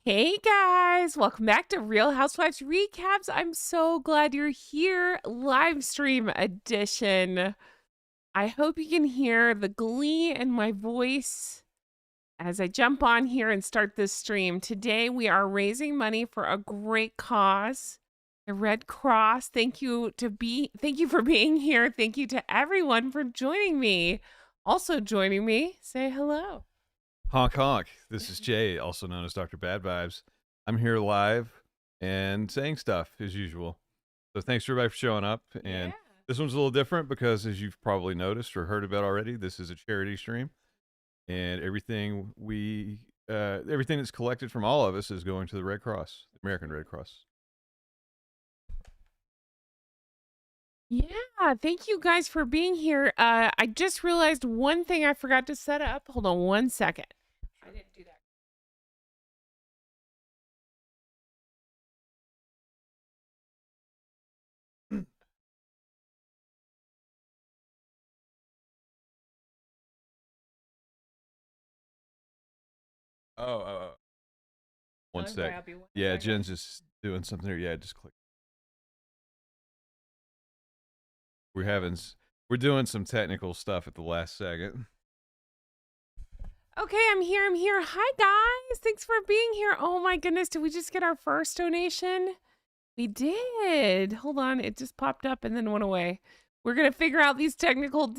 Hey guys, welcome back to Real Housewives Recaps. I'm so glad you're here, live stream edition. I hope you can hear the glee in my voice as I jump on here and start this stream. Today we are raising money for a great cause, the Red Cross. Thank you for being here. Thank you to everyone for joining me. Also joining me, say hello. Honk honk. This is Jay, also known as Dr. Bad Vibes. I'm here live and saying stuff as usual. So thanks everybody for showing up. And This one's a little different because, as you've probably noticed or heard about already, this is a charity stream. And everything that's collected from all of us is going to the Red Cross, the American Red Cross. Yeah, thank you guys for being here. I just realized one thing I forgot to set up. Hold on one second. I didn't do that. Oh. One sec. Yeah, Jen's just doing something there. Yeah, just click. We're doing some technical stuff at the last second. Okay, I'm here. Hi, guys. Thanks for being here. Oh, my goodness. Did we just get our first donation? We did. Hold on. It just popped up and then went away. We're going to figure out these technical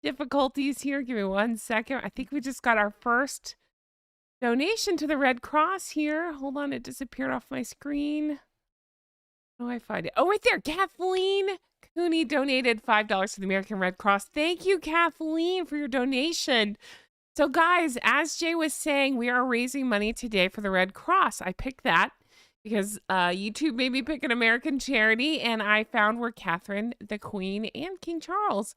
difficulties here. Give me 1 second. I think we just got our first donation to the Red Cross here. Hold on. It disappeared off my screen. How do I find it? Oh, right there. Kathleen Cooney donated $5 to the American Red Cross. Thank you, Kathleen, for your donation. So guys, as Jay was saying, we are raising money today for the Red Cross. I picked that because YouTube made me pick an American charity, and I found where Catherine, the Queen, and King Charles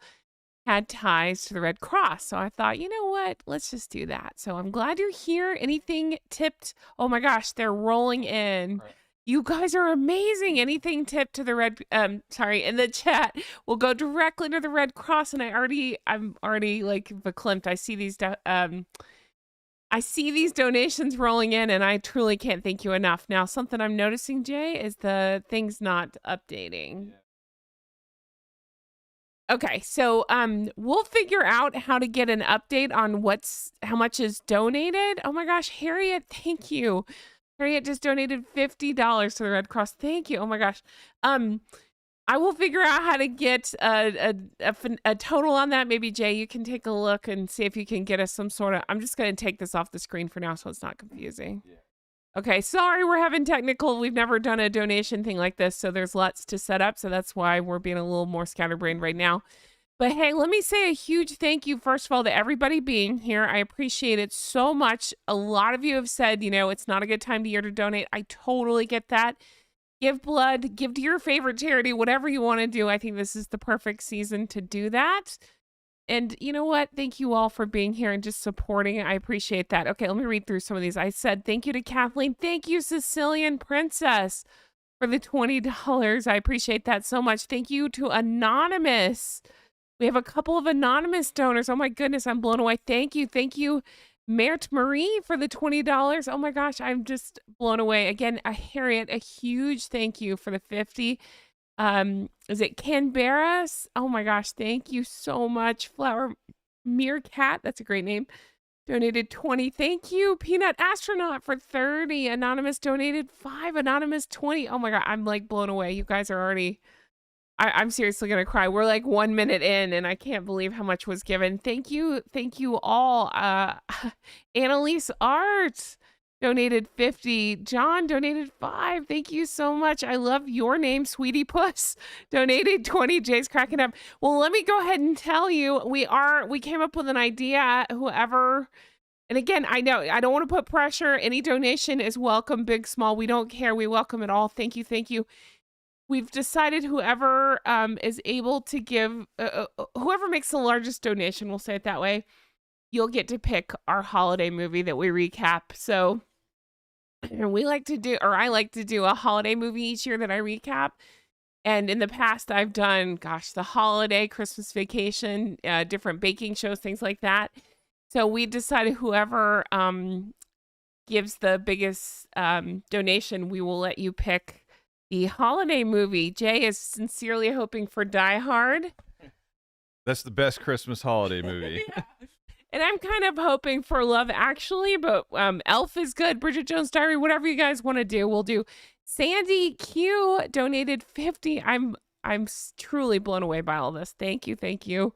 had ties to the Red Cross. So I thought, you know what? Let's just do that. So I'm glad you're here. Anything tipped? Oh my gosh, they're rolling in. Right. You guys are amazing. Anything tipped to the in the chat will go directly to the Red Cross. And I'm already like verklempt. I see these donations rolling in, and I truly can't thank you enough. Now, something I'm noticing, Jay, is the thing's not updating. Okay, so we'll figure out how to get an update on how much is donated. Oh my gosh, Harriet, thank you. Harriet just donated $50 to the Red Cross. Thank you. Oh my gosh. I will figure out how to get a total on that. Maybe Jay, you can take a look and see if you can get us some sort of. I'm just going to take this off the screen for now so it's not confusing. Yeah. Okay, sorry, we're having technical. We've never done a donation thing like this, so there's lots to set up. So that's why we're being a little more scatterbrained right now. But hey, let me say a huge thank you, first of all, to everybody being here. I appreciate it so much. A lot of you have said, it's not a good time of year to donate. I totally get that. Give blood, give to your favorite charity, whatever you want to do. I think this is the perfect season to do that. And you know what? Thank you all for being here and just supporting. I appreciate that. Okay, let me read through some of these. I said thank you to Kathleen. Thank you, Sicilian Princess, for the $20. I appreciate that so much. Thank you to Anonymous. We have a couple of anonymous donors. Oh my goodness, I'm blown away. Thank you. Thank you, Mert Marie, for the $20. Oh my gosh, I'm just blown away. Again, Harriet, a huge thank you for the 50. Is it Canberra? Oh my gosh, thank you so much. Flower Meerkat, that's a great name. Donated 20. Thank you, Peanut Astronaut, for 30. Anonymous donated 5. Anonymous 20. Oh my god, I'm like blown away. You guys are already. I'm seriously gonna cry. We're like 1 minute in, and I can't believe how much was given. Thank you all. Annalise Art donated 50. John donated 5. Thank you so much. I love your name, Sweetie Puss. Donated 20. Jay's cracking up. Well, let me go ahead and tell you, we came up with an idea. Whoever. And again, I know I don't want to put pressure. Any donation is welcome, big, small. We don't care. We welcome it all. Thank you. We've decided whoever is able to give, whoever makes the largest donation, we'll say it that way, you'll get to pick our holiday movie that we recap. So I like to do a holiday movie each year that I recap. And in the past, I've done, the holiday, Christmas Vacation, different baking shows, things like that. So we decided whoever gives the biggest donation, we will let you pick the holiday movie. Jay is sincerely hoping for Die Hard. That's the best Christmas holiday movie. Yeah. And I'm kind of hoping for Love Actually, but Elf is good. Bridget Jones' Diary, whatever you guys want to do, we'll do. Sandy Q donated 50. I'm truly blown away by all this. Thank you, thank you.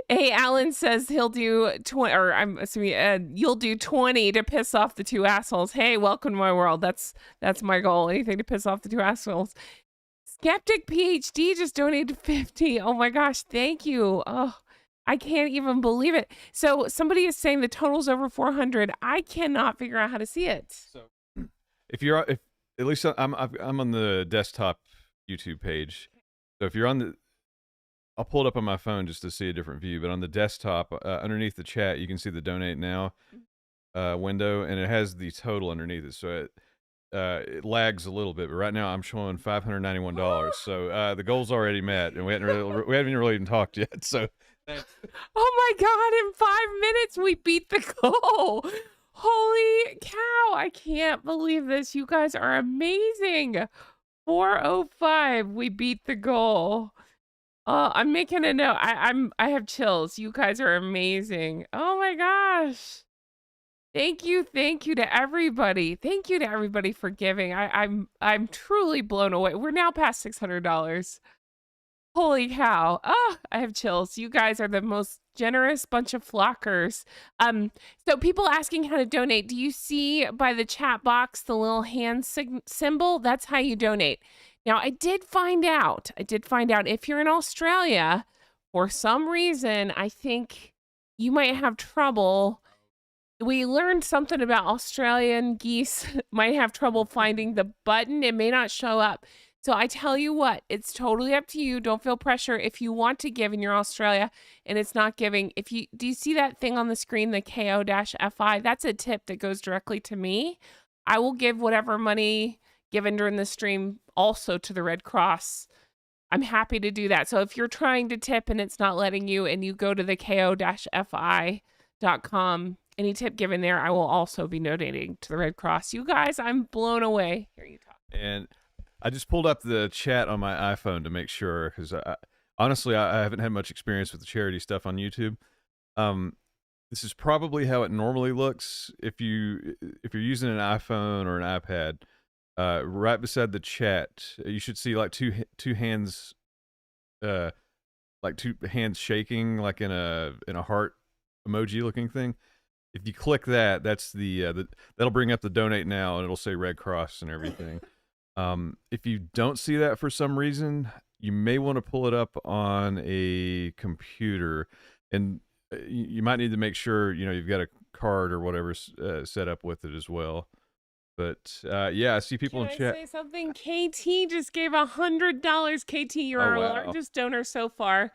Hey, Alan says he'll do 20, or I'm assuming you'll do 20 to piss off the two assholes. Hey, welcome to my world. That's my goal. Anything to piss off the two assholes. Skeptic PhD just donated 50. Oh my gosh, thank you. Oh, I can't even believe it. So somebody is saying the total's over 400. I cannot figure out how to see it. So if at least I'm on the desktop YouTube page. So if you're on the, I'll pull it up on my phone just to see a different view, but on the desktop, underneath the chat, you can see the donate now window, and it has the total underneath it. So it lags a little bit, but right now I'm showing $591. So the goal's already met, and we haven't really even talked yet. So oh my God, in 5 minutes we beat the goal. Holy cow, I can't believe this. You guys are amazing. 4:05, we beat the goal. I'm making a note. I have chills. You guys are amazing. Oh my gosh. Thank you to everybody. Thank you to everybody for giving. I'm truly blown away. We're now past $600. Holy cow. Oh, I have chills. You guys are the most generous bunch of flockers. So people asking how to donate. Do you see by the chat box the little hand symbol? That's how you donate. Now, I did find out if you're in Australia, for some reason, I think you might have trouble. We learned something about Australian geese might have trouble finding the button. It may not show up. So I tell you what, it's totally up to you. Don't feel pressure. If you want to give and you're Australia and it's not giving, do you see that thing on the screen, the KO-FI? That's a tip that goes directly to me. I will give whatever money given during the stream also to the Red Cross. I'm happy to do that. So if you're trying to tip and it's not letting you, and you go to the ko-fi.com, any tip given there, I will also be donating to the Red Cross. You guys, I'm blown away. Here you talk. And I just pulled up the chat on my iPhone to make sure, because honestly, I haven't had much experience with the charity stuff on YouTube. This is probably how it normally looks if you're using an iPhone or an iPad. Right beside the chat, you should see like two hands, like two hands shaking, like in a heart emoji looking thing. If you click that, that's that'll bring up the donate now, and it'll say Red Cross and everything. If you don't see that for some reason, you may want to pull it up on a computer, and you might need to make sure you've got a card or whatever set up with it as well. But yeah, I see people in chat. Can I say something? KT just gave $100. KT, you're our largest donor so far.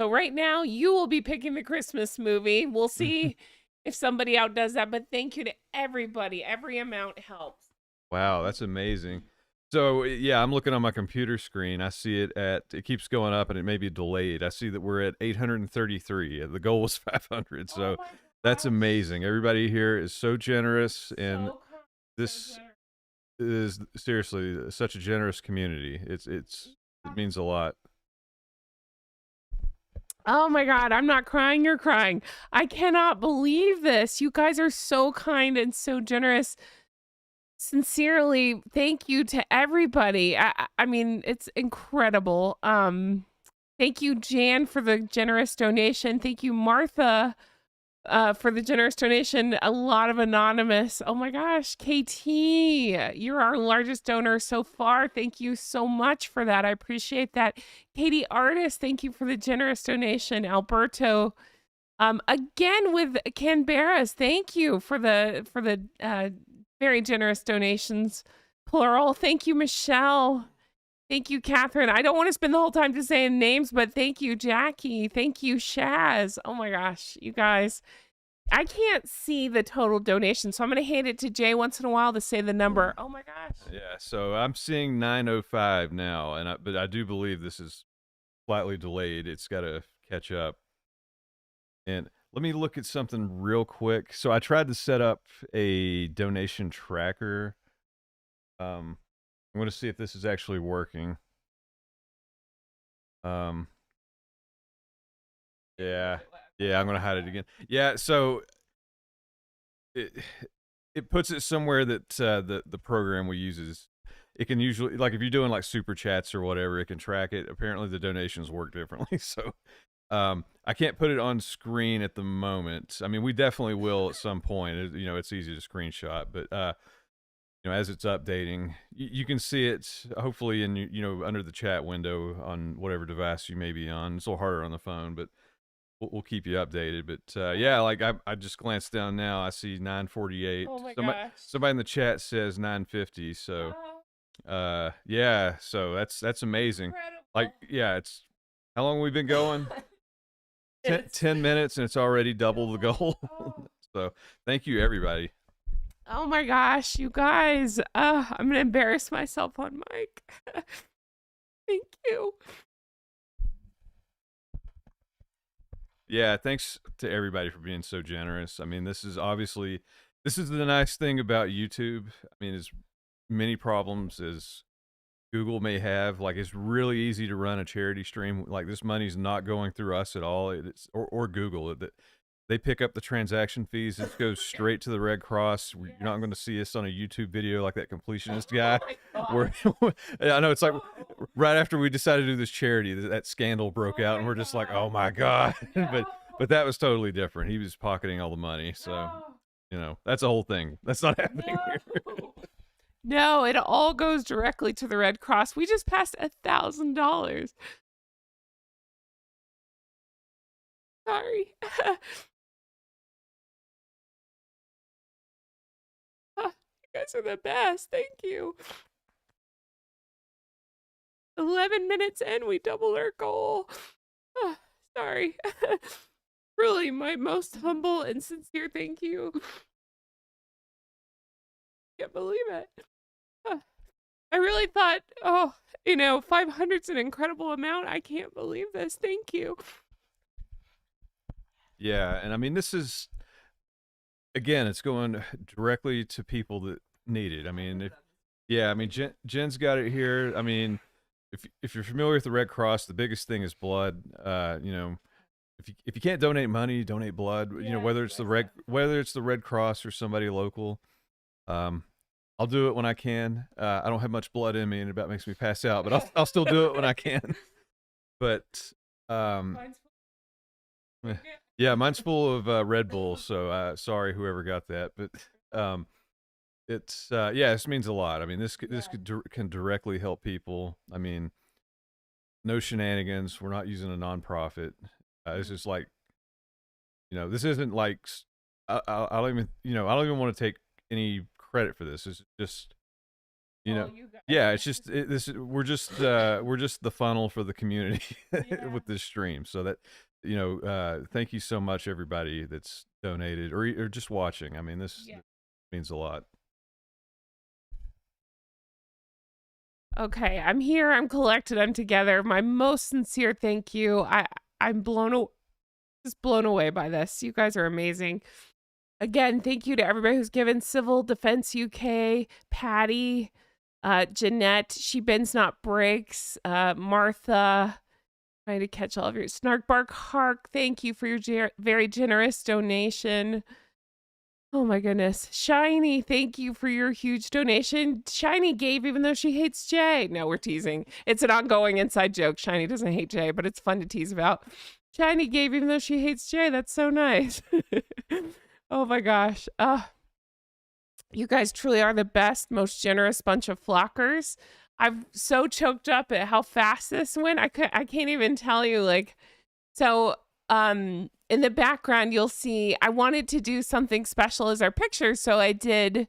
So right now, you will be picking the Christmas movie. We'll see if somebody outdoes that. But thank you to everybody. Every amount helps. Wow, that's amazing. So yeah, I'm looking on my computer screen. I see it keeps going up, and it may be delayed. I see that we're at 833. The goal was 500. So that's amazing. Everybody here is so generous, and this is seriously such a generous community. It means a lot. Oh my God, I'm not crying, you're crying. I cannot believe this. You guys are so kind and so generous. Sincerely, thank you to everybody. I mean, it's incredible. Thank you, Jan, for the generous donation. Thank you, Martha, for the generous donation. A lot of anonymous. Oh my gosh, KT, you're our largest donor so far. Thank you so much for that. I appreciate that. Katie Artist, thank you for the generous donation. Alberto, again with Canberra's, thank you for the very generous donations, plural. Thank you, Michelle. Thank you, Catherine. I don't want to spend the whole time just saying names, but thank you, Jackie. Thank you, Shaz. Oh my gosh, you guys. I can't see the total donation, so I'm going to hand it to Jay once in a while to say the number. Oh my gosh. Yeah, so I'm seeing 905 now, but I do believe this is slightly delayed. It's got to catch up. And let me look at something real quick. So I tried to set up a donation tracker. I'm going to see if this is actually working. Yeah, I'm going to hide it again. Yeah, so it puts it somewhere that the program we use is, it can usually, like if you're doing like super chats or whatever, it can track it. Apparently the donations work differently. So I can't put it on screen at the moment. I mean, we definitely will at some point. It's easy to screenshot, but as it's updating, you can see it hopefully in under the chat window on whatever device you may be on. It's a little harder on the phone, but we'll keep you updated. But yeah, like I just glanced down now, I see 9:48. Oh my gosh. Somebody in the chat says 9:50. So yeah, so that's amazing. Incredible. Like, yeah, it's how long we've been going? 10 minutes, and it's already double the goal. So thank you, everybody. Oh my gosh, you guys. I'm gonna embarrass myself on mic. Thank you. Yeah, thanks to everybody for being so generous. I mean, this is the nice thing about YouTube. I mean, as many problems as Google may have, like, it's really easy to run a charity stream. Like, this money's not going through us at all. Or Google. They pick up the transaction fees. It goes straight to the Red Cross. You're not going to see us on a YouTube video like that completionist guy. I know, it's like right after we decided to do this charity, that scandal broke out, and we're just like, oh my God. But that was totally different. He was pocketing all the money. So, that's a whole thing. That's not happening here. No, it all goes directly to the Red Cross. We just passed $1,000. Sorry. You guys are the best. Thank you. 11 minutes in, we doubled our goal. Sorry. Really, my most humble and sincere thank you. Can't believe it. I really thought, 500's an incredible amount. I can't believe this. Thank you. Yeah, and I mean, this is, again, it's going directly to people that need it. I mean, Jen's got it here. I mean, if you're familiar with the Red Cross, the biggest thing is blood. If you can't donate money, donate blood. Whether it's the Red Cross or somebody local. I'll do it when I can. I don't have much blood in me, and it about makes me pass out, but I'll still do it when I can. But yeah, mine's full of Red Bull. So sorry whoever got that, but it's this means a lot. I mean, this can directly help people. I mean, no shenanigans. We're not using a nonprofit. This is like, this isn't like I don't even want to take any credit for this. It's just it's just we're just the funnel for the community with this stream. So that thank you so much, everybody that's donated or just watching. I mean, this means a lot. Okay, I'm here, I'm collected, I'm together. My most sincere thank you. I'm just blown away by this. You guys are amazing. Again, thank you to everybody who's given. Civil Defense UK, Patty, Jeanette, She Bends Not Breaks, Martha, trying to catch all of your Snark Bark Hark. Thank you for your very generous donation. Oh my goodness. Shiny, thank you for your huge donation. Shiny gave even though she hates Jay. No, we're teasing. It's an ongoing inside joke. Shiny doesn't hate Jay, but it's fun to tease about. Shiny gave even though she hates Jay. That's so nice. Oh my gosh. You guys truly are the best, most generous bunch of flockers. I'm so choked up at how fast this went. I can't even tell you, in the background you'll see I wanted to do something special as our pictures, so I did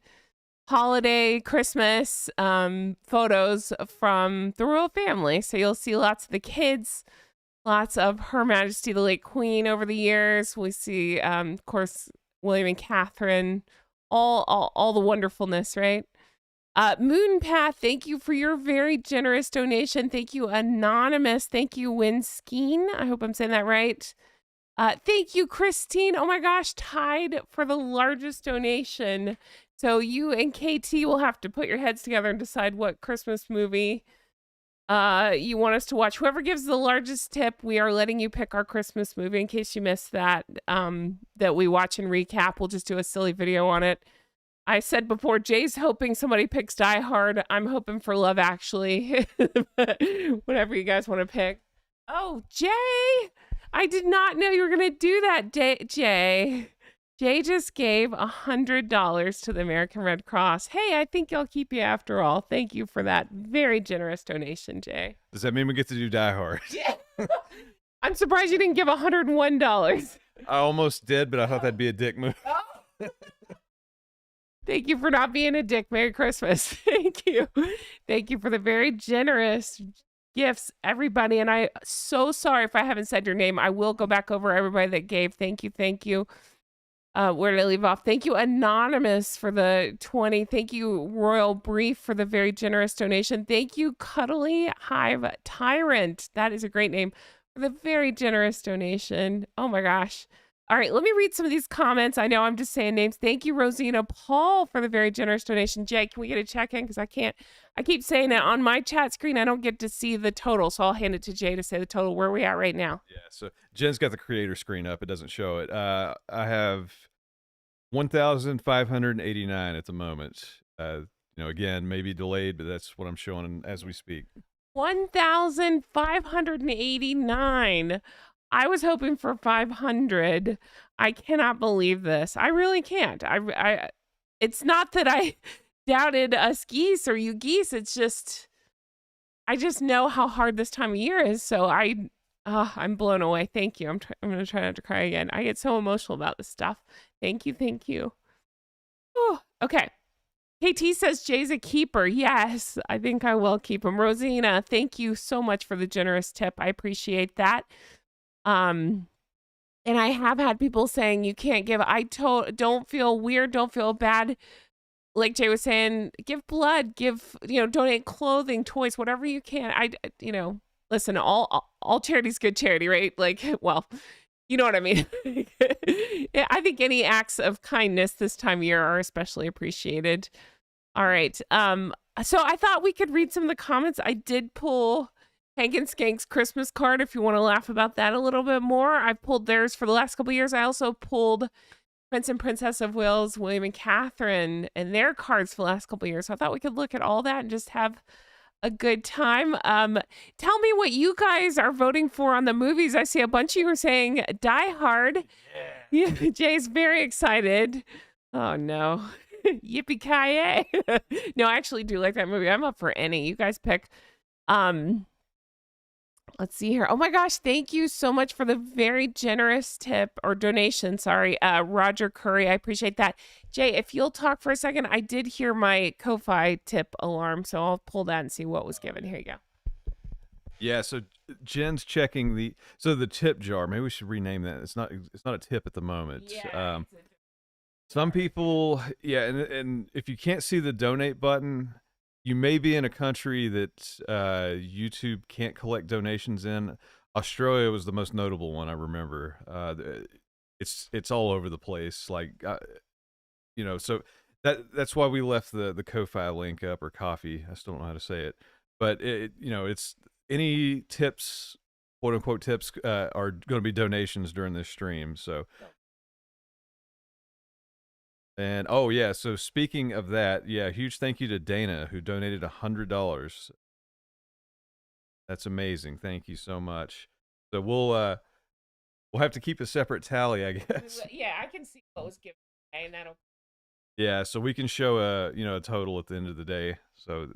holiday Christmas photos from the royal family. So you'll see lots of the kids, lots of Her Majesty the late Queen over the years. We see of course William and Catherine, all the wonderfulness, right? Moonpath, thank you for your very generous donation. Thank you, Anonymous. Thank you, Winskeen. I hope I'm saying that right. Thank you, Christine. Oh my gosh, tied for the largest donation. So you and KT will have to put your heads together and decide what Christmas movie you want us to watch. Whoever gives the largest tip, we are letting you pick our Christmas movie. In case you missed that, that we watch and recap, we'll just do a silly video on it. I said before, Jay's hoping somebody picks Die Hard. I'm hoping for Love Actually. Whatever you guys want to pick. Oh, Jay! I did not know you were going to do that, Jay. Jay just gave $100 to the American Red Cross. Hey, I think I'll keep you after all. Thank you for that very generous donation, Jay. Does that mean we get to do Die Hard? Yeah. I'm surprised you didn't give $101. I almost did, but I thought that'd be a dick move. Oh. Thank you for not being a dick. Merry Christmas. Thank you. Thank you for the very generous gifts, everybody. And I'm so sorry if I haven't said your name. I will go back over everybody that gave. Thank you. Thank you. Where did I leave off? Thank you, Anonymous, for the 20. Thank you, Royal Brief, for the very generous donation. Thank you, Cuddly Hive Tyrant. That is a great name, for the very generous donation. Oh my gosh. All right, let me read some of these comments. I know I'm just saying names. Thank you, Rosina Paul, for the very generous donation. Jay, can we get a check-in? Because I keep saying it on my chat screen. I don't get to see the total, so I'll hand it to Jay to say the total. Where are we at right now? Yeah, so Jen's got the creator screen up. It doesn't show it. I have 1,589 at the moment. Again, maybe delayed, but that's what I'm showing as we speak. 1,589. I was hoping for 500. I cannot believe this. I really can't. It's not that I doubted us geese or you geese. It's just, I just know how hard this time of year is. So I'm blown away. Thank you. I'm going to try not to cry again. I get so emotional about this stuff. Thank you. Thank you. Oh, okay. KT says Jay's a keeper. Yes, I think I will keep him. Rosina, thank you so much for the generous tip. I appreciate that. And I have had people saying you can't give. Don't feel weird. Don't feel bad. Like Jay was saying, give blood, donate clothing, toys, whatever you can. Listen, all charity's good charity, right? Like, well, you know what I mean? I think any acts of kindness this time of year are especially appreciated. All right. So I thought we could read some of the comments. I did pull Hank and Skank's Christmas card if you want to laugh about that a little bit more. I've pulled theirs for the last couple of years. I also pulled Prince and Princess of Wales, William and Catherine, and their cards for the last couple of years. So I thought we could look at all that and just have a good time. Tell me what you guys are voting for on the movies. I see a bunch of you are saying Die Hard. Yeah. Jay's very excited. Oh no. Yippee-ki-yay. No, I actually do like that movie. I'm up for any. You guys pick. Let's see here. Oh my gosh, thank you so much for the very generous tip or donation. Sorry, Roger Curry. I appreciate that. Jay, if you'll talk for a second, I did hear my Ko-Fi tip alarm, so I'll pull that and see what was given. Here you go. Yeah, so Jen's checking the tip jar. Maybe we should rename that. It's not a tip at the moment. Yeah. Some people, yeah, and if you can't see the donate button, you may be in a country that YouTube can't collect donations in. Australia was the most notable one I remember. It's all over the place. Like, so that's why we left the Ko-Fi link up, or coffee. I still don't know how to say it, but it's any tips, quote unquote tips, are going to be donations during this stream. So. And oh yeah, so speaking of that, yeah, huge thank you to Dana who donated $100. That's amazing. Thank you so much. So we'll have to keep a separate tally, I guess. Yeah, I can see what was given, and that'll. Yeah, so we can show a total at the end of the day. So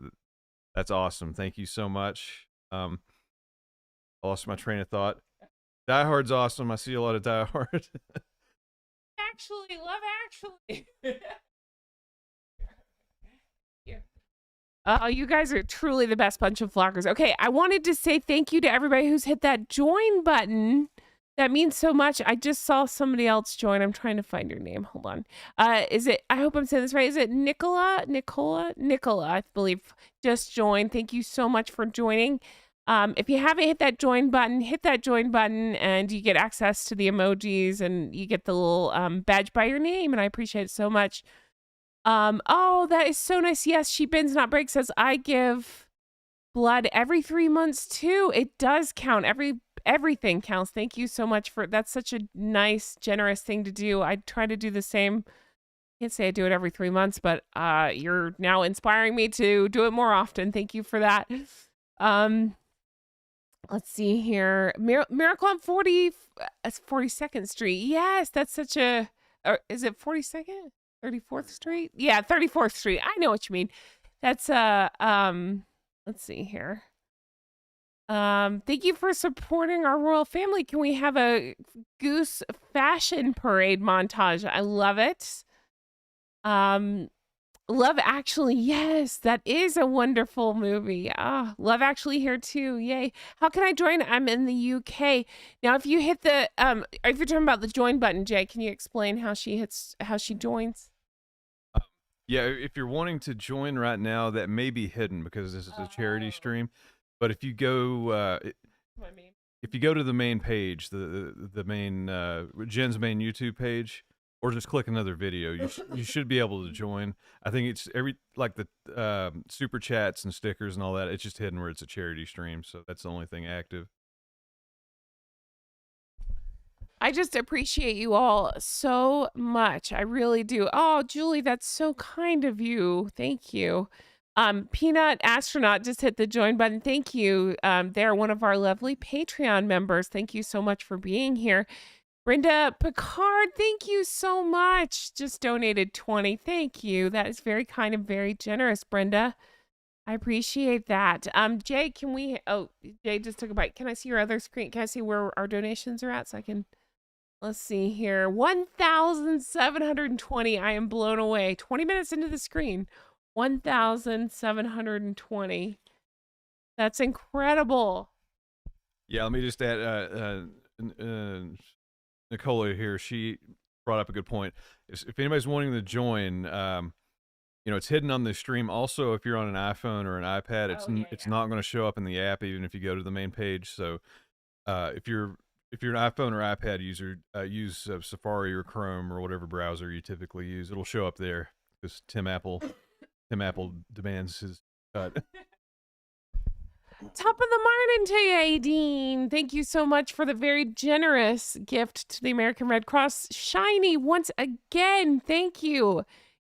that's awesome. Thank you so much. I lost my train of thought. Die Hard's awesome. I see a lot of Die Hard. Love Actually. Oh, you guys are truly the best bunch of vloggers. Okay, I wanted to say thank you to everybody who's hit that join button. That means so much. I just saw somebody else join. I'm trying to find your name. Hold on. I hope I'm saying this right. Is it Nicola, I believe, just joined. Thank you so much for joining. If you haven't hit that join button, hit that join button and you get access to the emojis and you get the little badge by your name. And I appreciate it so much. Oh, that is so nice. Yes, She Bends Not Break says, I give blood every 3 months too. It does count. Everything counts. Thank you so much that's such a nice, generous thing to do. I try to do the same. Can't say I do it every 3 months, but you're now inspiring me to do it more often. Thank you for that. Let's see here. Miracle on 42nd Street. Yes, that's such a. Or is it 42nd? 34th Street? Yeah, 34th Street. I know what you mean. That's let's see here. Thank you for supporting our royal family. Can we have a goose fashion parade montage? I love it. Love Actually, yes, that is a wonderful movie. Love Actually here too. Yay. How can I join? I'm in the UK. Now, if you hit the if you're talking about the join button, Jay, can you explain how she joins? Yeah, if you're wanting to join right now, that may be hidden because this is a charity stream. But if you go if you go to the main page, the main Jen's main YouTube page, or just click another video, you should be able to join. I think it's like the super chats and stickers and all that. It's just hidden where it's a charity stream, so that's the only thing active. I just appreciate you all so much. I really do. Oh, Julie, that's so kind of you. Thank you. Peanut Astronaut just hit the join button. Thank you. They're one of our lovely Patreon members. Thank you so much for being here. Brenda Picard, thank you so much. Just donated 20. Thank you. That is very kind and very generous, Brenda. I appreciate that. Jay, Jay just took a bite. Can I see your other screen? Can I see where our donations are at so I can, let's see here. 1,720. I am blown away. 20 minutes into the screen. 1,720. That's incredible. Yeah, let me just add, Nicola here, she brought up a good point. If anybody's wanting to join, it's hidden on the stream. Also, if you're on an iPhone or an iPad, it's not going to show up in the app even if you go to the main page. So if you're an iPhone or iPad user, use Safari or Chrome or whatever browser you typically use. It'll show up there because Tim Apple demands his cut. Top of the morning to you, Aideen. Thank you so much for the very generous gift to the American Red Cross. Shiny, once again, thank you.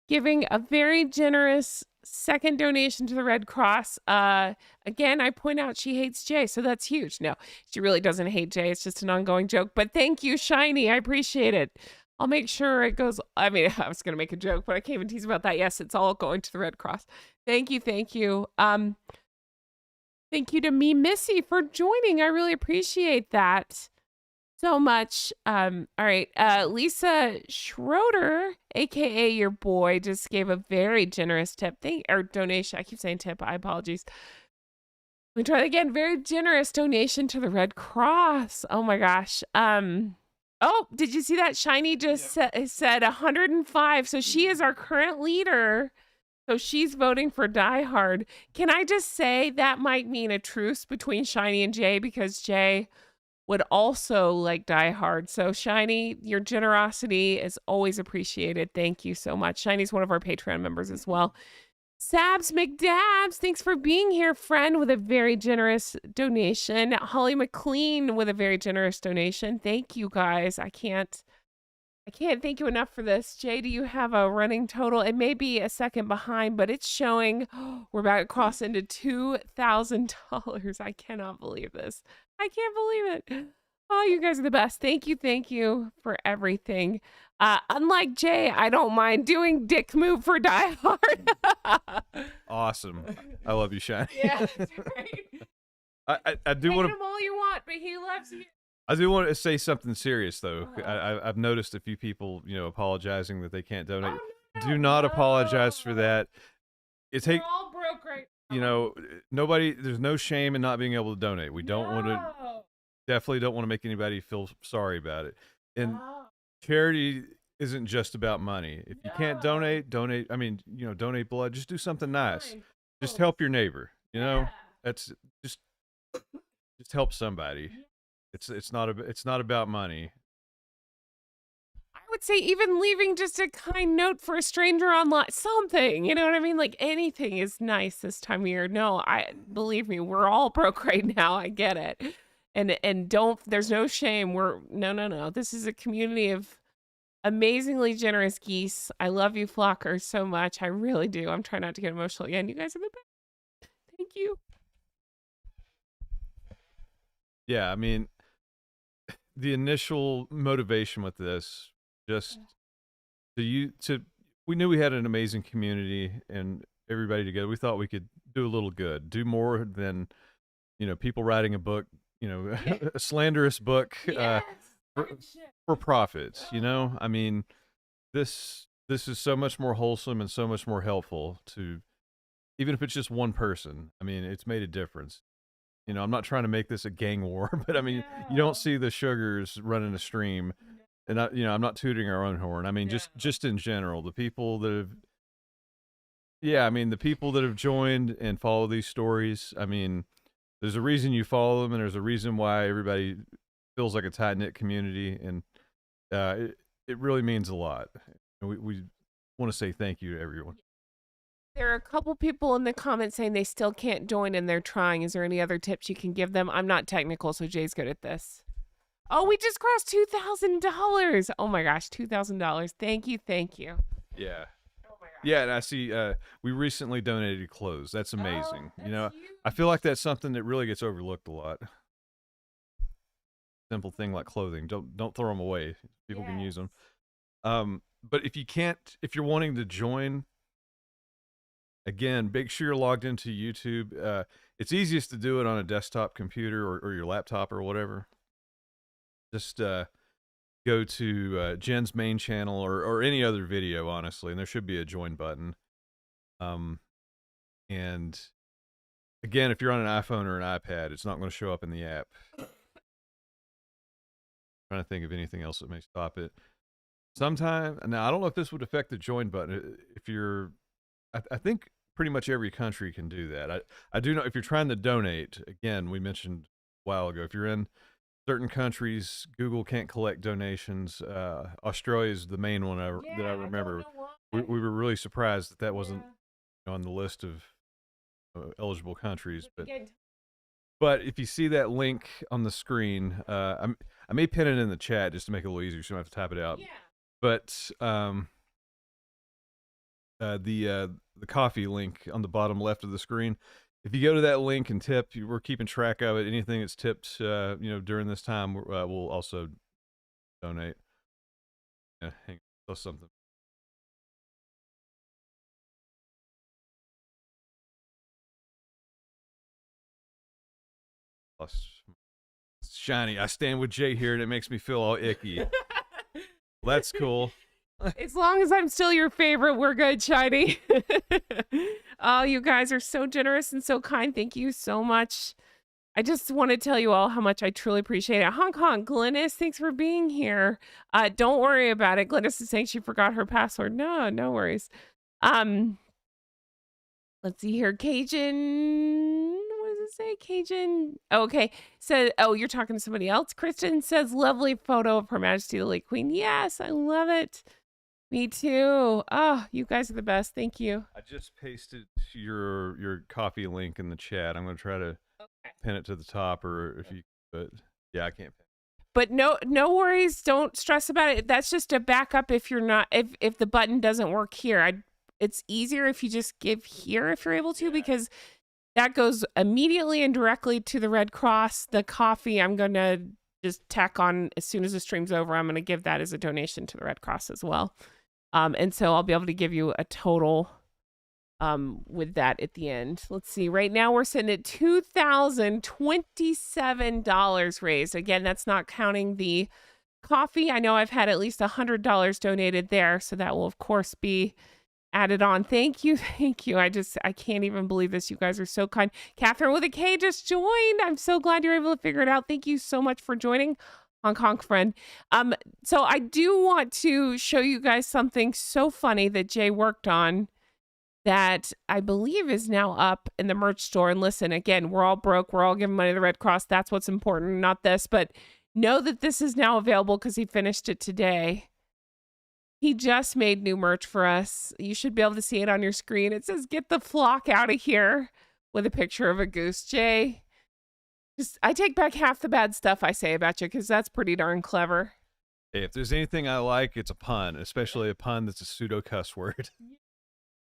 Giving a very generous second donation to the Red Cross. Again, I point out she hates Jay, so that's huge. No, she really doesn't hate Jay. It's just an ongoing joke. But thank you, Shiny. I appreciate it. I'll make sure it goes. I mean, I was going to make a joke, but I can't even tease about that. Yes, it's all going to the Red Cross. Thank you. Thank you. Thank you to me, Missy, for joining. I really appreciate that so much. All right. Lisa Schroeder, aka your boy, just gave a very generous tip. Donation. I keep saying tip. I apologies. Let me try that again. Very generous donation to the Red Cross. Oh my gosh. Oh, did you see that? Shiny just said 105. So she is our current leader. So she's voting for Die Hard. Can I just say that might mean a truce between Shiny and Jay because Jay would also like Die Hard. So Shiny, your generosity is always appreciated. Thank you so much. Shiny's one of our Patreon members as well. Sabs McDabs, thanks for being here, friend, with a very generous donation. Holly McLean with a very generous donation. Thank you guys. I can't thank you enough for this. Jay, do you have a running total? It may be a second behind, but it's showing we're about to cross into $2,000. I cannot believe this. I can't believe it. Oh, you guys are the best. Thank you for everything. Unlike Jay, I don't mind doing dick move for Die Hard. Awesome. I love you, Shiny. Yeah, that's right. I do want him all you want, but he loves you. I do want to say something serious, though. I've noticed a few people, apologizing that they can't donate. Oh, no, do not apologize for that. We're all broke right now. There's no shame in not being able to donate. We definitely don't want to make anybody feel sorry about it. And charity isn't just about money. If you can't donate. I mean, donate blood. Just do something nice. Just help your neighbor. That's just just help somebody. It's not about money. I would say even leaving just a kind note for a stranger online, something, you know what I mean? Like anything is nice this time of year. No, believe me, we're all broke right now. I get it. And don't, there's no shame. No. This is a community of amazingly generous geese. I love you flockers so much. I really do. I'm trying not to get emotional again. You guys are the best. Thank you. Yeah, I mean, the initial motivation with this, just we knew we had an amazing community and everybody together. We thought we could do a little good, do more than, people writing a book, a slanderous book for profits. I mean, this is so much more wholesome and so much more helpful to, even if it's just one person. I mean, it's made a difference. I'm not trying to make this a gang war, but I mean, you don't see the sugars running a stream, and I'm not tooting our own horn. I mean, just in general, the people that have, the people that have joined and follow these stories. I mean, there's a reason you follow them, and there's a reason why everybody feels like a tight knit community, and it really means a lot. And we want to say thank you to everyone. There are a couple people in the comments saying they still can't join and they're trying. Is there any other tips you can give them? I'm not technical, so Jay's good at this. Oh, we just crossed $2,000. Oh my gosh, $2,000. Thank you. Yeah. Oh my gosh. Yeah, and I see we recently donated clothes. That's amazing. That's Huge. I feel like that's something that really gets overlooked a lot. Simple thing like clothing. Don't throw them away. People can use them. But if you're wanting to join, again, make sure you're logged into YouTube. It's easiest to do it on a desktop computer or your laptop or whatever. Just go to Jen's main channel or any other video, honestly, and there should be a join button. And again, if you're on an iPhone or an iPad, it's not going to show up in the app. Trying to think of anything else that may stop it. Now, I don't know if this would affect the join button. If you're, I think pretty much every country can do that. I do know if you're trying to donate, again, we mentioned a while ago, if you're in certain countries, Google can't collect donations. Australia is the main one that I remember. We were really surprised that wasn't on the list of eligible countries. But if you see that link on the screen, I may pin it in the chat just to make it a little easier, so you don't have to type it out. Yeah. But the coffee link on the bottom left of the screen, if you go to that link and tip, we're keeping track of it. Anything that's tipped, during this time, we'll also donate. Hang on, that's something. It's shiny. I stand with Jay here, and it makes me feel all icky. Well, that's cool. As long as I'm still your favorite, we're good, Shiny. Oh, you guys are so generous and so kind. Thank you so much. I just want to tell you all how much I truly appreciate it. Hong Kong, Glynis, thanks for being here. Don't worry about it. Glynis is saying she forgot her password. No worries. Let's see here. Cajun, what does it say? Cajun. Okay. You're talking to somebody else. Kristen says, lovely photo of Her Majesty the Late Queen. Yes, I love it. Me too. Oh, you guys are the best. Thank you. I just pasted your coffee link in the chat. I'm going to try to pin it to the top, or if you, but yeah, I can't pin it. But no worries. Don't stress about it. That's just a backup if you're not, if the button doesn't work here. It's easier if you just give here if you're able to, because that goes immediately and directly to the Red Cross. The coffee, I'm going to just tack on as soon as the stream's over. I'm going to give that as a donation to the Red Cross as well. And so I'll be able to give you a total with that at the end. Let's see. Right now we're sitting at $2,027 raised. Again, that's not counting the coffee. I know I've had at least $100 donated there, so that will of course be added on. Thank you. I can't even believe this. You guys are so kind. Catherine with a K just joined. I'm so glad you're able to figure it out. Thank you so much for joining. Hong Kong friend. So I do want to show you guys something so funny that Jay worked on. that I believe is now up in the merch store. And listen, again, we're all broke. We're all giving money to the Red Cross. That's what's important, not this. But know that this is now available because he finished it today. He just made new merch for us. You should be able to see it on your screen. It says, "Get the flock out of here," with a picture of a goose. Jay, I take back half the bad stuff I say about you because that's pretty darn clever. Hey, if there's anything I like, it's a pun, especially a pun that's a pseudo cuss word.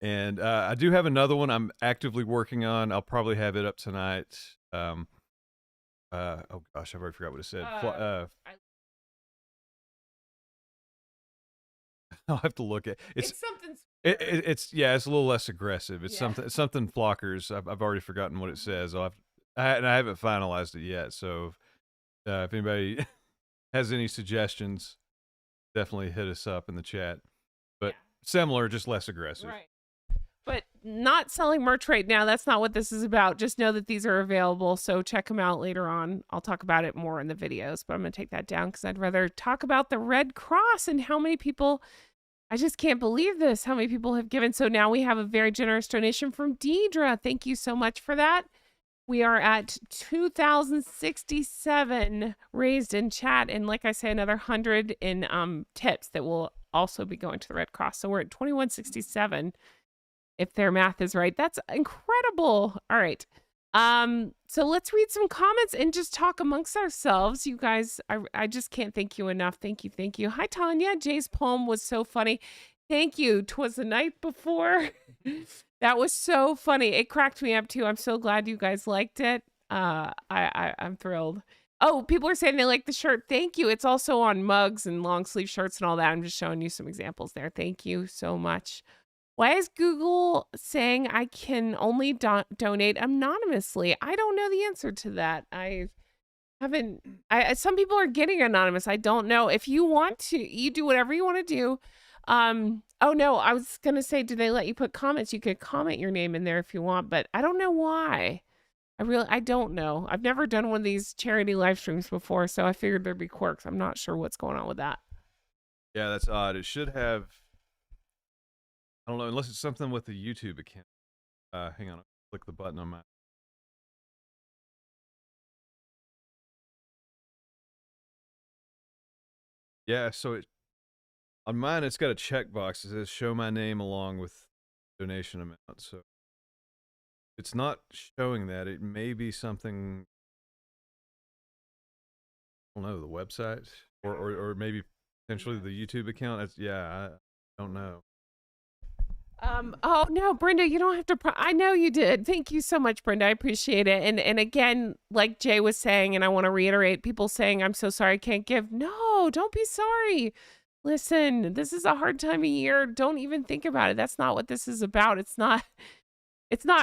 And I do have another one I'm actively working on. I'll probably have it up tonight. Oh gosh, I've already forgot what it said. I'll have to look at it's something. It's a little less aggressive. It's something flockers. I've already forgotten what it says. I haven't finalized it yet. So if anybody has any suggestions, definitely hit us up in the chat. But similar, just less aggressive. Right. But not selling merch right now. That's not what this is about. Just know that these are available. So check them out later on. I'll talk about it more in the videos, but I'm going to take that down because I'd rather talk about the Red Cross and how many people, I just can't believe this, how many people have given. So now we have a very generous donation from Deidre. Thank you so much for that. We are at 2,067 raised in chat. And like I say, another 100 in tips that will also be going to the Red Cross. So we're at 2,167. If their math is right. That's incredible. All right. So let's read some comments and just talk amongst ourselves. You guys, I just can't thank you enough. Thank you. Thank you. Hi, Tanya. Jay's poem was so funny. Thank you. 'Twas the night before. That was so funny. It cracked me up too. I'm so glad you guys liked it. I'm thrilled. Oh, people are saying they like the shirt. Thank you. It's also on mugs and long sleeve shirts and all that. I'm just showing you some examples there. Thank you so much. Why is Google saying I can only donate anonymously? I don't know the answer to that. Some people are getting anonymous. I don't know. If you want to, you do whatever you want to do. Oh no, I was going to say, do they let you put comments? You could comment your name in there if you want, but I don't know why. I don't know. I've never done one of these charity live streams before, so I figured there'd be quirks. I'm not sure what's going on with that. Yeah, that's odd. It should have, I don't know, unless it's something with the YouTube account. Hang on, I'll click the button on my. Yeah, so on mine it's got a checkbox that says show my name along with donation amount. So it's not showing that. It may be something, I don't know, the website or maybe potentially the YouTube account. I don't know. Oh no, Brenda, you don't have to. I know you did. Thank you so much, Brenda. I appreciate it. And again, like Jay was saying, and I want to reiterate, people saying, I'm so sorry I can't give. No, don't be sorry. Listen, this is a hard time of year. Don't even think about it. That's not what this is about. It's not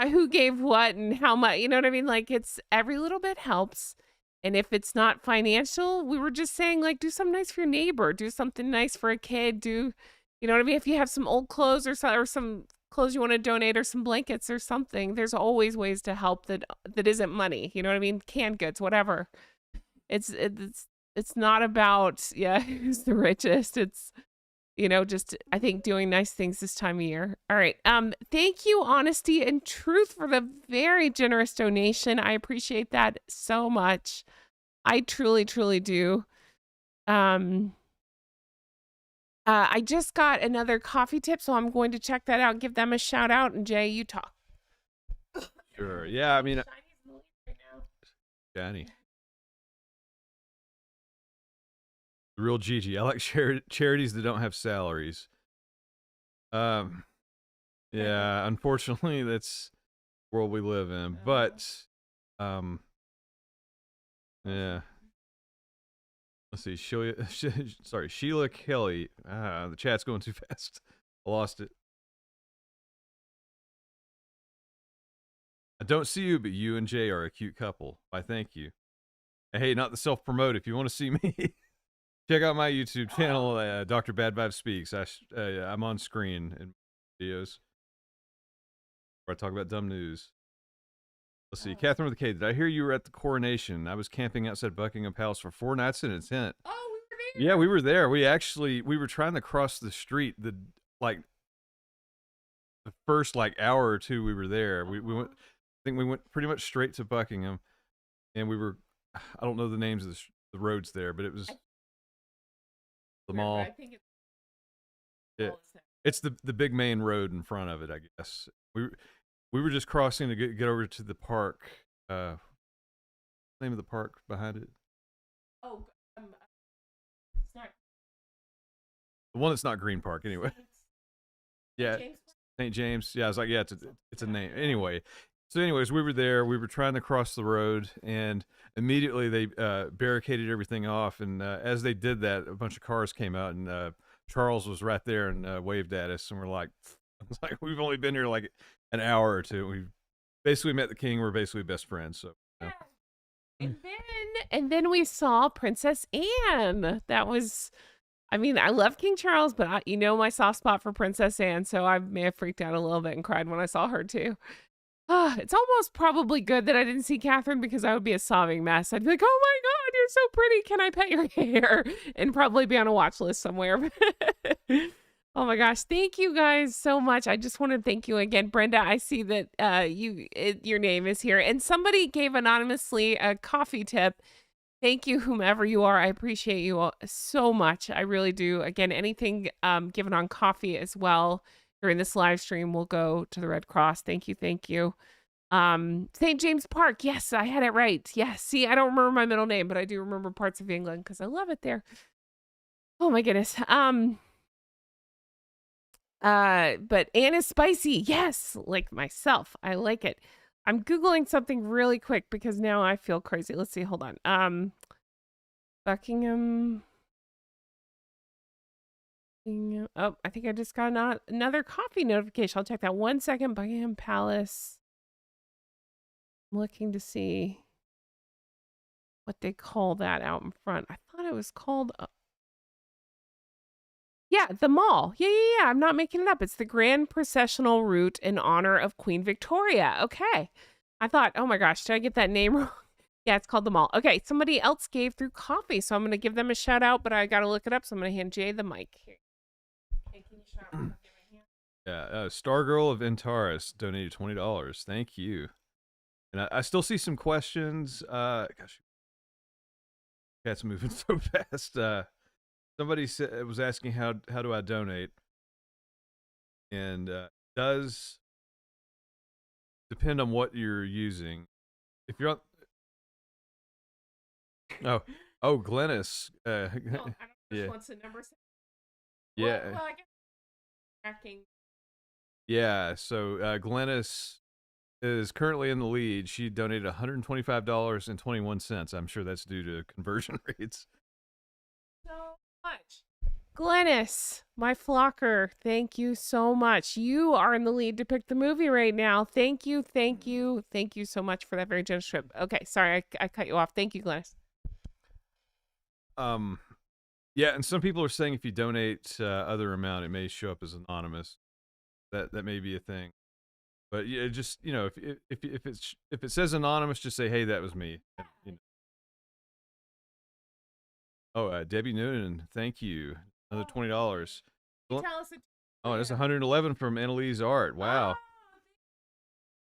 who gave what and how much, you know what I mean? Like, it's every little bit helps. And if it's not financial, we were just saying, like, do something nice for your neighbor, do something nice for a kid, you know what I mean? If you have some old clothes or some clothes you want to donate or some blankets or something, there's always ways to help that isn't money. You know what I mean? Canned goods, whatever. It's not about, who's the richest. It's, just, I think, doing nice things this time of year. All right. Thank you, Honesty and Truth, for the very generous donation. I appreciate that so much. I truly, truly do. I just got another coffee tip, so I'm going to check that out, give them a shout out, and Jay, you talk. Sure. Yeah, I mean, Johnny. The real Gigi. I like charities that don't have salaries. Yeah, unfortunately, that's the world we live in. But, yeah. Let's see, Sheila Kelly. The chat's going too fast. I lost it. I don't see you, but you and Jay are a cute couple. Why, thank you. Hey, not the self-promote. If you want to see me, check out my YouTube channel, Dr. Bad Vibe Speaks. I'm on screen in videos where I talk about dumb news. Let's see, Catherine with a K. Did I hear you were at the coronation? I was camping outside Buckingham Palace for 4 nights in a tent. Oh, we were there. Yeah, we were there. We were trying to cross the street. The first like hour or two we were there, we went. I think we went pretty much straight to Buckingham, and we were. I don't know the names of the roads there, but it was the mall. I think it's the big main road in front of it, I guess. We were just crossing to get over to the park. What's the name of the park behind it? Oh, it's not the one that's not Green Park, anyway. Yeah, St. James. Yeah, I was like, yeah, it's a name. Anyway, so anyways, we were there. We were trying to cross the road, and immediately they barricaded everything off. And as they did that, a bunch of cars came out, and Charles was right there and waved at us, and we're like, we've only been here like an hour or two. We basically met the king. We're basically best friends. So. Yeah. And then we saw Princess Anne. That was, I mean, I love King Charles, but you know my soft spot for Princess Anne, so I may have freaked out a little bit and cried when I saw her too. It's almost probably good that I didn't see Catherine, because I would be a sobbing mess. I'd be like, oh my God, you're so pretty. Can I pet your hair? And probably be on a watch list somewhere. Oh my gosh. Thank you guys so much. I just want to thank you again. Brenda, I see that your name is here. And somebody gave anonymously a coffee tip. Thank you, whomever you are. I appreciate you all so much. I really do. Again, anything given on coffee as well during this live stream will go to the Red Cross. Thank you. Thank you. St. James Park. Yes, I had it right. Yes. See, I don't remember my middle name, but I do remember parts of England because I love it there. Oh my goodness. But Anne is spicy. Yes, like myself. I like it. I'm Googling something really quick because now I feel crazy. Let's see. Hold on. Buckingham. Oh, I think I just got another coffee notification. I'll check that 1 second. Buckingham Palace. I'm looking to see what they call that out in front. I thought it was called... Yeah, the mall. Yeah. I'm not making it up. It's the Grand Processional Route in honor of Queen Victoria. Okay. I thought, oh my gosh, did I get that name wrong? Yeah, it's called the mall. Okay, somebody else gave through coffee, so I'm going to give them a shout out, but I got to look it up, so I'm going to hand Jay the mic here. Hey, can you shout out? Yeah, Stargirl of Antares donated $20. Thank you. And I still see some questions. Gosh, cat's moving so fast. Somebody was asking how do I donate, and does depend on what you're using. If you're on, Glennis, I don't know yeah, what's the number. Yeah, well, I guess tracking. Yeah. So Glennis is currently in the lead. She donated $125.21. I'm sure that's due to conversion rates. So much. Glennis, my flocker, thank you so much. You are in the lead to pick the movie right now. Thank you so much for that very generous trip. Okay, sorry, I cut you off. Thank you, Glennis. Yeah, and some people are saying if you donate other amount, it may show up as anonymous. That may be a thing. But yeah, just if it says anonymous, just say, hey, that was me. You know. Oh, Debbie Noonan, thank you. Another $20. Tell us Oh, that's 111 from Annalise Art. Wow.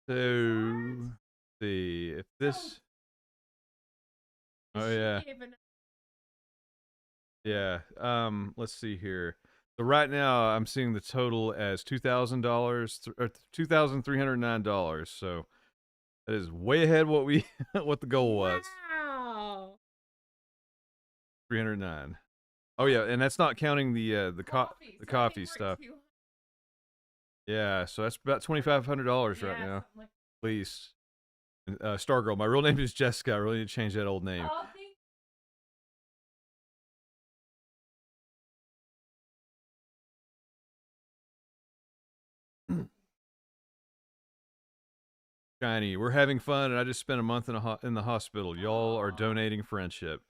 So, let's see if this. Oh yeah. Yeah. Let's see here. So right now I'm seeing the total as $2,000 or $2,309. So that is way ahead what the goal was. Wow. 309. Oh yeah, and that's not counting the coffee stuff. Yeah, so that's about $2,500 right now. At least. Stargirl. My real name is Jessica. I really need to change that old name. Oh, Shiny, we're having fun, and I just spent a month in the hospital. Y'all are donating friendship.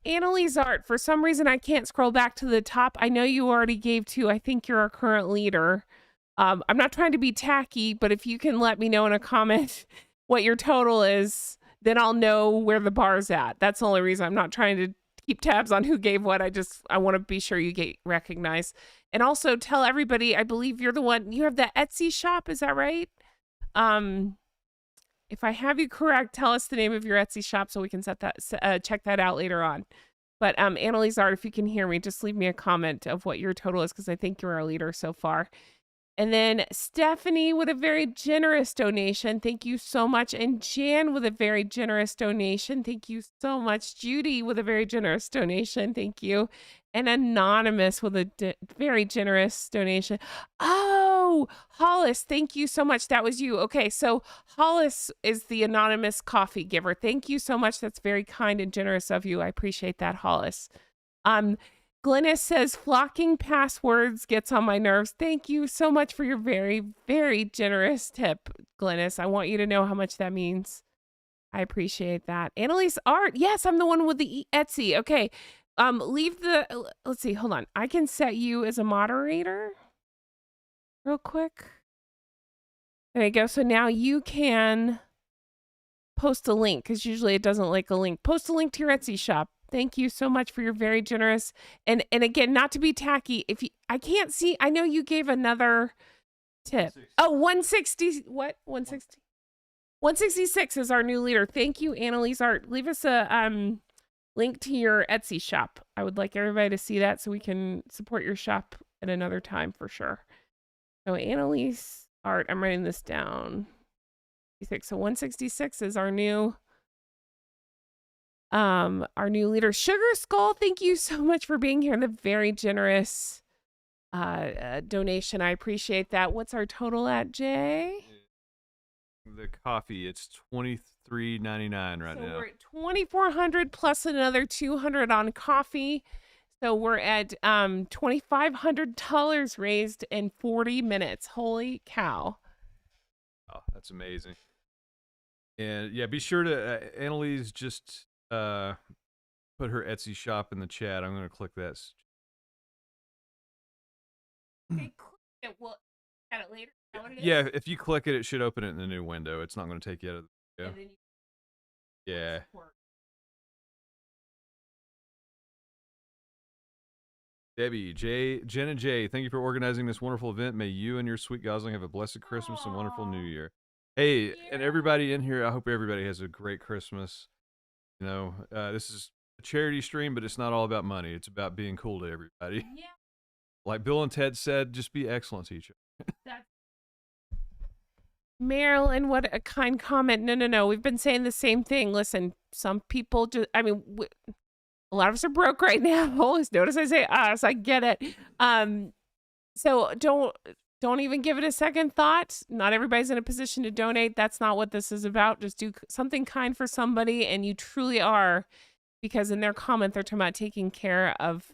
Annalise Art, for some reason I can't scroll back to the top. I know you already gave to, I think you're our current leader. I'm not trying to be tacky, but if you can let me know in a comment what your total is, then I'll know where the bar's at. That's the only reason. I'm not trying to keep tabs on who gave what. I want to be sure you get recognized. And also tell everybody, I believe you're the one, you have the Etsy shop, is that right? If I have you correct, tell us the name of your Etsy shop so we can check that out later on. But Annalise Art, if you can hear me, just leave me a comment of what your total is, because I think you're our leader so far. And then Stephanie with a very generous donation. Thank you so much. And Jan with a very generous donation. Thank you so much. Judy with a very generous donation. Thank you. And Anonymous with a very generous donation. Oh, Hollis, thank you so much. That was you. Okay, so Hollis is the anonymous coffee giver. Thank you so much. That's very kind and generous of you. I appreciate that, Hollis. Glennis says, flocking passwords gets on my nerves. Thank you so much for your very, very generous tip, Glennis. I want you to know how much that means. I appreciate that. Annalise Art. Yes, I'm the one with the Etsy. Okay. Let's see. Hold on. I can set you as a moderator real quick. There you go. So now you can post a link, because usually it doesn't like a link. Post a link to your Etsy shop. Thank you so much for your very generous, and again, not to be tacky, if you, I can't see, I know you gave another tip. 160. Oh, 160, what? 160? 166 is our new leader. Thank you, Annalise Art. Leave us a link to your Etsy shop. I would like everybody to see that so we can support your shop at another time for sure. So Annalise Art, I'm writing this down. So 166 is our new leader. Sugar Skull, thank you so much for being here. The very generous donation. I appreciate that. What's our total at, Jay? The coffee, it's $23.99 right now. So we're at $2,400 plus another $200 on coffee. So we're at $2,500 raised in 40 minutes. Holy cow. Oh, that's amazing. And yeah, be sure to Annalise just put her Etsy shop in the chat. I'm going to click that. Okay, click it. We'll add it later. Is that what it is? Yeah, if you click it, it should open it in the new window. It's not going to take you out of the video. Yeah. Debbie, Jen and Jay, thank you for organizing this wonderful event. May you and your sweet Gosling have a blessed Christmas and wonderful New Year. Hey, and everybody in here, I hope everybody has a great Christmas. You know, this is a charity stream, but it's not all about money. It's about being cool to everybody. Yeah. Like Bill and Ted said, just be excellent to each other. Marilyn, what a kind comment. No. We've been saying the same thing. Listen, some people just, I mean, a lot of us are broke right now. Always notice I say us. I get it. So don't even give it a second thought. Not everybody's in a position to donate. That's not what this is about. Just do something kind for somebody, and you truly are, because in their comment they're talking about taking care of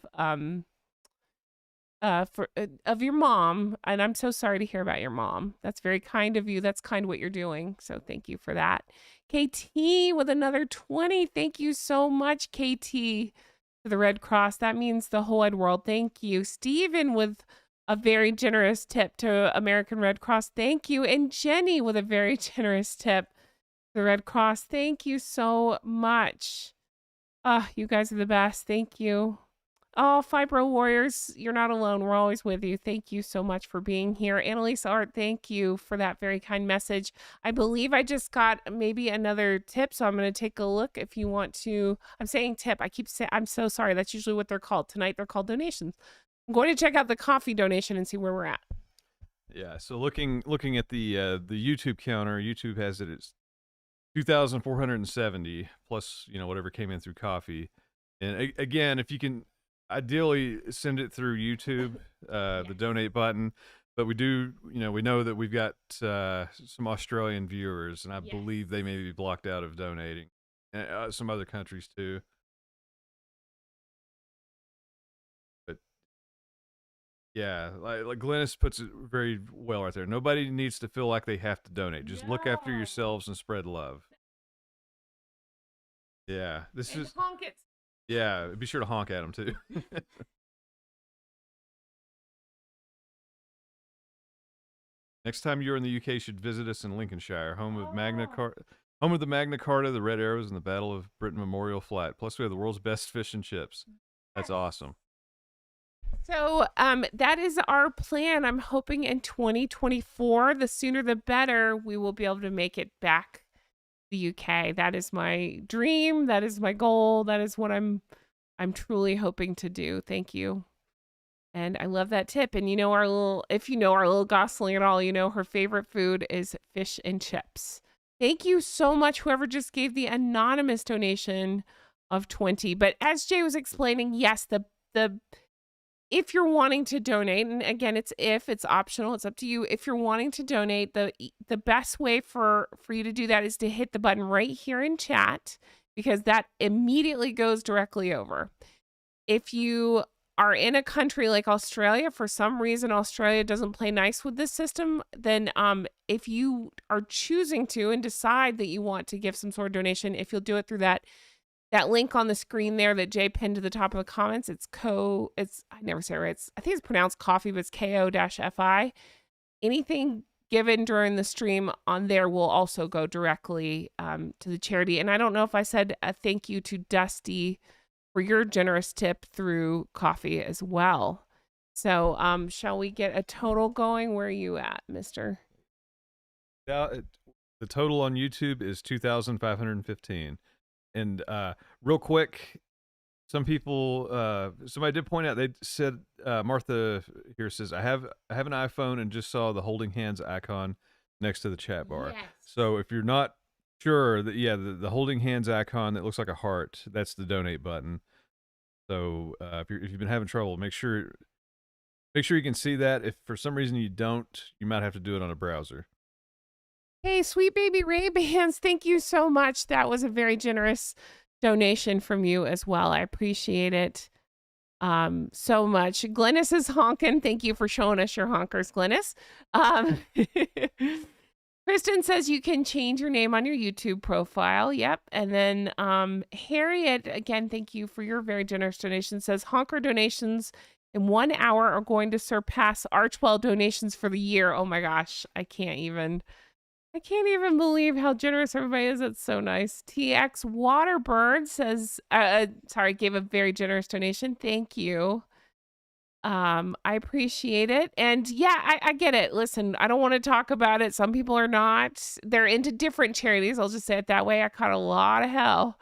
your mom, and I'm so sorry to hear about your mom. That's very kind of you. That's kind what you're doing. So thank you for that. KT with another 20. Thank you so much, KT, for the Red Cross. That means the whole wide world. Thank you. Stephen with a very generous tip to American Red Cross. Thank you. And Jenny with a very generous tip to the Red Cross. Thank you so much. You guys are the best. Thank you. Oh, Fibro Warriors, you're not alone. We're always with you. Thank you so much for being here. Annalise Art, thank you for that very kind message. I believe I just got maybe another tip, so I'm going to take a look if you want to. I'm saying tip. I keep saying, I'm so sorry. That's usually what they're called. Tonight, they're called donations. I'm going to check out the coffee donation and see where we're at. Yeah, so looking at the YouTube counter, YouTube has it as 2,470 plus, you know, whatever came in through coffee. And again, if you can ideally send it through YouTube, the donate button, but we do, you know, we know that we've got some Australian viewers, and I believe they may be blocked out of donating, and some other countries too. But yeah, like Glennis puts it very well right there. Nobody needs to feel like they have to donate. Just look after yourselves and spread love. Yeah, this is honk it. Yeah, be sure to honk at them too. Next time you're in the UK, you should visit us in Lincolnshire, home of Oh. home of the Magna Carta, the Red Arrows, and the Battle of Britain Memorial Flat. Plus, we have the world's best fish and chips. That's awesome. So, that is our plan. I'm hoping in 2024, the sooner the better, we will be able to make it back to the UK. That is my dream. That is my goal. That is what I'm truly hoping to do. Thank you. And I love that tip. And if you know our little Gosling at all, you know her favorite food is fish and chips. Thank you so much, whoever just gave the anonymous donation of 20. But as Jay was explaining, yes, the if you're wanting to donate, and again, it's optional, it's up to you. If you're wanting to donate, the best way for you to do that is to hit the button right here in chat, because that immediately goes directly over. If you are in a country like Australia, for some reason Australia doesn't play nice with this system, then if you are choosing to and decide that you want to give some sort of donation, if you'll do it through that link on the screen there that Jay pinned to the top of the comments, I never say it right. I think it's pronounced coffee, but it's KO-FI. Anything given during the stream on there will also go directly to the charity. And I don't know if I said a thank you to Dusty for your generous tip through coffee as well. So shall we get a total going? Where are you at, mister? The total on YouTube is 2,515. And real quick, somebody did point out, they said, Martha here says, I have an iPhone and just saw the holding hands icon next to the chat bar. Yes. So if you're not sure, that the holding hands icon that looks like a heart, that's the donate button. So if you've been having trouble, make sure you can see that. If for some reason you don't, you might have to do it on a browser. Hey, sweet baby Ray-Bans, thank you so much. That was a very generous donation from you as well. I appreciate it so much. Glennis is honking. Thank you for showing us your honkers, Glennis. Kristen says you can change your name on your YouTube profile. Yep. And then Harriet, again, thank you for your very generous donation, says honker donations in 1 hour are going to surpass Archwell donations for the year. Oh my gosh, I can't even believe how generous everybody is. It's so nice. TX Waterbird says, gave a very generous donation. Thank you. I appreciate it. And yeah, I get it. Listen, I don't want to talk about it. Some people are not. They're into different charities. I'll just say it that way. I caught a lot of hell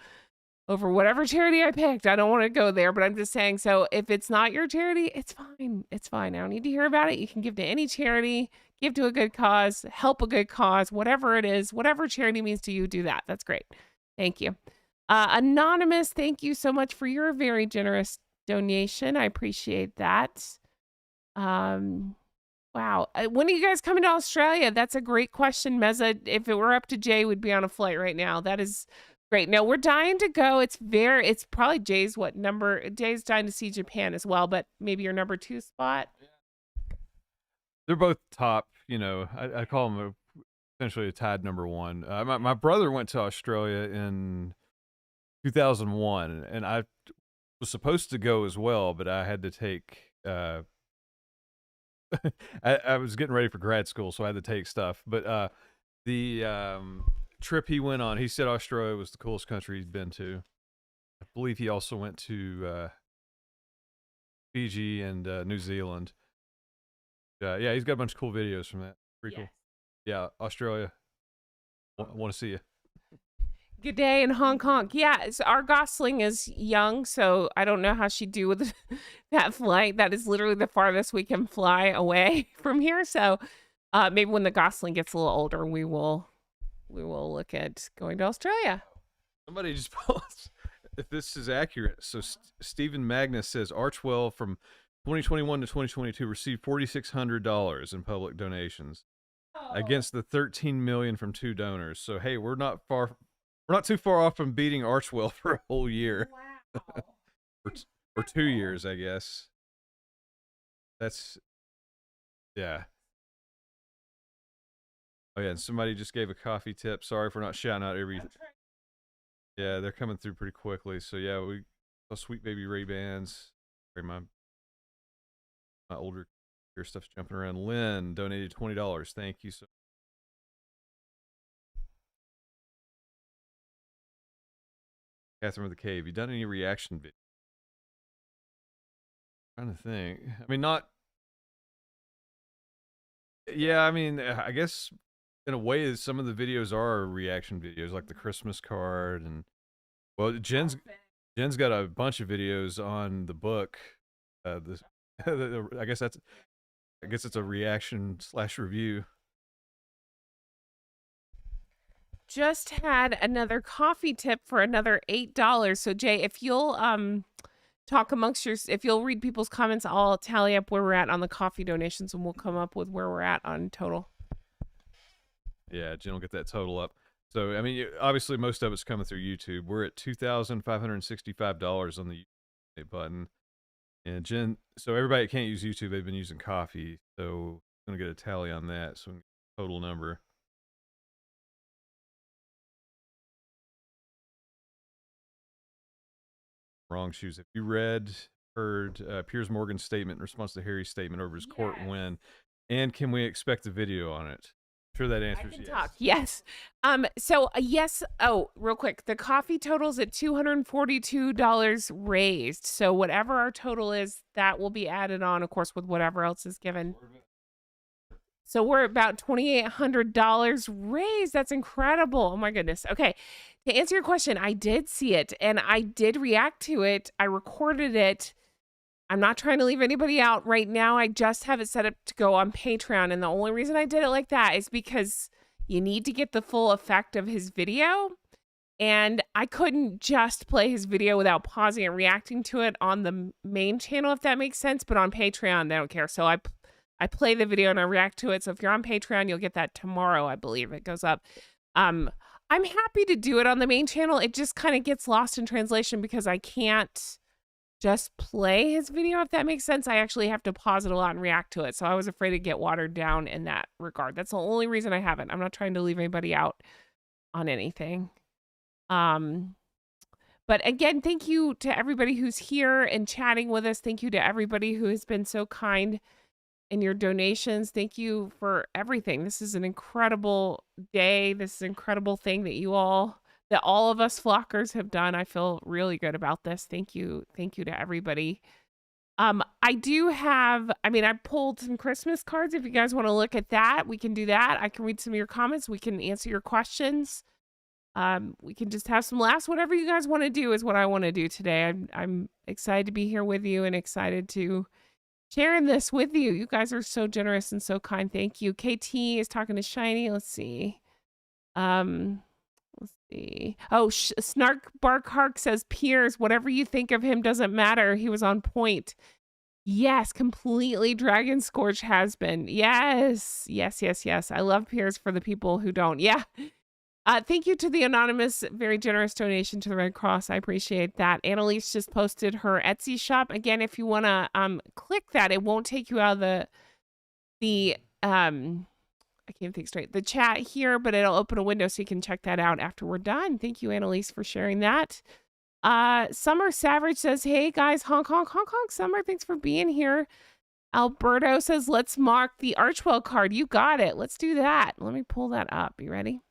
over whatever charity I picked. I don't want to go there, but I'm just saying, so if it's not your charity, it's fine. It's fine. I don't need to hear about it. You can give to any charity, give to a good cause, help a good cause, whatever it is, whatever charity means to you, do that. That's great. Thank you. Anonymous, thank you so much for your very generous donation. I appreciate that. Wow. When are you guys coming to Australia? That's a great question, Meza. If it were up to Jay, we'd be on a flight right now. That is great. No, we're dying to go. It's probably Jay's Jay's dying to see Japan as well, but maybe your number 2 spot. They're both top, I call them essentially a tied number 1. My brother went to Australia in 2001, and I was supposed to go as well, but I had to take, I was getting ready for grad school, so I had to take stuff. But the trip he went on, he said Australia was the coolest country he'd been to. I believe he also went to Fiji and New Zealand. Yeah, he's got a bunch of cool videos from that. Pretty cool. Yeah, Australia. I want to see you. Good day in Hong Kong. Yeah, so our Gosling is young, so I don't know how she'd do with that flight. That is literally the farthest we can fly away from here. So maybe when the Gosling gets a little older, we will look at going to Australia. Somebody just posts if this is accurate. So Stephen Magnus says Archwell from 2021 to 2022 received $4,600 in public donations against the $13 million from 2 donors. So hey, we're not too far off from beating Archwell for a whole year. Wow. or 2 years, I guess. That's yeah. Oh yeah, and somebody just gave a coffee tip. Sorry for not shouting out every. Yeah, they're coming through pretty quickly. So yeah, we sweet baby Ray-Bans. My older Your stuff's jumping around. Lynn donated $20. Thank you so. Catherine with the K. Have you done any reaction videos? Trying to think. I mean, not. Yeah, I mean, I guess in a way, some of the videos are reaction videos, like the Christmas card, and well, Jen's got a bunch of videos on the book. This, I guess it's a reaction / review. Just had another coffee tip for another $8. So Jay, if you'll talk amongst if you'll read people's comments, I'll tally up where we're at on the coffee donations, and we'll come up with where we're at on total. Yeah, Jen will get that total up. So I mean, obviously most of it's coming through YouTube. We're at $2,565 on the YouTube button, and Jen. So everybody that can't use YouTube, they've been using coffee. So I'm gonna get a tally on that. So total number. Wrong shoes. Have you heard Piers Morgan's statement in response to Harry's statement over his court win? And can we expect a video on it? I'm sure that answers yes. Talk. Yes. So yes. Oh, real quick. The coffee total's at $242 raised. So whatever our total is, that will be added on, of course, with whatever else is given. So we're about $2,800 raised. That's incredible. Oh my goodness. Okay. To answer your question, I did see it and I did react to it. I recorded it. I'm not trying to leave anybody out right now. I just have it set up to go on Patreon. And the only reason I did it like that is because you need to get the full effect of his video. And I couldn't just play his video without pausing and reacting to it on the main channel, if that makes sense. But on Patreon, they don't care. So I play the video and I react to it. So if you're on Patreon, you'll get that tomorrow, I believe it goes up. I'm happy to do it on the main channel. It just kind of gets lost in translation because I can't just play his video, if that makes sense. I actually have to pause it a lot and react to it. So I was afraid to get watered down in that regard. That's the only reason I haven't. I'm not trying to leave anybody out on anything. But again, thank you to everybody who's here and chatting with us. Thank you to everybody who has been so kind in your donations. Thank you for everything. This is an incredible day. This is an incredible thing that all of us flockers have done. I feel really good about this. Thank you. Thank you to everybody. I pulled some Christmas cards. If you guys want to look at that, we can do that. I can read some of your comments. We can answer your questions. We can just have some laughs. Whatever you guys want to do is what I want to do today. I'm excited to be here with you and excited to sharing this with you. You guys are so generous and so kind. Thank you. KT is talking to Shiny. Let's see. Let's see. Oh, Snark Bark Hark says, Piers, whatever you think of him doesn't matter. He was on point. Yes, completely. Dragon Scourge has been. Yes. I love Piers for the people who don't. Yeah. Thank you to the anonymous, very generous donation to the Red Cross. I appreciate that. Annalise just posted her Etsy shop. Again, if you want to click that, it won't take you out of the I can't think straight, the chat here, but it'll open a window so you can check that out after we're done. Thank you, Annalise, for sharing that. Summer Savage says, hey guys, honk, honk, honk, honk. Summer, thanks for being here. Alberto says, let's mark the Archwell card. You got it. Let's do that. Let me pull that up. You ready?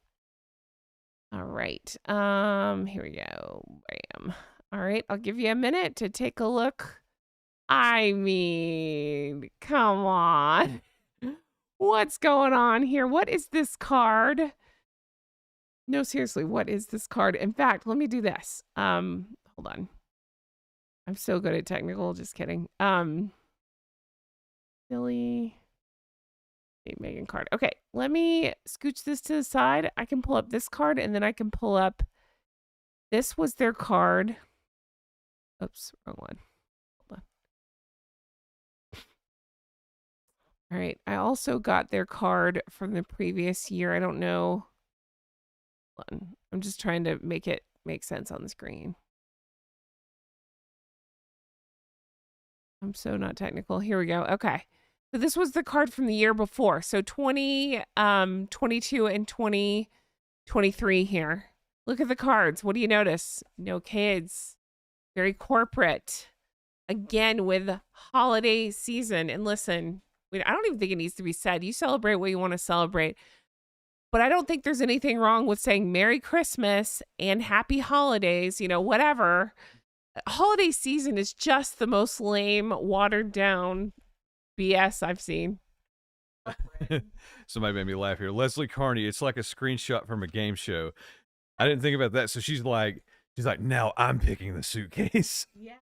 All right. Here we go. Bam. All right. I'll give you a minute to take a look. I mean, come on. What's going on here? What is this card? No, seriously, what is this card? In fact, let me do this. Hold on. I'm so good at technical. Just kidding. Silly. Meghan card. Okay, let me scooch this to the side. I can pull up this card and then I can pull up. This was their card. Oops, wrong one. Hold on. All right, I also got their card from the previous year. I don't know. Hold on. I'm just trying to make it make sense on the screen. I'm so not technical. Here we go. Okay. So this was the card from the year before. So 2022 and 2023 here. Look at the cards. What do you notice? No kids. Very corporate. Again, with holiday season. And listen, I don't even think it needs to be said. You celebrate what you want to celebrate. But I don't think there's anything wrong with saying Merry Christmas and Happy Holidays, whatever. Holiday season is just the most lame, watered down BS I've seen. Somebody made me laugh here. Leslie Carney, it's like a screenshot from a game show. I didn't think about that. So she's like, now I'm picking the suitcase. Yeah.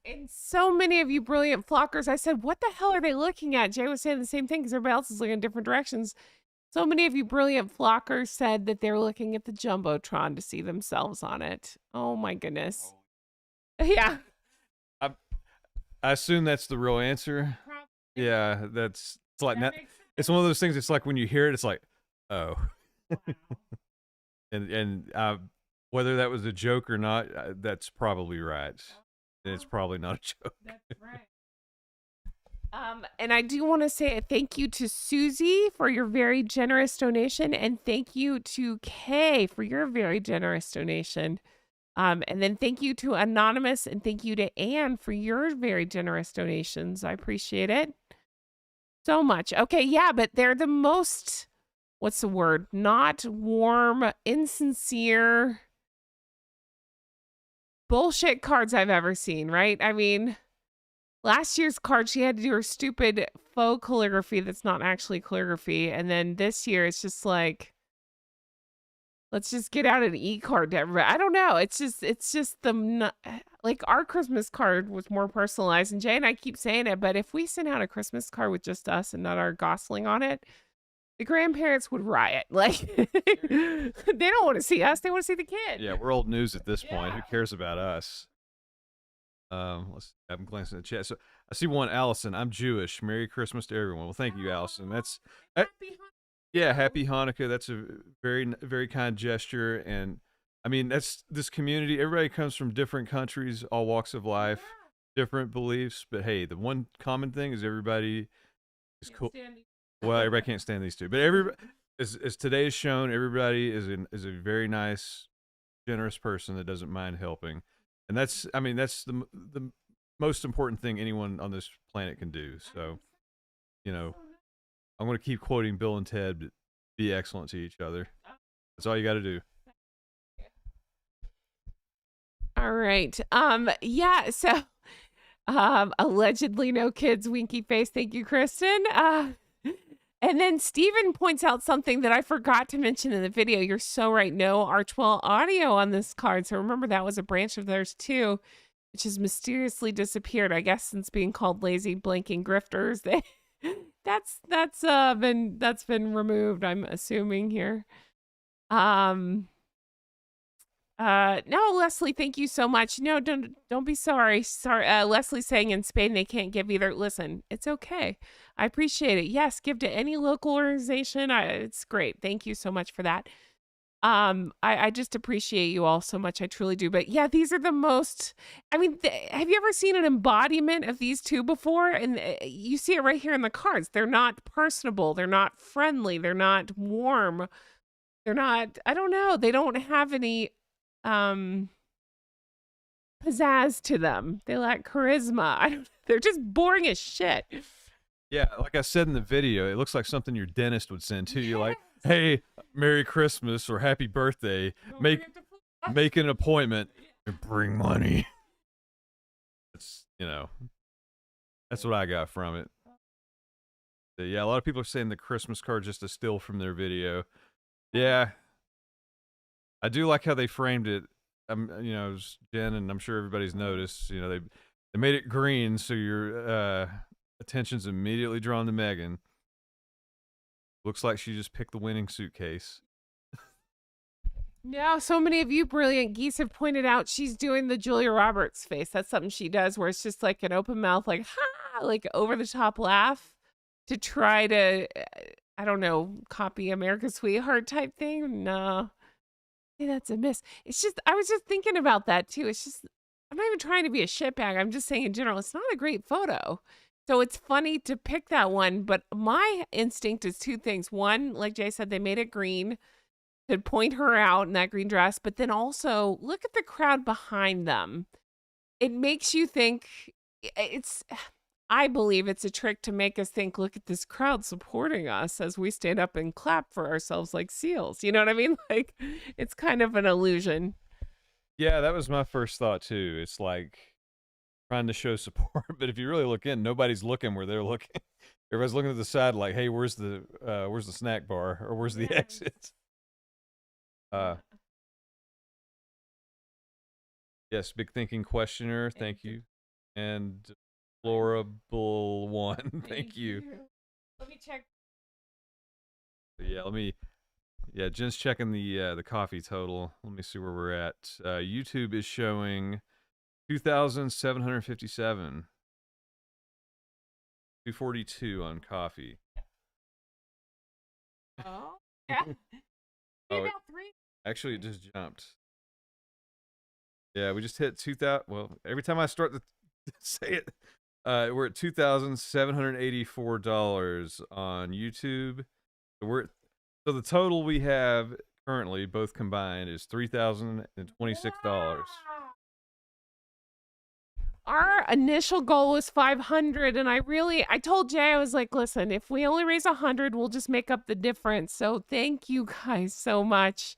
And so many of you brilliant flockers, I said, what the hell are they looking at? Jay was saying the same thing because everybody else is looking in different directions. So many of you brilliant flockers said that they're looking at the Jumbotron to see themselves on it. Oh my goodness. Yeah. I assume that's the real answer. Yeah, it's like it's one of those things. It's like when you hear it, it's like, oh. Wow. and whether that was a joke or not, that's probably right. It's probably not a joke. That's right. And I do want to say thank you to Susie for your very generous donation, and thank you to Kay for your very generous donation. And then thank you to Anonymous, and thank you to Anne for your very generous donations. I appreciate it so much. Okay, yeah, but they're the most, what's the word? Not warm, insincere bullshit cards I've ever seen, right? I mean, last year's card, she had to do her stupid faux calligraphy that's not actually calligraphy. And then this year, it's just like, let's just get out an e-card to everybody. I don't know. It's just like our Christmas card was more personalized. And Jay and I keep saying it, but if we sent out a Christmas card with just us and not our Gosling on it, the grandparents would riot. Like, they don't want to see us. They want to see the kid. Yeah, we're old news at this point. Who cares about us? Let's have them glance in the chat. So I see one, Allison. I'm Jewish. Merry Christmas to everyone. Well, thank you, Allison. That's happy Hanukkah. That's a very, very kind gesture. And I mean, that's this community. Everybody comes from different countries, all walks of life, different beliefs. But hey, the one common thing is everybody is cool. Well, everybody can't stand these two, but everybody, as today has shown, everybody is a very nice, generous person that doesn't mind helping, and that's the most important thing anyone on this planet can do. So, I'm going to keep quoting Bill and Ted, but be excellent to each other. That's all you got to do. All right. Yeah. So, allegedly no kids, winky face. Thank you, Kristen. And then Steven points out something that I forgot to mention in the video. You're so right. No Archwell audio on this card. So remember that was a branch of theirs too, which has mysteriously disappeared. I guess since being called lazy blinking grifters, that's been removed, I'm assuming here. No, Leslie, thank you so much. No, don't be sorry. Sorry, Leslie's saying in Spain they can't give either. Listen, it's okay. I appreciate it. Yes, give to any local organization. It's great. Thank you so much for that. I just appreciate you all so much. I truly do. But yeah, these are the most, I mean, have you ever seen an embodiment of these two before? And you see it right here in the cards. They're not personable. They're not friendly. They're not warm. They're not, I don't know. They don't have any pizzazz to them. They lack charisma. They're just boring as shit. Yeah, like I said in the video, it looks like something your dentist would send to you, like, hey, Merry Christmas or Happy Birthday. Make an appointment and bring money. It's, that's what I got from it. But yeah, a lot of people are saying the Christmas card just a still from their video. Yeah. I do like how they framed it. Jen, and I'm sure everybody's noticed, they made it green so your attention's immediately drawn to Meghan. Looks like she just picked the winning suitcase. Now, so many of you brilliant geese have pointed out she's doing the Julia Roberts face. That's something she does where it's just like an open mouth, like, ha, like over the top laugh to try to, I don't know, copy America's Sweetheart type thing. No. Hey, that's a miss. It's just, I was just thinking about that too. It's just, I'm not even trying to be a shitbag. I'm just saying in general, it's not a great photo. So it's funny to pick that one, but my instinct is two things. One, like Jay said, they made it green to point her out in that green dress, but then also look at the crowd behind them. It makes you think I believe it's a trick to make us think, look at this crowd supporting us as we stand up and clap for ourselves like seals. You know what I mean? Like, it's kind of an illusion. Yeah, that was my first thought too. It's like trying to show support, but if you really look in, nobody's looking where they're looking. Everybody's looking to the side, like, "Hey, where's the snack bar, or where's the exit?" Uh, yes, big thinking questioner. Thank you, and deplorable one. Thank you. Let me check. Yeah, Yeah, Jen's checking the coffee total. Let me see where we're at. YouTube is showing 2,757. 242 on coffee. Oh, yeah. Oh, actually, it just jumped. Yeah, we just hit 2,000. Well, every time I start to say it, we're at $2,784 on YouTube. So the total we have currently, both combined, is $3,026. Our initial goal was 500, and I told Jay, I was like, listen, if we only raise 100, we'll just make up the difference. So thank you guys so much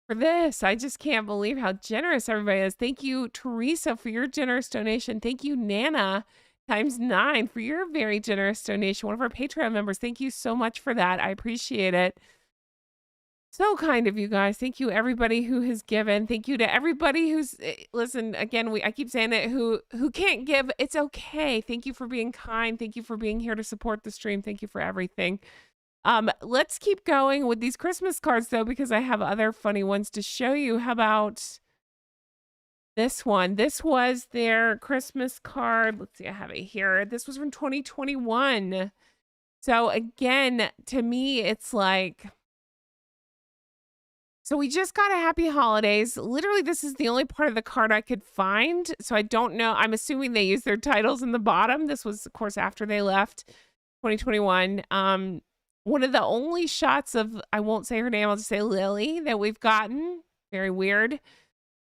for this. I just can't believe how generous everybody is. Thank you, Teresa, for your generous donation. Thank you, Nana ×9 for your very generous donation. One of our Patreon members. Thank you so much for that. I appreciate it. So kind of you guys. Thank you everybody who has given. Thank you to everybody who's listen, again, I keep saying it, who can't give. It's okay. Thank you for being kind. Thank you for being here to support the stream. Thank you for everything. Let's keep going with these Christmas cards though, because I have other funny ones to show you. How about this one? This was their Christmas card. Let's see, I have it here. This was from 2021. So again, to me, it's like, so we just got a happy holidays. Literally, this is the only part of the card I could find. So I don't know. I'm assuming they used their titles in the bottom. This was, of course, after they left 2021. One of the only shots of, I won't say her name, I'll just say Lily, that we've gotten. Very weird.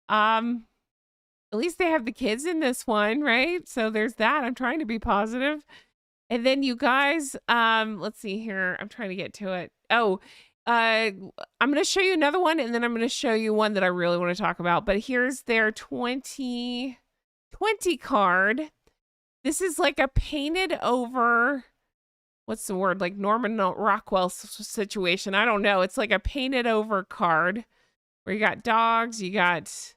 At least they have the kids in this one, right? So there's that. I'm trying to be positive. And then you guys, let's see here. I'm trying to get to it. Oh, I'm going to show you another one, and then I'm going to show you one that I really want to talk about. But here's their 2020 card. This is like a painted over, what's the word? Like Norman Rockwell situation. I don't know. It's like a painted over card where you got dogs, you got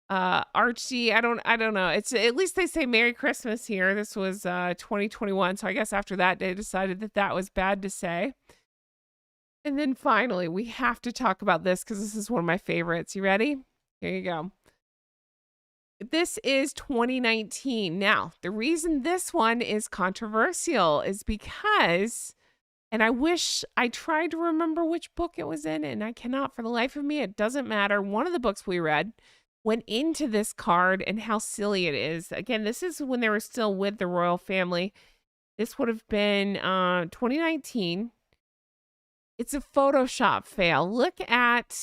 Archie. I don't know. It's, at least they say Merry Christmas here. This was 2021. So I guess after that they decided that that was bad to say. And then finally, we have to talk about this because this is one of my favorites. You ready? Here you go. This is 2019. Now, the reason this one is controversial is because, and I wish I tried to remember which book it was in, and I cannot for the life of me. It doesn't matter. One of the books we read went into this card and how silly it is. Again, this is when they were still with the royal family. This would have been 2019. It's a Photoshop fail. Look at,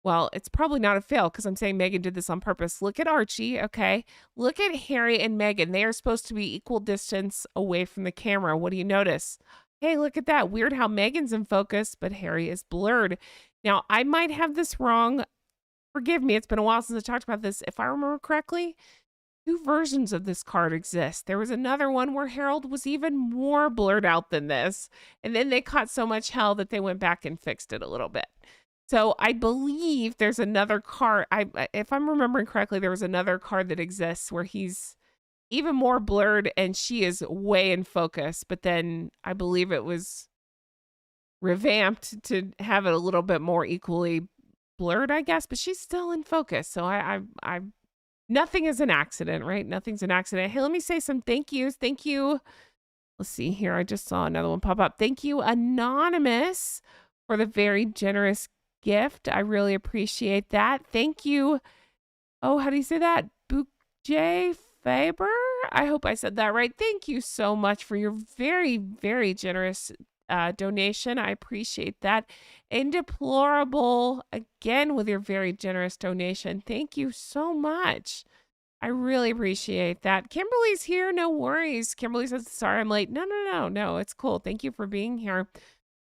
well, it's probably not a fail because I'm saying Meghan did this on purpose. Look at Archie, okay? Look at Harry and Meghan. They are supposed to be equal distance away from the camera. What do you notice? Hey, look at that. Weird how Meghan's in focus, but Harry is blurred. Now, I might have this wrong. Forgive me. It's been a while since I talked about this. If I remember correctly, 2 versions of this card exist. There was another one where Harold was even more blurred out than this. And then they caught so much hell that they went back and fixed it a little bit. So I believe there's another card. If I'm remembering correctly, there was another card that exists where he's even more blurred and she is way in focus. But then I believe it was revamped to have it a little bit more equally blurred, I guess. But she's still in focus. So I nothing is an accident, right? Nothing's an accident. Hey, let me say some thank yous. Thank you. Let's see here. I just saw another one pop up. Thank you, Anonymous, for the very generous gift. I really appreciate that. Thank you. Oh, how do you say that? J. Faber? I hope I said that right. Thank you so much for your very, very generous donation. I appreciate that. And Deplorable, again, with your very generous donation. Thank you so much. I really appreciate that. Kimberly's here. No worries. Kimberly says, sorry, I'm late. No. It's cool. Thank you for being here.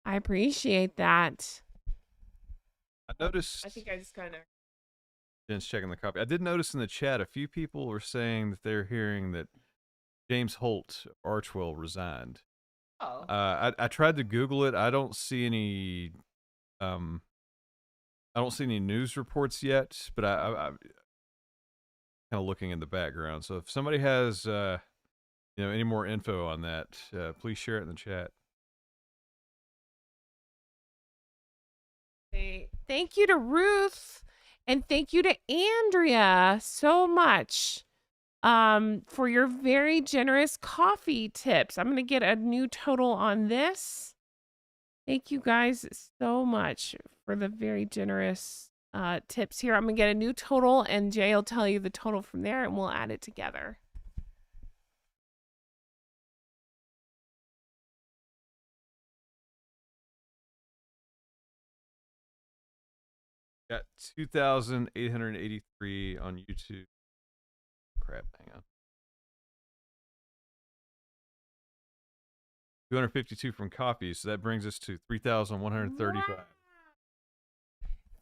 I appreciate that. I noticed. I think I just kind of. Jen's checking the copy. I did notice in the chat a few people were saying that they're hearing that James Holt Archwell resigned. Oh. I tried to Google it. I don't see any. I don't see any news reports yet, but I kind of looking in the background. So if somebody has any more info on that, please share it in the chat. Thank you to Ruth and thank you to Andrea so much for your very generous coffee tips. I'm going to get a new total on this. Thank you guys so much for the very generous tips here. I'm going to get a new total and Jay will tell you the total from there and we'll add it together. Got 2,883 on YouTube. Crap, hang on. 252 from coffee, so that brings us to 3,135.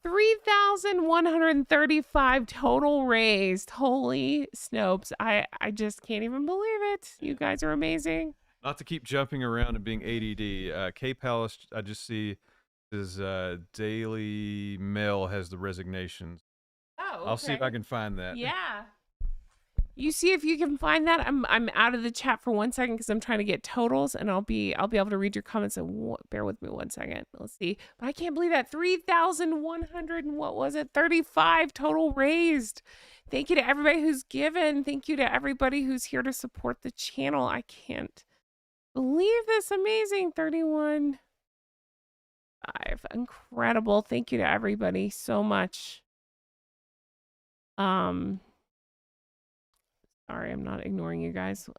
3,135 total raised. Holy Snopes. I just can't even believe it. You guys are amazing. Not to keep jumping around and being ADD. K Palace, I just see his Daily Mail has the resignations. Oh, okay. I'll see if I can find that. Yeah. You see if you can find that. I'm out of the chat for 1 second because I'm trying to get totals, and I'll be able to read your comments. And bear with me 1 second. Let's see. But I can't believe that 3,100 and what was it? 35 total raised. Thank you to everybody who's given. Thank you to everybody who's here to support the channel. I can't believe this. Amazing. 31. 5. Incredible. Thank you to everybody so much. Sorry, I'm not ignoring you guys.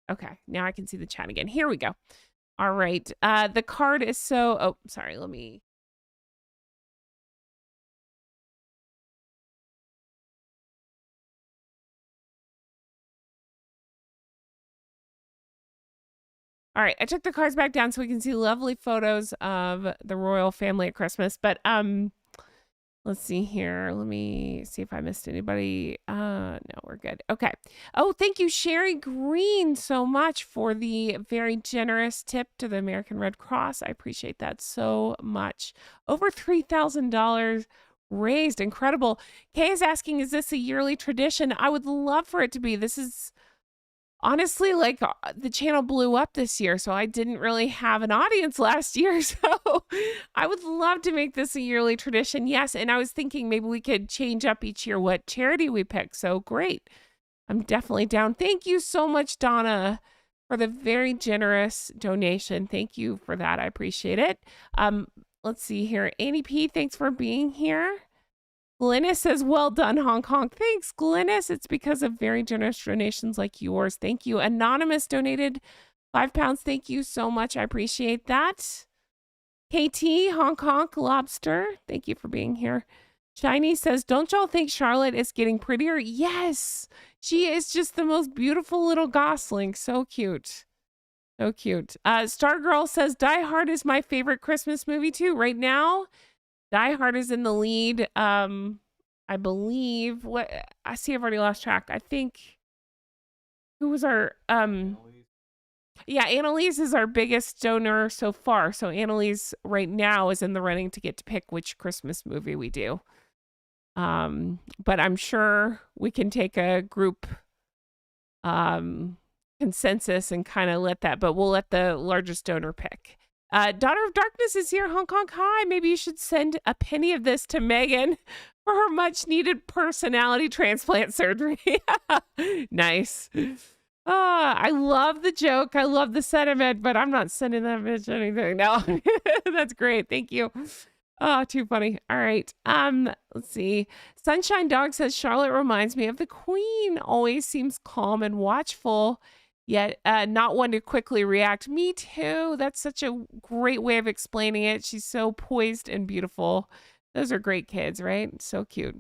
Okay, now I can see the chat again. Here we go. All right. The card is so... Oh, sorry. Let me... All right, I took the cards back down so we can see lovely photos of the royal family at Christmas. But let's see here. Let me see if I missed anybody. No, we're good. Okay. Oh, thank you, Sherry Green, so much for the very generous tip to the American Red Cross. I appreciate that so much. Over $3,000 raised. Incredible. Kay is asking, is this a yearly tradition? I would love for it to be. This is... Honestly, like the channel blew up this year, so I didn't really have an audience last year. So I would love to make this a yearly tradition. Yes. And I was thinking maybe we could change up each year what charity we pick. So great. I'm definitely down. Thank you so much, Donna, for the very generous donation. Thank you for that. I appreciate it. Let's see here. Annie P, thanks for being here. Glynis says, well done, Hong Kong. Thanks, Glynis. It's because of very generous donations like yours. Thank you. Anonymous donated £5. Thank you so much. I appreciate that. KT, Hong Kong Lobster. Thank you for being here. Shiny says, don't y'all think Charlotte is getting prettier? Yes. She is just the most beautiful little gosling. So cute. So cute. Stargirl says, Die Hard is my favorite Christmas movie too. Right now, Die Hard is in the lead. I believe I see I've already lost track. I think who was our yeah, Annalise is our biggest donor so far. So Annalise right now is in the running to get to pick which Christmas movie we do. But I'm sure we can take a group consensus and kind of but we'll let the largest donor pick. Daughter of Darkness is here. Hong Kong, hi. Maybe you should send a penny of this to Meghan for her much needed personality transplant surgery. Nice. I love the joke. I love the sentiment, but I'm not sending that bitch anything. No, that's great. Thank you. Oh, too funny. All right. Let's see. Sunshine Dog says, Charlotte reminds me of the Queen. Always seems calm and watchful, yet not one to quickly react. Me too. That's such a great way of explaining it. She's so poised and beautiful. Those are great kids, right? So cute.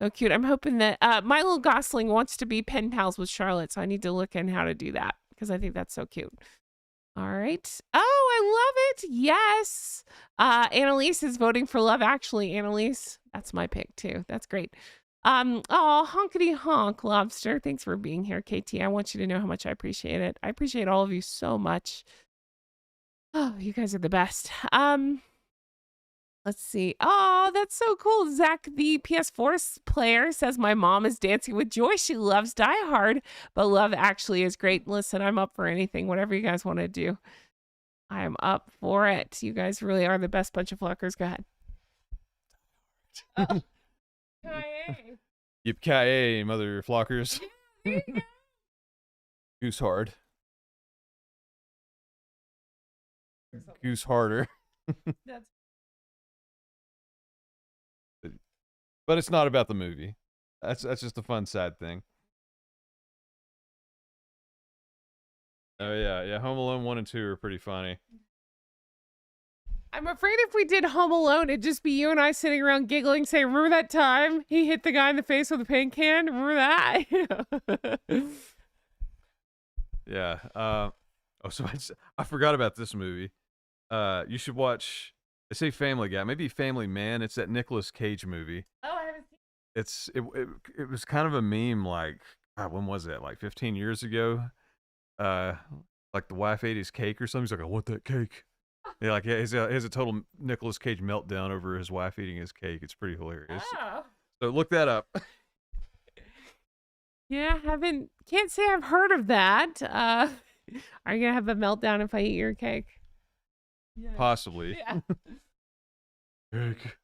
So cute. I'm hoping that Milo Gosling wants to be pen pals with Charlotte, so I need to look in how to do that because I think that's so cute. All right. Oh, I love it. Yes. Annalise is voting for Love Actually. Annalise, that's my pick too. That's great. Oh, honkity honk, Lobster. Thanks for being here, KT. I want you to know how much I appreciate it. I appreciate all of you so much. Oh, you guys are the best. Let's see. Oh, that's so cool. Zach, the PS4 player, says my mom is dancing with joy. She loves Die Hard, but Love Actually is great. Listen, I'm up for anything, whatever you guys want to do. I am up for it. You guys really are the best bunch of fuckers. Go ahead. Oh. Yippee-ki-yay, mother flockers. Goose hard. Goose harder. That's But it's not about the movie. That's just a fun sad thing. Oh yeah. Home Alone 1 and 2 are pretty funny. I'm afraid if we did Home Alone, it'd just be you and I sitting around giggling, saying, remember that time he hit the guy in the face with a paint can? Remember that? Yeah. So I forgot about this movie. You should watch. I say Family Guy, maybe Family Man. It's that Nicolas Cage movie. Oh, I haven't seen It was kind of a meme. Like, God, when was that? Like 15 years ago. Like the wife ate his cake or something. He's like, I want that cake. Yeah, like he has a total Nicolas Cage meltdown over his wife eating his cake. It's pretty hilarious. Oh. So look that up. Yeah, can't say I've heard of that. Are you gonna have a meltdown if I eat your cake? Yeah. Possibly. Yeah. Cake.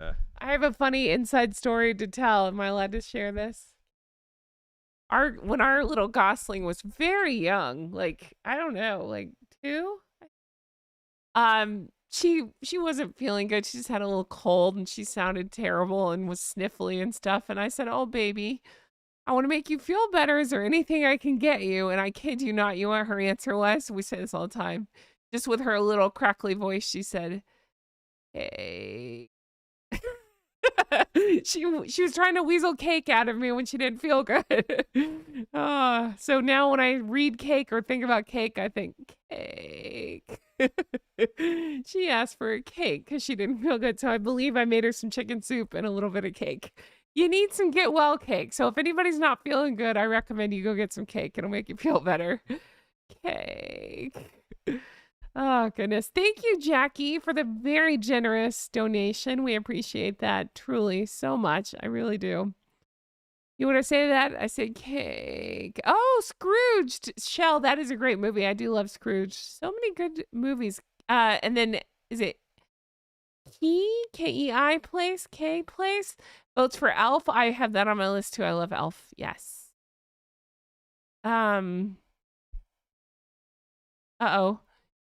Yeah. I have a funny inside story to tell. Am I allowed to share this? When our little Gosling was very young, like I don't know, like 2. She wasn't feeling good. She just had a little cold and she sounded terrible and was sniffly and stuff. And I said, "Oh baby, I want to make you feel better. Is there anything I can get you?" And I kid you not, you know what her answer was? We say this all the time. Just with her little crackly voice, she said, "Hey." she was trying to weasel cake out of me when she didn't feel good. So now when I read cake or think about cake, I think cake. She asked for a cake because she didn't feel good. So I believe I made her some chicken soup and a little bit of cake. You need some get well cake. So if anybody's not feeling good, I recommend you go get some cake. It'll make you feel better. Cake. Oh, goodness. Thank you, Jackie, for the very generous donation. We appreciate that truly so much. I really do. You want to say that? I said cake. Oh, Scrooged. Shell, that is a great movie. I do love Scrooge. So many good movies. And then, is it K-E-I place? K place? Votes for Elf. I have that on my list too. I love Elf. Yes. Uh-oh.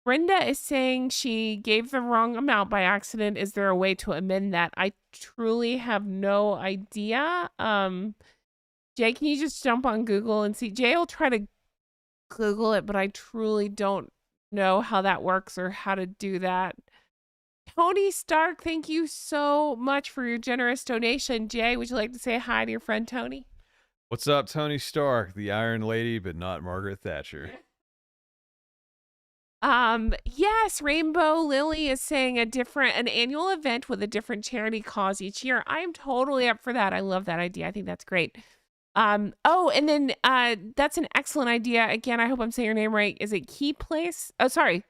Brenda is saying she gave the wrong amount by accident. Is there a way to amend that? I truly have no idea. Jay, can you just jump on Google and see? Jay will try to Google it, but I truly don't know how that works or how to do that. Tony Stark, thank you so much for your generous donation. Jay, would you like to say hi to your friend Tony? What's up, Tony Stark, the Iron Lady, but not Margaret Thatcher? Yes, Rainbow Lily is saying an annual event with a different charity cause each year. I'm totally up for that. I love that idea. I think that's great. Oh, and then, that's an excellent idea. Again, I hope I'm saying your name right. Is it Key Place? Oh, sorry.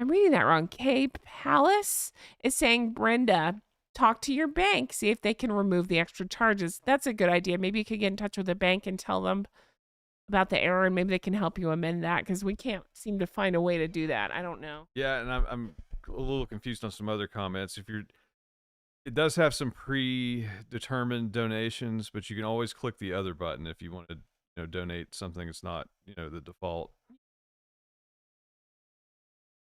I'm reading that wrong. K Palace is saying, Brenda, talk to your bank. See if they can remove the extra charges. That's a good idea. Maybe you could get in touch with the bank and tell them about the error, and maybe they can help you amend that because we can't seem to find a way to do that. I don't know. Yeah, and I'm a little confused on some other comments. It does have some predetermined donations, but you can always click the other button if you want to, donate something that's not, the default.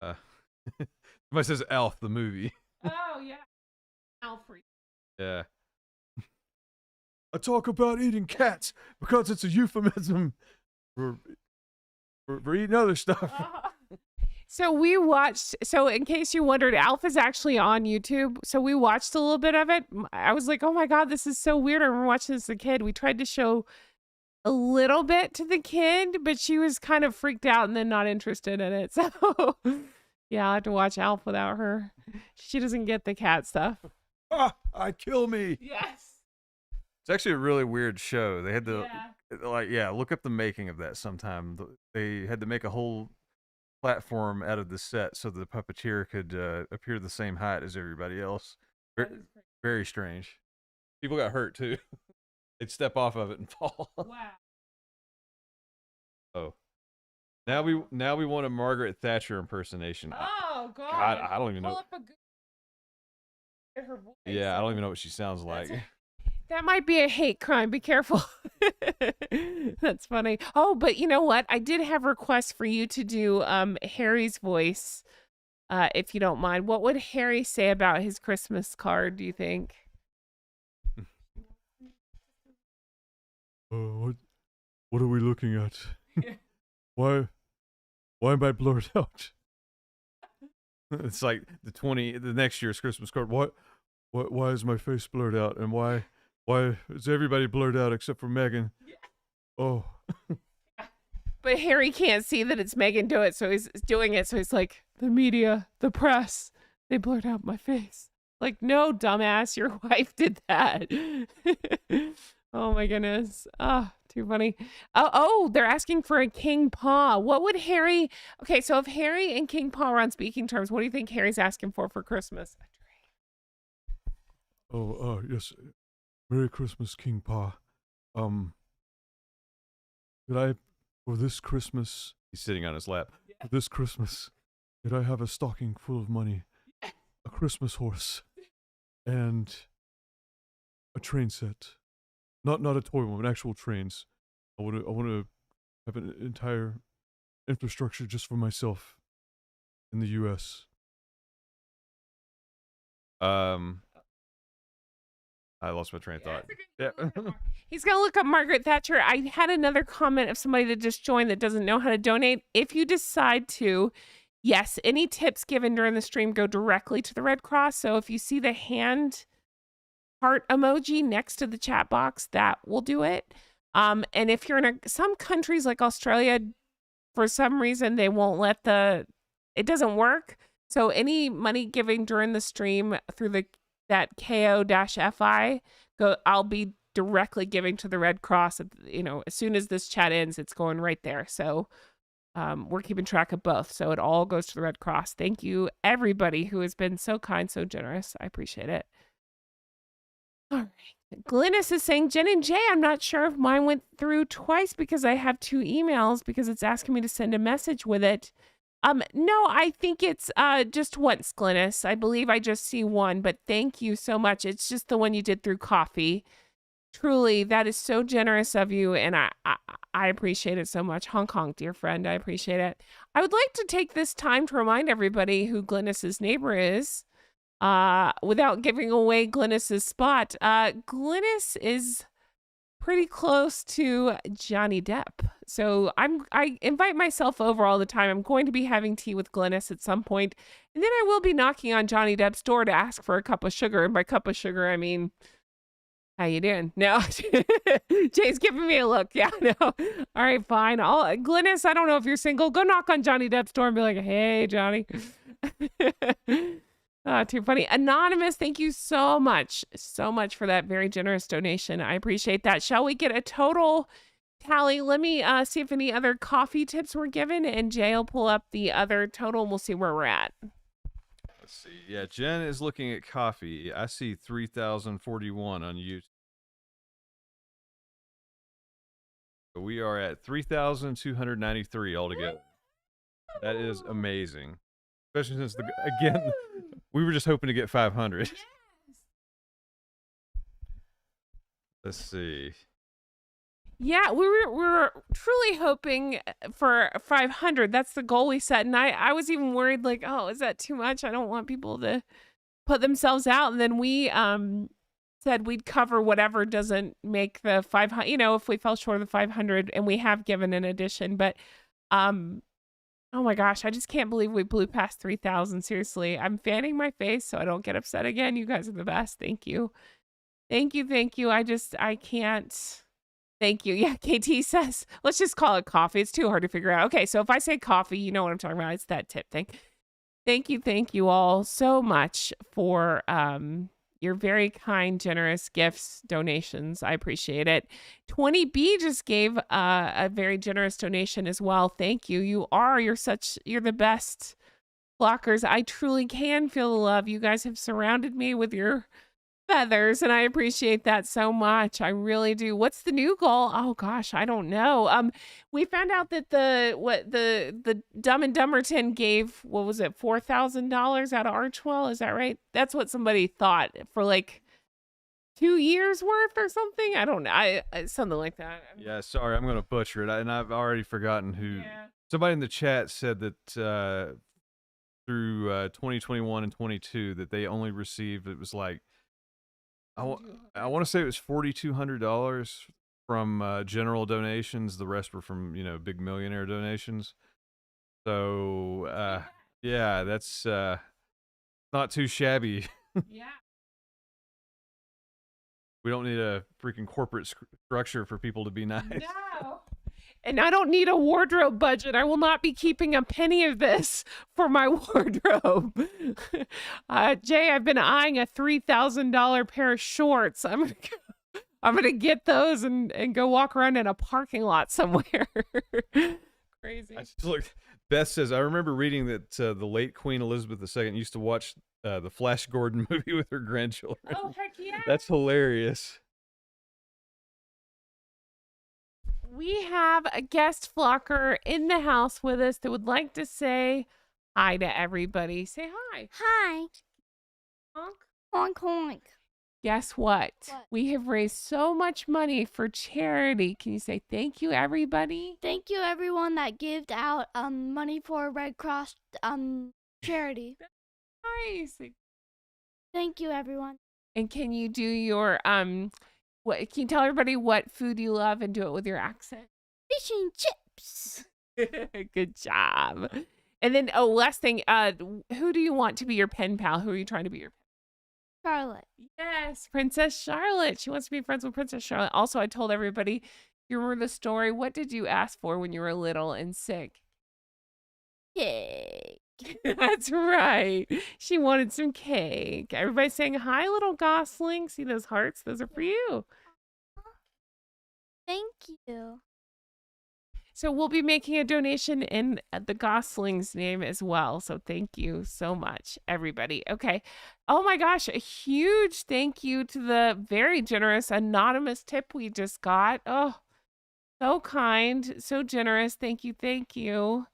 Somebody says Elf, the movie. Oh yeah, Alfred. Yeah. I talk about eating cats because it's a euphemism for eating other stuff. So we watched, so in case you wondered, Alf is actually on YouTube. So we watched a little bit of it. I was like, oh my God, this is so weird. I remember watching this as a kid. We tried to show a little bit to the kid, but she was kind of freaked out and then not interested in it. So yeah, I have to watch Alf without her. She doesn't get the cat stuff. I kill me. Yes. It's actually a really weird show. They had to look up the making of that sometime. They had to make a whole platform out of the set so the puppeteer could appear the same height as everybody else. Very strange. People got hurt too. They'd step off of it and fall. Wow. Oh. Now we want a Margaret Thatcher impersonation. Oh God. I don't even know. Her voice. Yeah, I don't even know what she sounds like. That might be a hate crime. Be careful. That's funny. Oh, but you know what? I did have requests for you to do Harry's voice, if you don't mind. What would Harry say about his Christmas card, do you think? What are we looking at? Why am I blurred out? It's like the next year's Christmas card. Why is my face blurred out, and why is everybody blurred out except for Meghan? Yeah. Oh. But Harry can't see that it's Meghan doing it, so he's like, the media, the press, they blurred out my face. Like, no, dumbass, your wife did that. Oh my goodness. Oh, too funny. Oh, they're asking for a king paw. What would Harry... Okay, so if Harry and King Paw are on speaking terms, what do you think Harry's asking for Christmas? Oh, yes. Merry Christmas, King Paw. Could I, for this Christmas... He's sitting on his lap. For this Christmas, could I have a stocking full of money, a Christmas horse, and a train set? Not a toy one, but actual trains. I want to have an entire infrastructure just for myself in the U.S. I lost my train of thought. Yeah. He's going to look up Margaret Thatcher. I had another comment of somebody that just joined that doesn't know how to donate. If you decide to, yes, any tips given during the stream go directly to the Red Cross. So if you see the hand heart emoji next to the chat box, that will do it. And if you're in some countries like Australia, for some reason, they won't let it doesn't work. So any money giving during the stream through that KO-FI, I'll be directly giving to the Red Cross. As soon as this chat ends, it's going right there. So we're keeping track of both. So it all goes to the Red Cross. Thank you, everybody who has been so kind, so generous. I appreciate it. All right. Glynis is saying, Jen and Jay, I'm not sure if mine went through twice because I have 2 emails because it's asking me to send a message with it. No, I think it's just once, Glynis. I believe I just see one, but thank you so much. It's just the one you did through coffee. Truly, that is so generous of you, and I appreciate it so much. Honk honk, dear friend. I appreciate it. I would like to take this time to remind everybody who Glynis's neighbor is. Without giving away Glynis's spot, Glynis is pretty close to Johnny Depp. So I invite myself over all the time. I'm going to be having tea with Glynis at some point, and then I will be knocking on Johnny Depp's door to ask for a cup of sugar. And by cup of sugar, I mean, how you doing? No, Jay's giving me a look. Yeah, no. All right, fine. Glynis, I don't know if you're single. Go knock on Johnny Depp's door and be like, hey, Johnny. Too funny. Anonymous, thank you so much for that very generous donation. I appreciate that. Shall we get a total tally? Let me see if any other coffee tips were given, and Jay will pull up the other total, and we'll see where we're at. Let's see. Yeah, Jen is looking at coffee. I see 3,041 on YouTube. We are at 3,293 altogether. That is amazing. Especially since, again, we were just hoping to get 500. Yes. Let's see. Yeah, we were truly hoping for 500. That's the goal we set. And I was even worried, like, oh, is that too much? I don't want people to put themselves out. And then we said we'd cover whatever doesn't make the 500, if we fell short of the 500, and we have given an addition. But Oh my gosh, I just can't believe we blew past 3,000. Seriously, I'm fanning my face so I don't get upset again. You guys are the best. Thank you. Thank you. Thank you. I can't. Thank you. Yeah, KT says, let's just call it coffee. It's too hard to figure out. Okay, so if I say coffee, you know what I'm talking about. It's that tip thing. Thank you all so much for your very kind, generous gifts, donations. I appreciate it. 20B just gave a very generous donation as well. Thank you. You're the best blockers. I truly can feel the love. You guys have surrounded me with your feathers, and I appreciate that so much. I really do. What's the new goal? Oh gosh, I don't know. We found out that the Dumb and Dumberton gave, what was it, $4,000 out of Archwell? Is that right? That's what somebody thought for like 2 years worth or something. I don't know. Something like that. Yeah, sorry, I'm gonna butcher it, and I've already forgotten who. Yeah. Somebody in the chat said that through 2021 and 22 that they only received, it was like, I want to say it was $4,200 from general donations. The rest were from, big millionaire donations. So yeah, that's not too shabby. Yeah. We don't need a freaking corporate structure for people to be nice. No. And I don't need a wardrobe budget. I will not be keeping a penny of this for my wardrobe. Jay, I've been eyeing a $3,000 pair of shorts. I'm gonna get those and go walk around in a parking lot somewhere. Crazy. I just looked. Beth says, I remember reading that the late Queen Elizabeth II used to watch the Flash Gordon movie with her grandchildren. Oh, heck yeah. That's hilarious. We have a guest flocker in the house with us that would like to say hi to everybody. Say hi. Hi. Honk. Honk honk. Guess what? What? We have raised so much money for charity. Can you say thank you, everybody? Thank you everyone that gave out money for Red Cross charity. Nice. Thank you everyone. And can you do your what? Can you tell everybody what food you love and do it with your accent? Fish and chips. Good job. And then, last thing, who do you want to be your pen pal? Who are you trying to be your Charlotte. Yes, Princess Charlotte. She wants to be friends with Princess Charlotte. Also, I told everybody, you remember the story? What did you ask for when you were little and sick? Cake. That's right. She wanted some cake. Everybody's saying, hi, little gosling. See those hearts? Those are for you. Thank you. So we'll be making a donation in the gosling's name as well. So thank you so much, everybody. Okay. Oh my gosh. A huge thank you to the very generous anonymous tip we just got. Oh, so kind, so generous. Thank you. Thank you.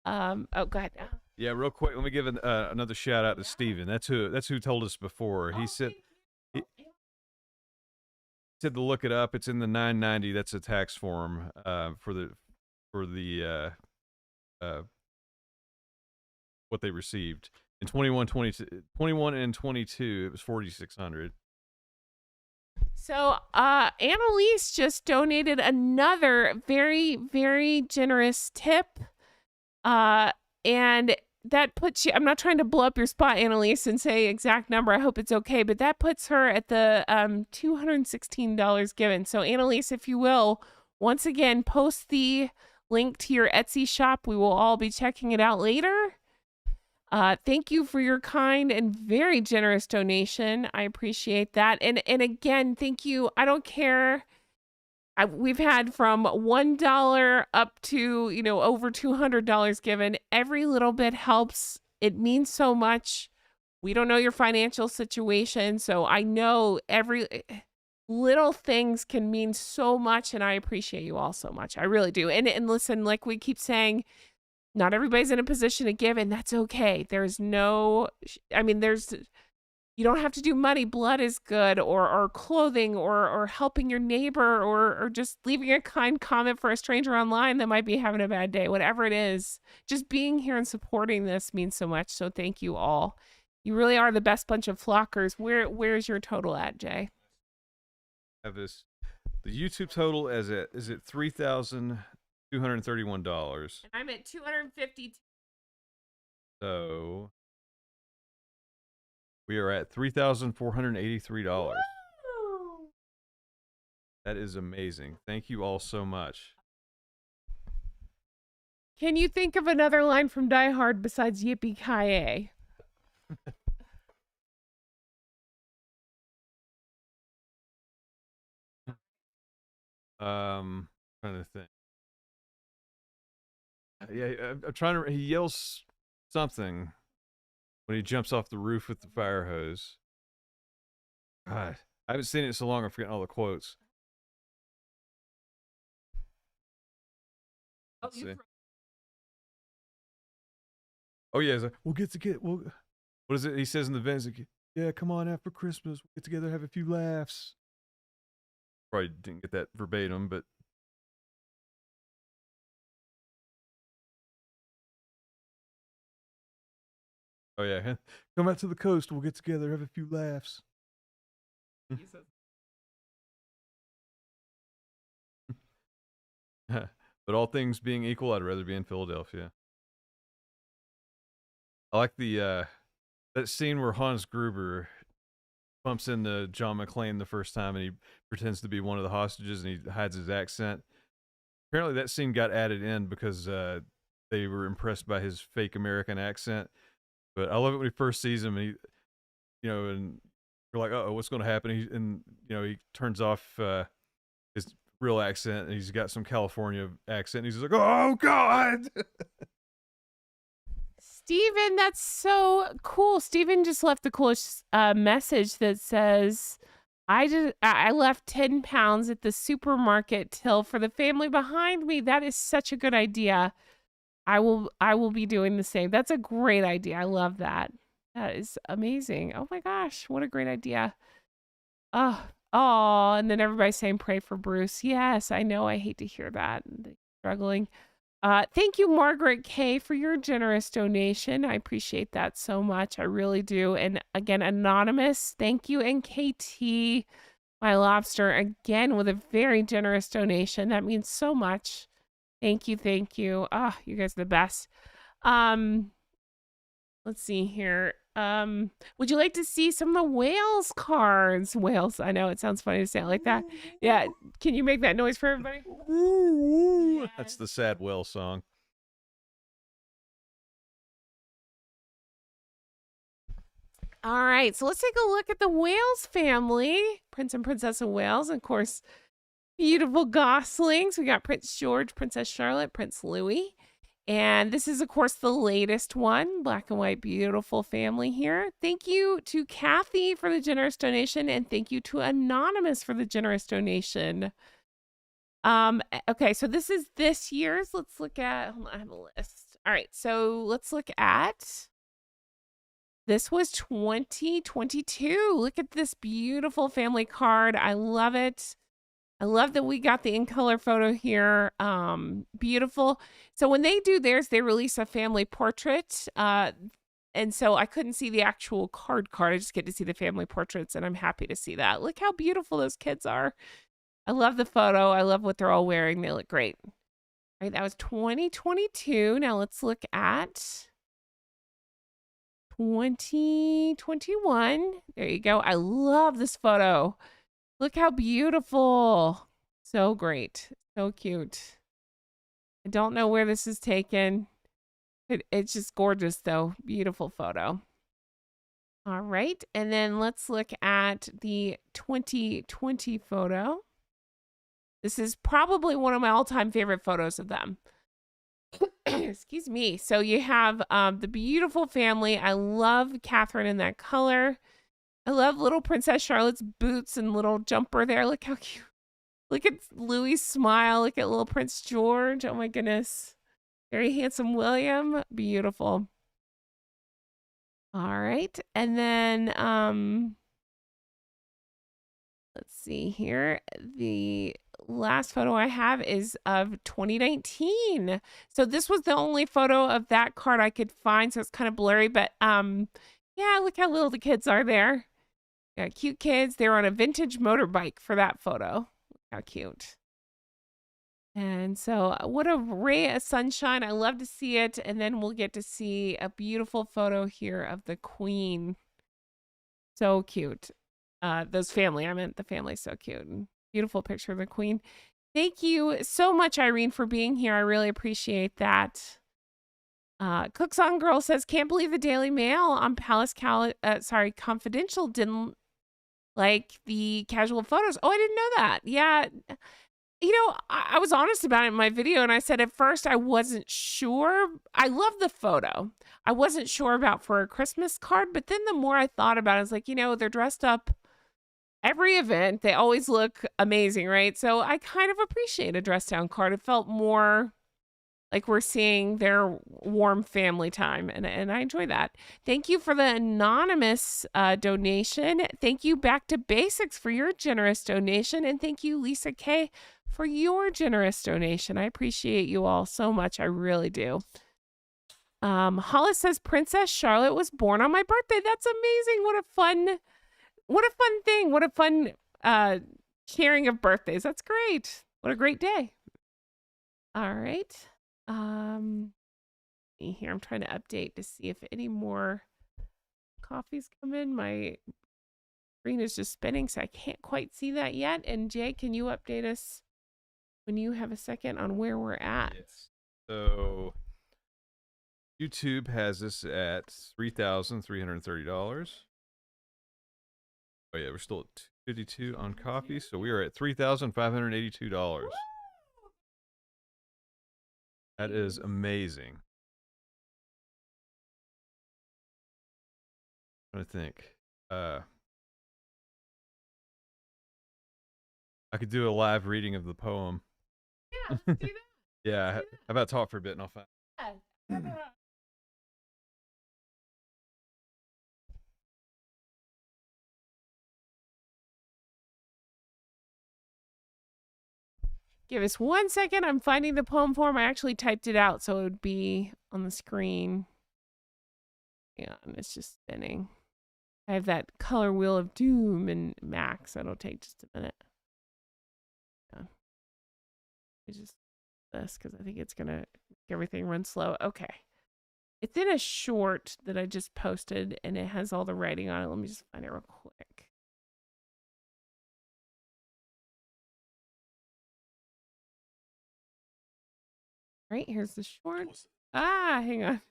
Oh, go ahead. Yeah, real quick, let me give another shout out to Steven. That's who told us before. He said he said to look it up. It's in the 990. That's a tax form for the what they received in 21 and 22. It was 4,600. So Annalise just donated another very, very generous tip. And that puts you, I'm not trying to blow up your spot, Annalise, and say exact number. I hope it's okay, but that puts her at the $216 given. So Annalise, if you will, once again, post the link to your Etsy shop. We will all be checking it out later. Thank you for your kind and very generous donation. I appreciate that. And again, thank you. I don't care. We've had from $1 up to, over $200 given. Every little bit helps. It means so much. We don't know your financial situation, so I know every little things can mean so much, and I appreciate you all so much. I really do. And listen, like we keep saying, not everybody's in a position to give, and that's okay. You don't have to do money. Blood is good, or clothing, or helping your neighbor, or just leaving a kind comment for a stranger online that might be having a bad day. Whatever it is, just being here and supporting this means so much. So thank you all. You really are the best bunch of flockers. Where's your total at, Jay? I have this. The YouTube total is at 3,000. $231. And I'm at 250. So we are at $3,483. That is amazing. Thank you all so much. Can you think of another line from Die Hard besides Yippee-ki-yay? Trying to think. Yeah, I'm trying to. He yells something when he jumps off the roof with the fire hose. God, I haven't seen it so long. I'm forgetting all the quotes. Let's see. Oh yeah, like, we'll get. What is it? He says in the vents, like, yeah, come on after Christmas, we'll get together, have a few laughs. Probably didn't get that verbatim, but oh yeah, come out to the coast, we'll get together, have a few laughs. But all things being equal, I'd rather be in Philadelphia. I like the that scene where Hans Gruber bumps into John McClane the first time and he pretends to be one of the hostages and he hides his accent. Apparently that scene got added in because they were impressed by his fake American accent. But I love it when he first sees him and he, you know, and you're like, oh, what's going to happen? He turns off his real accent and he's got some California accent. And he's just like, oh God. Steven, that's so cool. Steven just left the coolest message that says, I left 10 pounds at the supermarket till for the family behind me. That is such a good idea. I will be doing the same. That's a great idea. I love that. That is amazing. Oh my gosh, what a great idea. Oh, and then everybody's saying pray for Bruce. Yes, I know. I hate to hear that. Struggling. Thank you, Margaret K, for your generous donation. I appreciate that so much. I really do. And again, Anonymous, thank you. And KT, my lobster, again, with a very generous donation. That means so much. Thank you. Thank you. You guys are the best. Let's see here. Would you like to see some of the Wales cards? Wales, I know it sounds funny to say it like that. Yeah, can you make that noise for everybody? Yes. That's the sad Wales song. All right, so let's take a look at the Wales family. Prince and Princess of Wales, of course, beautiful goslings. We got Prince George, Princess Charlotte, Prince Louis. And this is, of course, the latest one. Black and white, beautiful family here. Thank you to Kathy for the generous donation. And thank you to Anonymous for the generous donation. Okay, so this is this year's. Let's look at, hold on, I have a list. All right, so let's look at, this was 2022. Look at this beautiful family card. I love it. I love that we got the in color photo here. Beautiful. So when they do theirs, they release a family portrait. And so I couldn't see the actual card. I just get to see the family portraits, and I'm happy to see that. Look how beautiful those kids are. I love the photo. I love what they're all wearing. They look great. All right, that was 2022. Now let's look at 2021. There you go. I love this photo. Look how beautiful. So great. So cute. I don't know where this is taken. It's just gorgeous, though. Beautiful photo. All right. And then let's look at the 2020 photo. This is probably one of my all-time favorite photos of them. Excuse me. So you have the beautiful family. I love Catherine in that color. I love little Princess Charlotte's boots and little jumper there. Look how cute. Look at Louis' smile. Look at little Prince George. Oh my goodness. Very handsome William. Beautiful. All right. And then let's see here. The last photo I have is of 2019. So this was the only photo of that card I could find. So it's kind of blurry, but yeah, look how little the kids are there. Yeah, cute kids. They were on a vintage motorbike for that photo. Look how cute. And so, what a ray of sunshine. I love to see it. And then we'll get to see a beautiful photo here of the Queen. So cute. Those family. I meant the family's so cute. And beautiful picture of the Queen. Thank you so much, Irene, for being here. I really appreciate that. Cooks on Girl says, can't believe the Daily Mail on Confidential didn't like the casual photos. Oh, I didn't know that. Yeah. You know, I was honest about it in my video, and I said at first I wasn't sure. I love the photo. I wasn't sure about for a Christmas card, but then the more I thought about it, I was like, you know, they're dressed up every event. They always look amazing, right? So I kind of appreciate a dress down card. It felt more like we're seeing their warm family time, and I enjoy that. Thank you for the anonymous donation. Thank you Back to Basics for your generous donation, and thank you Lisa K for your generous donation. I appreciate you all so much. I really do. Hollis says Princess Charlotte was born on my birthday. That's amazing. What a fun thing. What a fun sharing of birthdays. That's great. What a great day. All right. Here I'm trying to update to see if any more coffees come in. My screen is just spinning, so I can't quite see that yet. And Jay, can you update us when you have a second on where we're at? Yes. So YouTube has us at $3,330. Oh yeah, we're still at $252 on coffee, so we are at $3,582. That is amazing. I'm trying to think. I could do a live reading of the poem. Yeah, let's do that. Yeah, how about talk for a bit and I'll find. Yeah. Give us 1 second. I'm finding the poem form. I actually typed it out so it would be on the screen. Yeah, and it's just spinning. I have that color wheel of doom and Max. That'll take just a minute. Yeah. It's just this because I think it's gonna make everything run slow. Okay. It's in a short that I just posted and it has all the writing on it. Let me just find it real quick. Right, here's the short. Hang on.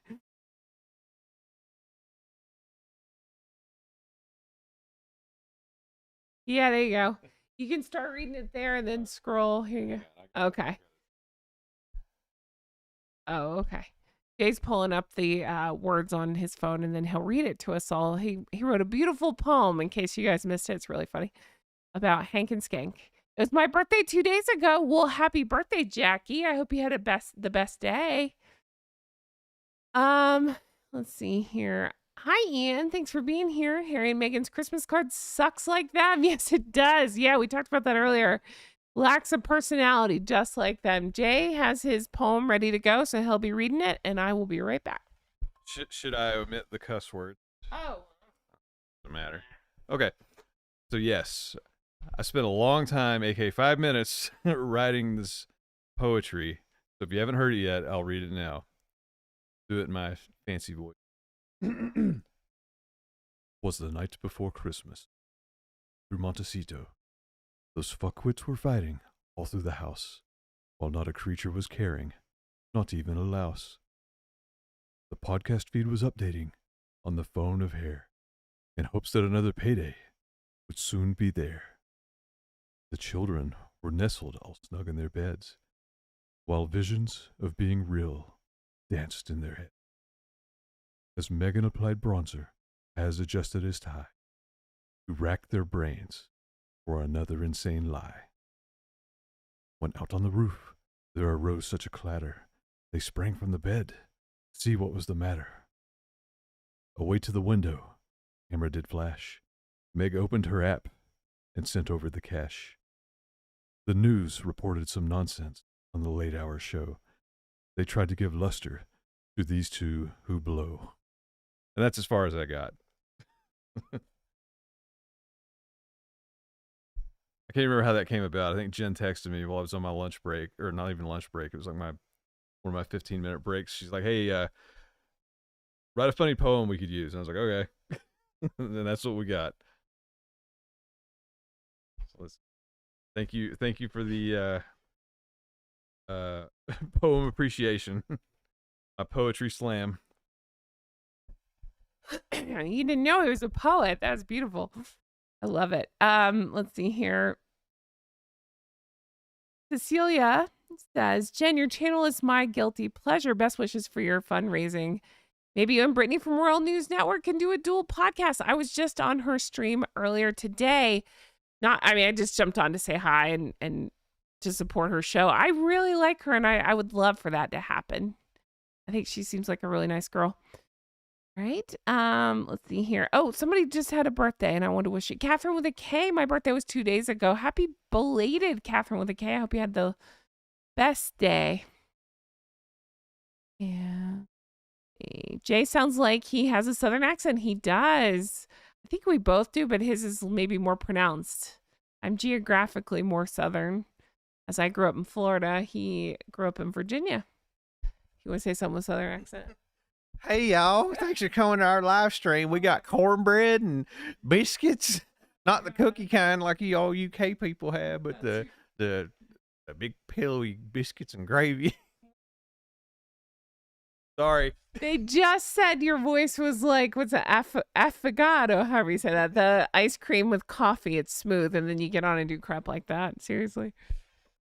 Yeah, there you go. You can start reading it there and then scroll. Here you go. Okay. Oh, okay. Jay's pulling up the words on his phone and then he'll read it to us all. He wrote a beautiful poem, in case you guys missed it. It's really funny, about Hank and Skank. It was my birthday 2 days ago. Well, happy birthday, Jackie. I hope you had the best day. Let's see here. Hi, Ian. Thanks for being here. Harry and Meghan's Christmas card sucks like them. Yes, it does. Yeah, we talked about that earlier. Lacks a personality, just like them. Jay has his poem ready to go, so he'll be reading it, and I will be right back. Should I omit the cuss word? Oh. Doesn't matter. Okay. So yes, I spent a long time, aka 5 minutes, writing this poetry. So if you haven't heard it yet, I'll read it now. Do it in my fancy voice. Was the night before Christmas. Through Montecito, those fuckwits were fighting all through the house, while not a creature was caring, not even a louse. The podcast feed was updating on the phone of hair, in hopes that another payday would soon be there. The children were nestled all snug in their beds, while visions of being real danced in their head. As Meghan applied bronzer, as adjusted his tie, to rack their brains for another insane lie. When out on the roof there arose such a clatter, they sprang from the bed, to see what was the matter. Away to the window, camera did flash. Meg opened her app and sent over the cash. The news reported some nonsense on the late hour show. They tried to give luster to these two who blow. And that's as far as I got. I can't remember how that came about. I think Jen texted me while I was on my lunch break, or not even lunch break. It was like one of my 15-minute breaks. She's like, "Hey, write a funny poem we could use." And I was like, "Okay." And that's what we got. So thank you for the poem appreciation. A poetry slam. You didn't know he was a poet. That's beautiful. I love it. Let's see here. Cecilia says, Jen, your channel is my guilty pleasure. Best wishes for your fundraising. Maybe you and Brittany from Royal News Network can do a dual podcast. I was just on her stream earlier today. I just jumped on to say hi and to support her show. I really like her, and I would love for that to happen. I think she seems like a really nice girl. Right? Let's see here. Oh, somebody just had a birthday, and I want to wish you. Catherine with a K. My birthday was 2 days ago. Happy belated, Catherine with a K. I hope you had the best day. Yeah. Jay sounds like he has a Southern accent. He does. I think we both do, but his is maybe more pronounced. I'm geographically more Southern. As I grew up in Florida, he grew up in Virginia. You want to say something with Southern accent? Hey y'all, thanks for coming to our live stream. We got cornbread and biscuits, not the cookie kind like you all UK people have, but the big pillowy biscuits and gravy. Sorry. They just said your voice was like, what's it, affogato, however you say that. The ice cream with coffee, it's smooth, and then you get on and do crap like that. Seriously.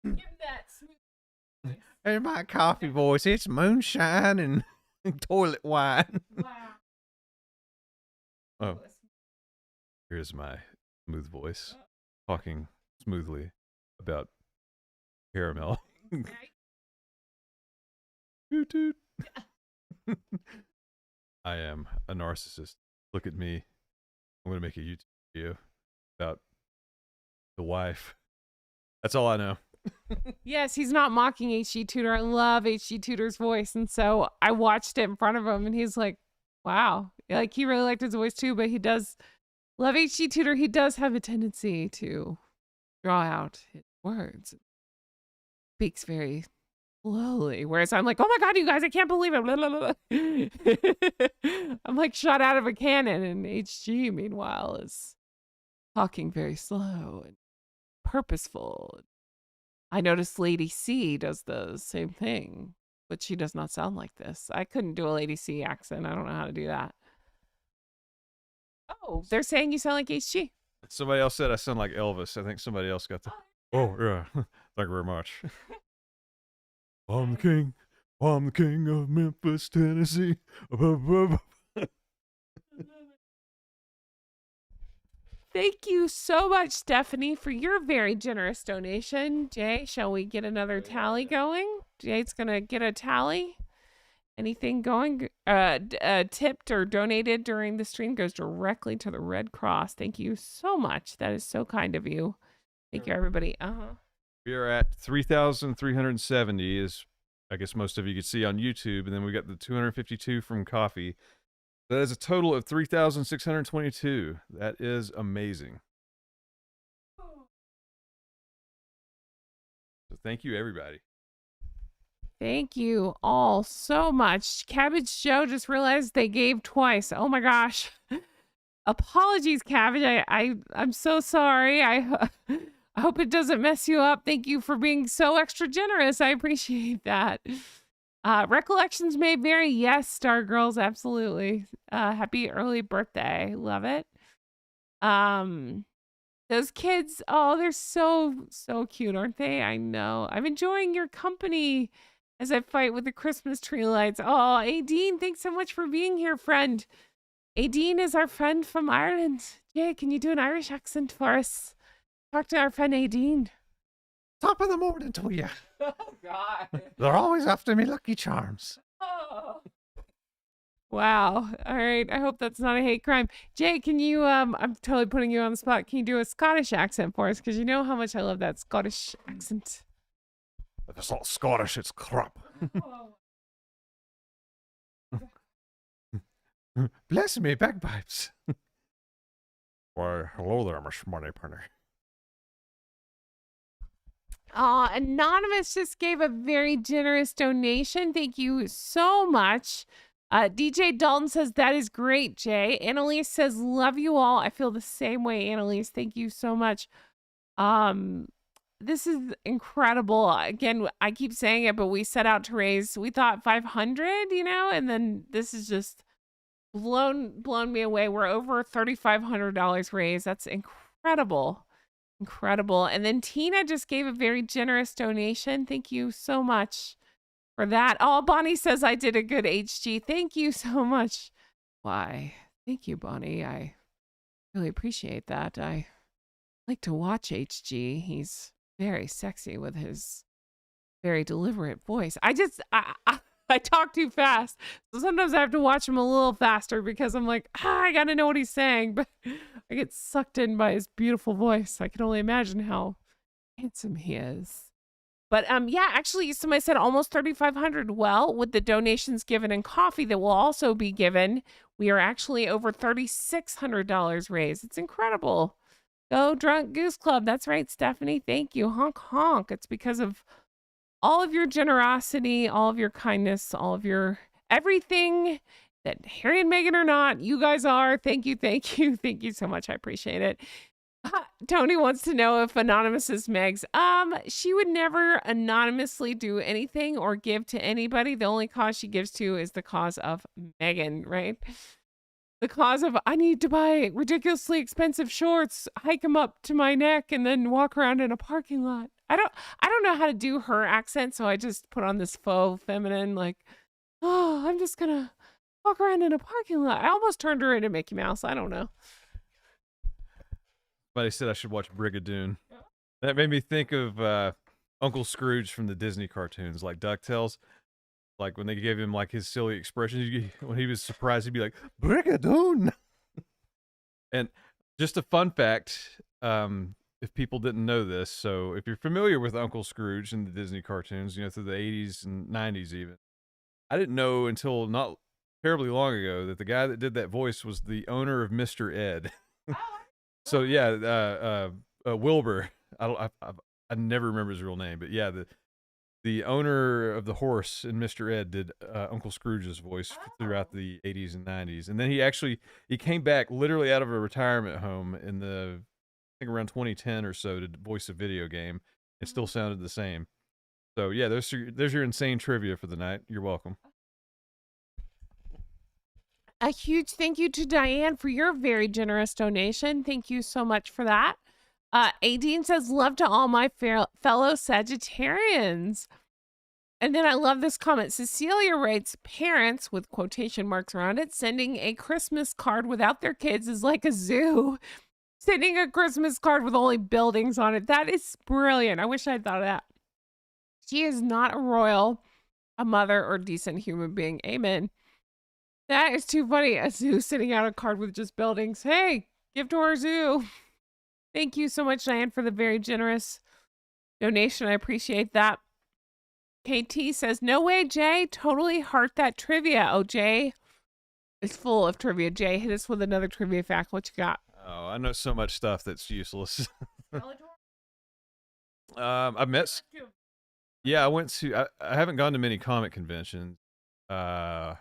Give that smooth. And my coffee voice, it's moonshine and toilet wine. Wow. Oh, here's my smooth voice talking smoothly about caramel. Toot toot. I am a narcissist. Look at me. I'm going to make a YouTube video about the wife. That's all I know. Yes, he's not mocking HG Tudor. I love HG Tudor's voice. And so I watched it in front of him, and he's like, wow. Like, he really liked his voice too, but he does love HG Tudor. He does have a tendency to draw out his words. Speaks very slowly. Whereas I'm like, oh my God, you guys, I can't believe it. Blah, blah, blah. I'm like shot out of a cannon. And HG, meanwhile, is talking very slow and purposeful. I noticed Lady C does the same thing, but she does not sound like this. I couldn't do a Lady C accent. I don't know how to do that. Oh, they're saying you sound like HG. Somebody else said I sound like Elvis. I think somebody else got the... Oh, yeah. Thank you very much. I'm the king of Memphis, Tennessee. Thank you so much, Stephanie, for your very generous donation. Jay, shall we get another tally going? Jay's going to get a tally. Anything going tipped or donated during the stream goes directly to the Red Cross. Thank you so much. That is so kind of you. Thank you, everybody. We are at 3,370, as I guess most of you could see on YouTube, and then we got the 252 from coffee. That is a total of 3,622. That is amazing. So thank you, everybody. Thank you all so much. Cabbage Joe just realized they gave twice. Oh my gosh. Apologies, Cabbage. I'm so sorry. I hope it doesn't mess you up. Thank you for being so extra generous. I appreciate that. Recollections may vary. Yes, Star Girls, absolutely. Happy early birthday. Love it. Those kids, oh, they're so cute, aren't they? I know. I'm enjoying your company as I fight with the Christmas tree lights. Oh, Aideen, thanks so much for being here, friend. Aideen is our friend from Ireland. Jay, can you do an Irish accent for us? Talk to our friend Aideen. Top of the morning to you. Oh, God. They're always after me Lucky Charms. Oh. Wow. All right. I hope that's not a hate crime. Jay, can you, I'm totally putting you on the spot. Can you do a Scottish accent for us? Because you know how much I love that Scottish accent. It's not Scottish, it's crap. Bless me, bagpipes. Why, hello there, Miss Moneypenny. Anonymous just gave a very generous donation. Thank you so much. DJ Dalton says, that is great, Jay. Annalise says, love you all. I feel the same way, Annalise. Thank you so much. This is incredible. Again, I keep saying it, but we set out to raise, we thought 500, and then this is just blown me away. We're over $3,500 raised. That's incredible. Incredible. And then Tina just gave a very generous donation. Thank you so much for that. Oh, Bonnie says I did a good HG. Thank you so much. Why? Thank you, Bonnie. I really appreciate that. I like to watch HG. He's very sexy with his very deliberate voice. I talk too fast. So sometimes I have to watch him a little faster because I'm like, I got to know what he's saying. But I get sucked in by his beautiful voice. I can only imagine how handsome he is. But yeah, actually, somebody said almost 3,500. Well, with the donations given and coffee that will also be given, we are actually over $3,600 raised. It's incredible. Go Drunk Goose Club. That's right, Stephanie. Thank you. Honk, honk. It's because of all of your generosity, all of your kindness, all of your everything that Harry and Meghan are not, you guys are. Thank you, thank you, thank you so much. I appreciate it. Tony wants to know if Anonymous is Meg's. She would never anonymously do anything or give to anybody. The only cause she gives to is the cause of Meghan, right? The cause of, I need to buy ridiculously expensive shorts, hike them up to my neck, and then walk around in a parking lot. I don't know how to do her accent, so I just put on this faux feminine, like, oh, I'm just gonna walk around in a parking lot. I almost turned her into Mickey Mouse. I don't know. Somebody said I should watch Brigadoon. That made me think of Uncle Scrooge from the Disney cartoons, like DuckTales. Like when they gave him like his silly expressions, when he was surprised, he'd be like, Brigadoon. And just a fun fact, if people didn't know this, so if you're familiar with Uncle Scrooge and the Disney cartoons, through the 80s and 90s even, I didn't know until not terribly long ago that the guy that did that voice was the owner of Mr. Ed. So yeah, Wilbur. I never remember his real name, but yeah, the owner of the horse in Mr. Ed did Uncle Scrooge's voice throughout the 80s and 90s, and then he came back literally out of a retirement home in I think around 2010 or so to voice a video game. It still sounded the same. So yeah, there's your insane trivia for the night. You're welcome. A huge thank you to Diane for your very generous donation. Thank you so much for that. Aideen says, love to all my fellow Sagittarians. And then I love this comment. Cecilia writes, parents, with quotation marks around it, sending a Christmas card without their kids is like a zoo. Sending a Christmas card with only buildings on it. That is brilliant. I wish I'd thought of that. She is not a royal, a mother, or decent human being. Amen. That is too funny. A zoo sending out a card with just buildings. Hey, give to our zoo. Thank you so much, Diane, for the very generous donation. I appreciate that. KT says, no way, Jay. Totally heart that trivia. Oh, Jay is full of trivia. Jay, hit us with another trivia fact. What you got? Oh, I know so much stuff that's useless. I met. Yeah, I went to. I haven't gone to many comic conventions. Well,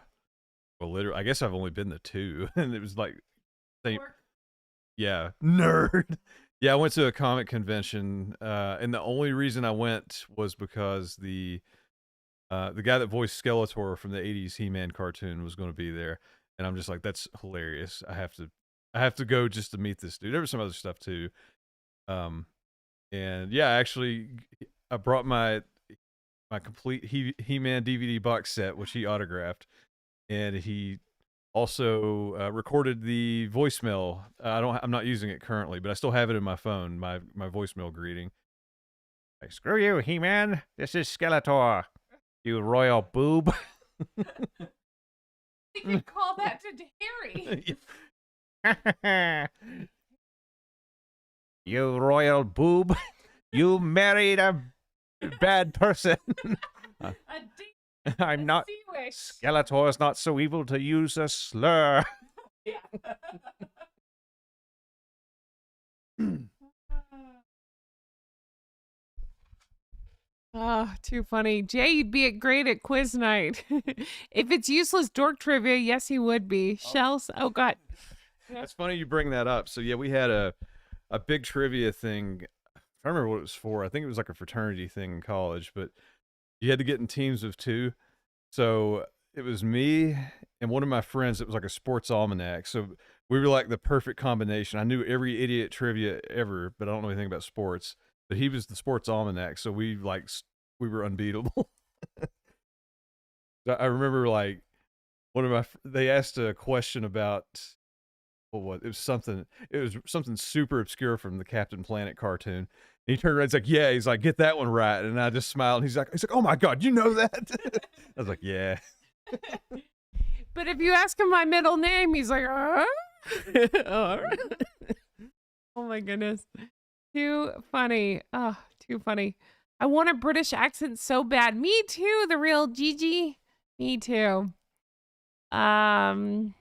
literally, I guess I've only been to 2, and it was like, yeah, nerd. Yeah, I went to a comic convention, and the only reason I went was because the guy that voiced Skeletor from the '80s He-Man cartoon was going to be there, and I'm just like, that's hilarious. I have to go just to meet this dude. There was some other stuff too, and yeah, actually, I brought my complete He-Man DVD box set, which he autographed. And he also recorded the voicemail. I'm not using it currently, but I still have it in my phone. My voicemail greeting. Like, screw you, He-Man. This is Skeletor. You royal boob. We can call that to Harry. You royal boob. You married a bad person. I'm not. Skeletor is not so evil to use a slur. Yeah. Oh, too funny. Jay, you'd be great at quiz night. If it's useless dork trivia, yes, he would be. Shells. Oh, God. That's funny you bring that up. So yeah, we had a big trivia thing. I don't remember what it was for. I think it was like a fraternity thing in college, but you had to get in teams of 2. So it was me and one of my friends. It was like a sports almanac. So we were like the perfect combination. I knew every idiot trivia ever, but I don't know anything about sports. But he was the sports almanac, so we were unbeatable. I remember like they asked a question about it was something super obscure from the Captain Planet cartoon. And he turned around, he's like, yeah, he's like, get that one right. And I just smiled, and he's like, oh my God, you know that? I was like, yeah. But if you ask him my middle name, he's like, oh my goodness. Too funny. Oh, too funny. I want a British accent so bad. Me too, the real Gigi. Me too. Let's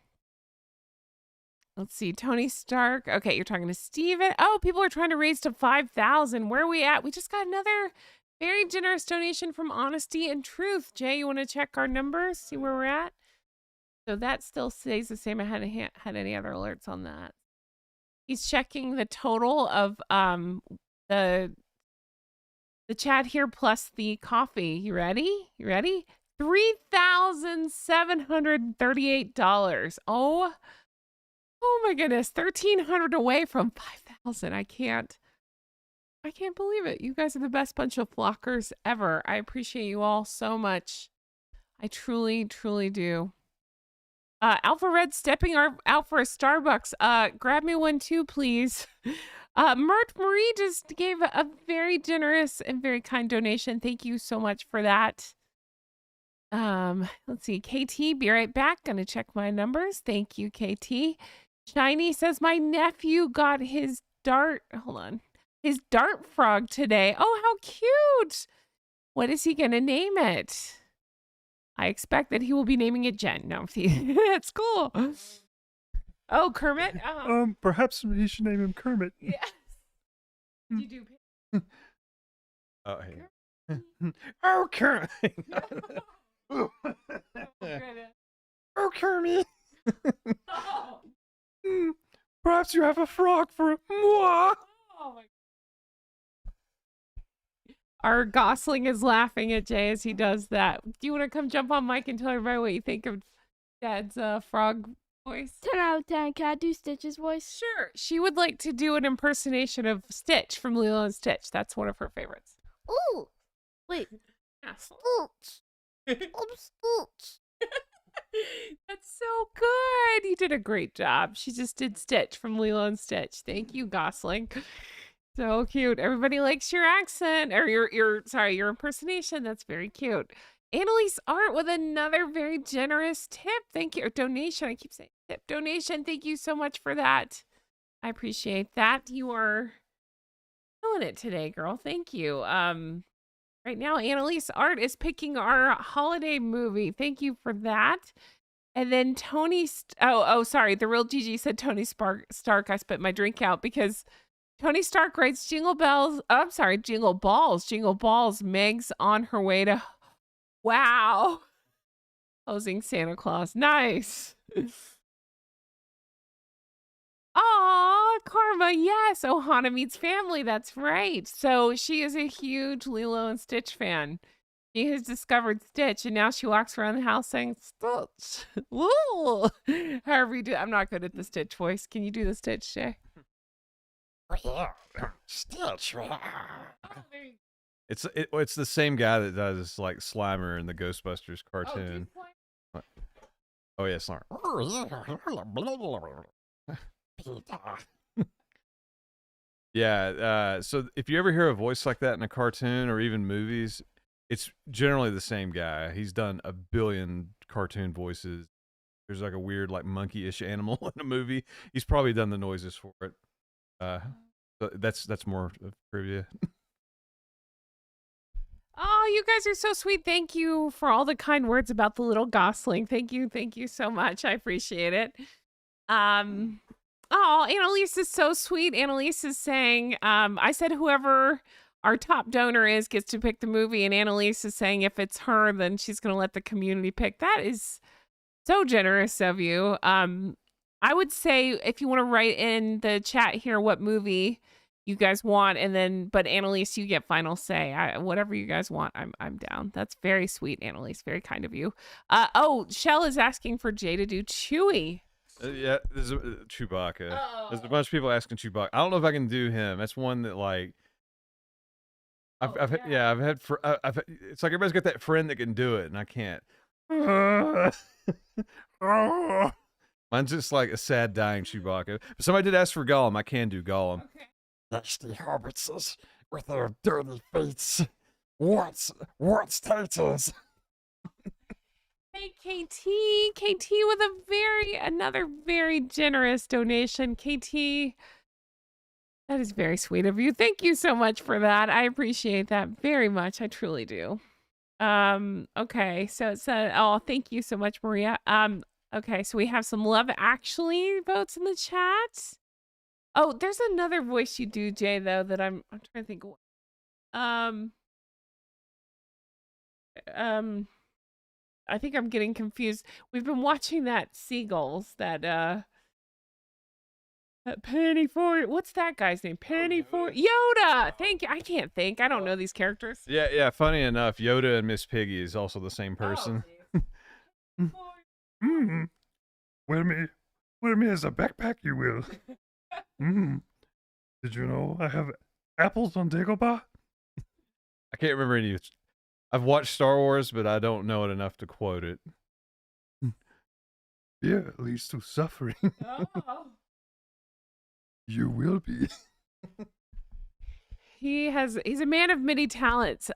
see. Tony Stark. Okay, you're talking to Steven. Oh, people are trying to raise to 5,000. Where are we at? We just got another very generous donation from Honesty and Truth. Jay, you want to check our numbers? See where we're at? So that still stays the same. I hadn't had any other alerts on that. He's checking the total of the chat here plus the coffee. You ready? You ready? $3,738. Oh my goodness. 1,300 away from 5,000. I can't believe it. You guys are the best bunch of flockers ever. I appreciate you all so much. I truly, truly do. Alpha Red stepping out for a Starbucks. Grab me one too, please. Mert Marie just gave a very generous and very kind donation. Thank you so much for that. Let's see. KT, be right back. Gonna check my numbers. Thank you, KT. Shiny says my nephew got his dart frog today. Oh, how cute. What is he gonna name it? I expect that he will be naming it Jen. No, that's cool. Oh, Kermit? Perhaps he should name him Kermit. Yes. You do. Oh, hey. Oh, Kermit. Oh, Kermit. Oh. Perhaps you have a frog for moi. Oh my. Our Gosling is laughing at Jay as he does that. Do you want to come jump on mic and tell everybody what you think of Dad's frog voice? 10 out of 10. Can I do Stitch's voice? Sure. She would like to do an impersonation of Stitch from Lilo and Stitch. That's one of her favorites. Ooh. Wait. Yes. Stitch. Stitch. That's so good. You did a great job. She just did Stitch from Lilo and Stitch. Thank you, Gosling. So cute. Everybody likes your accent or your impersonation. That's very cute. Annalise Art with another very generous tip. Thank you. Or donation. I keep saying tip. Donation. Thank you so much for that. I appreciate that. You are killing it today, girl. Thank you. Right now, Annalise Art is picking our holiday movie. Thank you for that. And then Tony, sorry. The real Gigi said Tony Stark. I spit my drink out because Tony Stark writes Jingle Balls. Jingle Balls. Meg's on her way to, wow. Posing Santa Claus. Nice. Aw, Karma, yes. Ohana meets family. That's right. So she is a huge Lilo and Stitch fan. She has discovered Stitch, and now she walks around the house saying, Stitch. Woo! However you do. I'm not good at the Stitch voice. Can you do the Stitch, Jay? Stitch. It's the same guy that does like Slimer in the Ghostbusters cartoon. Oh yeah, Slimer. Yeah. So if you ever hear a voice like that in a cartoon or even movies, it's generally the same guy. He's done a billion cartoon voices. There's like a weird like monkey-ish animal in a movie. He's probably done the noises for it. So that's more of trivia. Oh, you guys are so sweet. Thank you for all the kind words about the little Gosling. Thank you so much. I appreciate it. Oh, Annalise is so sweet. Annalise is saying, I said whoever our top donor gets to pick the movie, and Annalise is saying if it's her, then she's going to let the community pick. That is so generous of you. I would say if you want to write in the chat here what movie you guys want, and then, but Annalise, you get final say. Whatever you guys want, I'm down. That's very sweet, Annalise. Very kind of you. Shell is asking for Jay to do Chewie. Yeah, there's Chewbacca. Oh. There's a bunch of people asking Chewbacca. I don't know if I can do him. That's one that like. I've had it's like everybody's got that friend that can do it, and I can't. Mine's just like a sad dying Chewbacca. But somebody did ask for Gollum. I can do Gollum. Okay. Nasty hobbitses with their dirty feet. What's taters? Hey, KT with another very generous donation. KT, that is very sweet of you. Thank you so much for that. I appreciate that very much. I truly do. Okay, so it said, thank you so much, Maria. Okay, so we have some Love Actually votes in the chat. Oh, there's another voice you do, Jay, though, that I'm trying to think of. I think I'm getting confused. We've been watching that Seagulls, that Penny for, what's that guy's name? Penny for Yoda. Thank you. I can't think. I don't know these characters. Yeah. Funny enough, Yoda and Miss Piggy is also the same person. Wear me as a backpack, you will. Did you know I have apples on Dagobah? I can't remember any. I've watched Star Wars, but I don't know it enough to quote it. Fear leads to suffering. Oh. You will be. He's a man of many talents.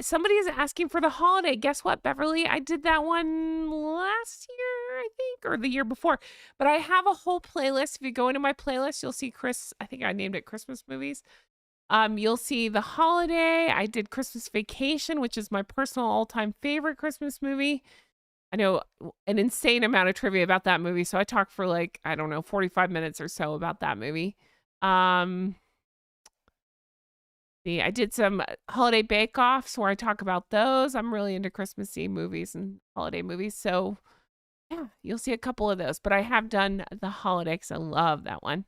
Somebody is asking for The Holiday. Guess what, Beverly? I did that one last year, I think, or the year before. But I have a whole playlist. If you go into my playlist, you'll see I think I named it Christmas movies. You'll see The Holiday. I did Christmas Vacation, which is my personal all-time favorite Christmas movie. I know an insane amount of trivia about that movie, so I talked for 45 minutes or so about that movie. I did some holiday bake-offs where I talk about those. I'm really into Christmassy movies and holiday movies, so yeah, you'll see a couple of those. But I have done The Holiday because I love that one.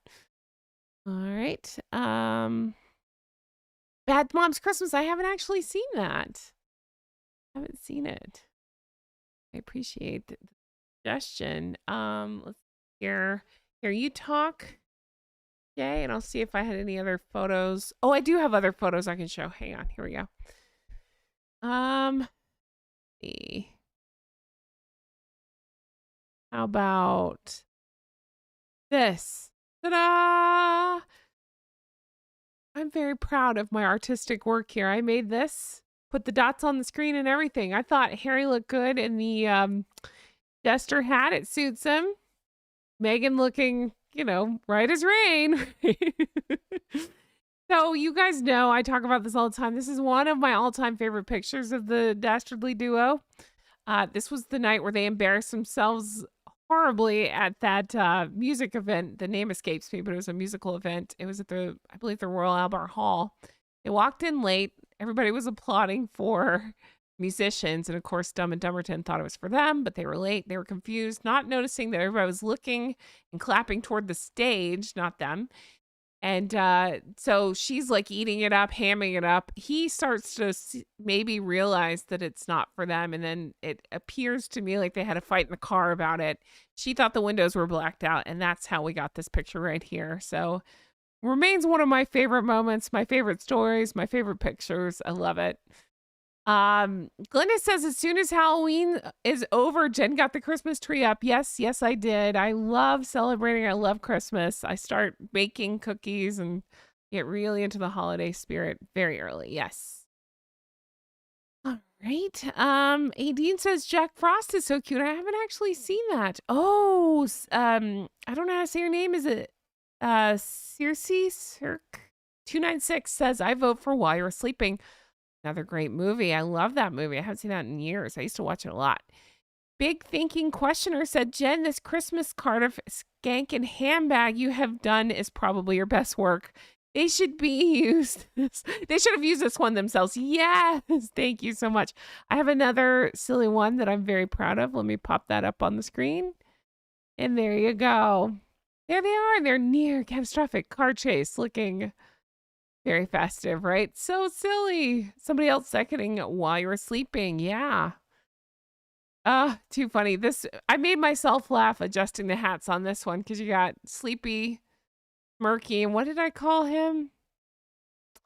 All right. Bad Moms Christmas. I haven't actually seen that. I haven't seen it. I appreciate the suggestion. Let's hear you talk, Jay, and I'll see if I had any other photos. Oh, I do have other photos I can show. Hang on. Here we go. See. How about this? Ta-da! I'm very proud of my artistic work here. I made this, put the dots on the screen and everything. I thought Harry looked good in the jester hat. It suits him. Meghan looking, right as rain. So you guys know I talk about this all the time. This is one of my all-time favorite pictures of the Dastardly duo. This was the night where they embarrassed themselves horribly at that music event. The name escapes me, but it was a musical event. It was at I believe the Royal Albert Hall. They walked in late. Everybody was applauding for musicians, and of course Dumb and Dumberton thought it was for them, but they were late. They were confused, not noticing that everybody was looking and clapping toward the stage, not them. And so she's like eating it up, hamming it up. He starts to maybe realize that it's not for them. And then it appears to me like they had a fight in the car about it. She thought the windows were blacked out. And that's how we got this picture right here. So remains one of my favorite moments, my favorite stories, my favorite pictures. I love it. Glenda says, as soon as Halloween is over, Jen got the Christmas tree up. Yes, I did. I love celebrating. I love Christmas. I start baking cookies and get really into the holiday spirit very early. Yes. All right. Aideen says Jack Frost is so cute. I haven't actually seen that. Oh, I don't know how to say your name. Is it Circe 296 says, I vote for While You're Sleeping. Another great movie. I love that movie. I haven't seen that in years. I used to watch it a lot. Big Thinking Questioner said, Jen, this Christmas card of skank and handbag you have done is probably your best work. They should be used. They should have used this one themselves. Yes. Thank you so much. I have another silly one that I'm very proud of. Let me pop that up on the screen. And there you go. There they are. They're near catastrophic car chase, looking very festive, right? So silly. Somebody else seconding while you were sleeping. Yeah. Too funny. I made myself laugh adjusting the hats on this one because you got Sleepy, Murky, and what did I call him?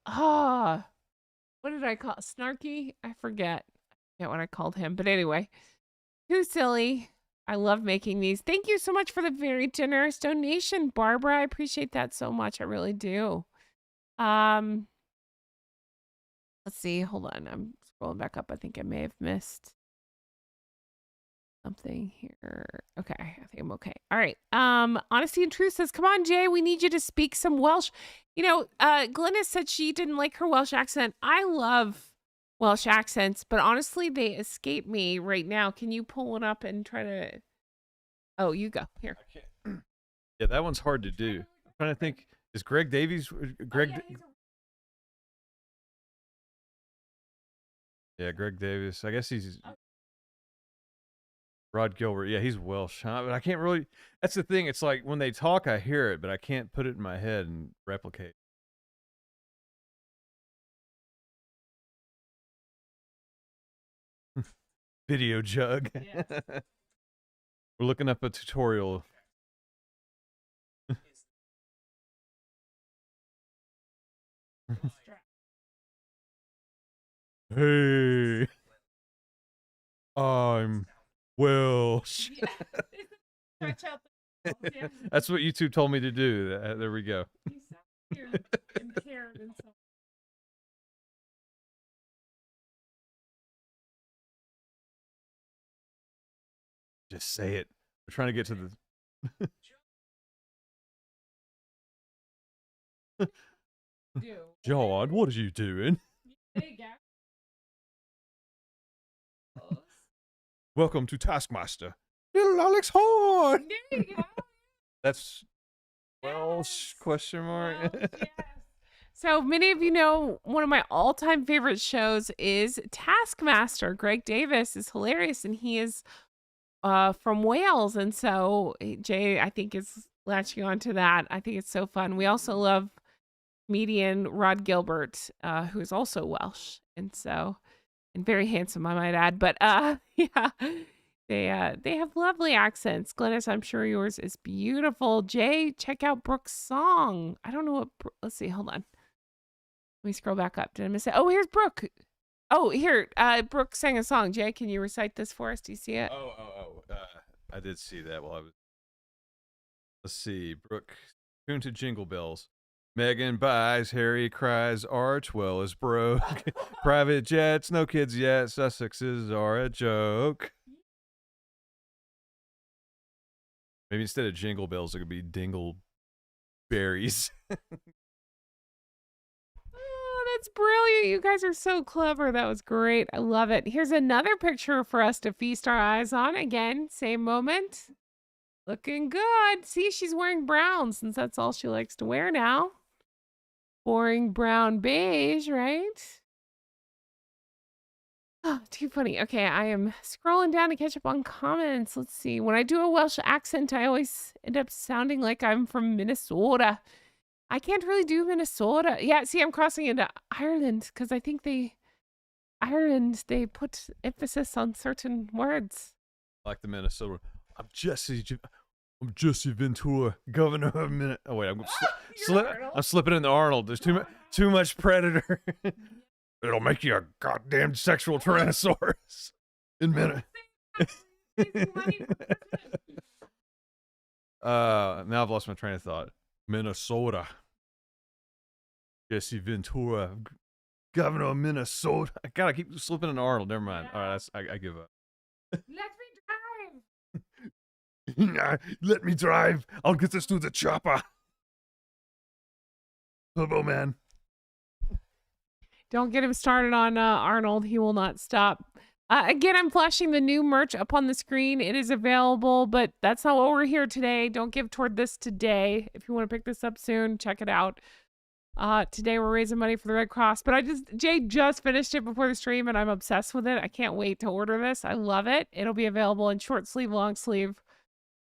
What did I call Snarky? I forget what I called him. But anyway, too silly. I love making these. Thank you so much for the very generous donation, Barbara. I appreciate that so much. I really do. Let's see. Hold on. I'm scrolling back up. I think I may have missed something here. Okay, I think I'm okay. All right. Honesty and Truth says, come on, Jay, we need you to speak some Welsh. You know, Glennis said she didn't like her Welsh accent. I love Welsh accents, but honestly, they escape me right now. Can you pull one up and try to... Oh, you go. Here. Yeah, that one's hard to do. I'm trying to think. Is Greg Davies... Greg... Yeah, Greg Davies. I guess he's... Rod Gilbert. Yeah, he's Welsh. Huh? But I can't really... That's the thing. It's like when they talk, I hear it, but I can't put it in my head and replicate. Video jug. Yes. We're looking up a tutorial. Hey, I'm Welsh. That's what YouTube told me to do. There we go. Just say it. We're trying to get to the... John, what are you doing? There you go. Welcome to Taskmaster. Little Alex Horn. There you go. That's Welsh question mark. Welsh, yes. So many of you know one of my all-time favorite shows is Taskmaster. Greg Davis is hilarious, and he is from Wales, and so Jay, I think, is latching on to that. I think it's so fun. We also love comedian Rod Gilbert, who is also Welsh, and very handsome, I might add. But yeah, they have lovely accents. Glennis, I'm sure yours is beautiful. Jay, check out Brooke's song. I don't know what. Let's see. Hold on. Let me scroll back up. Did I miss it? Oh, here's Brooke. Oh, here. Brooke sang a song. Jay, can you recite this for us? Do you see it? I did see that while I was... Let's see. Brooke, tune to Jingle Bells. Meghan buys, Harry cries, Archwell is broke. Private jets, no kids yet, Sussexes are a joke. Maybe instead of Jingle Bells, it could be Dingleberries. That's brilliant. You guys are so clever. That was great. I love it. Here's another picture for us to feast our eyes on. Again, same moment. Looking good. See, she's wearing brown since that's all she likes to wear now. Boring brown beige, right? Oh, too funny. Okay, I am scrolling down to catch up on comments. Let's see. When I do a Welsh accent, I always end up sounding like I'm from Minnesota. I can't really do Minnesota. Yeah, see, I'm crossing into Ireland because I think Ireland, they put emphasis on certain words. Like the Minnesota. I'm Jesse Ventura, governor of Minnesota. Oh, wait, I'm slipping into Arnold. There's too much Predator. It'll make you a goddamn sexual Tyrannosaurus in minute. Now I've lost my train of thought. Minnesota. Jesse Ventura, governor of Minnesota. I gotta keep slipping into Arnold. Never mind. All right, I give up. Let me drive. Let me drive. I'll get this to the chopper. Turbo man. Don't get him started on Arnold. He will not stop. Again, I'm flashing the new merch up on the screen. It is available, but that's not what we're here today. Don't give toward this today. If you want to pick this up soon, check it out. Today we're raising money for the Red Cross, but Jay just finished it before the stream and I'm obsessed with it. I can't wait to order this. I love it. It'll be available in short sleeve, long sleeve,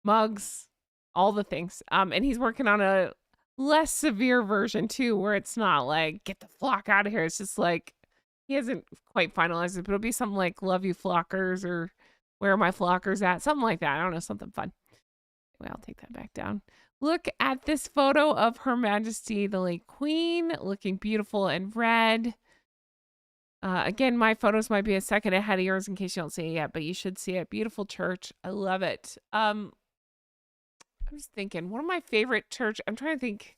mugs, all the things. And he's working on a less severe version too, where it's not like, get the flock out of here. It's just like, he hasn't quite finalized it, but it'll be something like love you flockers or where are my flockers at? Something like that. I don't know, something fun. Anyway, I'll take that back down. Look at this photo of Her Majesty, the late Queen, looking beautiful in red. Again, my photos might be a second ahead of yours in case you don't see it yet, but you should see it. Beautiful church. I love it. I'm just thinking, one of my favorite church, I'm trying to think,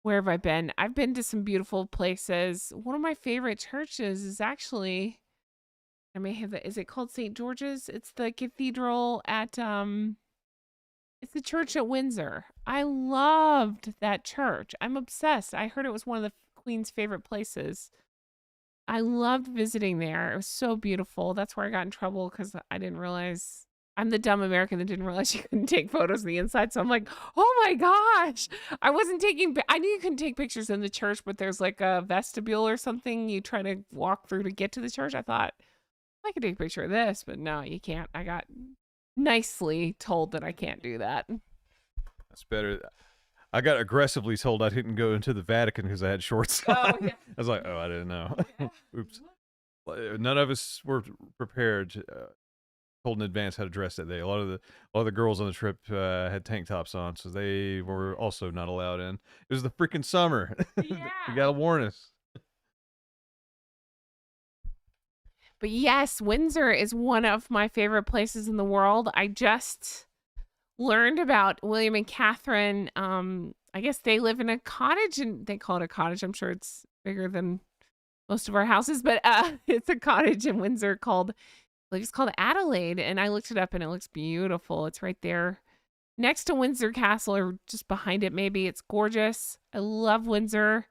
where have I been? I've been to some beautiful places. One of my favorite churches is actually, I may have, is it called St. George's? It's the cathedral at, it's the church at Windsor. I loved that church. I'm obsessed. I heard it was one of the Queen's favorite places. I loved visiting there. It was so beautiful. That's where I got in trouble because I didn't realize, I'm the dumb American that didn't realize you couldn't take photos on the inside. So I'm like, oh my gosh. I knew you couldn't take pictures in the church, but there's like a vestibule or something you try to walk through to get to the church. I thought, I could take a picture of this, but no, you can't. I got nicely told that I can't do that. That's better. I got aggressively told I didn't go into the Vatican because I had shorts on. Oh, yeah. I was like, oh, I didn't know. Yeah. Oops. None of us were prepared, told in advance how to dress that day. A lot of the girls on the trip had tank tops on, so they were also not allowed in. It was the freaking summer. Yeah. You gotta warn us. But yes, Windsor is one of my favorite places in the world. I just learned about William and Catherine. I guess they live in a cottage, and they call it a cottage. I'm sure it's bigger than most of our houses, but it's a cottage in Windsor called, I believe it's called Adelaide. And I looked it up and it looks beautiful. It's right there next to Windsor Castle or just behind it. Maybe it's gorgeous. I love Windsor.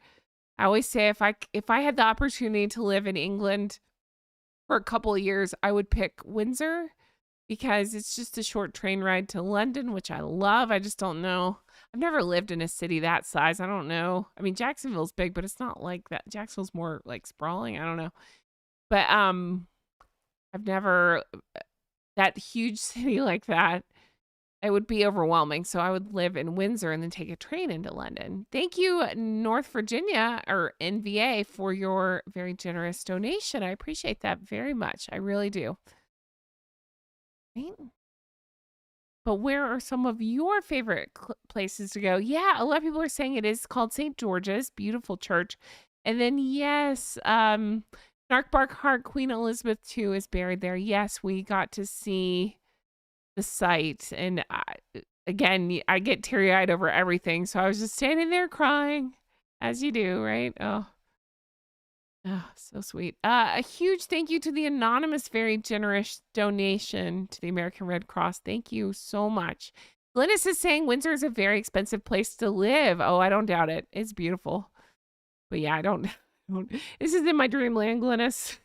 I always say if I had the opportunity to live in England for a couple of years, I would pick Windsor because it's just a short train ride to London, which I love. I just don't know. I've never lived in a city that size. I don't know. I mean, Jacksonville's big, but it's not like that. Jacksonville's more like sprawling. I don't know. But I've never, that huge city like that, it would be overwhelming. So I would live in Windsor and then take a train into London. Thank you, North Virginia or NVA, for your very generous donation. I appreciate that very much. I really do. Right? But where are some of your favorite places to go? Yeah, a lot of people are saying it is called St. George's, beautiful church. And then, yes, Narkbark Queen Elizabeth II is buried there. Yes, we got to see the site, and again, I get teary-eyed over everything, so I was just standing there crying, as you do, right? Oh, so sweet. A huge thank you to the anonymous, very generous donation to the American Red Cross. Thank you so much. Glynis is saying Windsor is a very expensive place to live. Oh, I don't doubt it. It's beautiful. But yeah, I don't this is in my dreamland, Glynis.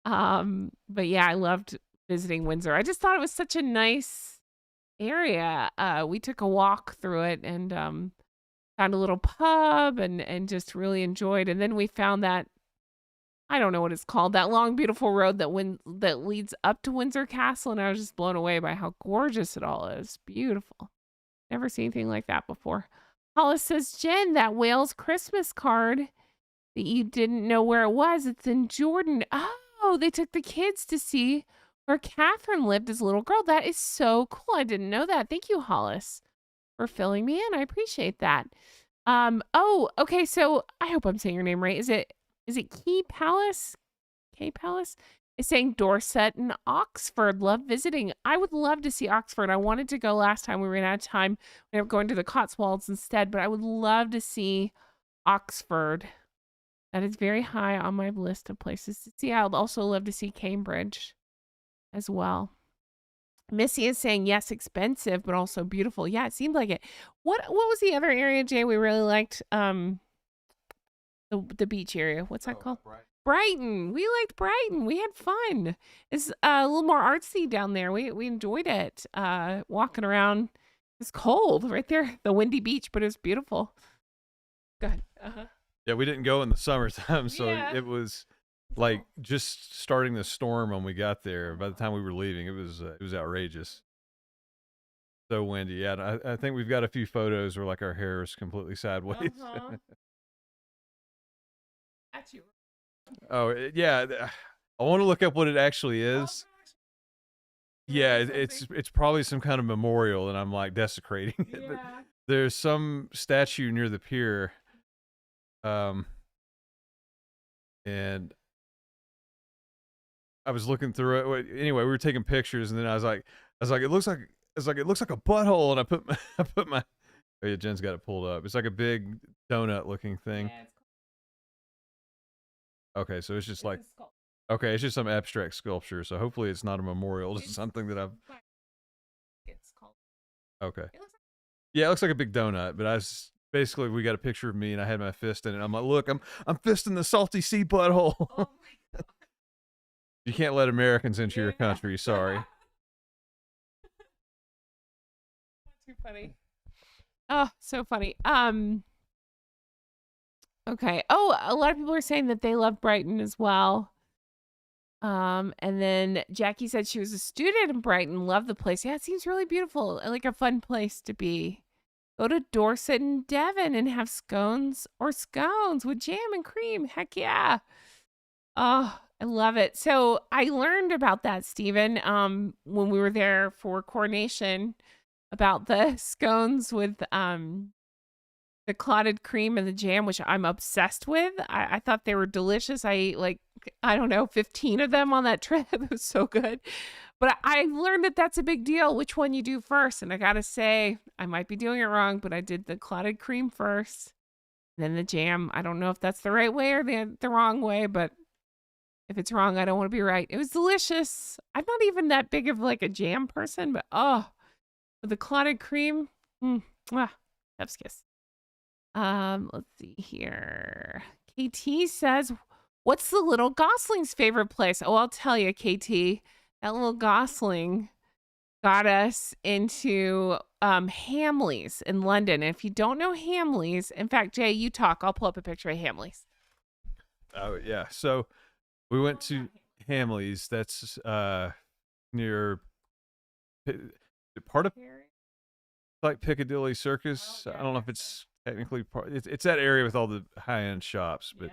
But yeah, I loved visiting Windsor. I just thought it was such a nice area. We took a walk through it and found a little pub and just really enjoyed. And then we found that, I don't know what it's called, that long beautiful road that leads up to Windsor Castle, and I was just blown away by how gorgeous it all is. Beautiful. Never seen anything like that before. Hollis says, Jen, that Wales Christmas card that you didn't know where it was, it's in Jordan. Oh, they took the kids to see where Catherine lived as a little girl. That is so cool. I didn't know that. Thank you, Hollis, for filling me in. I appreciate that. Oh, okay. So I hope I'm saying your name right. Is it Key Palace? Key Palace? It's saying Dorset and Oxford. Love visiting. I would love to see Oxford. I wanted to go last time. We ran out of time. We ended up going to the Cotswolds instead, but I would love to see Oxford. That is very high on my list of places to see. I would also love to see Cambridge as well. Missy is saying, yes, expensive, but also beautiful. Yeah, it seemed like it. What was the other area, Jay, we really liked? The beach area. What's that called? Brighton. We liked Brighton. We had fun. It's a little more artsy down there. We enjoyed it. Walking around. It's cold right there. The windy beach, but it was beautiful. Go ahead. Yeah, we didn't go in the summertime, so Yeah. it was like just starting the storm when we got there. By the time we were leaving, it was outrageous. So windy. Yeah, and I think we've got a few photos where like our hair is completely sideways. That's you. Oh, yeah. I want to look up what it actually is. Yeah, it's probably some kind of memorial, and I'm like desecrating it. But Yeah. there's some statue near the pier, and I was looking through it. Anyway, we were taking pictures, and then I was like, it looks like a butthole, and I put my. Oh yeah, Jen's got it pulled up. It's like a big donut-looking thing. Okay, so it's just like. Okay, it's just some abstract sculpture, so hopefully it's not a memorial to something that I've. It's called. Okay. It looks like. Yeah, it looks like a big donut, but basically we got a picture of me and I had my fist in it. I'm like, look, I'm fisting the salty sea butthole. Oh my god. You can't let Americans into your country. Sorry. Too funny. Oh, so funny. Okay. Oh, a lot of people are saying that they love Brighton as well. And then Jackie said she was a student in Brighton, loved the place. Yeah, it seems really beautiful, like a fun place to be. Go to Dorset and Devon and have scones with jam and cream. Heck yeah. Oh, I love it. So I learned about that, Stephen, when we were there for coronation, about the scones with the clotted cream and the jam, which I'm obsessed with. I thought they were delicious. I ate like, I don't know, 15 of them on that trip. It was so good. But I learned that that's a big deal, which one you do first. And I got to say, I might be doing it wrong, but I did the clotted cream first. Then the jam. I don't know if that's the right way or the wrong way, but if it's wrong, I don't want to be right. It was delicious. I'm not even that big of like a jam person, but with the clotted cream, chef's kiss. Let's see here. KT says, what's the little Gosling's favorite place? Oh, I'll tell you, KT. That little Gosling got us into Hamleys in London. And if you don't know Hamleys, in fact, Jay, you talk. I'll pull up a picture of Hamleys. Oh yeah. So we went to Hamleys. That's near part of like Piccadilly Circus. I don't know if it's technically part. It's that area with all the high-end shops, but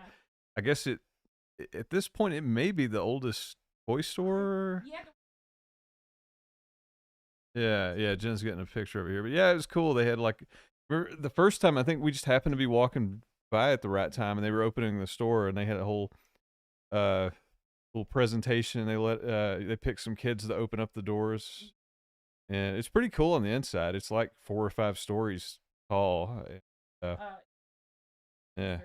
I guess at this point it may be the oldest toy store. Yeah. Jen's getting a picture over here, but yeah, it was cool. They had like the first time I think we just happened to be walking by at the right time, and they were opening the store, and they had a whole little presentation. And they picked some kids to open up the doors, and it's pretty cool on the inside. It's like 4 or 5 stories tall. Yeah.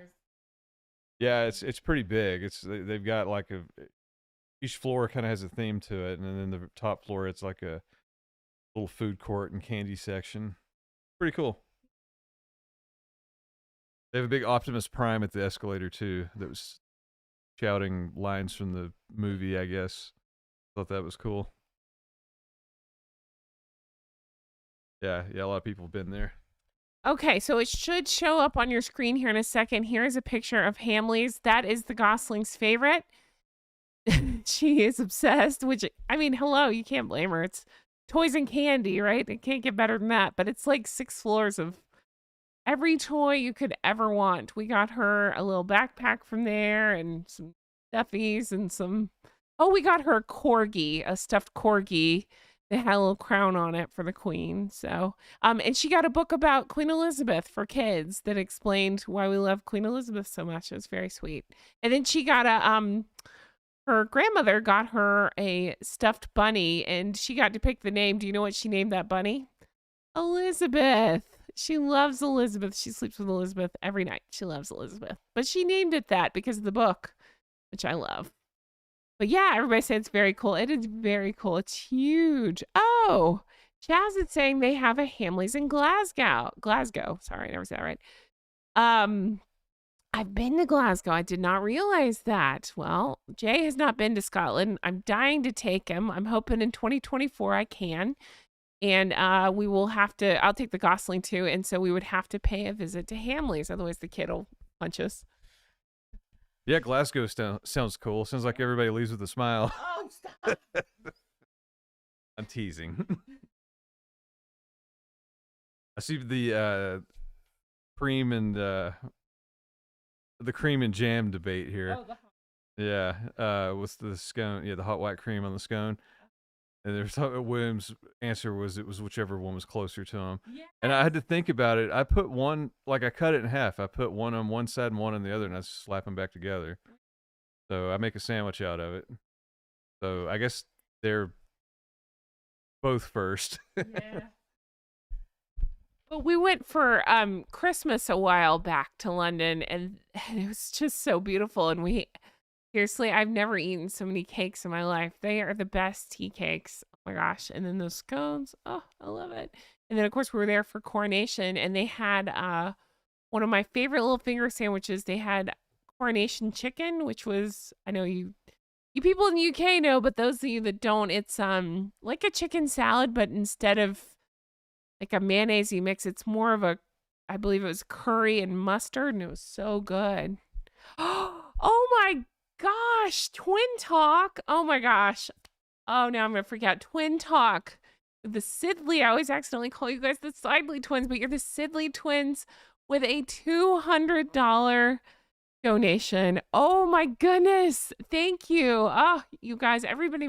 Yeah, it's pretty big. They've got like each floor kind of has a theme to it, and then the top floor it's like a little food court and candy section. Pretty cool. They have a big Optimus Prime at the escalator too that was shouting lines from the movie, I guess. Thought that was cool. Yeah, a lot of people have been there. Okay, so it should show up on your screen here in a second. Here is a picture of Hamleys. That is the Gosling's favorite. She is obsessed, which, I mean, hello, you can't blame her. It's toys and candy, right? It can't get better than that. But it's like 6 floors of every toy you could ever want. We got her a little backpack from there and some stuffies and we got her a stuffed corgi. They had a little crown on it for the queen. So, and she got a book about Queen Elizabeth for kids that explained why we love Queen Elizabeth so much. It was very sweet. And then she got her grandmother got her a stuffed bunny, and she got to pick the name. Do you know what she named that bunny? Elizabeth. She loves Elizabeth. She sleeps with Elizabeth every night. She loves Elizabeth. But she named it that because of the book, which I love. But yeah, everybody said it's very cool. It is very cool. It's huge. Oh, Jazz is saying they have a Hamleys in Glasgow. Sorry, I never said that right. I've been to Glasgow. I did not realize that. Well, Jay has not been to Scotland. I'm dying to take him. I'm hoping in 2024 I can. And I'll take the Gosling too. And so we would have to pay a visit to Hamleys. Otherwise the kid will punches. Yeah, Glasgow sounds cool. Sounds like everybody leaves with a smile. Oh, stop. I'm teasing. I see the cream and the cream and jam debate here. Oh, Yeah, what's the scone? Yeah, the hot white cream on the scone. And there's William's answer was it was whichever one was closer to him. yeah. And I had to think about it. I put one, like I cut it in half. I put one on one side and one on the other, and I slap them back together. So I make a sandwich out of it. So I guess they're both first. Yeah. But we went for Christmas a while back to London, and it was just so beautiful. And we seriously, I've never eaten so many cakes in my life. They are the best tea cakes. Oh my gosh. And then those scones. Oh, I love it. And then of course we were there for coronation, and they had one of my favorite little finger sandwiches. They had coronation chicken, which was, I know you people in the UK know, but those of you that don't, it's like a chicken salad, but instead of like a mayonnaise mix, it's more of a, I believe it was curry and mustard, and it was so good. Oh my gosh, Twin Talk. Oh my gosh. Oh, now I'm going to freak out. Twin Talk. The Sidley. I always accidentally call you guys the Sidley twins, but you're the Sidley twins with a $200 donation. Oh my goodness. Thank you. Oh, you guys, everybody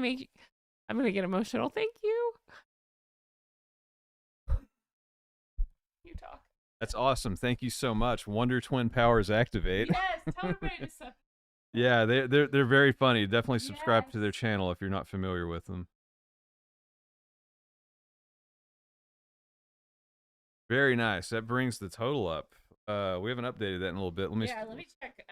I'm going to get emotional. Thank you. You talk. That's awesome. Thank you so much. Wonder Twin powers activate. Yes, tell everybody to sub. Yeah, they're very funny. Definitely subscribe to Yes. their channel if you're not familiar with them. Very nice. That brings the total up. We haven't updated that in a little bit. Let me check.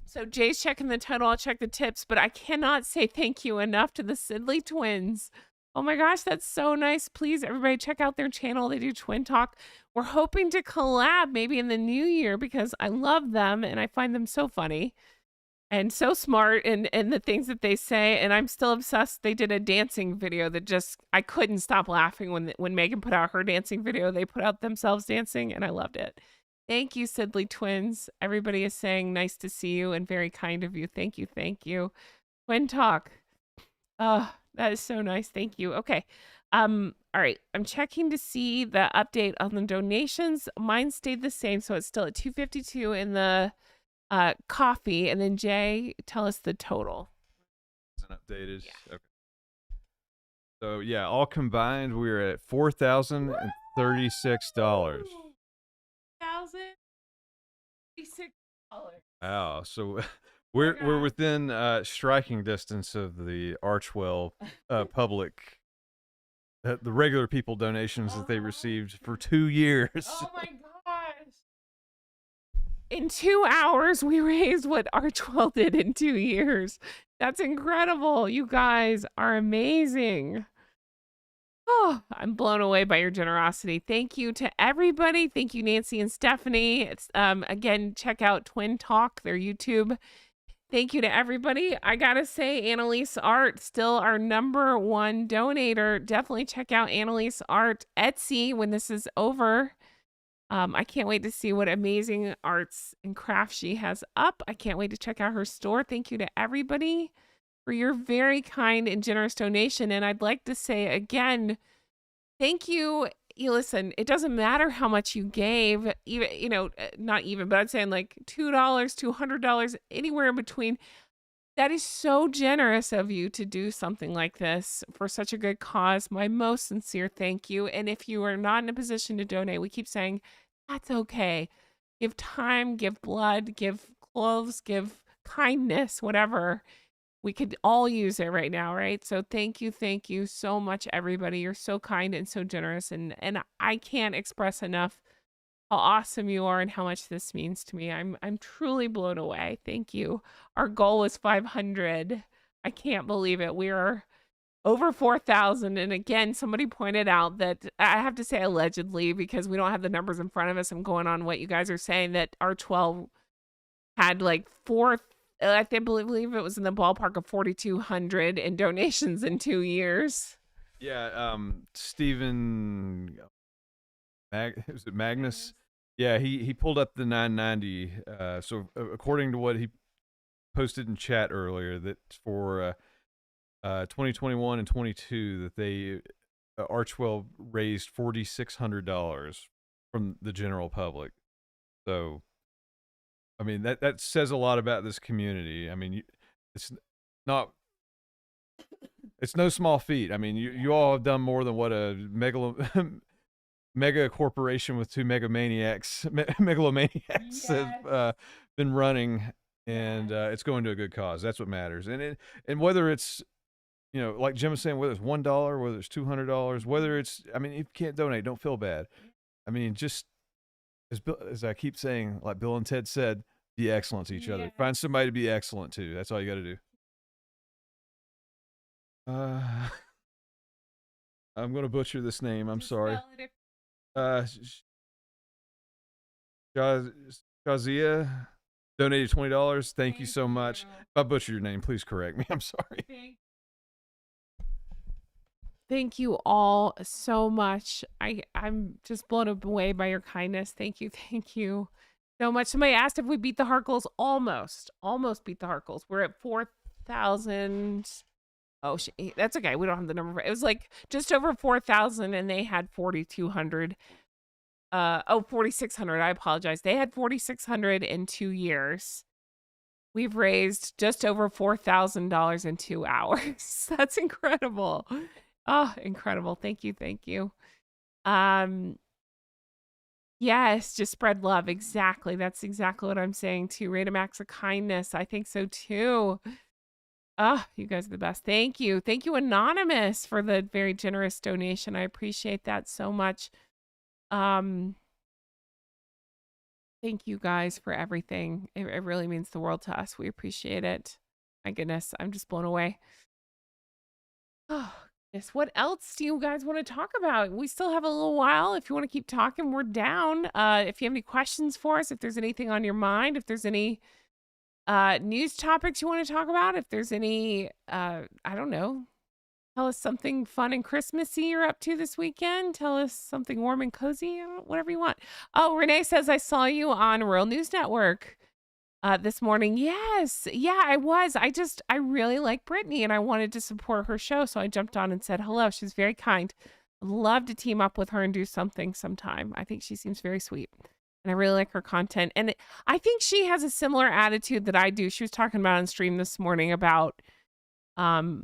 So Jay's checking the total. I'll check the tips, but I cannot say thank you enough to the Sidley twins. Oh my gosh, that's so nice. Please, everybody, check out their channel. They do Twin Talk. We're hoping to collab maybe in the new year because I love them and I find them so funny and so smart in the things that they say. And I'm still obsessed. They did a dancing video that just, I couldn't stop laughing when Megan put out her dancing video. They put out themselves dancing and I loved it. Thank you, Sidley twins. Everybody is saying nice to see you and very kind of you. Thank you. Thank you. Twin Talk. That is so nice. Thank you. Okay. All right. I'm checking to see the update on the donations. Mine stayed the same, so it's still at $252 in the coffee. And then Jay, tell us the total. It's updated. Yeah. Okay. So yeah, all combined, we're at $4,036. $1,036. Wow. So we're within striking distance of the Archwell public, the regular people donations that they received for 2 years. Oh my gosh. In 2 hours, we raised what Archwell did in 2 years. That's incredible. You guys are amazing. Oh, I'm blown away by your generosity. Thank you to everybody. Thank you, Nancy and Stephanie. It's again, check out Twin Talk, their YouTube. Thank you to everybody. I gotta say, Annalise Art, still our #1 donator. Definitely check out Annalise Art Etsy when this is over. I can't wait to see what amazing arts and crafts she has up. I can't wait to check out her store. Thank you to everybody for your very kind and generous donation. And I'd like to say again, thank you. You listen, it doesn't matter how much you gave, even, not even, but I'm saying like $2, $200, anywhere in between. That is so generous of you to do something like this for such a good cause. My most sincere thank you. And if you are not in a position to donate, we keep saying, that's okay. Give time, give blood, give clothes, give kindness, whatever. We could all use it right now, right? So thank you so much, everybody. You're so kind and so generous. And I can't express enough how awesome you are and how much this means to me. I'm truly blown away. Thank you. Our goal was 500. I can't believe it. We are over 4,000. And again, somebody pointed out that, I have to say allegedly, because we don't have the numbers in front of us. I'm going on what you guys are saying, that R12 had like I believe it was in the ballpark of 4,200 in donations in 2 years. Yeah, Stephen, was it Magnus? Yeah, he pulled up the 990. So according to what he posted in chat earlier, that for 2021 and 22, that they Archwell raised $4,600 from the general public. So, I mean, that says a lot about this community. I mean, it's not. It's no small feat. I mean, you all have done more than what a mega corporation with two megalomaniacs have been running, and it's going to a good cause. That's what matters. And whether it's, you know, like Jim was saying, whether it's $1, whether it's $200, whether it's, I mean, if you can't donate, don't feel bad. I mean, just as I keep saying, like Bill and Ted said, be excellent to each other. Find somebody to be excellent to. That's all you got to do. I'm going to butcher this name. I'm sorry. Shazia donated $20. Thank you so much. If I butchered your name, please correct me. I'm sorry. Thank you all so much. I'm just blown away by your kindness. Thank you so much. Somebody asked if we beat the Harkles. Almost beat the Harkles. We're at 4,000. Oh, that's okay. We don't have the number. It was like just over 4,000, and they had 4,200. 4,600. I apologize. They had 4,600 in 2 years. We've raised just over $4,000 in 2 hours. That's incredible. Oh, incredible. Thank you. Yes, just spread love. Exactly. That's exactly what I'm saying too. Rate 'em acts of kindness. I think so too. Oh, you guys are the best. Thank you. Thank you, Anonymous, for the very generous donation. I appreciate that so much. Thank you guys for everything. It really means the world to us. We appreciate it. My goodness, I'm just blown away. Oh, yes. What else do you guys want to talk about? We still have a little while. If you want to keep talking, we're down. If you have any questions for us, if there's anything on your mind, if there's any news topics you want to talk about, if there's any I don't know, tell us something fun and Christmassy you're up to this weekend. Tell us something warm and cozy, whatever you want. Oh, Renee says, I saw you on Rural News Network this morning. Yes. Yeah, I was. I really like Brittany and I wanted to support her show. So I jumped on and said hello. She's very kind. I'd love to team up with her and do something sometime. I think she seems very sweet. And I really like her content. And I think she has a similar attitude that I do. She was talking about on stream this morning about there's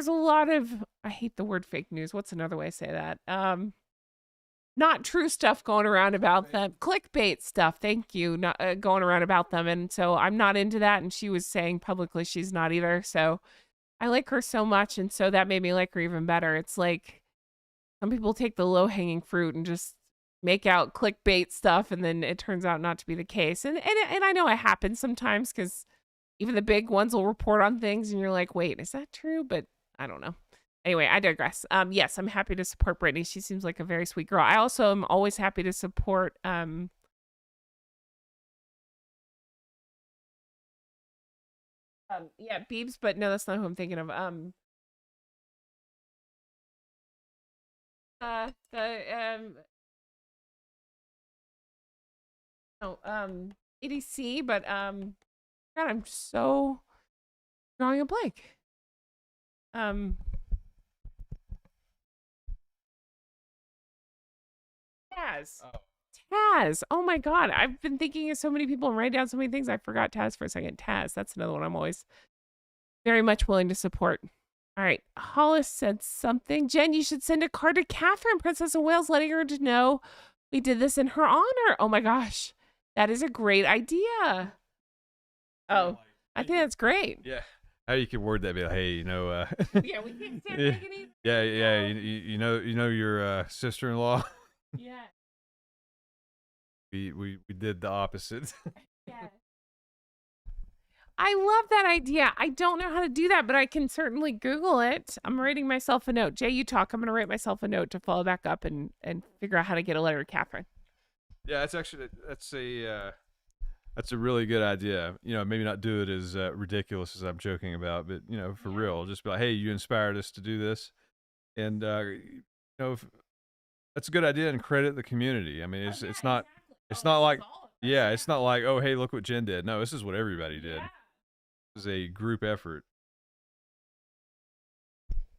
a lot of, I hate the word fake news. What's another way to say that? Not true stuff going around about them. Clickbait stuff. Thank you. Not going around about them. And so I'm not into that. And she was saying publicly she's not either. So I like her so much. And so that made me like her even better. It's like some people take the low hanging fruit and just make out clickbait stuff, and then it turns out not to be the case. And I know it happens sometimes because even the big ones will report on things and you're like, wait, is that true? But I don't know. Anyway, I digress. Yes, I'm happy to support Brittany. She seems like a very sweet girl. I also am always happy to support Beebs, but no, that's not who I'm thinking of. EDC, but God, I'm so drawing a blank. Taz. Oh my God, I've been thinking of so many people and writing down so many things. I forgot Taz for a second. Taz, that's another one I'm always very much willing to support. All right, Hollis said something. Jen, you should send a card to Catherine, Princess of Wales, letting her to know we did this in her honor. Oh my gosh, that is a great idea. Oh, I think that's great. Yeah. How you could word that? Be like, hey, you know. Yeah, we can't stand making it. Yeah. You know your sister-in-law. Yeah. We did the opposite. Yeah. I love that idea. I don't know how to do that, but I can certainly Google it. I'm writing myself a note. Jay, you talk. I'm going to write myself a note to follow back up and figure out how to get a letter to Catherine. Yeah, that's a really good idea. You know, maybe not do it as ridiculous as I'm joking about, but you know, for real, just be like, hey, you inspired us to do this, and you know, that's a good idea, and credit the community. I mean, it's not like it's not like, oh hey, look what Jen did. No, this is what everybody did. This is a group effort.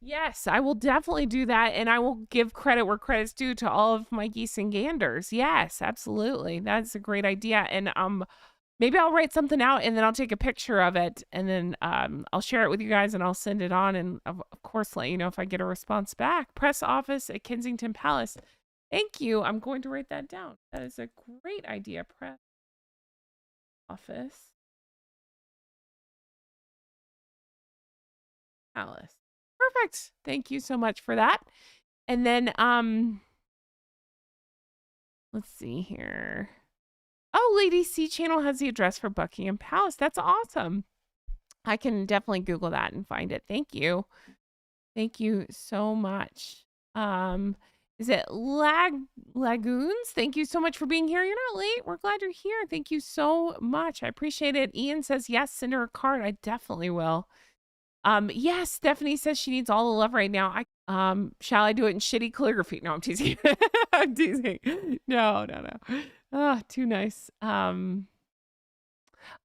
Yes, I will definitely do that, and I will give credit where credit's due to all of my geese and ganders. Yes, absolutely. That's a great idea. And maybe I'll write something out and then I'll take a picture of it and then I'll share it with you guys and I'll send it on and of course let you know if I get a response back. Press office at Kensington Palace. Thank you. I'm going to write that down. That is a great idea. Press office Palace. Perfect. Thank you so much for that. And then let's see here. Oh, Lady C Channel has the address for Buckingham Palace. That's awesome. I can definitely Google that and find it. Thank you. Thank you so much. Is it Lagoons? Thank you so much for being here. You're not late. We're glad you're here. Thank you so much. I appreciate it. Ian says, yes, send her a card. I definitely will. Yes, Stephanie says she needs all the love right now. Shall I do it in shitty calligraphy? No, I'm teasing. I'm teasing. No. Oh, too nice. Oh,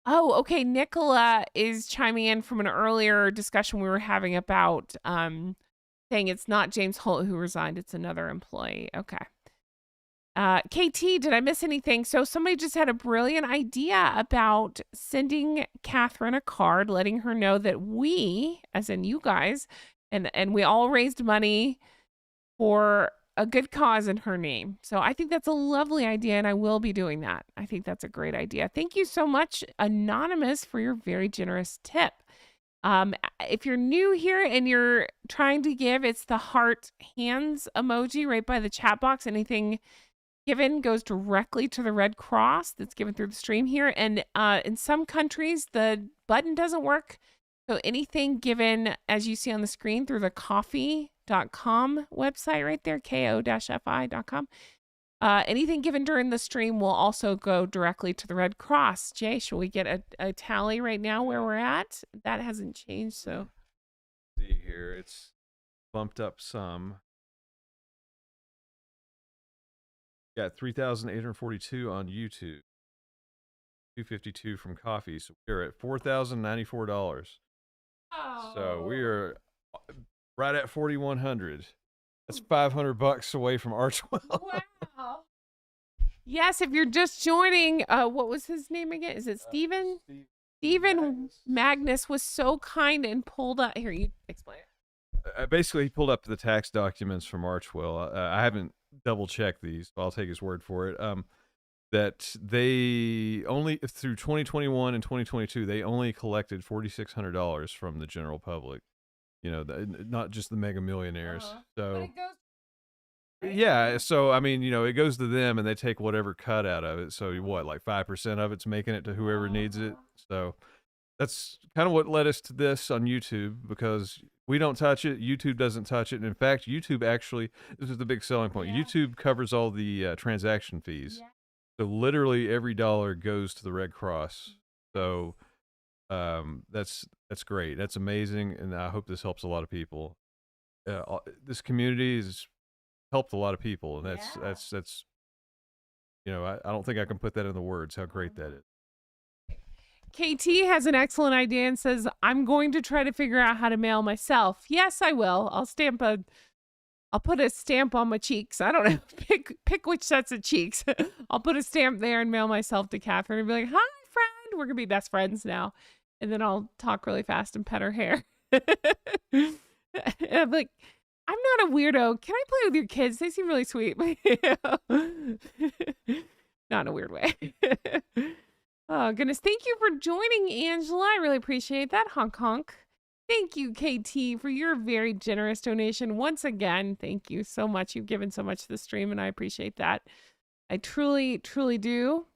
okay. Nicola is chiming in from an earlier discussion we were having about saying it's not James Holt who resigned, it's another employee. Okay. KT, did I miss anything? So somebody just had a brilliant idea about sending Catherine a card, letting her know that we, as in you guys, and we all raised money for a good cause in her name. So I think that's a lovely idea, and I will be doing that. I think that's a great idea. Thank you so much, Anonymous, for your very generous tip. If you're new here and you're trying to give, it's the heart hands emoji right by the chat box. Anything given goes directly to the Red Cross that's given through the stream here. And in some countries, the button doesn't work. So anything given, as you see on the screen, through the coffee.com website right there, ko-fi.com, anything given during the stream will also go directly to the Red Cross. Jay, shall we get a tally right now where we're at? That hasn't changed, so. See here, it's bumped up some. Got 3,842 on YouTube. 252 from coffee. So we're at $4,094. Oh. So we are right at 4,100. That's $500 away from Archwell. Wow. Yes, if you're just joining, what was his name again? Is it Stephen? Stephen Magnus was so kind and pulled up. Here, you explain it. Basically, he pulled up the tax documents from Archwell. I haven't double checked these, but I'll take his word for it. That they only, through 2021 and 2022, they only collected $4,600 from the general public. You know, not just the mega millionaires. So, but it goes, yeah. So, I mean, you know, it goes to them and they take whatever cut out of it. So, what, like 5% of it's making it to whoever needs it. So, that's kind of what led us to this on YouTube, because we don't touch it. YouTube doesn't touch it. And in fact, YouTube actually, this is the big selling point. Yeah. YouTube covers all the transaction fees. Yeah. So literally every dollar goes to the Red Cross. So that's great. That's amazing. And I hope this helps a lot of people. This community has helped a lot of people. And that's, you know, I don't think I can put that into words, how great that is. KT has an excellent idea and says, I'm going to try to figure out how to mail myself. Yes, I will. I'll put a stamp on my cheeks. I don't know. Pick which sets of cheeks. I'll put a stamp there and mail myself to Catherine and be like, hi, friend. We're going to be best friends now. And then I'll talk really fast and pet her hair. And I'm like, I'm not a weirdo. Can I play with your kids? They seem really sweet. Not in a weird way. Oh, goodness. Thank you for joining, Angela. I really appreciate that. Honk, honk. Thank you, KT, for your very generous donation. Once again, thank you so much. You've given so much to the stream, and I appreciate that. I truly, truly do.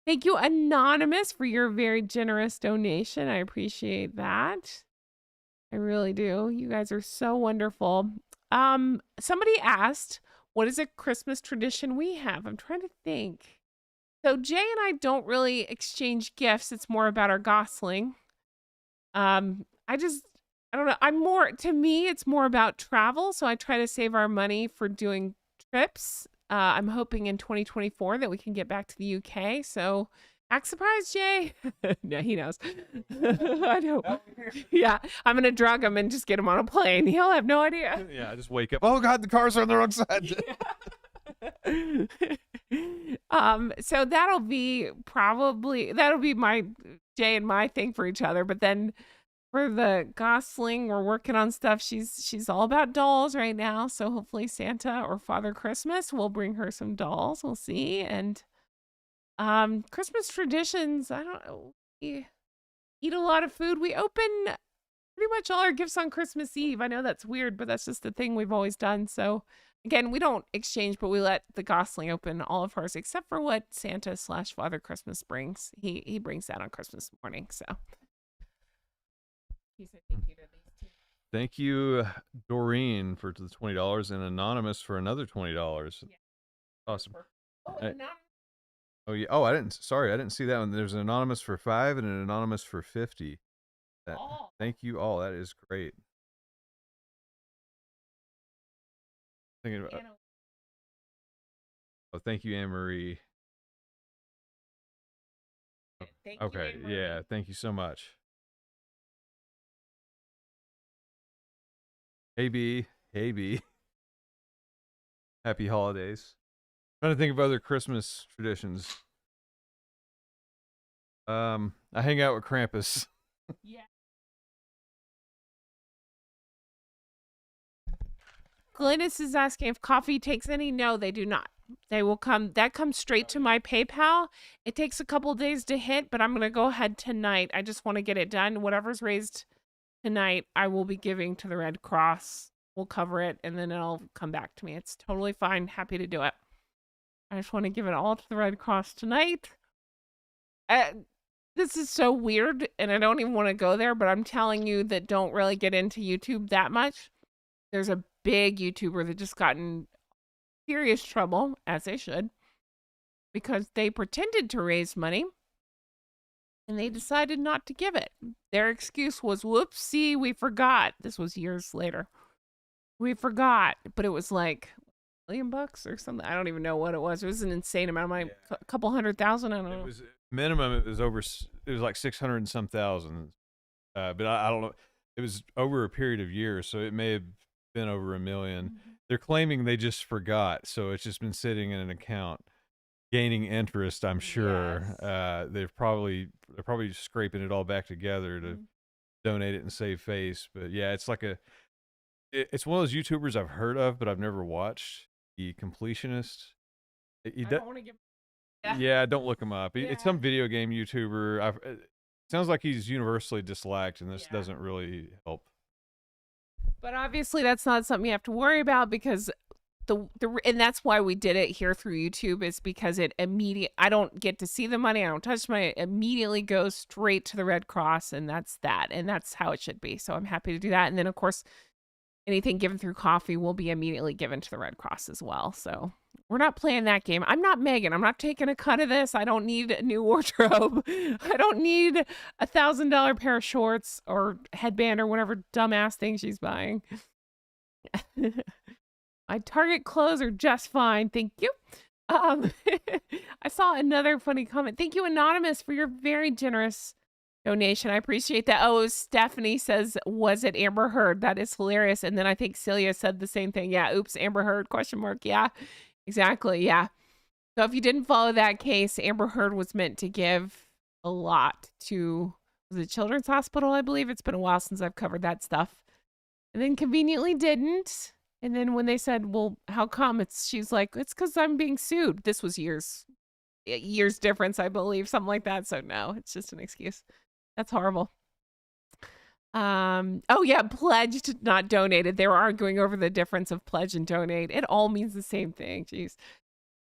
Thank you, Anonymous, for your very generous donation. I appreciate that. I really do. You guys are so wonderful. Somebody asked, what is a Christmas tradition we have? I'm trying to think. So Jay and I don't really exchange gifts. It's more about our Gosling. I don't know. To me, it's more about travel. So I try to save our money for doing trips. I'm hoping in 2024 that we can get back to the UK. So act surprised, Jay. No, he knows. I know. Yeah, I'm gonna drug him and just get him on a plane. He'll have no idea. Yeah, I just wake up. Oh God, the cars are on the wrong side. So that'll be my Jay and my thing for each other. But then for the Gosling, we're working on stuff. She's all about dolls right now. So hopefully Santa or Father Christmas will bring her some dolls. We'll see. And Christmas traditions, I don't know. We eat a lot of food. We open pretty much all our gifts on Christmas Eve. I know that's weird, but that's just the thing we've always done. So again, we don't exchange, but we let the Gosling open all of hers except for what Santa / Father Christmas brings. He brings that on Christmas morning. So he said thank you to these two. Thank you, Doreen, for the $20 and Anonymous for another $20. Yeah. Awesome. Oh, Hey. now Oh yeah. Oh, I didn't see that one. There's an Anonymous for 5 and an Anonymous for 50. all. Thank you all. That is great. Thinking about. Anna, Oh, thank you, Anne Marie. thank you, Okay. Anne Marie. Yeah. Thank you so much. Hey B. Hey B. Happy holidays. Trying to think of other Christmas traditions. I hang out with Krampus. Yeah. Glynis is asking if coffee takes any. No, they do not. They will come. That comes straight to my PayPal. It takes a couple days to hit, but I'm going to go ahead tonight. I just want to get it done. Whatever's raised tonight, I will be giving to the Red Cross. We'll cover it, and then it'll come back to me. It's totally fine. Happy to do it. I just want to give it all to the Red Cross tonight. This is so weird, and I don't even want to go there, but I'm telling you that don't really get into YouTube that much. There's a big YouTuber that just got in serious trouble, as they should, because they pretended to raise money, and they decided not to give it. Their excuse was, whoopsie, we forgot. This was years later. We forgot, but it was like $1 million or something. I don't even know what it was. It was an insane amount of money, a couple 100,000. I don't know. It was minimum. It was over. It was like 600 and some thousand. But I don't know. It was over a period of years, so it may have been over $1 million. Mm-hmm. They're claiming they just forgot, so it's just been sitting in an account, gaining interest. I'm sure. Yes. They're probably scraping it all back together to Mhm. donate it and save face. But yeah, it's like it's one of those YouTubers I've heard of, but I've never watched. The Completionist. I He don't want to give. Yeah, don't look him up. It's Yeah. some video game YouTuber. It sounds like he's universally disliked, and this Yeah. doesn't really help. But obviously, that's not something you have to worry about because and that's why we did it here through YouTube is because I don't get to see the money. I don't touch money. It immediately goes straight to the Red Cross, and that's that. And that's how it should be. So I'm happy to do that. And then, of course, anything given through coffee will be immediately given to the Red Cross as well. So we're not playing that game. I'm not Megan. I'm not taking a cut of this. I don't need a new wardrobe. I don't need $1,000 pair of shorts or headband or whatever dumbass thing she's buying. My Target clothes are just fine. Thank you. I saw another funny comment. Thank you, Anonymous, for your very generous donation. I appreciate that. Oh, Stephanie says, was it Amber Heard? That is hilarious. And then I think Celia said the same thing. Yeah, oops, Amber Heard, ? Yeah, exactly. Yeah. So if you didn't follow that case, Amber Heard was meant to give a lot to the Children's Hospital, I believe. It's been a while since I've covered that stuff. And then conveniently didn't. And then when they said, well, how come? She's like, it's because I'm being sued. This was years difference, I believe, something like that. So no, it's just an excuse. That's horrible. Oh yeah, pledged, not donated. They were arguing over the difference of pledge and donate. It all means the same thing. Jeez.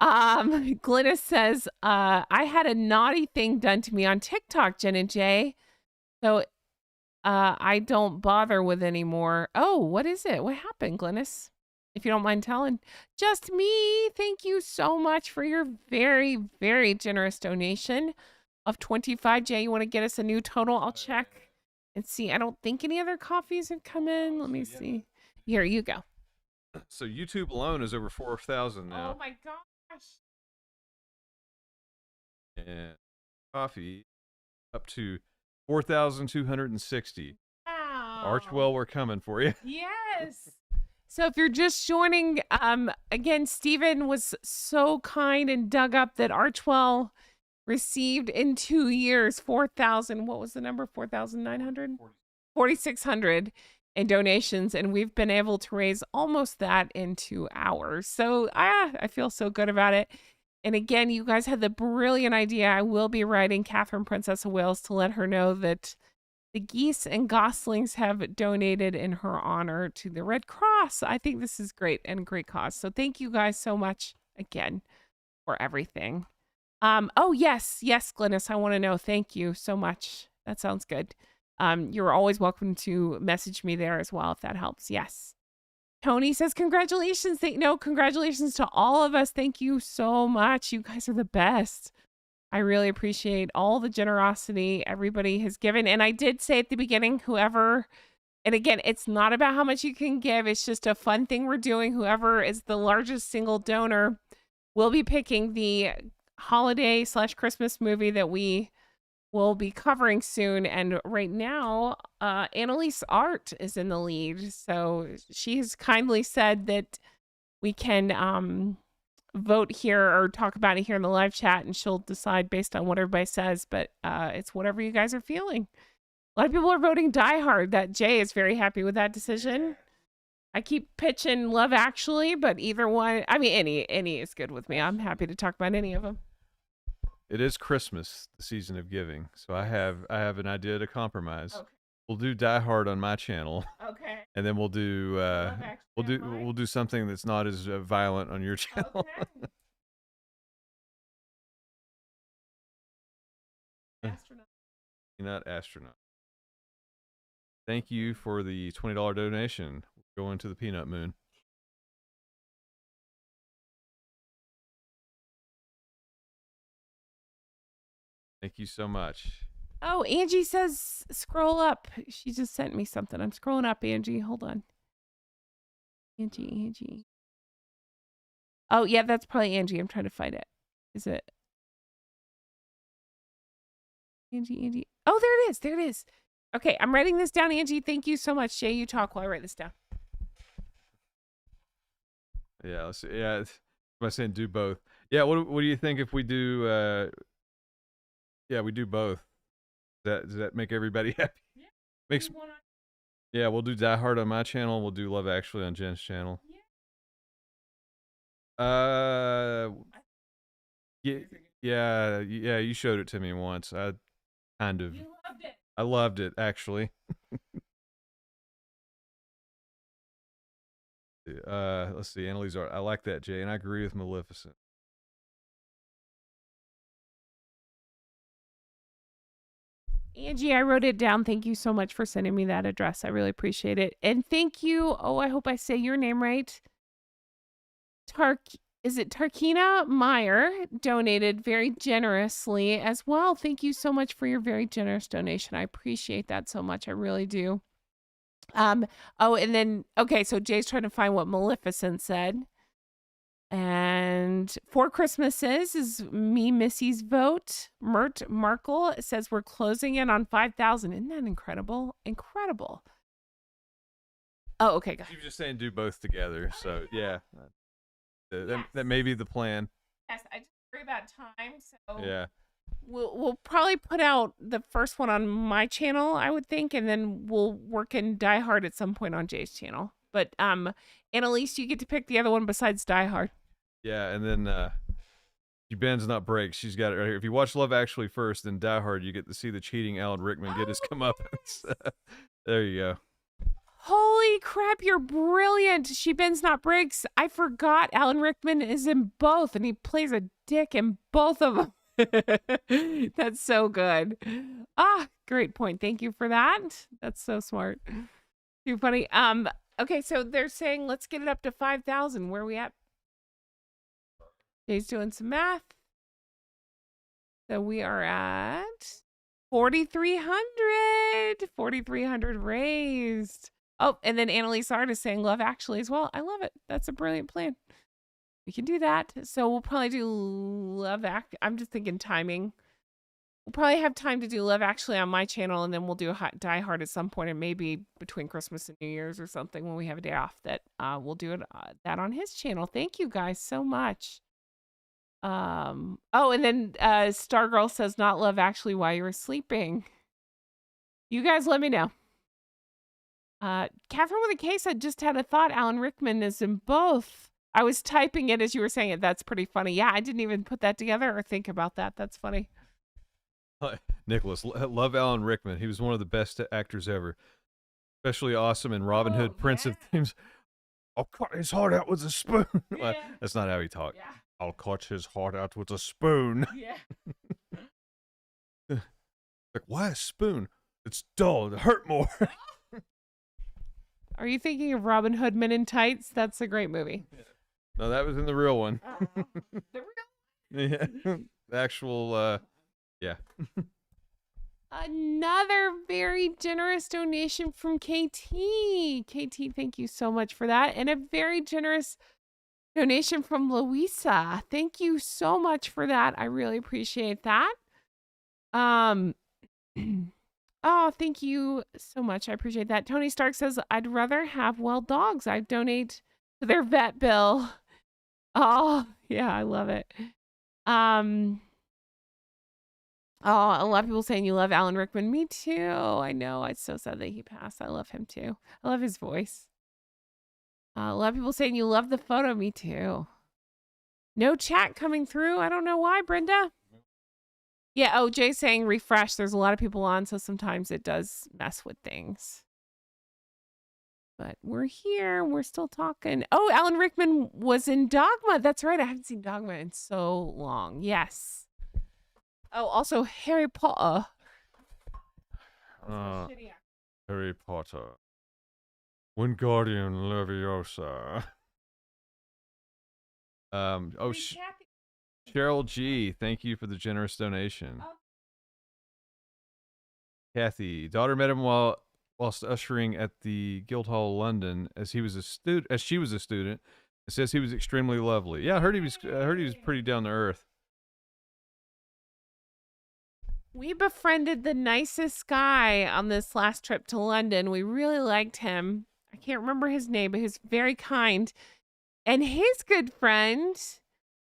Glynis says, I had a naughty thing done to me on TikTok, Jen and Jay. So I don't bother with anymore. Oh, what is it? What happened, Glynis? If you don't mind telling. Just me. Thank you so much for your very, very generous donation of 25. Jay, you want to get us a new total? I'll check and see. I don't think any other coffees have come in. Let me see. Here you go. So YouTube alone is over 4,000 now. Oh my gosh. And coffee up to 4,260. Wow. Archwell, we're coming for you. Yes. So if you're just joining, again, Stephen was so kind and dug up that Archwell received in 2 years 4,000. What was the number? 4,900? 4,600 in donations, and we've been able to raise almost that in 2 hours. So I feel so good about it. And again, you guys had the brilliant idea. I will be writing Catherine, Princess of Wales, to let her know that the geese and goslings have donated in her honor to the Red Cross. I think this is great and a great cause. So thank you guys so much again for everything. Oh, yes, Glynis, I want to know. Thank you so much. That sounds good. You're always welcome to message me there as well if that helps. Yes. Tony says, congratulations. Congratulations to all of us. Thank you so much. You guys are the best. I really appreciate all the generosity everybody has given. And I did say at the beginning, whoever, and again, it's not about how much you can give. It's just a fun thing we're doing. Whoever is the largest single donor will be picking the holiday/Christmas movie that we will be covering soon. And right now, Annalise Art is in the lead. So she has kindly said that we can vote here or talk about it here in the live chat, and she'll decide based on what everybody says. But it's whatever you guys are feeling. A lot of people are voting Die Hard. That Jay is very happy with that decision. I keep pitching Love Actually, but either one, I mean, any is good with me. I'm happy to talk about any of them. It is Christmas, the season of giving. So I have an idea to compromise. Okay. We'll do Die Hard on my channel. Okay. And then we'll do we'll do something that's not as violent on your channel. Okay. Astronaut. You're not astronaut. Thank you for the $20 donation. Going to the Peanut Moon. Thank you so much. Oh, Angie says scroll up. She just sent me something. I'm scrolling up, Angie. Hold on. Angie. Oh, yeah, that's probably Angie. I'm trying to find it. Is it? Angie. Oh, there it is. Okay, I'm writing this down, Angie. Thank you so much. Jay, you talk while I write this down. Yeah, let's see. Yeah, am I saying do both? Yeah, what do you think if we do yeah, we do both. Does that make everybody happy? Yeah. Yeah, we'll do Die Hard on my channel. We'll do Love Actually on Jen's channel. Yeah, you showed it to me once. I kind of. You loved it. I loved it, actually. Let's see, Annalise Art. I like that, Jay, and I agree with Maleficent. Angie, I wrote it down. Thank you so much for sending me that address. I really appreciate it. And thank you. Oh, I hope I say your name right. Is it Tarkina Meyer donated very generously as well. Thank you so much for your very generous donation. I appreciate that so much. I really do. Oh, and then, okay, so Jay's trying to find what Maleficent said. And Four Christmases is me, Missy's vote. Mert Markle says we're closing in on 5,000. Isn't that incredible? Incredible. Oh, okay. You were just saying do both together. So, yeah. That may be the plan. Yes, I just worry about time. So yeah. We'll probably put out the first one on my channel, I would think, and then we'll work in Die Hard at some point on Jay's channel. But Annalise, you get to pick the other one besides Die Hard. Yeah, and then she bends not breaks. She's got it right here. If you watch Love Actually first, then Die Hard, you get to see the cheating Alan Rickman get his comeuppance. There you go. Holy crap, you're brilliant. She bends not breaks. I forgot Alan Rickman is in both, and he plays a dick in both of them. That's so good. Ah, great point. Thank you for that. That's so smart. Too funny. Okay, so they're saying let's get it up to 5,000. Where are we at? Jay's doing some math. So we are at 4,300. 4,300 raised. Oh, and then Annalise Art is saying Love Actually as well. I love it. That's a brilliant plan. We can do that. So we'll probably do I'm just thinking timing. We'll probably have time to do Love Actually on my channel, and then we'll do Die Hard at some point, and maybe between Christmas and New Year's or something when we have a day off that we'll do that on his channel. Thank you guys so much. Oh, and then Stargirl says not Love Actually while you were sleeping. You guys let me know. Catherine with a K said, just had a thought. Alan Rickman is in both. I was typing it as you were saying it. That's pretty funny. Yeah, I didn't even put that together or think about that. That's funny. Nicholas, love Alan Rickman. He was one of the best actors ever. Especially awesome in Robin Hood, Prince of Thieves. I'll cut his heart out with a spoon. Yeah. That's not how he talked. Yeah. I'll cut his heart out with a spoon. Yeah. Like, why a spoon? It's dull. It hurt more. Are you thinking of Robin Hood Men in Tights? That's a great movie. No, that was in the real one. The real Yeah. The actual, yeah. Another very generous donation from KT. KT, thank you so much for that. And a very generous donation from Louisa. Thank you so much for that. I really appreciate that. Oh, thank you so much. I appreciate that. Tony Stark says, I'd rather have wild dogs. I'd donate to their vet bill. Oh, yeah, I love it. Oh, a lot of people saying you love Alan Rickman. Me too. I know. It's so sad that he passed. I love him too. I love his voice. A lot of people saying you love the photo. Me too. No chat coming through. I don't know why, Brenda. Yeah, oh, Jay's saying refresh. There's a lot of people on, so sometimes it does mess with things. But we're here. We're still talking. Oh, Alan Rickman was in Dogma. That's right. I haven't seen Dogma in so long. Yes. Oh, also Harry Potter. Harry Potter. Wingardium Leviosa. Cheryl G, thank you for the generous donation. Kathy, daughter met him whilst ushering at the Guildhall, London, as she was a student. It says he was extremely lovely. Yeah, I heard he was pretty down to earth. We befriended the nicest guy on this last trip to London. We really liked him. I can't remember his name, but he was very kind. And his good friend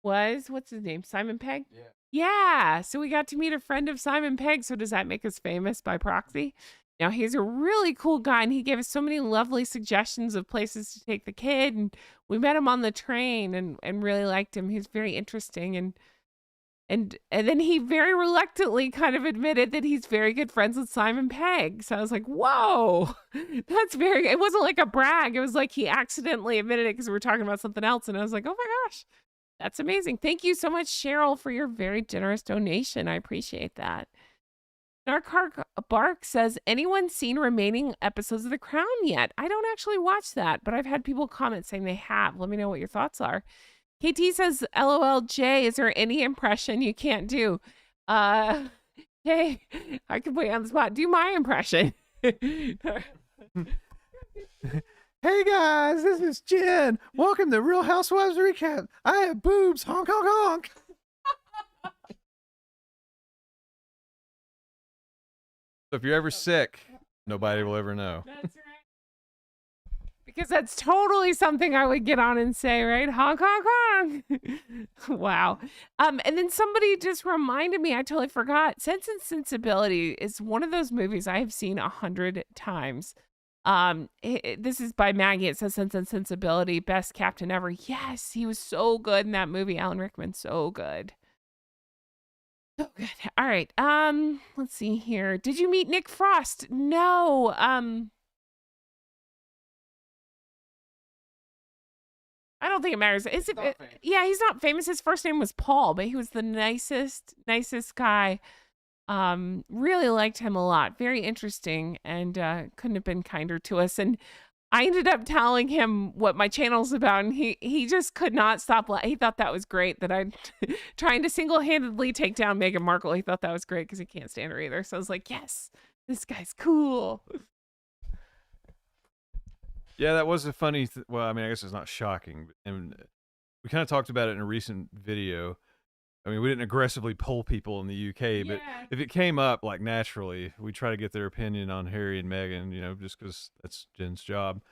was, what's his name? Simon Pegg? Yeah. Yeah. So we got to meet a friend of Simon Pegg. So does that make us famous by proxy? Now, he's a really cool guy, and he gave us so many lovely suggestions of places to take the kid. And we met him on the train and really liked him. He's very interesting. And then he very reluctantly kind of admitted that he's very good friends with Simon Pegg. So I was like, whoa, it wasn't like a brag. It was like he accidentally admitted it because we were talking about something else. And I was like, oh my gosh, that's amazing. Thank you so much, Cheryl, for your very generous donation. I appreciate that. Narkark Bark says, anyone seen remaining episodes of The Crown yet? I don't actually watch that, but I've had people comment saying they have. Let me know what your thoughts are. KT says, LOLJ, is there any impression you can't do? Hey, I can put you on the spot. Do my impression. Hey guys, this is Jen. Welcome to Real Housewives Recap. I have boobs. Honk, honk, honk. So if you're ever sick, nobody will ever know. That's right. Because that's totally something I would get on and say, right? Honk, honk, honk. Wow. And then somebody just reminded me, I totally forgot. Sense and Sensibility is one of those movies I have seen 100 times. This is by Maggie. It says Sense and Sensibility, best captain ever. Yes, he was so good in that movie. Alan Rickman, so good. So good. All right. Let's see here. Did you meet Nick Frost? No. I don't think it matters. Yeah, he's not famous. His first name was Paul, but he was the nicest guy. Really liked him a lot. Very interesting, and couldn't have been kinder to us. And I ended up telling him what my channel's about, and he just could not stop. He thought that was great that I'm trying to single-handedly take down Meghan Markle. He thought that was great because he can't stand her either. So I was like, yes, this guy's cool. Yeah, that was a funny. Well, I mean, I guess it's not shocking, and we kind of talked about it in a recent video. I mean, we didn't aggressively poll people in the UK, but if it came up like naturally, we try to get their opinion on Harry and Meghan. You know, just because that's Jen's job,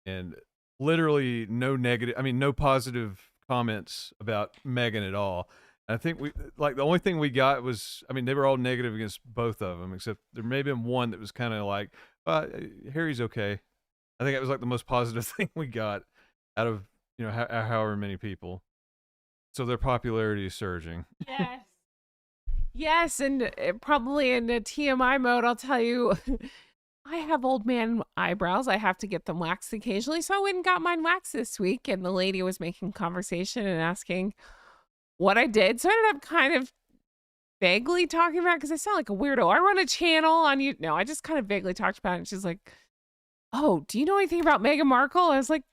and literally no negative. I mean, no positive comments about Meghan at all. I think we like the only thing we got was, I mean, they were all negative against both of them, except there may have been one that was kind of like, Harry's okay. I think it was like the most positive thing we got out of, you know, however many people. So their popularity is surging. Yes. Yes, and probably in a TMI mode, I'll tell you, I have old man eyebrows. I have to get them waxed occasionally. So I went and got mine waxed this week, and the lady was making conversation and asking what I did. So I ended up kind of vaguely talking about it because I sound like a weirdo. I run a channel on you. No, I just kind of vaguely talked about it. And she's like, oh, do you know anything about Meghan Markle? I was like,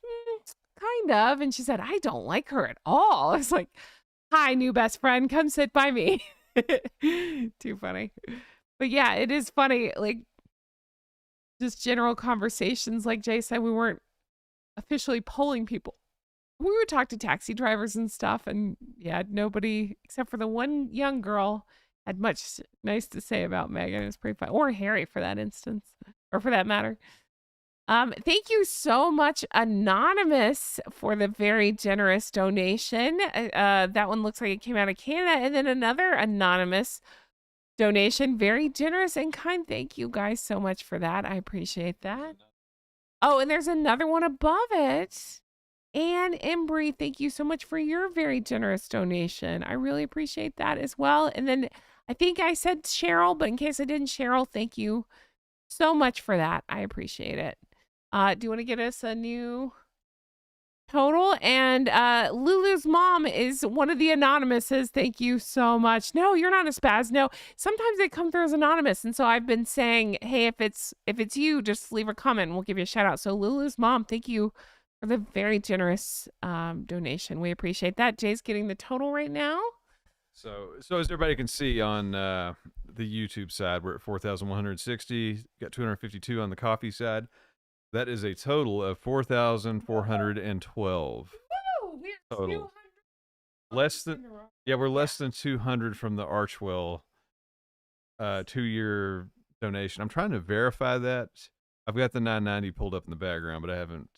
kind of. And she said, I don't like her at all. I was like, hi, new best friend. Come sit by me. Too funny. But yeah, it is funny. Like, just general conversations. Like Jay said, we weren't officially polling people. We would talk to taxi drivers and stuff. And yeah, nobody, except for the one young girl, had much nice to say about Meghan. It was pretty fun. Or Harry, for that instance. Or for that matter. Thank you so much, Anonymous, for the very generous donation. That one looks like it came out of Canada. And then another Anonymous donation. Very generous and kind. Thank you guys so much for that. I appreciate that. Oh, and there's another one above it. Anne Embry, thank you so much for your very generous donation. I really appreciate that as well. And then I think I said Cheryl, but in case I didn't, Cheryl, thank you so much for that. I appreciate it. Do you want to get us a new total? And Lulu's mom is one of the anonymouses. Thank you so much. No, you're not a spaz. No, sometimes they come through as anonymous. And so I've been saying, hey, if it's you, just leave a comment and we'll give you a shout out. So Lulu's mom, thank you for the very generous donation. We appreciate that. Jay's getting the total right now. So as everybody can see on the YouTube side, we're at 4,160. Got 252 on the coffee side. That is a total of 4,412. Woo! We're Total. 200. We're less than 200 from the Archwell 2-year donation. I'm trying to verify that. I've got the 990 pulled up in the background, but I haven't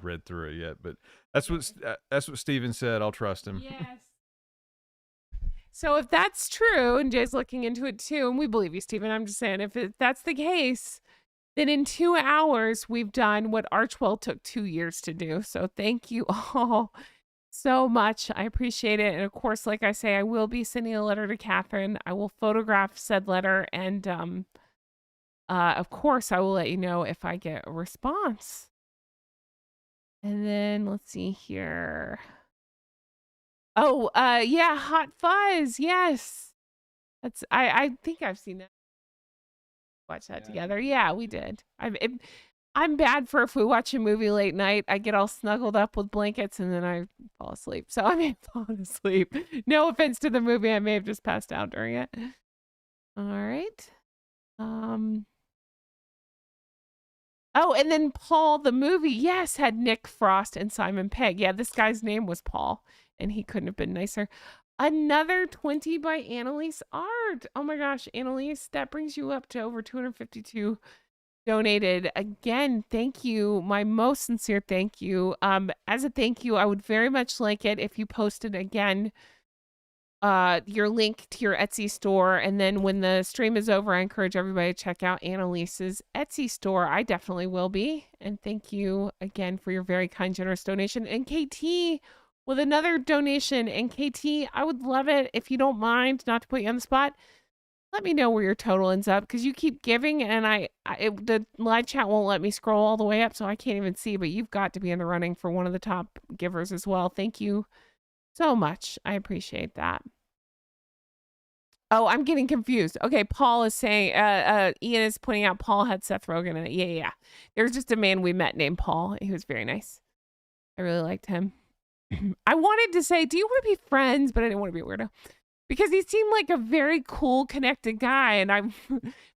read through it yet. But that's what Steven said. I'll trust him. Yes. So if that's true, and Jay's looking into it too, and we believe you, Steven, I'm just saying, if that's the case, then in 2 hours, we've done what Archwell took 2 years to do. So thank you all so much. I appreciate it. And of course, like I say, I will be sending a letter to Catherine. I will photograph said letter. And of course, I will let you know if I get a response. And then let's see here. Oh, yeah, Hot Fuzz. Yes. That's I think I've seen that. Watch that together. Yeah, we did. I'm bad for if we watch a movie late night. I get all snuggled up with blankets and then I fall asleep. So I may have fallen asleep. No offense to the movie. I may have just passed out during it. All right. Oh, and then Paul, the movie, yes, had Nick Frost and Simon Pegg. Yeah, this guy's name was Paul, and he couldn't have been nicer. Another 20 by Annalise Art. Oh my gosh, Annalise, that brings you up to over 252 donated. Again, thank you. My most sincere thank you. As a thank you, I would very much like it if you posted again your link to your Etsy store. And then when the stream is over, I encourage everybody to check out Annalise's Etsy store. I definitely will be. And thank you again for your very kind, generous donation. And KT with another donation. And KT, I would love it if you don't mind, not to put you on the spot. Let me know where your total ends up because you keep giving and the live chat won't let me scroll all the way up, so I can't even see, but you've got to be in the running for one of the top givers as well. Thank you so much. I appreciate that. Oh, I'm getting confused. Okay, Paul is saying, Ian is pointing out Paul had Seth Rogen in it. Yeah. There's just a man we met named Paul. He was very nice. I really liked him. I wanted to say, do you want to be friends? But I didn't want to be a weirdo. Because he seemed like a very cool, connected guy. And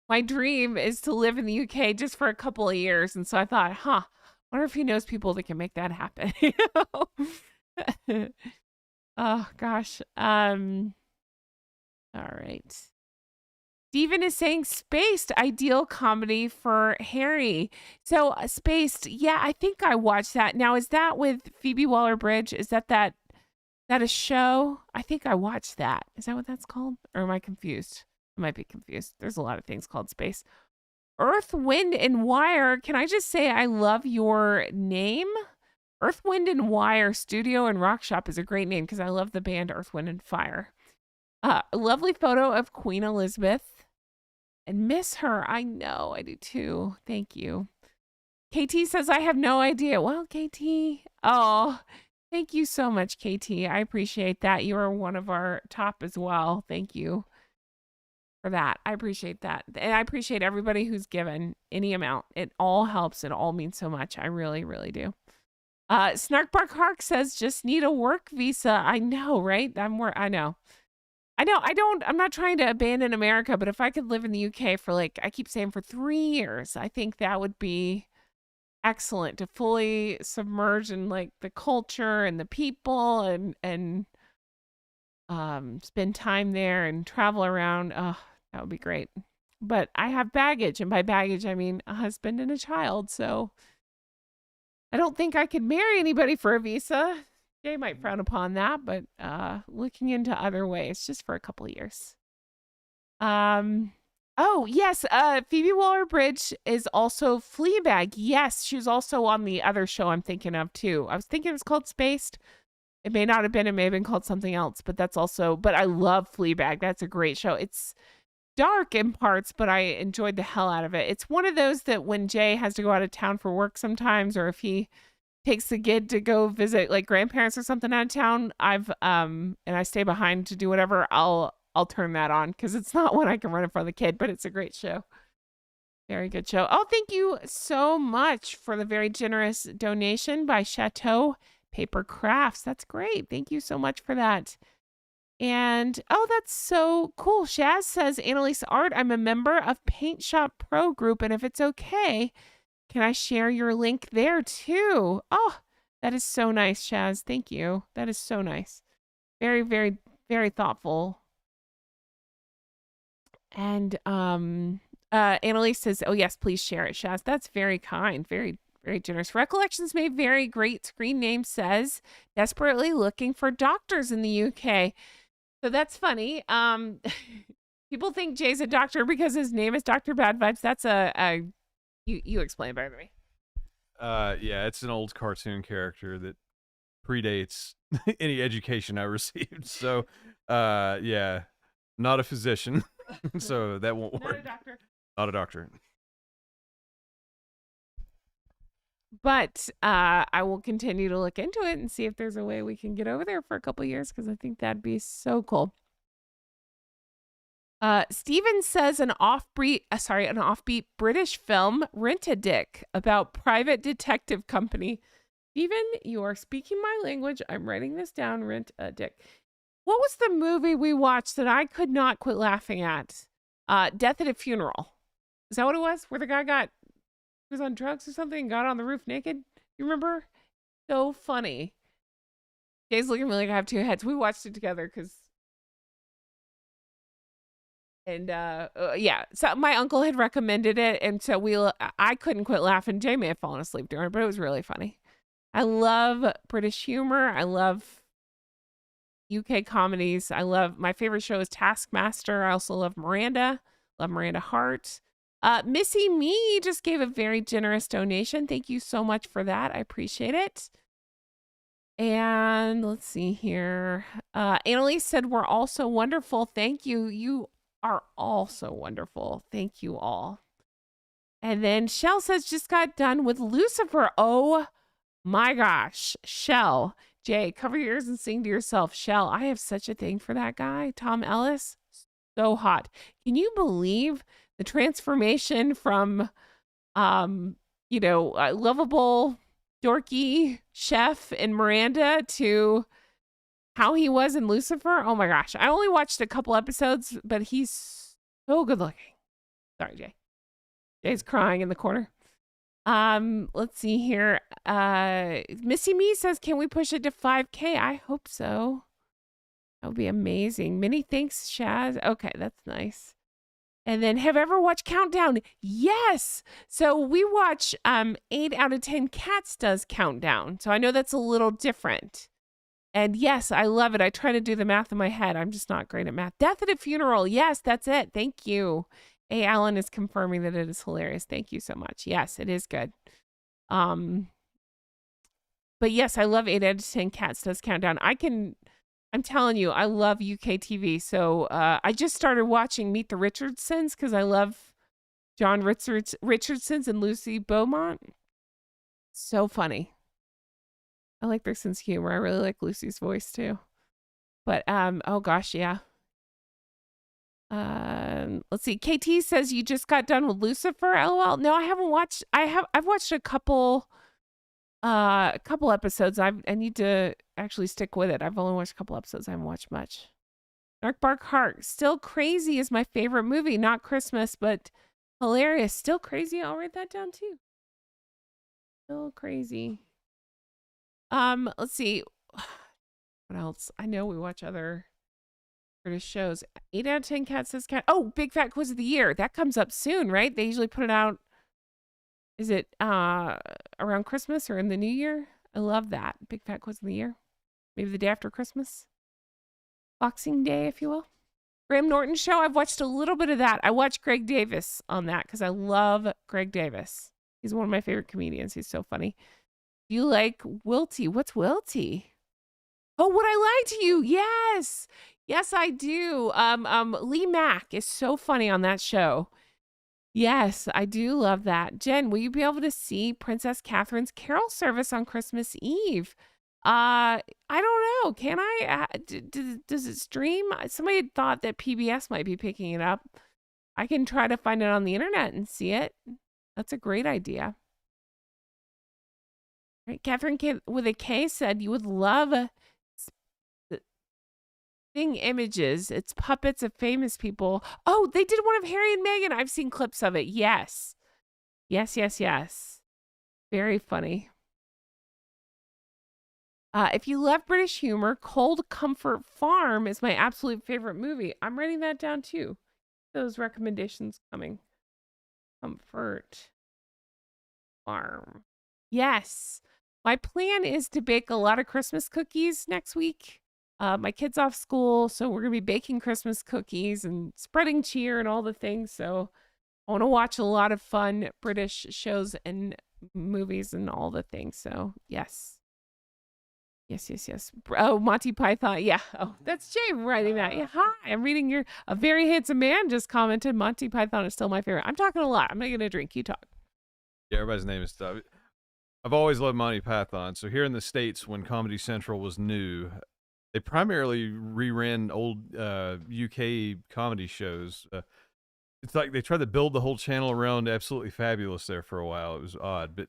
my dream is to live in the UK just for a couple of years. And so I thought, Wonder if he knows people that can make that happen. Oh gosh. All right. Steven is saying Spaced, ideal comedy for Harry. So Spaced, yeah, I think I watched that. Now, is that with Phoebe Waller-Bridge? Is that a show? I think I watched that. Is that what that's called? Or am I confused? I might be confused. There's a lot of things called Space. Earth, Wind, and Wire. Can I just say I love your name? Earth, Wind, and Wire Studio and Rock Shop is a great name because I love the band Earth, Wind, and Fire. A lovely photo of Queen Elizabeth. And miss her. I know. I do too. Thank you. KT says, I have no idea. Well, KT. Oh, thank you so much, KT. I appreciate that. You are one of our top as well. Thank you for that. I appreciate that. And I appreciate everybody who's given any amount. It all helps. It all means so much. I really, really do. Snarkbark Hark says, just need a work visa. I know, right? I know. I'm not trying to abandon America, but if I could live in the UK for I keep saying for 3 years, I think that would be excellent to fully submerge in the culture and the people and spend time there and travel around. Oh, that would be great. But I have baggage, and by baggage, I mean a husband and a child. So I don't think I could marry anybody for a visa. Jay might frown upon that, but looking into other ways just for a couple of years. Oh, yes. Phoebe Waller-Bridge is also Fleabag. Yes, she was also on the other show I'm thinking of, too. I was thinking it was called Spaced. It may not have been. It may have been called something else, but but I love Fleabag. That's a great show. It's dark in parts, but I enjoyed the hell out of it. It's one of those that when Jay has to go out of town for work sometimes, or if he takes the kid to go visit grandparents or something out of town, and I stay behind to do whatever, I'll turn that on because it's not one I can run in front of the kid, but it's a great show. Very good show. Oh, thank you so much for the very generous donation by Chateau Paper Crafts. That's great. Thank you so much for that. And oh, that's so cool. Shaz says, Annalise Art, I'm a member of Paint Shop Pro Group, and if it's okay, can I share your link there too? Oh, that is so nice, Shaz. Thank you. That is so nice. Very, very, very thoughtful. And Annalise says, oh yes, please share it, Shaz. That's very kind. Very, very generous. Recollections may vary. Great screen name says, desperately looking for doctors in the UK. So that's funny. People think Jay's a doctor because his name is Dr. Bad Vibes. That's you explain better than me. Yeah, it's an old cartoon character that predates any education I received. So, yeah, not a physician, so that won't work. Not a doctor. Not a doctor. But I will continue to look into it and see if there's a way we can get over there for a couple of years because I think that'd be so cool. Steven says an offbeat British film, Rent-A-Dick, about private detective company. Steven, you are speaking my language. I'm writing this down, Rent-A-Dick. What was the movie we watched that I could not quit laughing at? Death at a Funeral. Is that what it was? Where the guy was on drugs or something and got on the roof naked? You remember? So funny. Jay's looking at me like I have two heads. We watched it together because... And yeah, so my uncle had recommended it, and so I couldn't quit laughing. Jay may have fallen asleep during it, but it was really funny. I love British humor. I love UK comedies. My favorite show is Taskmaster. I also love Miranda. Love Miranda Hart. Missy Me just gave a very generous donation. Thank you so much for that. I appreciate it. And let's see here. Annalise said, we're all so wonderful. Thank you. You are all so wonderful. Thank you all. And then Shell says, just got done with Lucifer. Oh my gosh. Shell. Jay, cover your ears and sing to yourself. Shell, I have such a thing for that guy. Tom Ellis. So hot. Can you believe the transformation from, lovable, dorky chef in Miranda to how he was in Lucifer? Oh my gosh. I only watched a couple episodes, but he's so good looking. Sorry, Jay. Jay's crying in the corner. Let's see here. Missy Me says, can we push it to 5K? I hope so. That would be amazing. Many thanks, Shaz. Okay, that's nice. And then, have ever watched Countdown? Yes. So we watch 8 out of 10 Cats does Countdown. So I know that's a little different. And yes, I love it. I try to do the math in my head. I'm just not great at math. Death at a Funeral. Yes, that's it. Thank you. A. Allen is confirming that it is hilarious. Thank you so much. Yes, it is good. But yes, I love 8 out of 10 Cats does Countdown. I'm telling you, I love UK TV. So I just started watching Meet the Richardsons because I love John Richardsons and Lucy Beaumont. So funny. I like their sense of humor. I really like Lucy's voice too. But oh gosh, yeah. Let's see. KT says you just got done with Lucifer. LOL. No, I haven't watched. I've watched a couple episodes. I need to actually stick with it. I've only watched a couple episodes. I haven't watched much. Dark Bark Heart. Still Crazy is my favorite movie. Not Christmas, but hilarious. Still Crazy. I'll write that down too. Still Crazy. Let's see. What else? I know we watch other British shows. 8 out of 10 Cats says Cat. Oh, Big Fat Quiz of the Year. That comes up soon, right? They usually put it out. Is it around Christmas or in the New Year? I love that. Big Fat Quiz of the Year. Maybe the day after Christmas. Boxing Day, if you will. Graham Norton Show. I've watched a little bit of that. I watched Greg Davis on that because I love Greg Davis. He's one of my favorite comedians. He's so funny. Do you like Wilty? What's Wilty? Oh, Would I Lie to You? Yes. Yes, I do. Lee Mack is so funny on that show. Yes, I do love that. Jen, will you be able to see Princess Catherine's carol service on Christmas Eve? I don't know. Can I? Does it stream? Somebody had thought that PBS might be picking it up. I can try to find it on the internet and see it. That's a great idea. Right, Catherine K with a K said you would love Thing Images. It's puppets of famous people. Oh, they did one of Harry and Meghan. I've seen clips of it. Yes. Yes. Very funny. If you love British humor, Cold Comfort Farm is my absolute favorite movie. I'm writing that down too. Those recommendations coming. Comfort Farm. Yes. My plan is to bake a lot of Christmas cookies next week. My kid's off school, so we're going to be baking Christmas cookies and spreading cheer and all the things. So I want to watch a lot of fun British shows and movies and all the things. So yes. Yes. Oh, Monty Python. Yeah. Oh, that's Jay writing that. Yeah. Hi, I'm reading a very handsome man just commented Monty Python is still my favorite. I'm talking a lot. I'm not going to drink. You talk. Yeah, everybody's name is stuff. I've always loved Monty Python. So here in the States, when Comedy Central was new, they primarily reran old UK comedy shows. It's like they tried to build the whole channel around Absolutely Fabulous there for a while. It was odd, but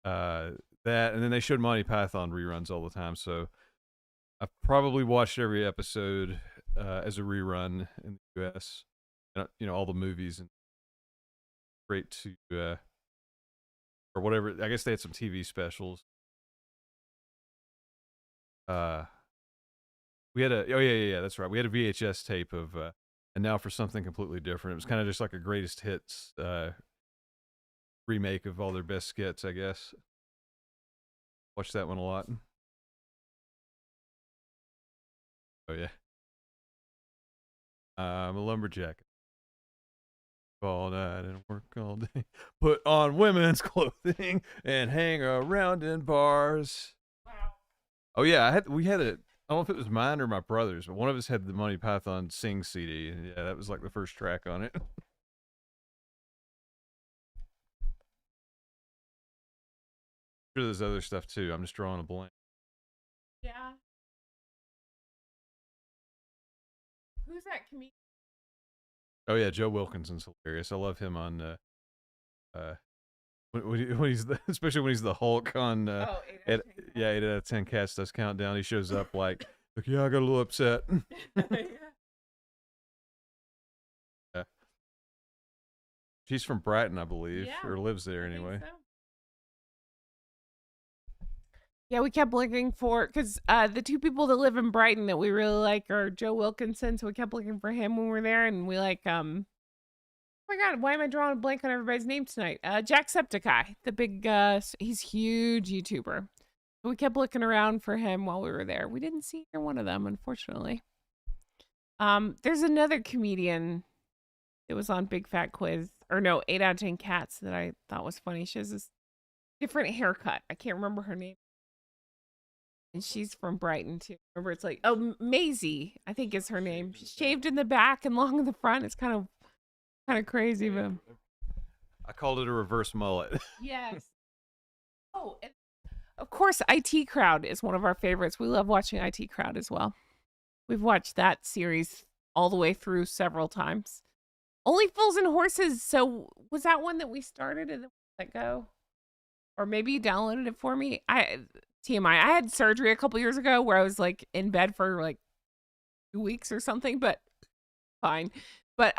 that, and then they showed Monty Python reruns all the time. So I've probably watched every episode as a rerun in the US. You know, all the movies, and great to or whatever. I guess they had some TV specials. We had that's right. We had a VHS tape of And Now for Something Completely Different. It was kind of just like a greatest hits remake of all their best skits, I guess. Watched that one a lot. Oh yeah. I'm a lumberjack. All night and work all day. Put on women's clothing and hang around in bars. Wow. Oh yeah, we had a. I don't know if it was mine or my brother's, but one of us had the Monty Python Sing CD, and yeah, that was like the first track on it. Sure, there's other stuff too. I'm just drawing a blank. Yeah. Who's that comedian? Oh yeah, Joe Wilkinson's hilarious. I love him on when he's especially when he's the Hulk on 8 out of 10 Cats Does Countdown. He shows up like yeah, I got a little upset. Yeah. She's from Brighton, I believe, Yeah, or lives there I think anyway. so. Yeah, we kept looking for because the two people that live in Brighton that we really like are Joe Wilkinson, so we kept looking for him when we were there, and we like oh my god, why am I drawing a blank on everybody's name tonight? Jacksepticeye, the big he's huge YouTuber. So we kept looking around for him while we were there. We didn't see either one of them, unfortunately. There's another comedian that was on Big Fat Quiz, or no, 8 out of 10 Cats that I thought was funny. She has this different haircut. I can't remember her name. And she's from Brighton too. Remember, it's like, oh, Maisie, I think is her name. She's shaved in the back and long in the front. It's kind of crazy, but I called it a reverse mullet. yes. Oh, and of course, IT Crowd is one of our favorites. We love watching IT Crowd as well. We've watched that series all the way through several times. Only Fools and Horses. So was that one that we started and then let go? Or maybe you downloaded it for me? TMI. I had surgery a couple years ago where I was like in bed for like 2 weeks or something, but fine. But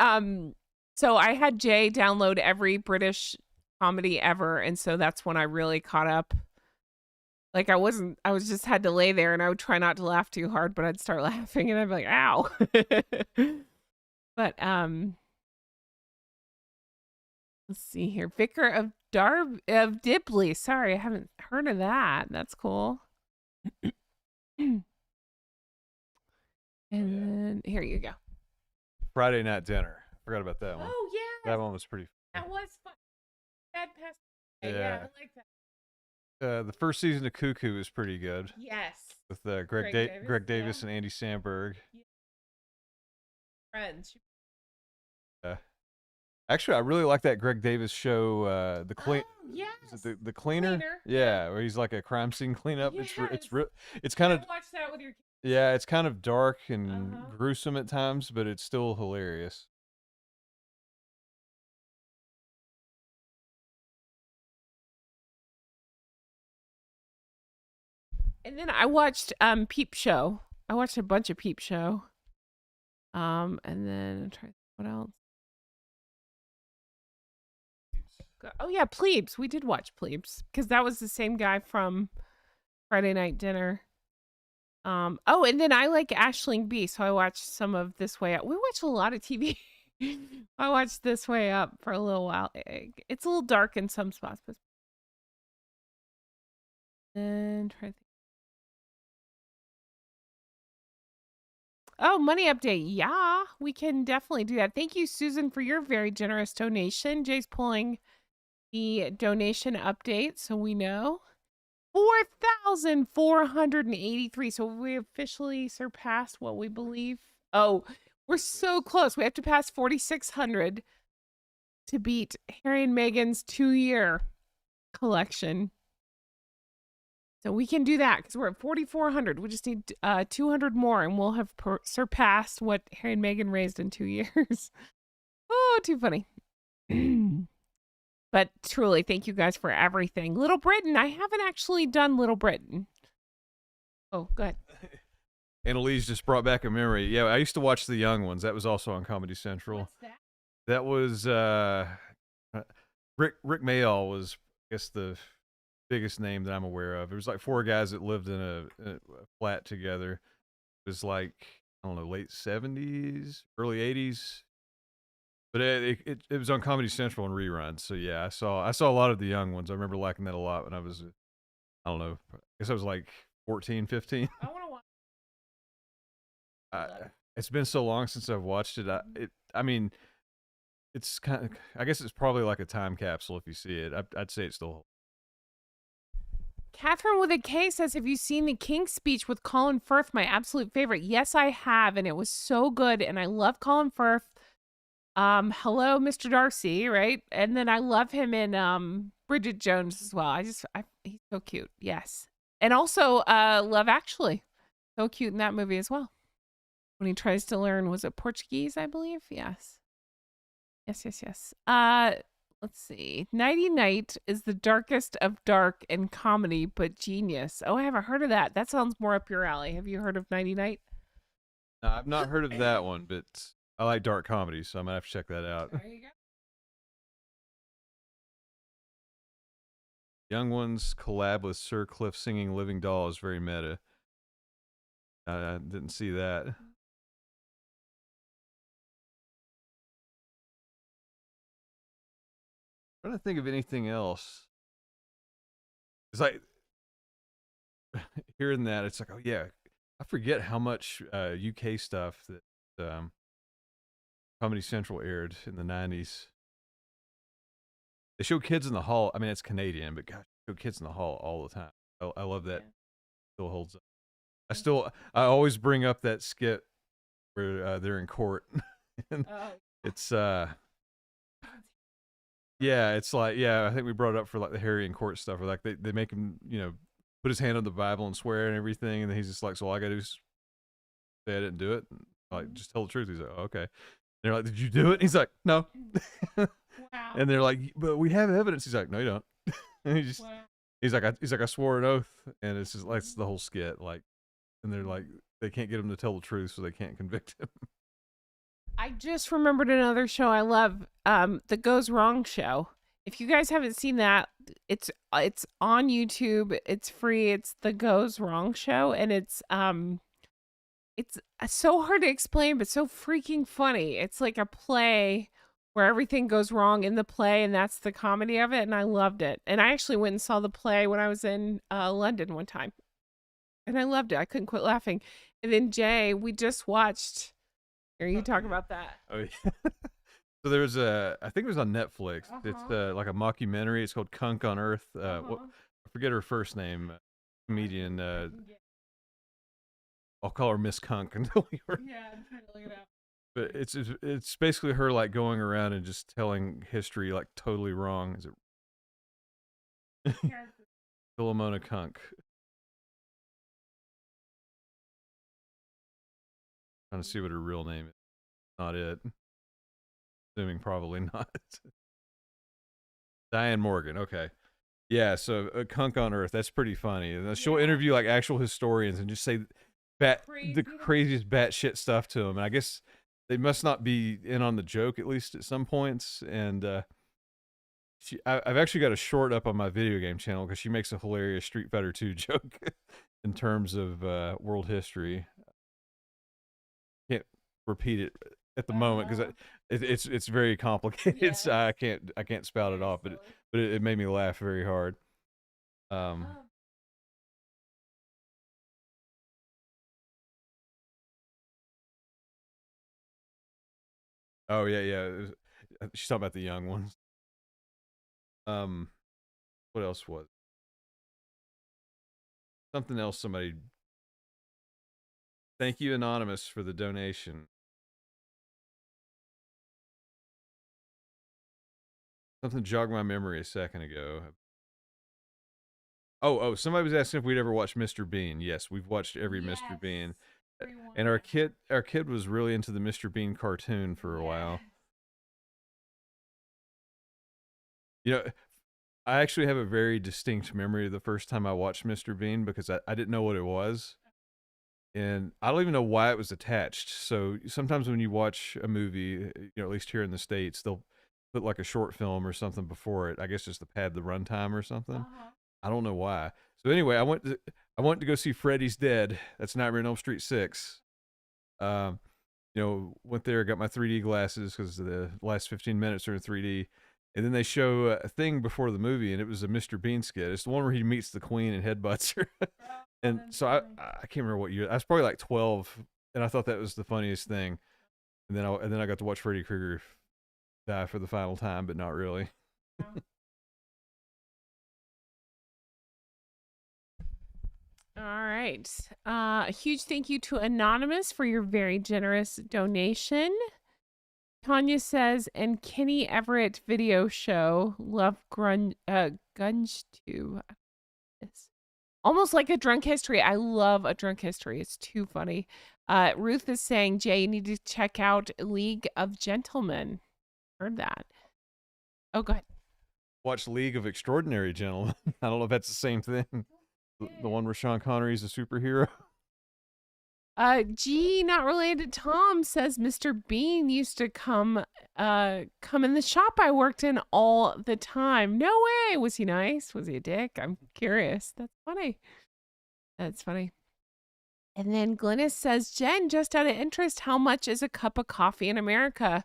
so I had Jay download every British comedy ever, and so that's when I really caught up. Like I was just had to lay there and I would try not to laugh too hard, but I'd start laughing and I'd be like, ow. But let's see here. Vicar of Dibley. Sorry, I haven't heard of that. That's cool. And then here you go. Friday Night Dinner. Forgot about that one. Oh yeah. That one was pretty That was fun. Dad passed away. Yeah. Yeah, I like that. The first season of Cuckoo is pretty good. Yes. With Greg Greg Davis, Davis yeah. and Andy Samberg. Friends. Actually, I really like that Greg Davis show, The Clean. Oh, yes. Is it the Cleaner? Cleaner. Yeah, where he's like a crime scene cleanup. Yes. It's kind of watch that with your kids. yeah, it's kind of dark and Uh-huh. gruesome at times, but it's still hilarious. And then I watched Peep Show. I watched a bunch of Peep Show. And then I'm trying to think what else. Oh yeah, Plebes. We did watch Plebes because that was the same guy from Friday Night Dinner. Oh, and then I like Aisling B, so I watched some of This Way Up. We watch a lot of TV. I watched This Way Up for a little while. It's a little dark in some spots, but then try to think. Oh, money update. Yeah, we can definitely do that. Thank you, Susan, for your very generous donation. Jay's pulling the donation update so we know. 4,483. So we officially surpassed what we believe. Oh, we're so close. We have to pass 4,600 to beat Harry and Meghan's 2-year collection. So we can do that because we're at 4,400. We just need 200 more and we'll have surpassed what Harry and Meghan raised in 2 years. Oh, too funny. But truly, thank you guys for everything. Little Britain, I haven't actually done Little Britain. Oh, go ahead. Annalise just brought back a memory. Yeah, I used to watch The Young Ones. That was also on Comedy Central. What's that? That was Rick Mayall was, I guess, the biggest name that I'm aware of. It was like 4 guys that lived in a flat together. It was like, I don't know, late 70s, early 80s. But it was on Comedy Central and reruns. So yeah, I saw a lot of The Young Ones. I remember liking that a lot when I was, I don't know, I guess I was like 14, 15. I want to watch. It's been so long since I've watched it. I mean, it's kind of, I guess it's probably like a time capsule if you see it. I'd say it's still. Catherine with a K says, have you seen the King's Speech with Colin Firth? My absolute favorite. Yes, I have. And it was so good. And I love Colin Firth. Hello, Mr. Darcy, right? And then I love him in Bridget Jones as well. He's so cute. Yes. And also Love Actually. So cute in that movie as well. When he tries to learn, was it Portuguese, I believe? Yes. Yes. Let's see. Nighty Night is the darkest of dark in comedy, but genius. Oh, I haven't heard of that. That sounds more up your alley. Have you heard of Nighty Night? No, I've not heard of that one, but I like dark comedy, so I might have to check that out. There you go. Young Ones collab with Sir Cliff singing Living Doll is very meta. I didn't see that. I'm trying to think of anything else. It's like hearing that, it's like, oh yeah, I forget how much UK stuff that Comedy Central aired in the 90s. They show Kids in the Hall. I mean, it's Canadian, but gosh, they show Kids in the Hall all the time. I love that. Still holds up. I always bring up that skit where they're in court. And it's yeah, it's like, yeah, I think we brought it up for like the Harry in court stuff, where like they make him, put his hand on the Bible and swear and everything, and then he's just like, so all I gotta do is say I didn't do it, and, like, just tell the truth. He's like, oh, okay. And they're like, did you do it? And he's like, no. Wow. And they're like, but we have evidence. He's like, no, you don't. And he's like, I swore an oath, and it's just like, it's the whole skit, like, and they're like, they can't get him to tell the truth, so they can't convict him. I just remembered another show I love, the Goes Wrong show. If you guys haven't seen that, it's on YouTube. It's free. It's the Goes Wrong show, and it's so hard to explain, but so freaking funny. It's like a play where everything goes wrong in the play, and that's the comedy of it, and I loved it. And I actually went and saw the play when I was in London one time, and I loved it. I couldn't quit laughing. And then Jay, we just watched. Here, you talk about that. Oh yeah. So there's I think it was on Netflix. It's like a mockumentary. It's called Kunk on Earth. I forget her first name. Comedian. I'll call her Miss Kunk until we were. Yeah, I'm trying to look it up. But it's basically her like going around and just telling history like totally wrong. Is it Philomena Kunk? Trying to see what her real name is. Not it. Assuming probably not. Diane Morgan. Okay. Yeah. So Kunk on Earth. That's pretty funny. And she'll interview like actual historians and just say the craziest batshit stuff to them. And I guess they must not be in on the joke, at least at some points. And I've actually got a short up on my video game channel because she makes a hilarious Street Fighter 2 joke in terms of world history. Can't repeat it at the moment because it's very complicated. Yeah. So I can't spout it off, but it made me laugh very hard. Oh yeah. She's talking about the young ones. What else was something else? Somebody. Thank you, Anonymous, for the donation. Something jogged my memory a second ago. Oh, somebody was asking if we'd ever watched Mr. Bean. Yes, we've watched every Mr. Bean. And our kid was really into the Mr. Bean cartoon for a while. I actually have a very distinct memory of the first time I watched Mr. Bean because I didn't know what it was. And I don't even know why it was attached. So sometimes when you watch a movie, at least here in the States, they'll put like a short film or something before it. I guess just to pad the runtime or something. I don't know why. So anyway, I went to go see Freddy's Dead. That's Nightmare on Elm Street 6. Went there, got my 3D glasses because the last 15 minutes are in 3D. And then they show a thing before the movie, and it was a Mr. Bean skit. It's the one where he meets the Queen and headbutts her. And so I can't remember what year. I was probably like 12, and I thought that was the funniest thing. And then I got to watch Freddy Krueger die for the final time, but not really. All right. A huge thank you to Anonymous for your very generous donation. Tanya says, and Kenny Everett video show, love Gunge too. It's almost like a drunk history. I love a drunk history. It's too funny. Ruth is saying, Jay, you need to check out League of Gentlemen. Heard that. Oh, go ahead. Watch League of Extraordinary Gentlemen. I don't know if that's the same thing. The one where Sean Connery's a superhero. G, not related to Tom, says Mr. Bean used to come in the shop I worked in all the time. No way. Was he nice? Was he a dick? I'm curious. That's funny. That's funny. And then Glynis says, Jen, just out of interest, how much is a cup of coffee in America?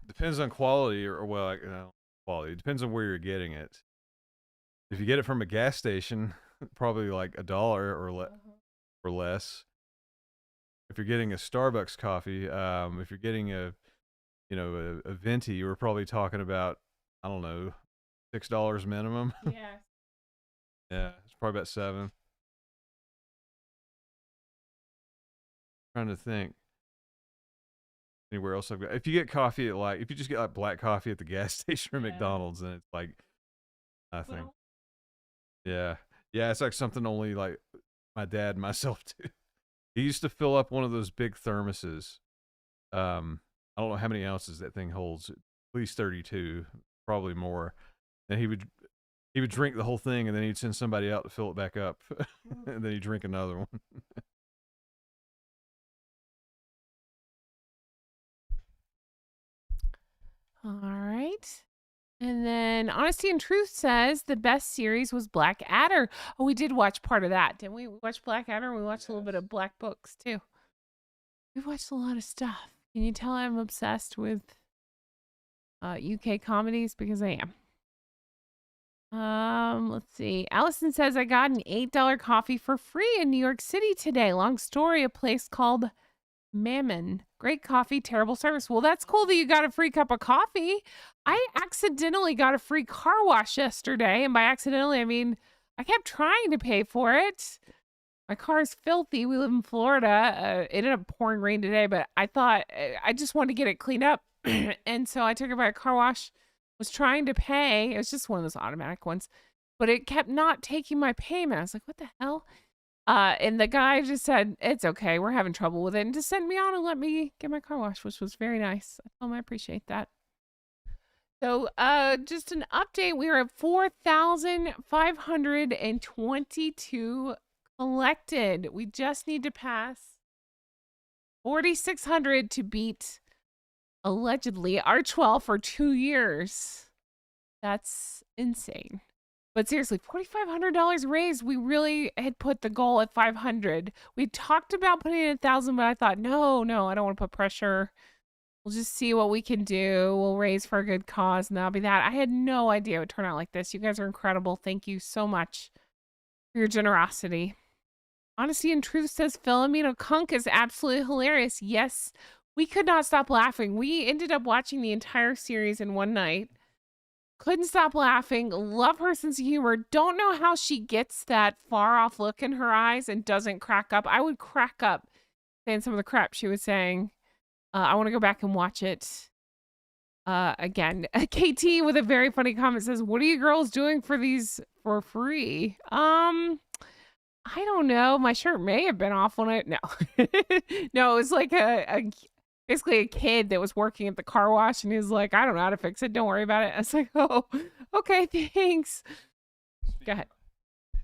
Depends on quality quality. It depends on where you're getting it. If you get it from a gas station, probably like $1 or less. If you're getting a Starbucks coffee, if you're getting a venti, we're probably talking about, I don't know, $6 minimum. Yeah. Yeah, it's probably about $7. Trying to think. Anywhere else I've got. If you get coffee at if you just get like black coffee at the gas station or McDonald's, then it's like nothing. Well, yeah. Yeah, it's like something only like my dad and myself do. He used to fill up one of those big thermoses. I don't know how many ounces that thing holds. At least 32, probably more. And he would drink the whole thing, and then he'd send somebody out to fill it back up, and then he'd drink another one. all right. And then Honesty and Truth says the best series was Black Adder. Oh, we did watch part of that, didn't we? We watched Black Adder and we watched a little bit of Black Books too. We watched a lot of stuff. Can you tell I'm obsessed with UK comedies? Because I am. Let's see. Allison says I got an $8 coffee for free in New York City today. Long story, a place called Mammon. Great coffee, terrible service. Well, that's cool that you got a free cup of coffee. I accidentally got a free car wash yesterday. And by accidentally, I mean, I kept trying to pay for it. My car is filthy. We live in Florida. It ended up pouring rain today, but I thought I just wanted to get it cleaned up. And so I took it by a car wash, was trying to pay. It was just one of those automatic ones, but it kept not taking my payment. I was like, what the hell? And the guy just said, it's okay, we're having trouble with it, and just sent me on and let me get my car washed, which was very nice. I told him I appreciate that. So just an update, we are at 4,522 collected. We just need to pass 4,600 to beat, allegedly, our 12 for 2 years. That's insane. But seriously, $4,500 raised. We really had put the goal at 500. We talked about putting it at 1,000, but I thought, no, I don't want to put pressure. We'll just see what we can do. We'll raise for a good cause, and that'll be that. I had no idea it would turn out like this. You guys are incredible. Thank you so much for your generosity. Honesty and Truth says Philomeno Kunk is absolutely hilarious. Yes, we could not stop laughing. We ended up watching the entire series in one night. Couldn't stop laughing. Love her sense of humor. Don't know how she gets that far off look in her eyes and doesn't crack up. I would crack up saying some of the crap she was saying. I want to go back and watch it again. KT with a very funny comment says, what are you girls doing for these for free? I don't know. My shirt may have been off on it. No. No, it was like basically a kid that was working at the car wash, and he was like, I don't know how to fix it. Don't worry about it. I was like, oh, okay, thanks. Go ahead.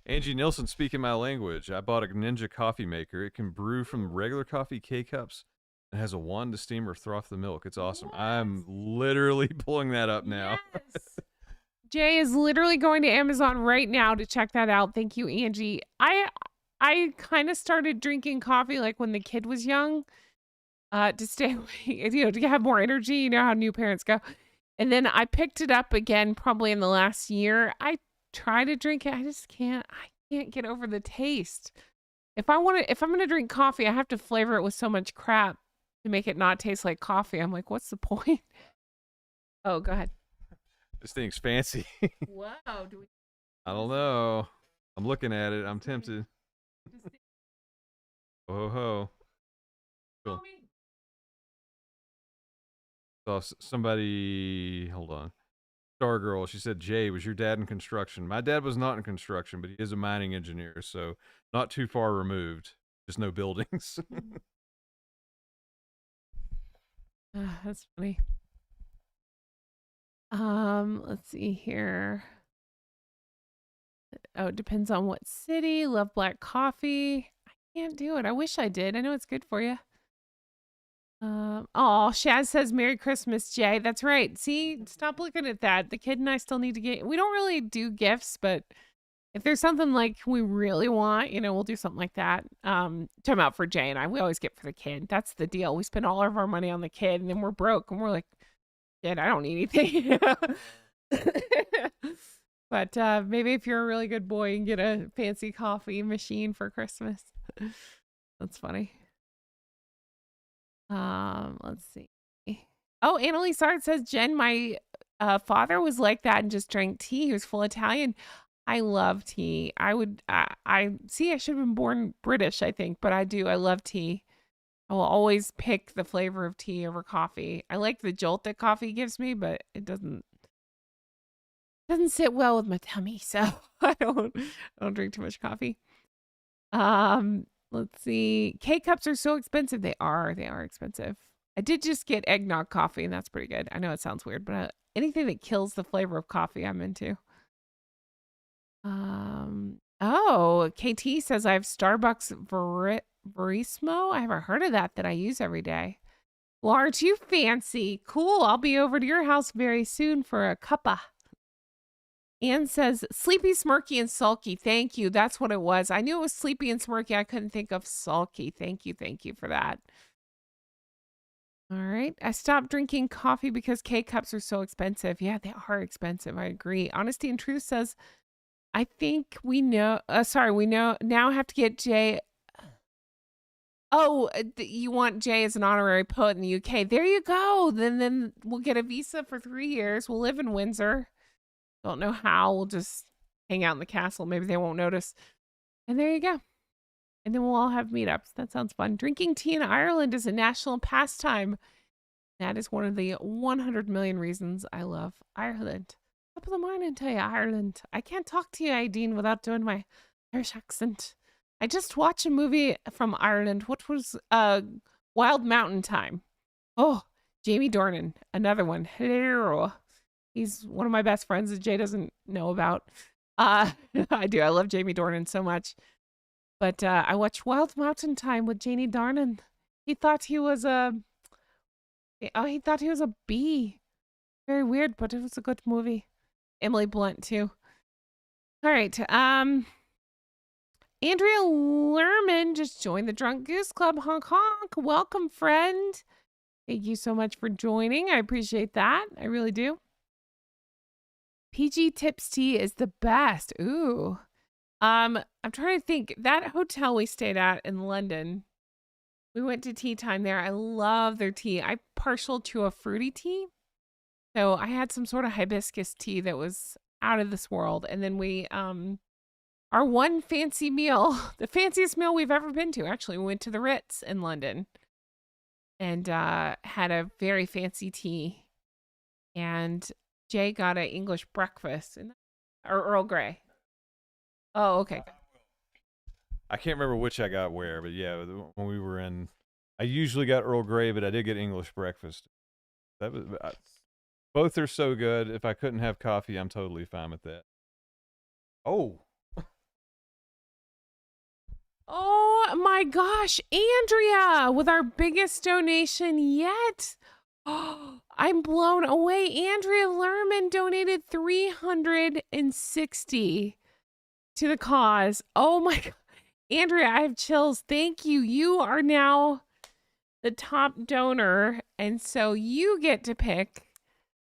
Angie Nilsson, speaking my language. I bought a Ninja coffee maker. It can brew from regular coffee K-cups. It has a wand to steam or froth the milk. It's awesome. What? I'm literally pulling that up now. Yes. Jay is literally going to Amazon right now to check that out. Thank you, Angie. I kind of started drinking coffee like when the kid was young. To stay awake, to have more energy. You know how new parents go. And then I picked it up again probably in the last year. I try to drink it. I just can't. I can't get over the taste. If I'm gonna drink coffee, I have to flavor it with so much crap to make it not taste like coffee. I'm like, what's the point? Oh, go ahead. This thing's fancy. Whoa. I don't know. I'm looking at it. I'm tempted. Oh ho. Cool. Saw somebody, hold on. Stargirl, she said, Jay, was your dad in construction? My dad was not in construction, but he is a mining engineer, so not too far removed. Just no buildings. That's funny. Let's see here. Oh, it depends on what city. Love black coffee. can't do it. I wish I did. I know it's good for you. Oh, Shaz says Merry Christmas, Jay. That's right. See, stop looking at that. The kid and I still need to get. We don't really do gifts, but if there's something like we really want, we'll do something like that. Talking about for Jay and I, we always get for the kid. That's the deal. We spend all of our money on the kid, and then we're broke, and we're like, "Kid, I don't need anything." But maybe if you're a really good boy, you can get a fancy coffee machine for Christmas. That's funny. Let's see. Oh, Annalise Art says, Jen, my father was like that and just drank tea. He was full Italian. I love tea. I see, I should have been born British, I think, but I do. I love tea. I will always pick the flavor of tea over coffee. I like the jolt that coffee gives me, but it doesn't sit well with my tummy, so I don't drink too much coffee. Let's see. K-cups are so expensive. They are expensive. I did just get eggnog coffee, and that's pretty good. I know it sounds weird, but anything that kills the flavor of coffee, I'm into. Oh, KT says I have Starbucks Verismo. I haven't heard of that I use every day. Well, aren't you fancy? Cool. I'll be over to your house very soon for a cuppa. Anne says, sleepy, smirky, and sulky. Thank you. That's what it was. I knew it was sleepy and smirky. I couldn't think of sulky. Thank you for that. All right. I stopped drinking coffee because K-cups are so expensive. Yeah, they are expensive. I agree. Honesty and Truth says, I think we know. We now have to get Jay. Oh, you want Jay as an honorary poet in the UK. There you go. Then we'll get a visa for 3 years. We'll live in Windsor. Don't know how. We'll just hang out in the castle. Maybe they won't notice. And there you go. And then we'll all have meetups. That sounds fun. Drinking tea in Ireland is a national pastime. That is one of the 100 million reasons I love Ireland. Top of the morning to you, Ireland. I can't talk to you, Aideen, without doing my Irish accent. I just watched a movie from Ireland, which was Wild Mountain Time. Oh, Jamie Dornan, another one. Hello. He's one of my best friends that Jay doesn't know about. I do. I love Jamie Dornan so much. But I watched Wild Mountain Time with Jamie Dornan. He thought he was a bee. Very weird, but it was a good movie. Emily Blunt too. All right. Andrea Lerman just joined the Drunk Goose Club. Honk honk. Welcome, friend. Thank you so much for joining. I appreciate that. I really do. PG Tips Tea is the best. Ooh. I'm trying to think. That hotel we stayed at in London, we went to tea time there. I love their tea. I'm partial to a fruity tea. So I had some sort of hibiscus tea that was out of this world. And then we, our one fancy meal, the fanciest meal we've ever been to, actually, we went to the Ritz in London and had a very fancy tea. And Jay got an English breakfast or Earl Grey. Oh, okay. I can't remember which I got where, but yeah, when we were in, I usually got Earl Grey, but I did get English breakfast. That was both are so good. If I couldn't have coffee, I'm totally fine with that. Oh. Oh my gosh, Andrea, with our biggest donation yet. Oh, I'm blown away. Andrea Lerman donated $360 to the cause. Oh my God. Andrea, I have chills. Thank you. You are now the top donor. And so you get to pick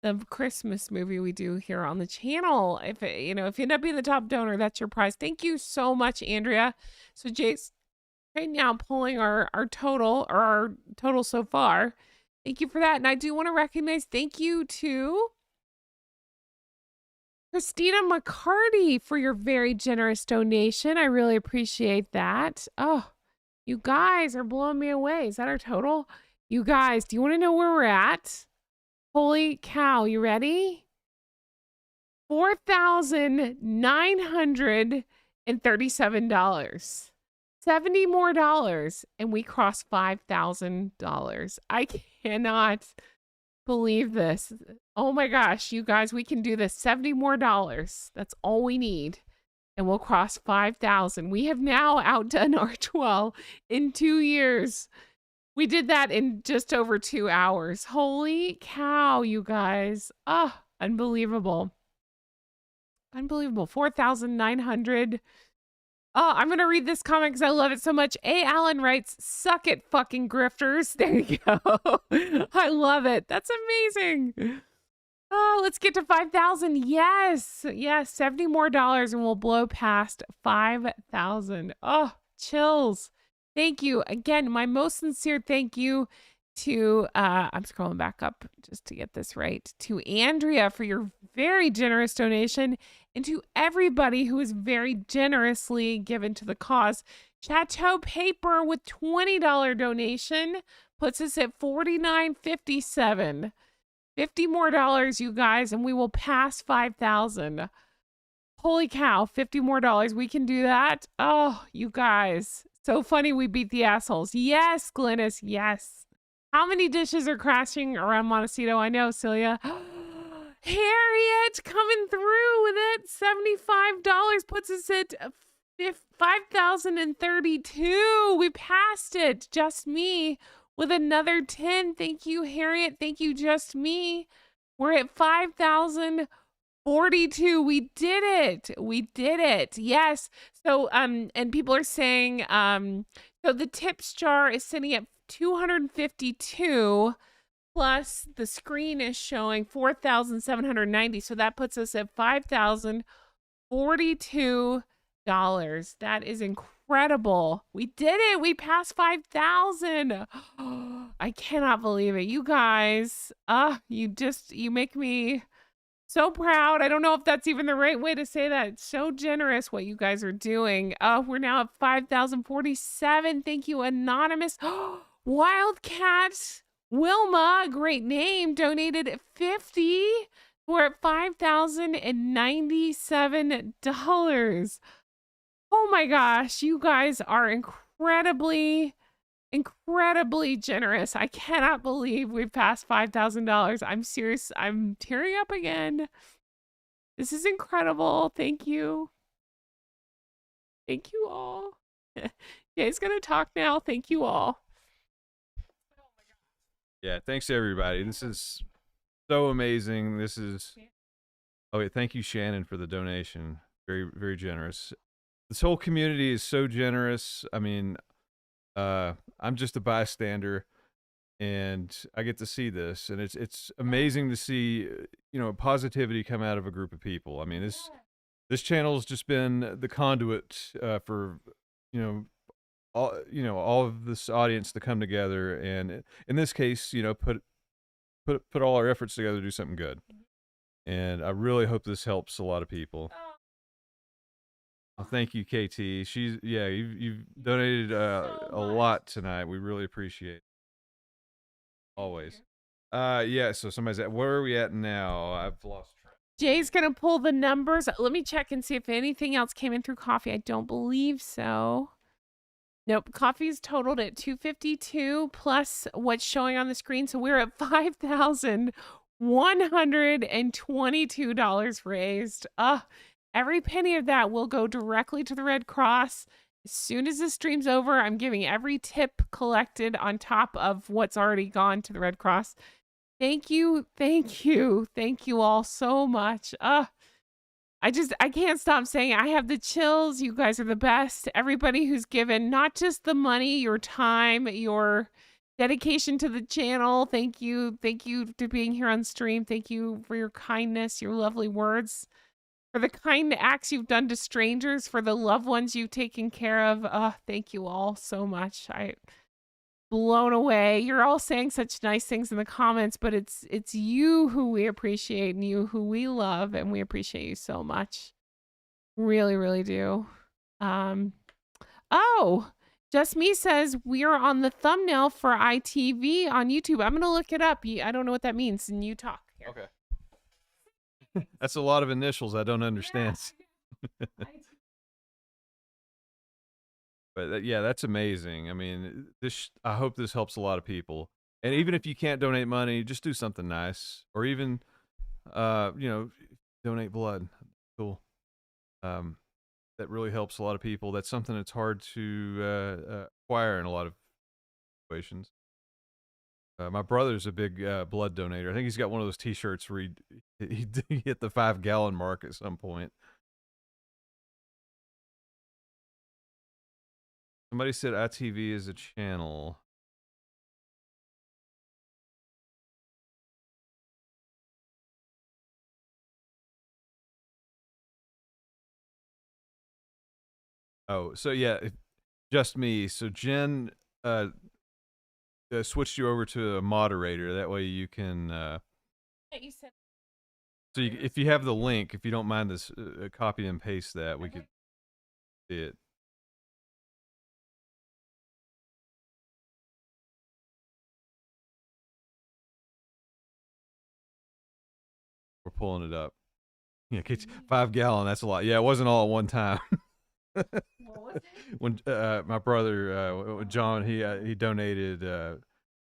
the Christmas movie we do here on the channel. If you end up being the top donor, that's your prize. Thank you so much, Andrea. So Jay's right now pulling our total so far. Thank you for that. And I do want to recognize thank you to Christina McCarty for your very generous donation. I really appreciate that. Oh, you guys are blowing me away. Is that our total? You guys, do you want to know where we're at? Holy cow, you ready? $4,937. $70 more, and we crossed $5,000. I cannot believe this. Oh my gosh, you guys, we can do this. $70 more. That's all we need. and we'll cross 5,000. We have now outdone Archwell in 2 years. We did that in just over 2 hours. Holy cow, you guys. Ah, unbelievable. Unbelievable. 4,900. Oh, I'm going to read this comment because I love it so much. A. Allen writes, suck it, fucking grifters. There you go. I love it. That's amazing. Oh, let's get to 5,000. Yes. Yes. $70 more and we'll blow past 5,000. Oh, chills. Thank you. Again, my most sincere thank you to, I'm scrolling back up just to get this right, to Andrea for your very generous donation, and to everybody who is very generously given to the cause. Chateau Paper with $20 donation puts us at $49.57. $50 more, you guys, and we will pass 5,000. Holy cow, $50 more. We can do that. Oh, you guys. So funny we beat the assholes. Yes, Glynis, yes. How many dishes are crashing around Montecito? I know, Celia. Harriet coming through with it. $75 puts us at 5,032. We passed it. Just me with another 10. Thank you, Harriet. Thank you, Just Me. We're at 5,042. We did it. We did it. Yes. So and people are saying so the tips jar is sitting at 252 plus the screen is showing 4,790. So that puts us at $5,042. That is incredible. We did it. We passed 5,000. I cannot believe it. You guys, you make me so proud. I don't know if that's even the right way to say that. It's so generous what you guys are doing. We're now at 5,047. Thank you, Anonymous. Wildcat Wilma, great name, donated 50. We're at $5,097. Oh my gosh, you guys are incredibly generous. I cannot believe we've passed $5,000. I'm serious. I'm tearing up again. This is incredible. Thank you. Thank you all. Jay's gonna talk now. Thank you all. Yeah, thanks to everybody. This is so amazing. This is. Oh, wait, thank you, Shannon, for the donation. Very, very generous. This whole community is so generous. I mean, I'm just a bystander, and I get to see this, and it's amazing to see, positivity come out of a group of people. I mean, this channel has just been the conduit for, all of this audience to come together, and in this case, put all our efforts together to do something good. And I really hope this helps a lot of people. Well, thank you, KT. You've donated a lot tonight. We really appreciate it. Always. So somebody's at, where are we at now? I've lost track. Jay's gonna pull the numbers. Let me check and see if anything else came in through coffee. I don't believe so. Nope, coffee's totaled at 252 plus what's showing on the screen. So we're at $5,122 raised. Every penny of that will go directly to the Red Cross. As soon as this stream's over, I'm giving every tip collected on top of what's already gone to the Red Cross. Thank you all so much. I can't stop saying it. I have the chills. You guys are the best. Everybody who's given not just the money, your time, your dedication to the channel. Thank you. Thank you for being here on stream. Thank you for your kindness, your lovely words, for the kind acts you've done to strangers, for the loved ones you've taken care of. Thank you all so much. I'm blown away. You're all saying such nice things in the comments, but it's you who we appreciate and you who we love, and we appreciate you so much. Really, really do. Just Me says we are on the thumbnail for ITV on YouTube. I'm gonna look it up. I don't know what that means, and you talk. Here. Okay. That's a lot of initials I don't understand. Yeah. But that's amazing. I mean, I hope this helps a lot of people. And even if you can't donate money, just do something nice, or even, donate blood. Cool. that really helps a lot of people. That's something that's hard to acquire in a lot of situations. My brother's a big blood donator. I think he's got one of those T-shirts where he hit the 5-gallon mark at some point. Somebody said ITV is a channel. Oh, so yeah, just me. So Jen switched you over to a moderator. That way you can. You said. So if you have the link, if you don't mind this, copy and paste that, we could see it. We're pulling it up. Yeah, 5-gallon. That's a lot. Yeah, it wasn't all at one time. What was it? When my brother John, he donated.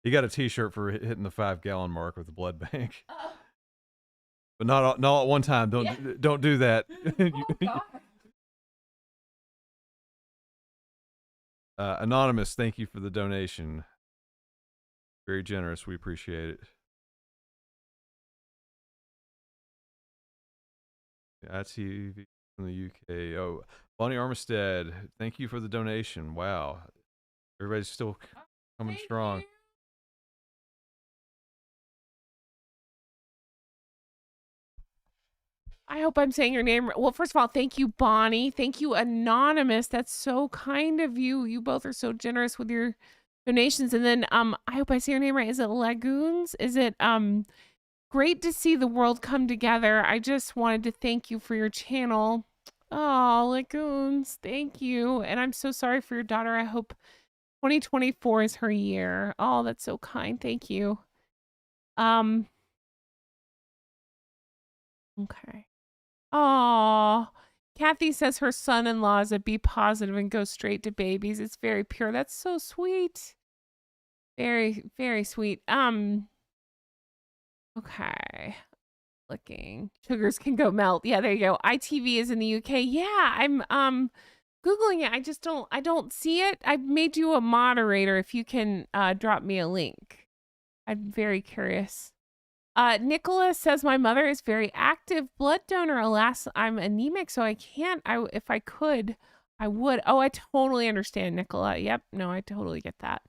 He got a T-shirt for hitting the 5-gallon mark with the blood bank. But not at one time. Don't do that. Anonymous, thank you for the donation. Very generous. We appreciate it. ITV from the UK. Oh, Bonnie Armistead, thank you for the donation. Wow, everybody's still coming strong. I hope I'm saying your name. Well, first of all, thank you, Bonnie. Thank you, Anonymous. That's so kind of you. You both are so generous with your donations. And then I hope I say your name right. Is it Lagoons? Is it great to see the world come together. I just wanted to thank you for your channel. Oh, Lagoons, thank you. And I'm so sorry for your daughter. I hope 2024 is her year. Oh, that's so kind. Thank you. Okay. Oh, Kathy says her son-in-law is a B positive and goes straight to babies. It's very pure. That's so sweet. Very, very sweet. Okay. Looking. Sugars can go melt. Yeah, there you go. ITV is in the UK. Yeah, I'm Googling it. I don't see it. I've made you a moderator if you can drop me a link. I'm very curious. Nicholas says my mother is very active blood donor. Alas, I'm anemic, so I can't. If I could, I would. Oh, I totally understand, Nicola. Yep. No, I totally get that.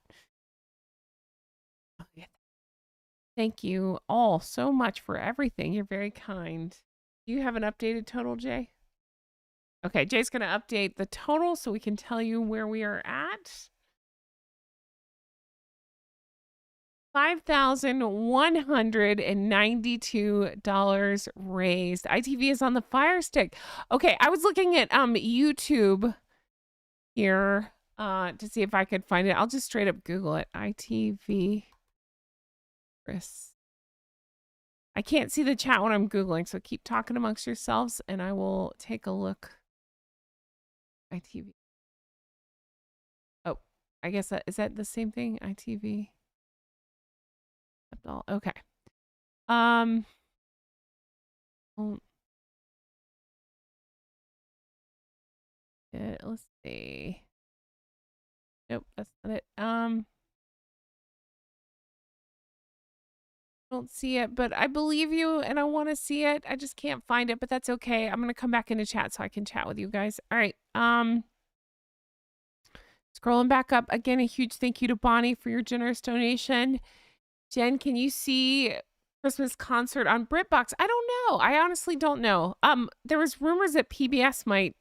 Thank you all so much for everything. You're very kind. Do you have an updated total, Jay? Okay, Jay's going to update the total so we can tell you where we are at. $5,192 raised. ITV is on the Fire Stick. Okay, I was looking at YouTube here to see if I could find it. I'll just straight up Google it. ITV. Chris. I can't see the chat when I'm Googling, so keep talking amongst yourselves and I will take a look. ITV. Oh, I guess is that the same thing? ITV. Okay. Let's see. Nope, that's not it. Don't see it, but I believe you and I want to see it. I just can't find it, but that's okay. I'm going to come back into chat so I can chat with you guys. All right. Scrolling back up again, a huge thank you to Bonnie for your generous donation. Jen, can you see Christmas concert on BritBox? I don't know. I honestly don't know. There was rumors that PBS might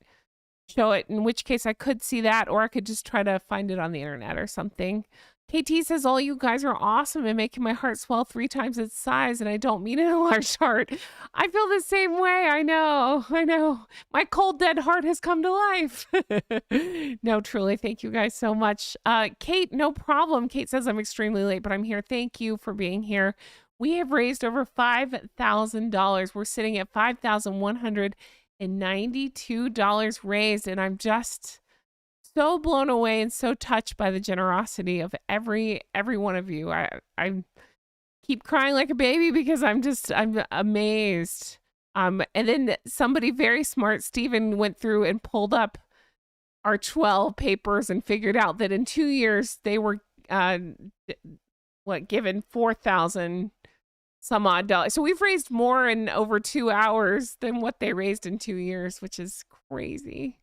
show it, in which case I could see that, or I could just try to find it on the internet or something. KT says, all you guys are awesome and making my heart swell 3 times its size, and I don't mean in a large heart. I feel the same way. I know. My cold, dead heart has come to life. No, truly. Thank you guys so much. Kate, no problem. Kate says, I'm extremely late, but I'm here. Thank you for being here. We have raised over $5,000. We're sitting at $5,192 raised, and I'm just so blown away and so touched by the generosity of every one of you. I keep crying like a baby because I'm amazed. And then somebody very smart, Stephen, went through and pulled up our 12 papers and figured out that in 2 years they were given 4,000 some odd dollars. So we've raised more in over 2 hours than what they raised in 2 years, which is crazy.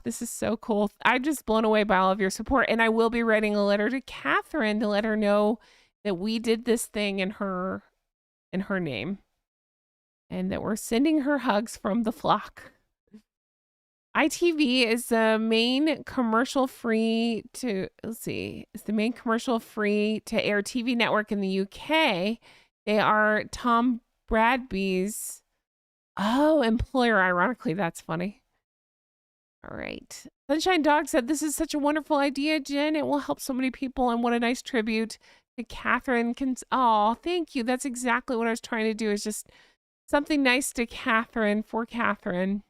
This is so cool. I'm just blown away by all of your support. And I will be writing a letter to Catherine to let her know that we did this thing in her name and that we're sending her hugs from the flock. ITV is the main commercial free to, it's the main commercial free to air TV network in the UK. They are Tom Bradby's employer. Ironically, that's funny. All right. Sunshine Dog said, this is such a wonderful idea, Jen. It will help so many people. And what a nice tribute to Catherine. Oh, thank you. That's exactly what I was trying to do, is just something nice to Catherine, for Catherine.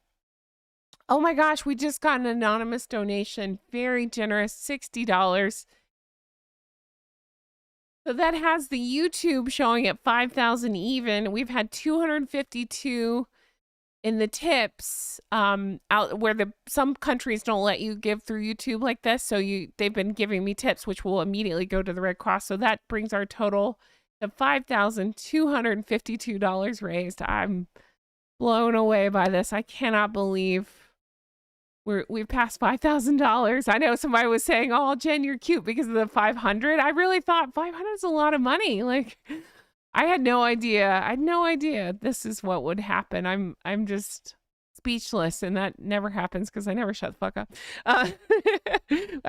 Oh my gosh, we just got an anonymous donation. Very generous, $60. So that has the YouTube showing at 5,000 even. We've had 252 in the tips out where some countries don't let you give through YouTube like this. So they've been giving me tips, which will immediately go to the Red Cross. So that brings our total to $5,252 raised. I'm blown away by this. I cannot believe we've passed $5,000. I know somebody was saying, "Oh, Jen, you're cute because of the 500." I really thought 500 is a lot of money. Like, I had no idea. I had no idea this is what would happen. I'm just speechless, and that never happens because I never shut the fuck up. I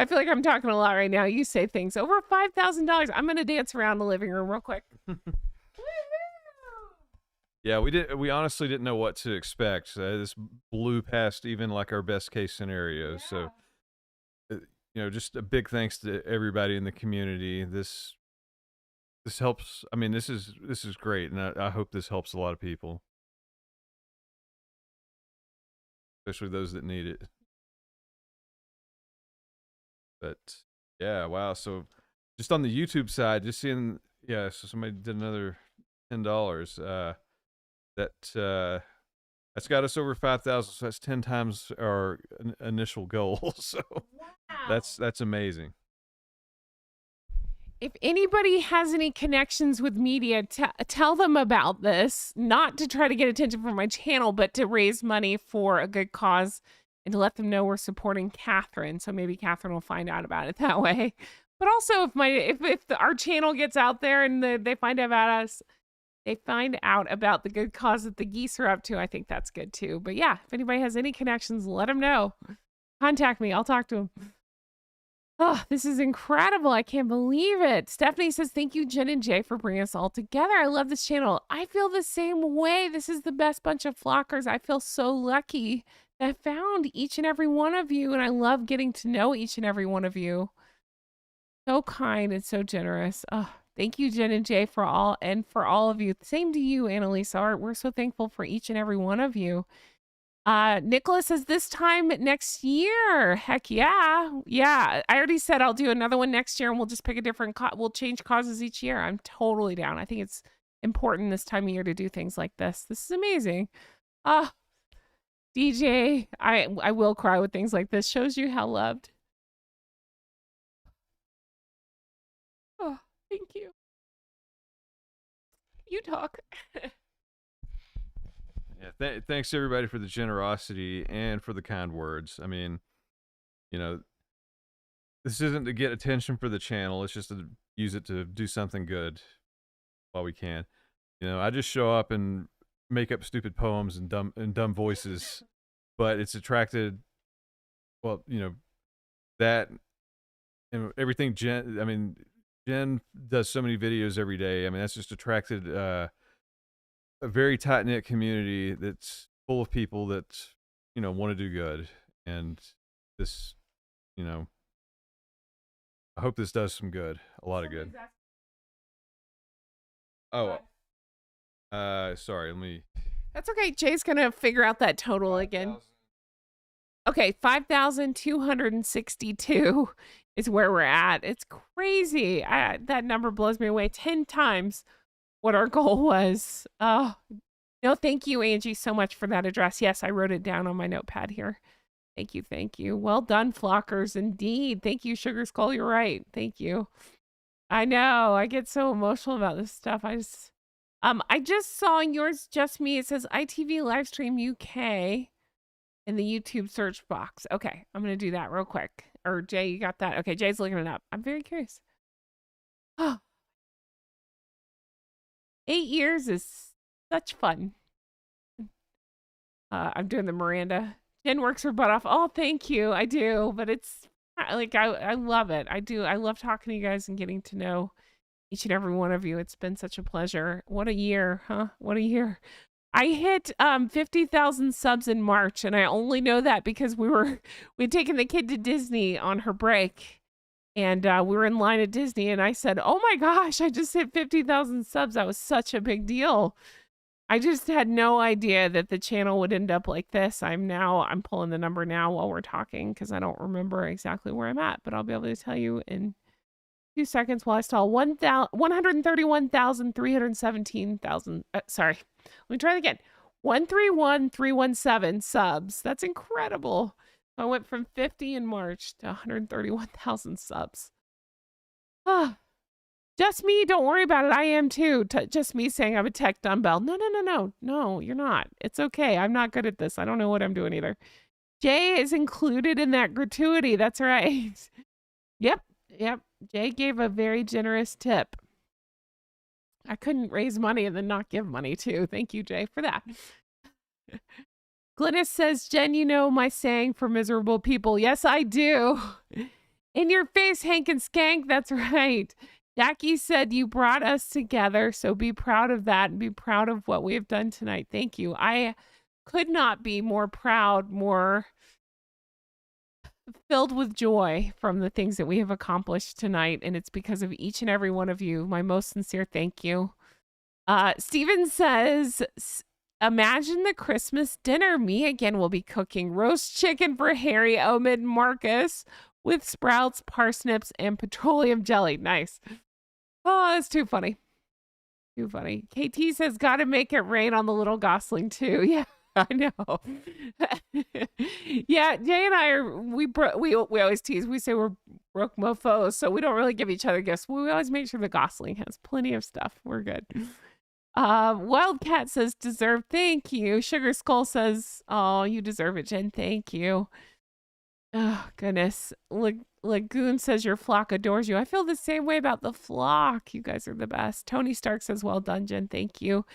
feel like I'm talking a lot right now. You say things over $5,000. I'm gonna dance around the living room real quick. Yeah, we honestly didn't know what to expect. This blew past even like our best case scenario. Yeah. So, just a big thanks to everybody in the community. This helps. I mean, this is great, and I hope this helps a lot of people, especially those that need it. But yeah, wow. So just on the YouTube side, just seeing, so somebody did another $10. That's got us over 5,000. So that's 10 times our initial goal. So wow. That's amazing. If anybody has any connections with media, tell them about this, not to try to get attention from my channel, but to raise money for a good cause and to let them know we're supporting Catherine. So maybe Catherine will find out about it that way. But also if our channel gets out there and they find out about us, they find out about the good cause that the geese are up to, I think that's good too. But yeah, if anybody has any connections, let them know. Contact me. I'll talk to them. Oh, this is incredible. I can't believe it. Stephanie says, thank you, Jen and Jay, for bringing us all together. I love this channel. I feel the same way. This is the best bunch of flockers. I feel so lucky that I found each and every one of you, and I love getting to know each and every one of you. So kind and so generous. Oh, thank you, Jen and Jay, for all of you. Same to you, Annalisa. We're so thankful for each and every one of you. Nicholas says this time next year. Heck yeah. Yeah. I already said I'll do another one next year and we'll just pick a different, we'll change causes each year. I'm totally down. I think it's important this time of year to do things like this. This is amazing. DJ, I will cry with things like this. Shows you how loved. Oh, thank you. You talk. Yeah, thanks everybody for the generosity and for the kind words. I mean, this isn't to get attention for the channel. It's just to use it to do something good while we can. I just show up and make up stupid poems and dumb voices, but it's attracted, well, that and everything Jen does so many videos every day. I mean, that's just attracted a very tight-knit community that's full of people that, want to do good. And this, I hope this does some good, a lot of good. Oh, sorry, let me. That's okay. Jay's going to figure out that total again. Okay, 5,262 is where we're at. It's crazy. That number blows me away. 10 times what our goal was. Oh, No, thank you, Angie, so much for that address. Yes, I wrote it down on my notepad here. Thank you, thank you. Well done, flockers, indeed. Thank you, Sugar Skull. You're right. Thank you. I know. I get so emotional about this stuff. I just saw yours, just me. It says ITV Livestream UK in the YouTube search box. Okay, I'm gonna do that real quick. Or Jay, you got that? Okay, Jay's looking it up. I'm very curious. Oh, 8 years is such fun. I'm doing the Miranda. Jen works her butt off. Oh, thank you. I do, but it's like I love it. I do. I love talking to you guys and getting to know each and every one of you. It's been such a pleasure. What a year, huh? What a year. I hit 50,000 subs in March, and I only know that because we'd taken the kid to Disney on her break, and we were in line at Disney, and I said, "Oh my gosh, I just hit 50,000 subs." That was such a big deal. I just had no idea that the channel would end up like this. I'm pulling the number now while we're talking because I don't remember exactly where I'm at, but I'll be able to tell you in 2 seconds while I stall 131,317,000. Sorry, let me try it again. 131,317 subs. That's incredible. I went from 50 in March to 131,000 subs. Ah. Just me, don't worry about it. I am too. Just me saying I'm a tech dumbbell. No, you're not. It's okay. I'm not good at this. I don't know what I'm doing either. Jay is included in that gratuity. That's right. Yep. Jay gave a very generous tip. I couldn't raise money and then not give money too. Thank you, Jay, for that. Glynis says, Jen, you know my saying for miserable people. Yes, I do. In your face, Hank and Skank. That's right. Jackie said you brought us together, so be proud of that and be proud of what we have done tonight. Thank you. I could not be more proud, more filled with joy from the things that we have accomplished tonight, and it's because of each and every one of you. My most sincere thank you. Steven says, imagine the Christmas dinner. Me again will be cooking roast chicken for Harry, Omid, Marcus with sprouts, parsnips, and petroleum jelly. Nice. Oh, that's too funny. Too funny. KT says, gotta make it rain on the little gosling too. Yeah, I know. Yeah, Jay and I are, we always tease. We say we're broke mofos, so we don't really give each other gifts. We always make sure the gosling has plenty of stuff. We're good. Wildcat says, deserve. Thank you. Sugar Skull says, oh, you deserve it, Jen. Thank you. Oh, goodness. Lagoon says your flock adores you. I feel the same way about the flock. You guys are the best. Tony Stark says, well done, Jen. Thank you.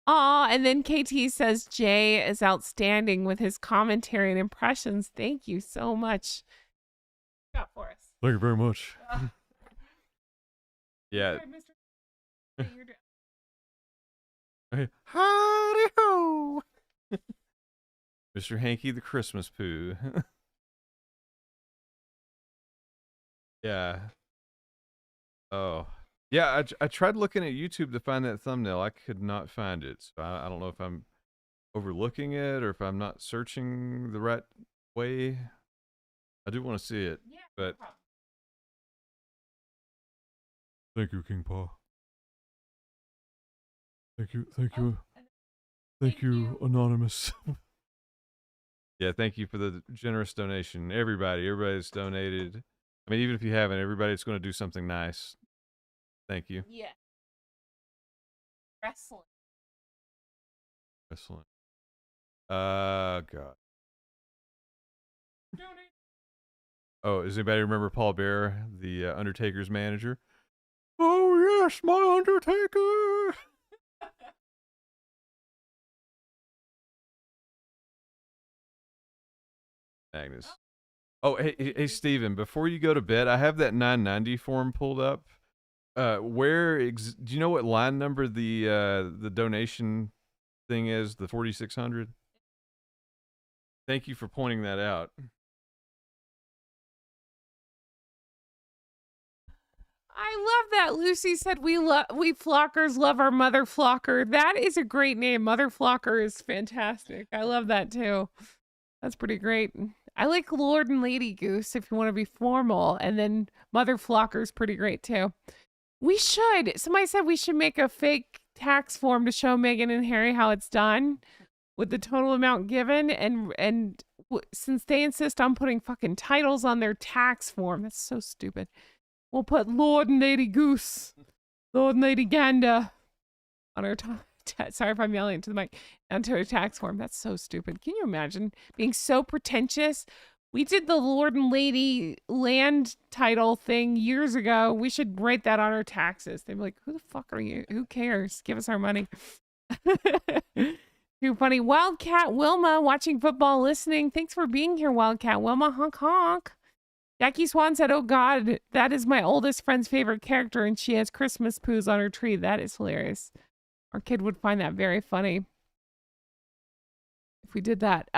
Aw, and then KT says Jay is outstanding with his commentary and impressions. Thank you so much. What you got for us? Thank you very much. Yeah. Hey, Howdy ho. Mr. Hanky the Christmas poo. Yeah. Oh. Yeah, I tried looking at YouTube to find that thumbnail. I could not find it. So I don't know if I'm overlooking it or if I'm not searching the right way. I do want to see it, Yeah, but no problem. thank you, King Paw. Thank you, Thank you. Anonymous. yeah, thank you for the generous donation. Everybody's donated. I mean, even if you haven't, everybody's going to do something nice. Thank you. Yeah. Wrestling. Excellent. God. Oh, does anybody remember Paul Bearer, the Undertaker's manager? Oh yes, my Undertaker. Agnes. Oh, hey, Steven, before you go to bed, I have that 990 form pulled up. Do you know what line number the donation thing is? The 4600. Thank you for pointing that out. I love that. Lucy said we flockers love our mother flocker. That is a great name. Mother flocker is fantastic. I love that too. That's pretty great. I like Lord and Lady Goose if you want to be formal, and then Mother Flocker's pretty great too. Somebody said we should make a fake tax form to show Meghan and Harry how it's done with the total amount given. And since they insist on putting fucking titles on their tax form, that's so stupid. We'll put Lord and Lady Goose, Lord and Lady Gander on our sorry if I'm yelling into the mic, onto a tax form. That's so stupid. Can you imagine being so pretentious? We did the Lord and Lady land title thing years ago. We should write that on our taxes. They'd be like, who the fuck are you? Who cares? Give us our money. Too funny. Wildcat Wilma watching football, listening. Thanks for being here, Wildcat Wilma. Honk honk. Jackie Swan said, oh God, that is my oldest friend's favorite character, and she has Christmas poos on her tree. That is hilarious. Our kid would find that very funny if we did that.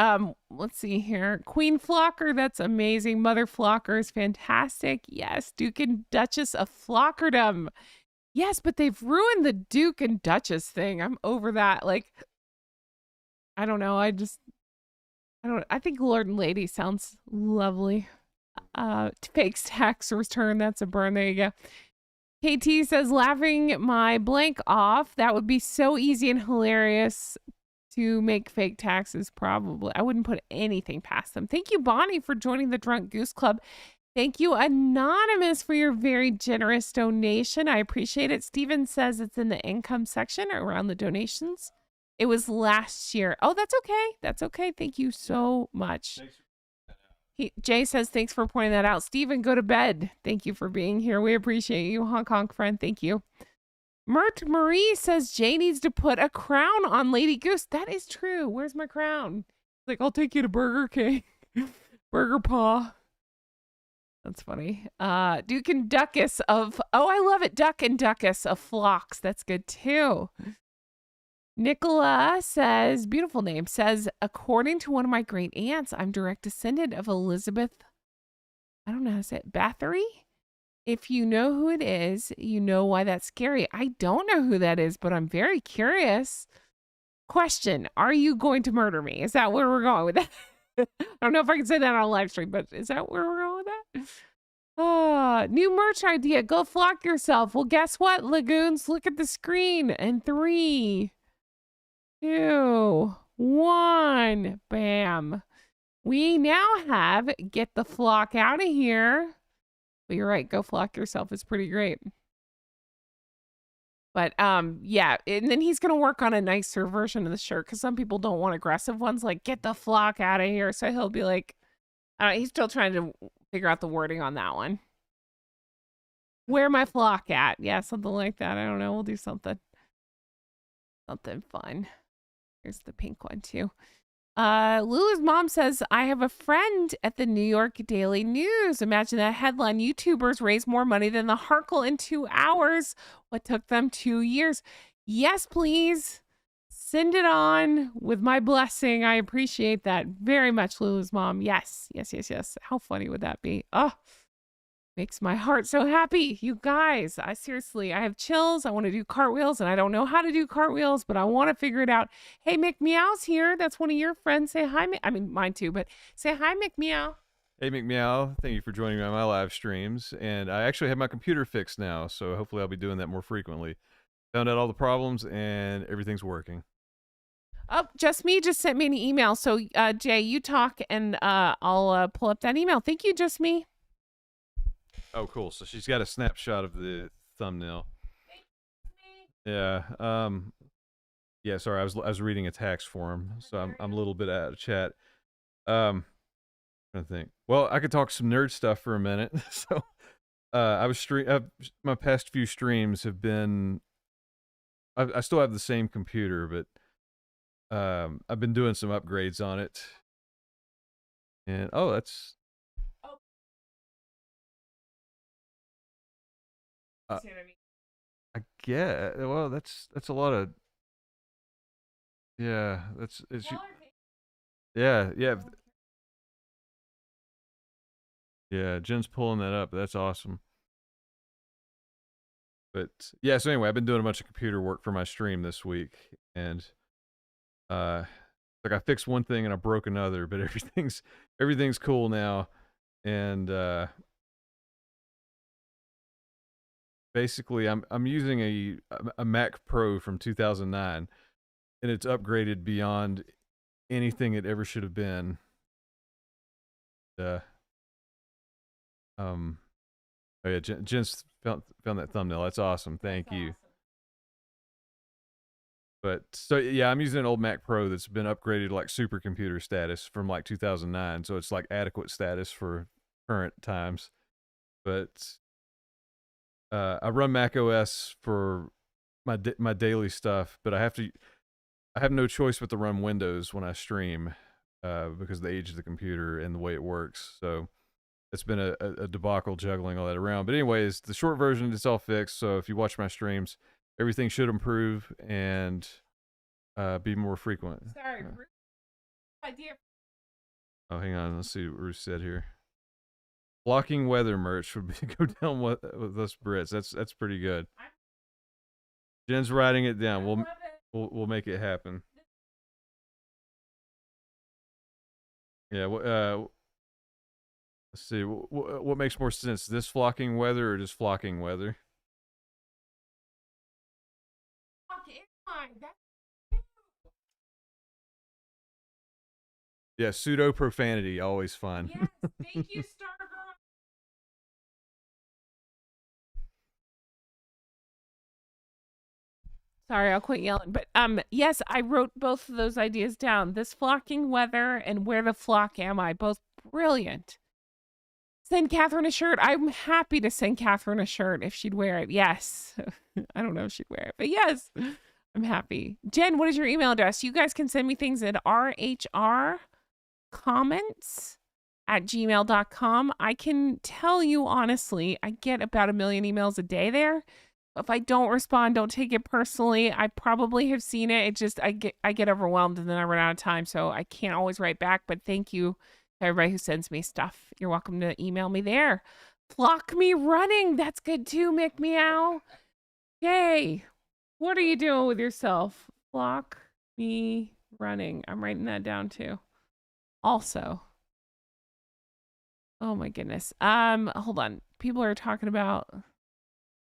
Let's see here. Queen Flocker, that's amazing. Mother Flocker is fantastic. Yes, Duke and Duchess of Flockerdom. Yes, but they've ruined the Duke and Duchess thing. I'm over that. Like, I don't know. I think Lord and Lady sounds lovely. Fakes tax return. That's a burn. There you go. KT says, laughing my blank off. That would be so easy and hilarious to make fake taxes, probably. I wouldn't put anything past them. Thank you, Bonnie, for joining the Drunk Goose Club. Thank you, Anonymous, for your very generous donation. I appreciate it. Steven says it's in the income section around the donations. It was last year. Oh, that's okay. That's okay. Thank you so much. Jay says, thanks for pointing that out. Steven, go to bed. Thank you for being here. We appreciate you. Honk honk, friend. Thank you. Mert Marie says Jay needs to put a crown on Lady Goose. That is true. Where's my crown? Like, I'll take you to Burger King. Burger Paw. That's funny. Duke and Duchess of... Oh, I love it. Duck and Duchess of Flocks. That's good too. Nicola says, beautiful name, says, according to one of my great aunts, I'm direct descendant of Elizabeth, I don't know how to say it, Bathory? If you know who it is, you know why that's scary. I don't know who that is, but I'm very curious. Question, are you going to murder me? Is that where we're going with that? I don't know if I can say that on a live stream, but is that where we're going with that? New merch idea. Go flock yourself. Well, guess what, Lagoons? Look at the screen. And 3, 2, 1. Bam. We now have Get the Flock Out of Here. But you're right. Go flock yourself. It's pretty great. But yeah. And then he's going to work on a nicer version of the shirt because some people don't want aggressive ones like get the flock out of here. So he'll be like, he's still trying to figure out the wording on that one. Where my flock at? Yeah, something like that. I don't know. We'll do something fun. Here's the pink one too. Lulu's mom says, I have a friend at the New York Daily News. Imagine that headline. YouTubers raise more money than the Harkle in 2 hours. What took them 2 years? Yes, please. Send it on with my blessing. I appreciate that very much, Lulu's mom. Yes, yes, yes, yes. How funny would that be? Oh, makes my heart so happy. You guys, I have chills. I want to do cartwheels and I don't know how to do cartwheels, but I want to figure it out. Hey, McMeow's here. That's one of your friends. Say hi. I mean, mine too, but say hi, McMeow. Hey, McMeow. Thank you for joining me on my live streams. And I actually have my computer fixed now, so hopefully I'll be doing that more frequently. Found out all the problems and everything's working. Oh, Just Me just sent me an email. So, Jay, you talk and I'll pull up that email. Thank you, Just Me. Oh, cool. So she's got a snapshot of the thumbnail. Yeah. Yeah. Sorry, I was reading a tax form, so I'm a little bit out of chat. Trying to think. Well, I could talk some nerd stuff for a minute. So, I was my past few streams have been. I still have the same computer, but I've been doing some upgrades on it. And that's. I get well. That's a lot of. Yeah, yeah. Yeah, Jen's pulling that up. That's awesome. But yeah, so anyway, I've been doing a bunch of computer work for my stream this week, and like I fixed one thing and I broke another, but everything's cool now, and basically I'm using a Mac Pro from 2009, and it's upgraded beyond anything it ever should have been. Oh yeah, Jen's found that thumbnail. That's awesome. Thank you. But so yeah, I'm using an old Mac Pro that's been upgraded to like supercomputer status from like 2009, so it's like adequate status for current times. But I run Mac OS for my daily stuff, but I have no choice but to run Windows when I stream because of the age of the computer and the way it works. So it's been a debacle juggling all that around. But anyways, the short version, it's all fixed. So if you watch my streams, everything should improve and be more frequent. Sorry, idea. Oh, hang on. Let's see what Ruth said here. Blocking weather merch would be go down with us Brits. That's pretty good. Jen's writing it down. We'll make it happen. Yeah. Let's see. What makes more sense? This flocking weather or just flocking weather? Yeah, pseudo profanity, always fun. Yes, thank you, Stargirl. Sorry, I'll quit yelling. But yes, I wrote both of those ideas down. This flocking weather and where the flock am I? Both brilliant. Send Catherine a shirt. I'm happy to send Catherine a shirt if she'd wear it. Yes. I don't know if she'd wear it, but yes, I'm happy. Jen, what is your email address? You guys can send me things at rhrcomments@gmail.com. I can tell you honestly, I get about 1 million emails a day there. If I don't respond, don't take it personally. I probably have seen it. It just I get overwhelmed and then I run out of time, so I can't always write back. But thank you to everybody who sends me stuff. You're welcome to email me there. Flock me running. That's good too, Mick Meow. Yay. What are you doing with yourself? Flock me running. I'm writing that down too. Also. Oh my goodness. Hold on. People are talking about.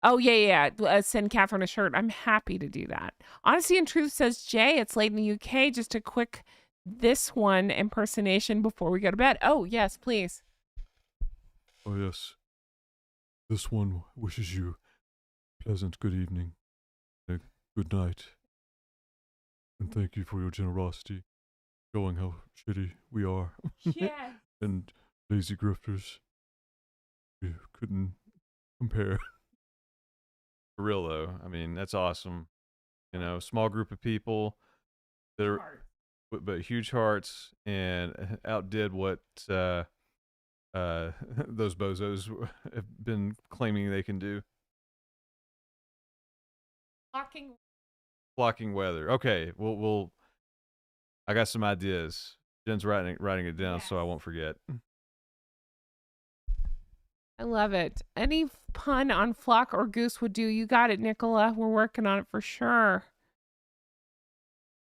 Oh, yeah. Send Catherine a shirt. I'm happy to do that. Honesty and Truth says, Jay, it's late in the UK. Just a quick this one impersonation before we go to bed. Oh, yes, please. Oh, yes. This one wishes you pleasant good evening and a good night. And thank you for your generosity, showing how shitty we are. Yes. And lazy grifters. We couldn't compare. For real though, I mean that's awesome. You know, small group of people that are, but huge hearts, and outdid what those bozos have been claiming they can do. Flocking weather. Okay, we'll. I got some ideas. Jen's writing it down so I won't forget. I love it. Any pun on flock or goose would do. You got it, Nicola. We're working on it for sure.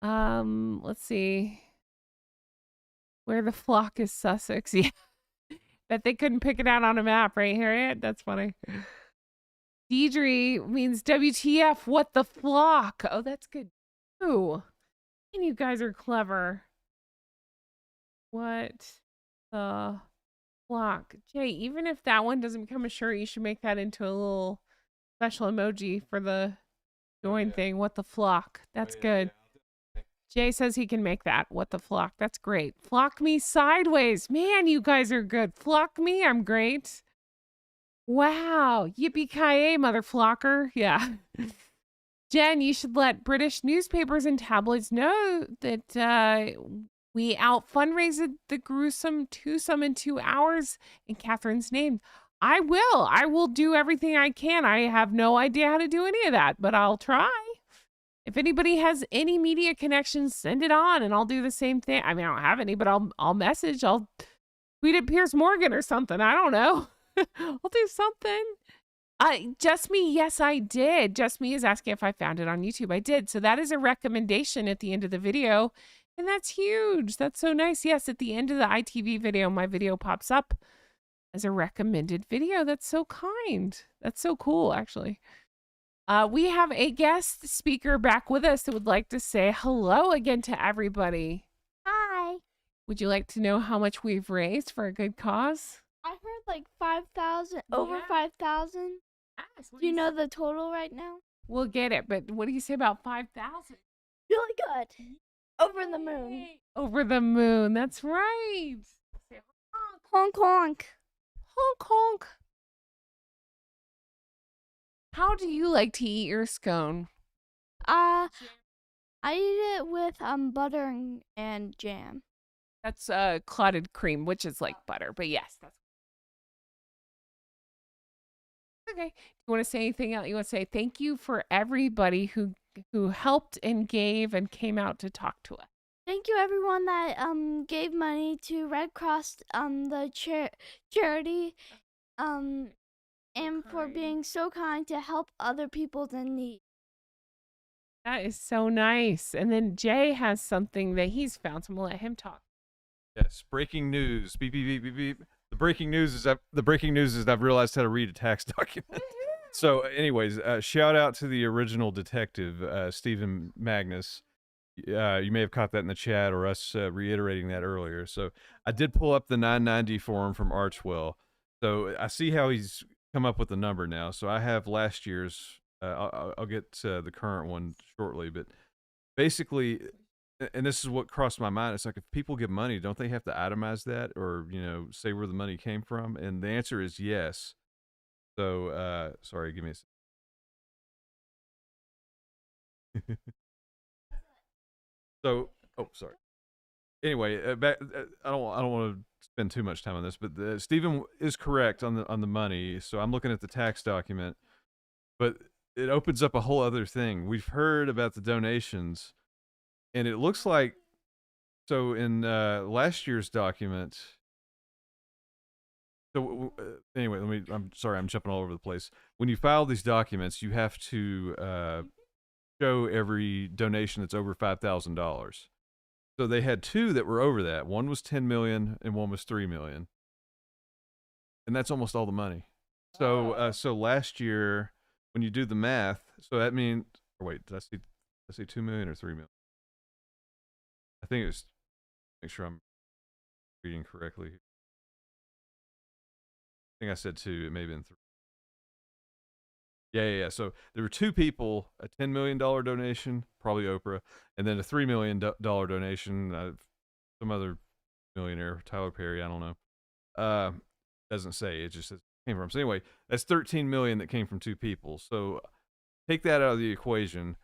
Let's see. Where the flock is Sussex. Yeah. Bet they couldn't pick it out on a map, right, Harriet? That's funny. Deidre means WTF, what the flock? Oh, that's good. Ooh. And you guys are clever. What the flock? Jay, even if that one doesn't become a shirt, you should make that into a little special emoji for the join thing. What the flock? That's good. Jay says he can make that. What the flock? That's great. Flock me sideways. Man, you guys are good. Flock me. I'm great. Wow. Yippee-ki-yay, mother flocker. Yeah. Jen, you should let British newspapers and tabloids know that we out fundraised the gruesome twosome in 2 hours in Catherine's name. I will do everything I can. I have no idea how to do any of that, but I'll try. If anybody has any media connections, send it on and I'll do the same thing. I mean, I don't have any, but I'll message. I'll tweet at Piers Morgan or something. I don't know. I'll do something. Just Me, yes, I did. Just Me is asking if I found it on YouTube. I did. So that is a recommendation at the end of the video. And that's huge. That's so nice. Yes, at the end of the ITV video, my video pops up. as a recommended video. That's so kind. That's so cool, actually. We have a guest speaker back with us that would like to say hello again to everybody. Hi. Would you like to know how much we've raised for a good cause? I heard like 5,000, over Yeah. 5,000. Yes, Do you know the total right now? We'll get it, but what do you say about 5,000? Really good. Over the moon. Over the moon. That's right. Say honk, Honk honk. honk, honk. How do you like to eat your scone? I eat it with butter and jam. That's clotted cream, which is like butter, but yes, that's okay. Do you want to say anything else? You want to say thank you for everybody who helped and gave and came out to talk to us. Thank you everyone that gave money to Red Cross the charity and for being so kind to help other people in need. That is so nice. And then Jay has something that he's found, so I'm gonna let him talk. Yes, breaking news. Beep beep beep beep beep. The breaking news is I've realized how to read a tax document. So, anyways, shout out to the original detective, Stephen Magnus. You may have caught that in the chat or us reiterating that earlier. So, I did pull up the 990 form from Archwell. So, I see how he's come up with the number now. So, I have last year's. I'll get the current one shortly, but basically, and this is what crossed my mind. It's like, if people give money, don't they have to itemize that or, say where the money came from? And the answer is yes. So, sorry, give me a second. So, oh, sorry. Anyway, back, I don't want to spend too much time on this, but Stephen is correct on the money. So I'm looking at the tax document, but it opens up a whole other thing. We've heard about the donations, and it looks like, so in last year's document. So anyway, I'm sorry, I'm jumping all over the place. When you file these documents, you have to show every donation that's over $5,000. So they had two that were over that. One was 10 million and one was 3 million. And that's almost all the money. So so last year, when you do the math, so that means, wait, did I say 2 million or 3 million? I think it was, make sure I'm reading correctly. I think I said 2, it may have been 3. Yeah. So there were two people, a $10 million donation, probably Oprah, and then a $3 million donation, some other millionaire, Tyler Perry, I don't know. Doesn't say, it just says came from. So anyway, that's 13 million that came from two people. So take that out of the equation.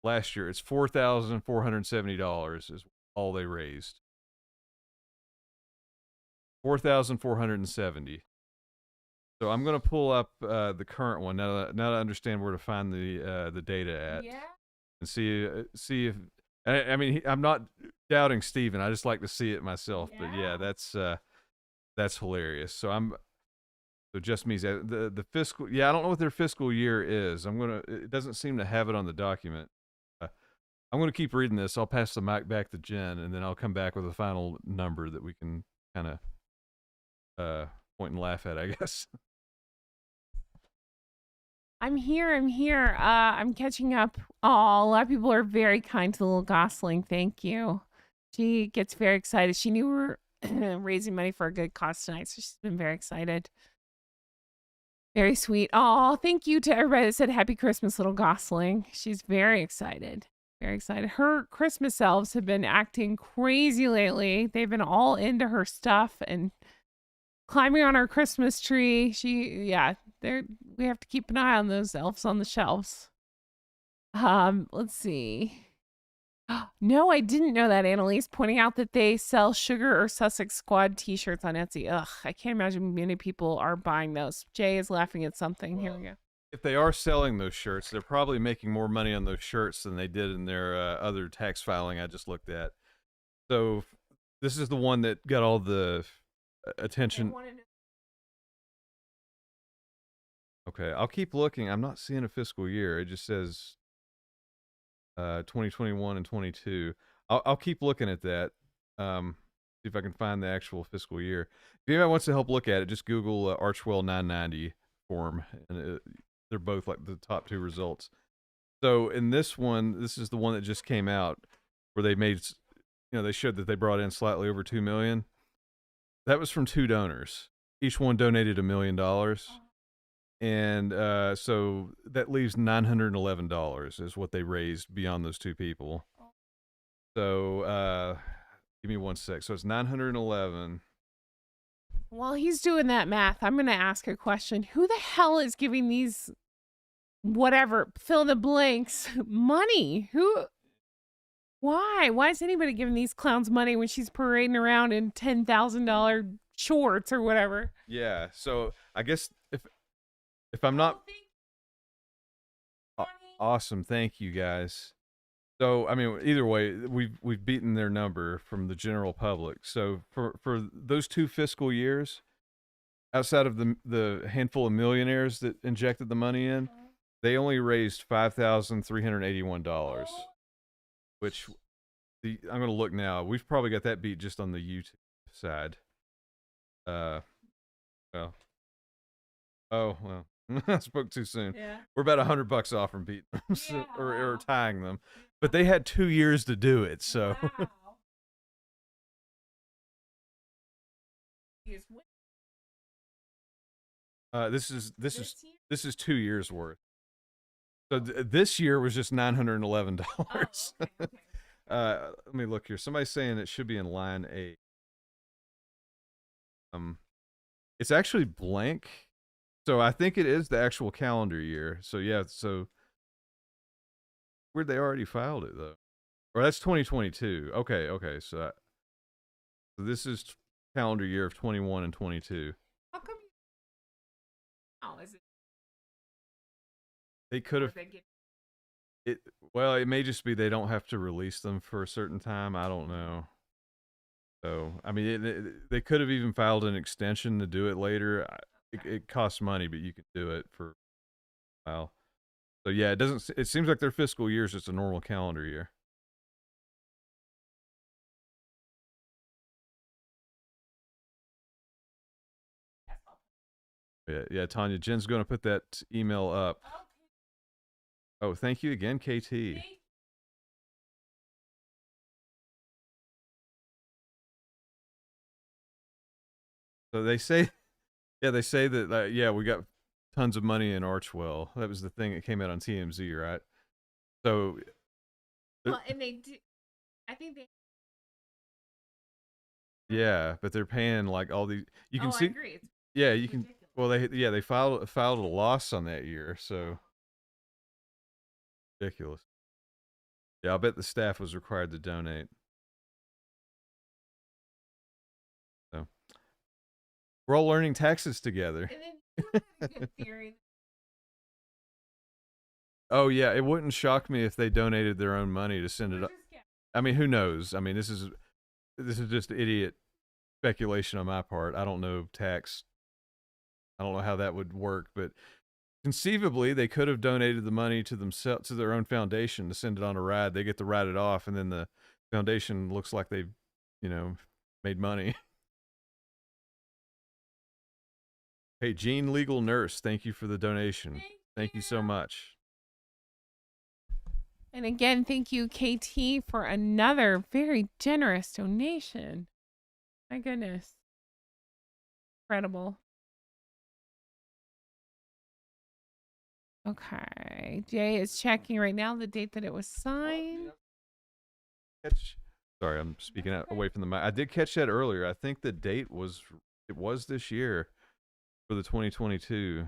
Last year, it's $4,470 is all they raised. 4,470. So I'm gonna pull up the current one now that I understand where to find the data at. Yeah. And see if I mean, I'm not doubting Steven. I just like to see it myself. Yeah. But yeah, that's hilarious. So just means that the fiscal. Yeah, I don't know what their fiscal year is. It doesn't seem to have it on the document. I'm gonna keep reading this. I'll pass the mic back to Jen, and then I'll come back with a final number that we can kind of point and laugh at, I guess. I'm here. I'm catching up. Oh, a lot of people are very kind to the little Gosling. Thank you. She gets very excited. She knew we were raising money for a good cause tonight, so she's been very excited. Very sweet. Oh, thank you to everybody that said Happy Christmas, little Gosling. She's very excited. Very excited. Her Christmas elves have been acting crazy lately. They've been all into her stuff and climbing on our Christmas tree. We have to keep an eye on those elves on the shelves. Let's see. No, I didn't know that, Annalise, pointing out that they sell Sugar or Sussex Squad t-shirts on Etsy. Ugh, I can't imagine many people are buying those. Jay is laughing at something. Here we go. If they are selling those shirts, they're probably making more money on those shirts than they did in their other tax filing I just looked at. So this is the one that got all the attention. Okay, I'll keep looking. I'm not seeing a fiscal year. It just says 2021 and 22. I'll keep looking at that. See if I can find the actual fiscal year. If anybody wants to help look at it, just Google Archwell 990 form, and they're both like the top two results. So in this one, this is the one that just came out, where they made, they showed that they brought in slightly over 2 million. That was from 2 donors. Each one donated $1 million, and so that leaves $911 is what they raised beyond those 2 people. So give me one sec. So it's 911. While he's doing that math, I'm going to ask a question. Who the hell is giving these, whatever, fill the blanks, money? Why? Why is anybody giving these clowns money when she's parading around in $10,000 shorts or whatever? Yeah. So I guess if I'm not awesome, thank you guys. So I mean, either way, we've beaten their number from the general public. So for those 2 fiscal years, outside of the handful of millionaires that injected the money in, they only raised $5,381, which I'm going to look now. We've probably got that beat just on the YouTube side. Well, I spoke too soon. Yeah. We're about $100 off from beating them, or tying them, but they had 2 years to do it. So. Wow. This is 2 years worth. So this year was just $911. Okay. Let me look here. Somebody's saying it should be in line 8. It's actually blank. So I think it is the actual calendar year. So yeah, so where'd they already filed it though? Or that's 2022. Okay. So this is calendar year of 21 and 22. How come? Oh, is it? They could have it. Well, it may just be they don't have to release them for a certain time. I don't know. So I mean, they could have even filed an extension to do it later. It costs money, but you can do it for a while. So yeah, it doesn't. It seems like their fiscal year is just a normal calendar year. Yeah, Tanya. Jen's going to put that email up. Oh, thank you again, KT. So they say, they say that we got tons of money in Archwell. That was the thing that came out on TMZ, right? So, well, and they do. I think they. Yeah, but they're paying like all these. You can see. I agree. Yeah, you can. Well, they filed a loss on that year, so ridiculous. Yeah, I'll bet the staff was required to donate. So we're all learning taxes together. And then you had a good theory. Oh yeah, it wouldn't shock me if they donated their own money to send it up. I mean, who knows? I mean, this is just idiot speculation on my part. I don't know tax. I don't know how that would work, but conceivably they could have donated the money to themselves, to their own foundation, to send it on a ride. They get to ride it off, and then the foundation looks like they've, made money. Hey, Jean Legal Nurse, thank you for the donation. Thank you so much. And again, thank you, KT, for another very generous donation. My goodness. Incredible. Okay. Jay is checking right now the date that it was signed. Sorry, I'm speaking out away from the mic. I did catch that earlier. I think the date was this year for the 2022.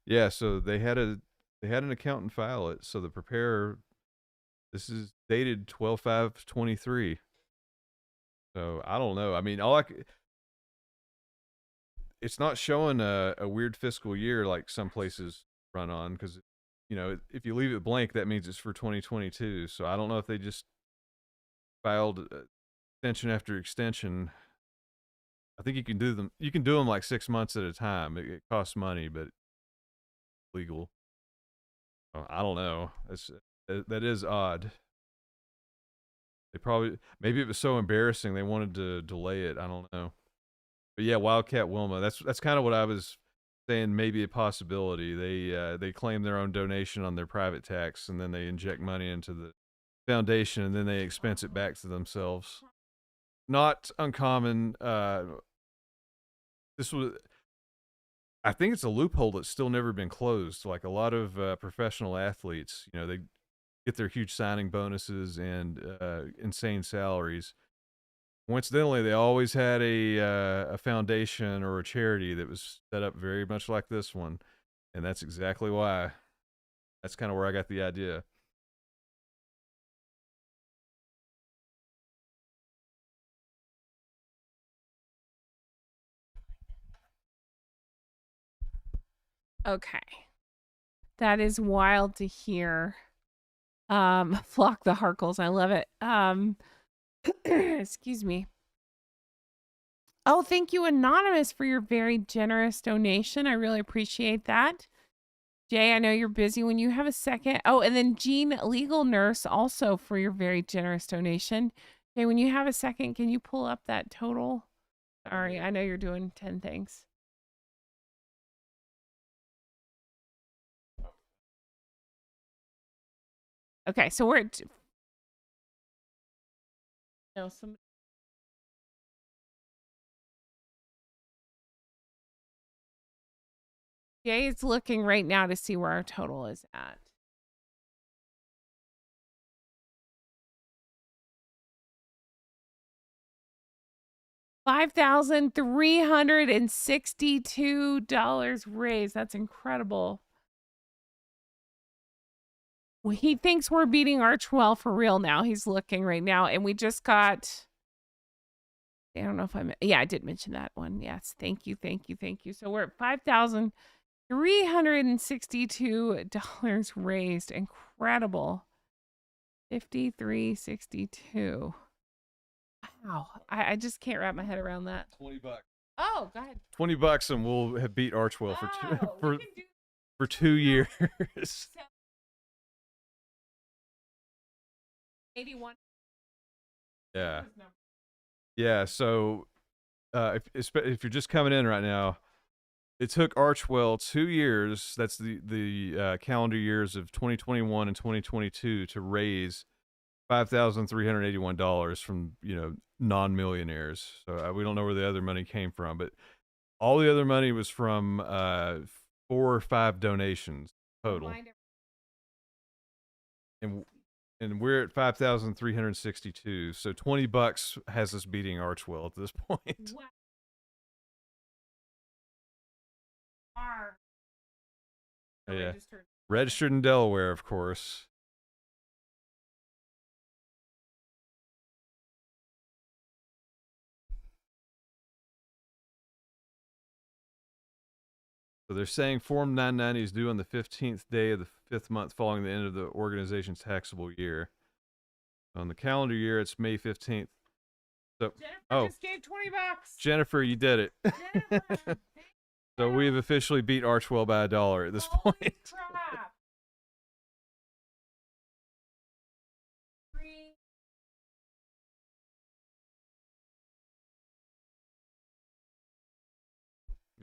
Yeah, so they had an accountant file it. So the preparer, this is dated 12/5/23. So I don't know. I mean, it's not showing a weird fiscal year like some places run on, because if you leave it blank, that means it's for 2022. So I don't know if they just filed extension after extension. I think you can do them. You can do them like 6 months at a time. It costs money, but legal. I don't know. That is odd. They probably, maybe it was so embarrassing they wanted to delay it. I don't know. But yeah, Wildcat Wilma. That's kind of what I was saying. Maybe a possibility. They claim their own donation on their private tax, and then they inject money into the foundation, and then they expense it back to themselves. Not uncommon. This was. I think it's a loophole that's still never been closed. Like a lot of professional athletes, they get their huge signing bonuses and insane salaries. Coincidentally, they always had a foundation or a charity that was set up very much like this one, and that's exactly why. That's kind of where I got the idea. Okay. That is wild to hear. Flock the Harkles. I love it. Excuse me. Oh, thank you, Anonymous, for your very generous donation. I really appreciate that. Jay, I know you're busy. When you have a second. Oh, and then Jean, legal nurse, also for your very generous donation. Jay, when you have a second, can you pull up that total? Sorry, I know you're doing 10 things. Okay, so we're at... No, some... Jay is looking right now to see where our total is at. $5,362 raised. That's incredible. Well, he thinks we're beating Archwell for real now. He's looking right now, and we just got... I don't know if I'm... Yeah, I did mention that one. Yes, thank you, thank you, thank you. So we're at $5,362 raised. Incredible. 53.62. Wow, I just can't wrap my head around that. $20. Oh, go ahead. $20 and we'll have beat Archwell Oh, for 2 years. 81. Yeah. Yeah, so if you're just coming in right now, it took Archwell 2 years, that's the calendar years of 2021 and 2022, to raise $5,381 from, non-millionaires. So we don't know where the other money came from, but all the other money was from 4 or 5 donations total. And we're at 5,362. So $20 has us beating Archwell at this point. Wow. Yeah. Registered in Delaware, of course. So they're saying Form 990 is due on the 15th day of the 5th month following the end of the organization's taxable year. On the calendar year, it's May 15th. So, Jennifer just gave $20. Jennifer, you did it. Jennifer, so we've officially beat Archwell by $1 at this point. Crap.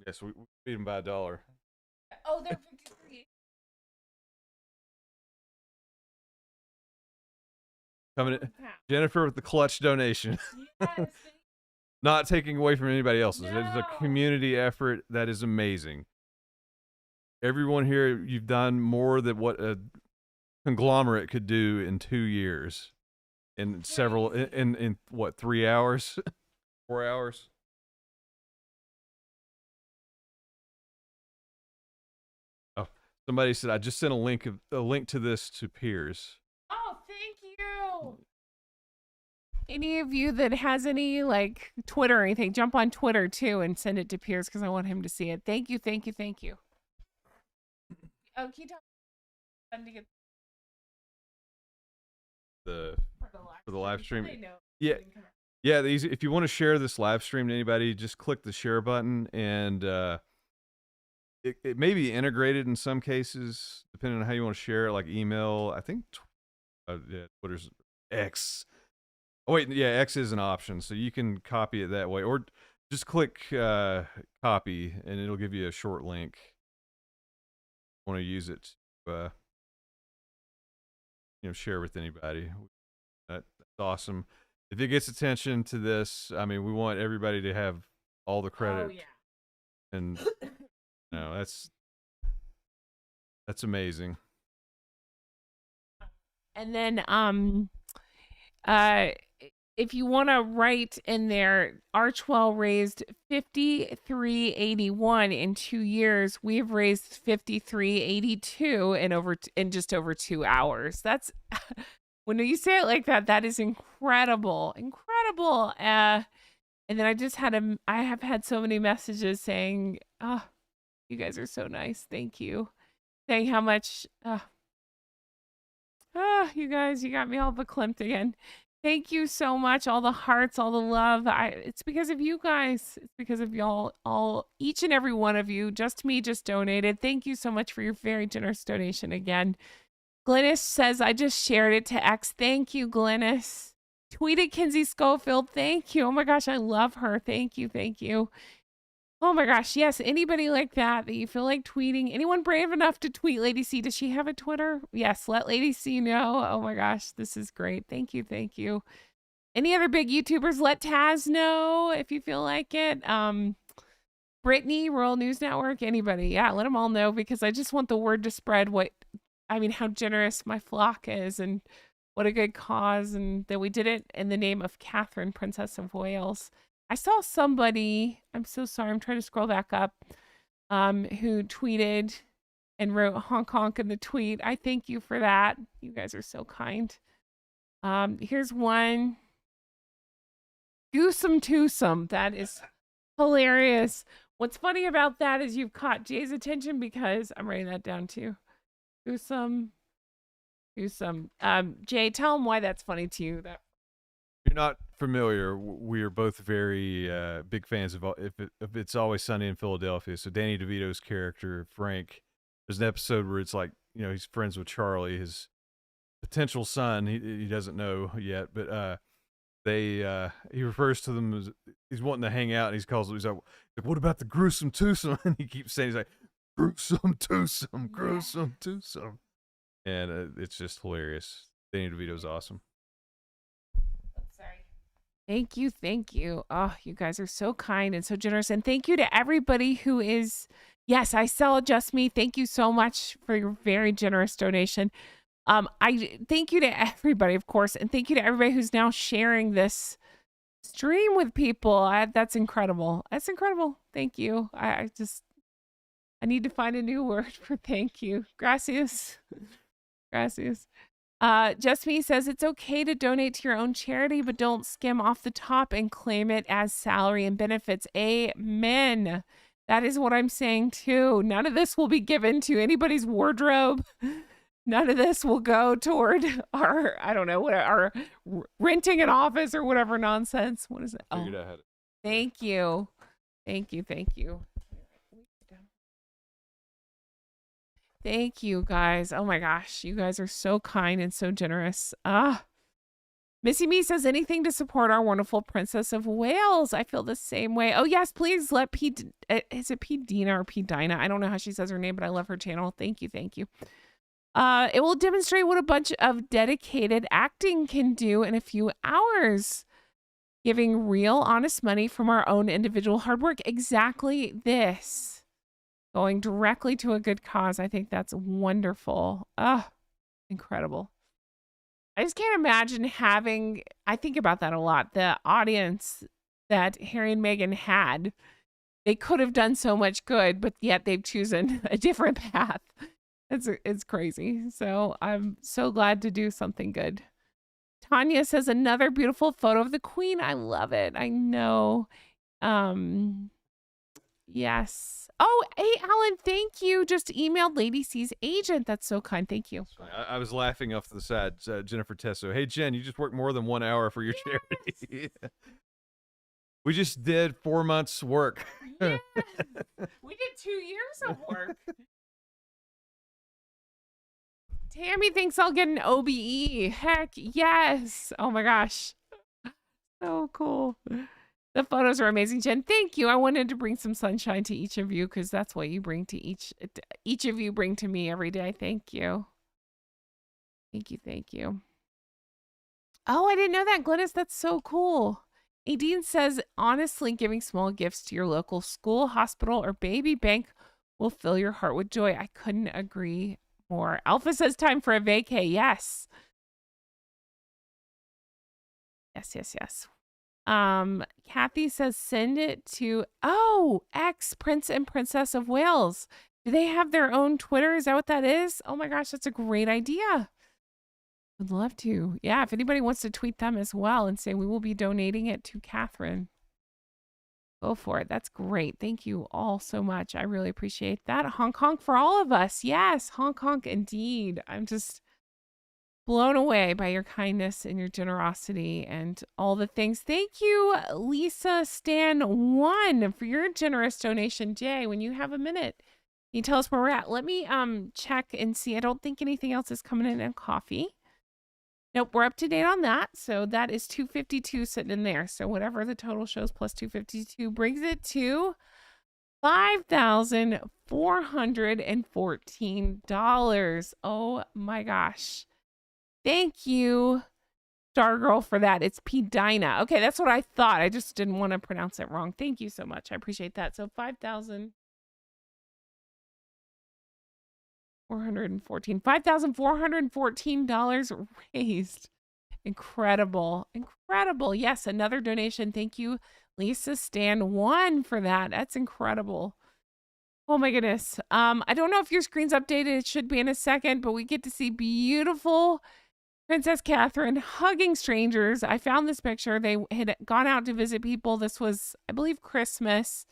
Yes, we beat them by $1. Oh, they're 53. Coming in, Jennifer with the clutch donation. Yes. Not taking away from anybody else's. No. It is a community effort that is amazing. Everyone here, you've done more than what a conglomerate could do in 2 years. In several, in what, 3 hours? 4 hours? Oh, somebody said, I just sent a link to this to Piers. Oh, thank you. Any of you that has any Twitter or anything, jump on Twitter too and send it to Piers because I want him to see it. Thank you, thank you, thank you. Oh, can you tell me to get for the live stream? Yeah. Yeah, if you want to share this live stream to anybody, just click the share button and it may be integrated in some cases, depending on how you want to share it, like email. I think yeah, Twitter's X. Oh wait, yeah, X is an option, so you can copy it that way, or just click copy, and it'll give you a short link. Want to use it to share with anybody. That's awesome. If it gets attention to this, I mean, we want everybody to have all the credit. Oh, yeah. And no, that's amazing. And then if you want to write in there, Archwell raised $53.81 in 2 years. We've raised $53.82 in just over 2 hours. That's when you say it like that, that is incredible. And then I have had so many messages saying, "Oh, you guys are so nice. Thank you." Saying how much you guys, you got me all verklempt again. Thank you so much. All the hearts, all the love. It's because of you guys. It's because of y'all, each and every one of you. Just me just donated. Thank you so much for your very generous donation again. Glennis says, I just shared it to X. Thank you, Glennis. Tweeted Kinsey Schofield. Thank you. Oh my gosh, I love her. Thank you. Oh my gosh, yes, anybody like that you feel like tweeting. Anyone brave enough to tweet Lady C? Does she have a Twitter? Yes, let Lady C know. Oh my gosh, this is great. Thank you. Any other big YouTubers? Let Taz know if you feel like it. Brittany, Royal News Network, anybody. Yeah, let them all know, because I just want the word to spread how generous my flock is, and what a good cause, and that we did it in the name of Catherine, Princess of Wales. I saw somebody, I'm so sorry, I'm trying to scroll back up, who tweeted and wrote honk honk in the tweet. I thank you for that. You guys are so kind. Here's one. Goosum twosome. That is hilarious. What's funny about that is you've caught Jay's attention, because I'm writing that down too. Goosum. Jay, tell him why that's funny to you. That If you're not familiar, we are both very big fans of if It's Always Sunny in Philadelphia. So Danny DeVito's character, Frank, there's an episode where it's like, he's friends with Charlie, his potential son. He doesn't know yet, but he refers to them as, he's wanting to hang out, and he's like, what about the gruesome twosome? And he keeps saying, he's like, gruesome twosome. And it's just hilarious. Danny DeVito's awesome. Thank you. Oh, you guys are so kind and so generous. And thank you to everybody who is, yes, I sell Just Me. Thank you so much for your very generous donation. I thank you to everybody, of course, and thank you to everybody who's now sharing this stream with people. That's incredible. Thank you. I need to find a new word for thank you. Gracias. Just Me says it's okay to donate to your own charity, but don't skim off the top and claim it as salary and benefits. Amen. That is what I'm saying too. None of this will be given to anybody's wardrobe. None of this will go toward our, I don't know, our renting an office or whatever nonsense. What is it? Oh, thank you. Thank you, guys. Oh my gosh, you guys are so kind and so generous. Missy Me says anything to support our wonderful Princess of Wales. I feel the same way. Oh yes, please let is it P Dina or P Dinah? I don't know how she says her name, but I love her channel. Thank you. It will demonstrate what a bunch of dedicated acting can do in a few hours. Giving real, honest money from our own individual hard work. Exactly this. Going directly to a good cause. I think that's wonderful. Incredible. I just can't imagine I think about that a lot. The audience that Harry and Meghan had, they could have done so much good, but yet they've chosen a different path. It's crazy. So I'm so glad to do something good. Tanya says another beautiful photo of the Queen. I love it. I know. Yes. Oh, hey, Alan, thank you. Just emailed Lady C's agent. That's so kind. Thank you. I was laughing off to the side. Jennifer Tesso. Hey, Jen, you just worked more than 1 hour for your charity. We just did 4 months work. Yeah. We did 2 years of work. Tammy thinks I'll get an OBE. Heck yes. Oh my gosh. So cool. The photos are amazing, Jen. Thank you. I wanted to bring some sunshine to each of you because that's what you bring to each of you bring to me every day. Thank you. Thank you. Thank you. Oh, I didn't know that, Glennis. That's so cool. Adine says, honestly, giving small gifts to your local school, hospital, or baby bank will fill your heart with joy. I couldn't agree more. Alpha says time for a vacay. Yes. Yes. Kathy says send it to ex Prince and Princess of Wales. Do they have their own Twitter? Is that what that is? Oh my gosh, that's a great idea. Would love to. Yeah, if anybody wants to tweet them as well and say we will be donating it to Catherine. Go for it. That's great. Thank you all so much. I really appreciate that. Honk honk for all of us. Yes, honk honk indeed. I'm just blown away by your kindness and your generosity and all the things. Thank you, Lisa Stan 1, for your generous donation. Jay, when you have a minute, can you tell us where we're at? Let me check and see. I don't think anything else is coming in coffee. Nope, we're up to date on that. So that is 252 sitting in there. So whatever the total shows plus 252 brings it to $5,414. Oh my gosh. Thank you, Stargirl, for that. It's P. Dinah. Okay, that's what I thought. I just didn't want to pronounce it wrong. Thank you so much. I appreciate that. So $5,414 raised. Incredible. Yes, another donation. Thank you, Lisa Stan 1, for that. That's incredible. Oh my goodness. I don't know if your screen's updated. It should be in a second, but we get to see beautiful Princess Catherine hugging strangers. I found this picture. They had gone out to visit people. This was, I believe, Christmas,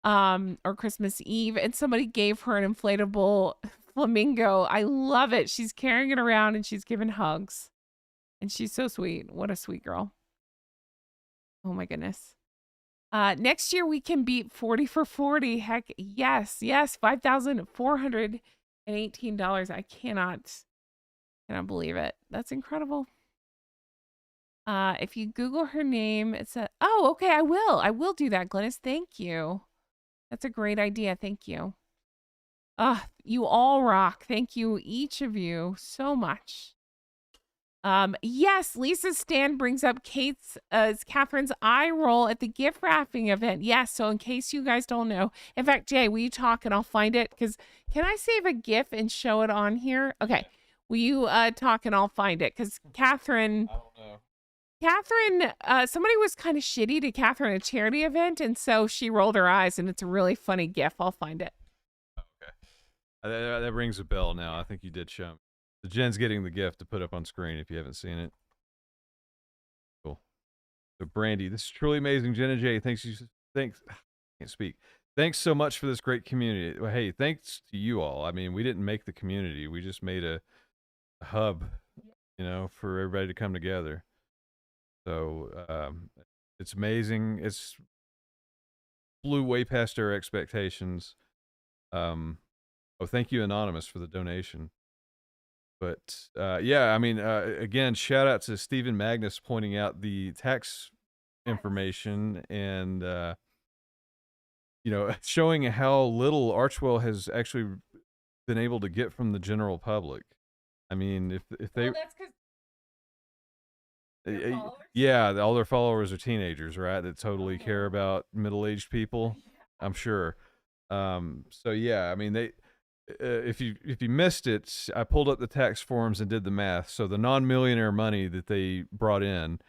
or Christmas Eve, and somebody gave her an inflatable flamingo. I love it. She's carrying it around and she's giving hugs. And she's so sweet. What a sweet girl. Oh my goodness. Next year we can beat 40 for 40. Heck yes. $5,418. I cannot believe it. That's incredible. If you Google her name, it's okay, I will do that, Glennis. Thank you. That's a great idea. Thank you. You all rock. Thank you, each of you, so much. Yes, Lisa Stan brings up Catherine's eye roll at the gift wrapping event. Yes, so in case you guys don't know, in fact, Jay, will you talk and I'll find it? Because can I save a GIF and show it on here? Okay. Will you talk and I'll find it? Because Catherine, I don't know. Somebody was kind of shitty to Catherine at a charity event, and so she rolled her eyes, and it's a really funny GIF. I'll find it. Okay. That rings a bell now. I think you did show me. So Jen's getting the gift to put up on screen if you haven't seen it. Cool. So Brandy, this is truly amazing. Jen and Jay, thanks. I can't speak. Thanks so much for this great community. Well, hey, thanks to you all. I mean, we didn't make the community. We just made a hub, for everybody to come together. So it's amazing. It's flew way past our expectations. Thank you, Anonymous, for the donation. But yeah, I mean, again, shout out to Stephen Magnus pointing out the tax information and showing how little Archwell has actually been able to get from the general public. I mean, if they, that's because yeah, all their followers are teenagers, right? That totally care about middle-aged people. I'm sure. So yeah, I mean, they. If you missed it, I pulled up the tax forms and did the math. So the non-millionaire money that they brought in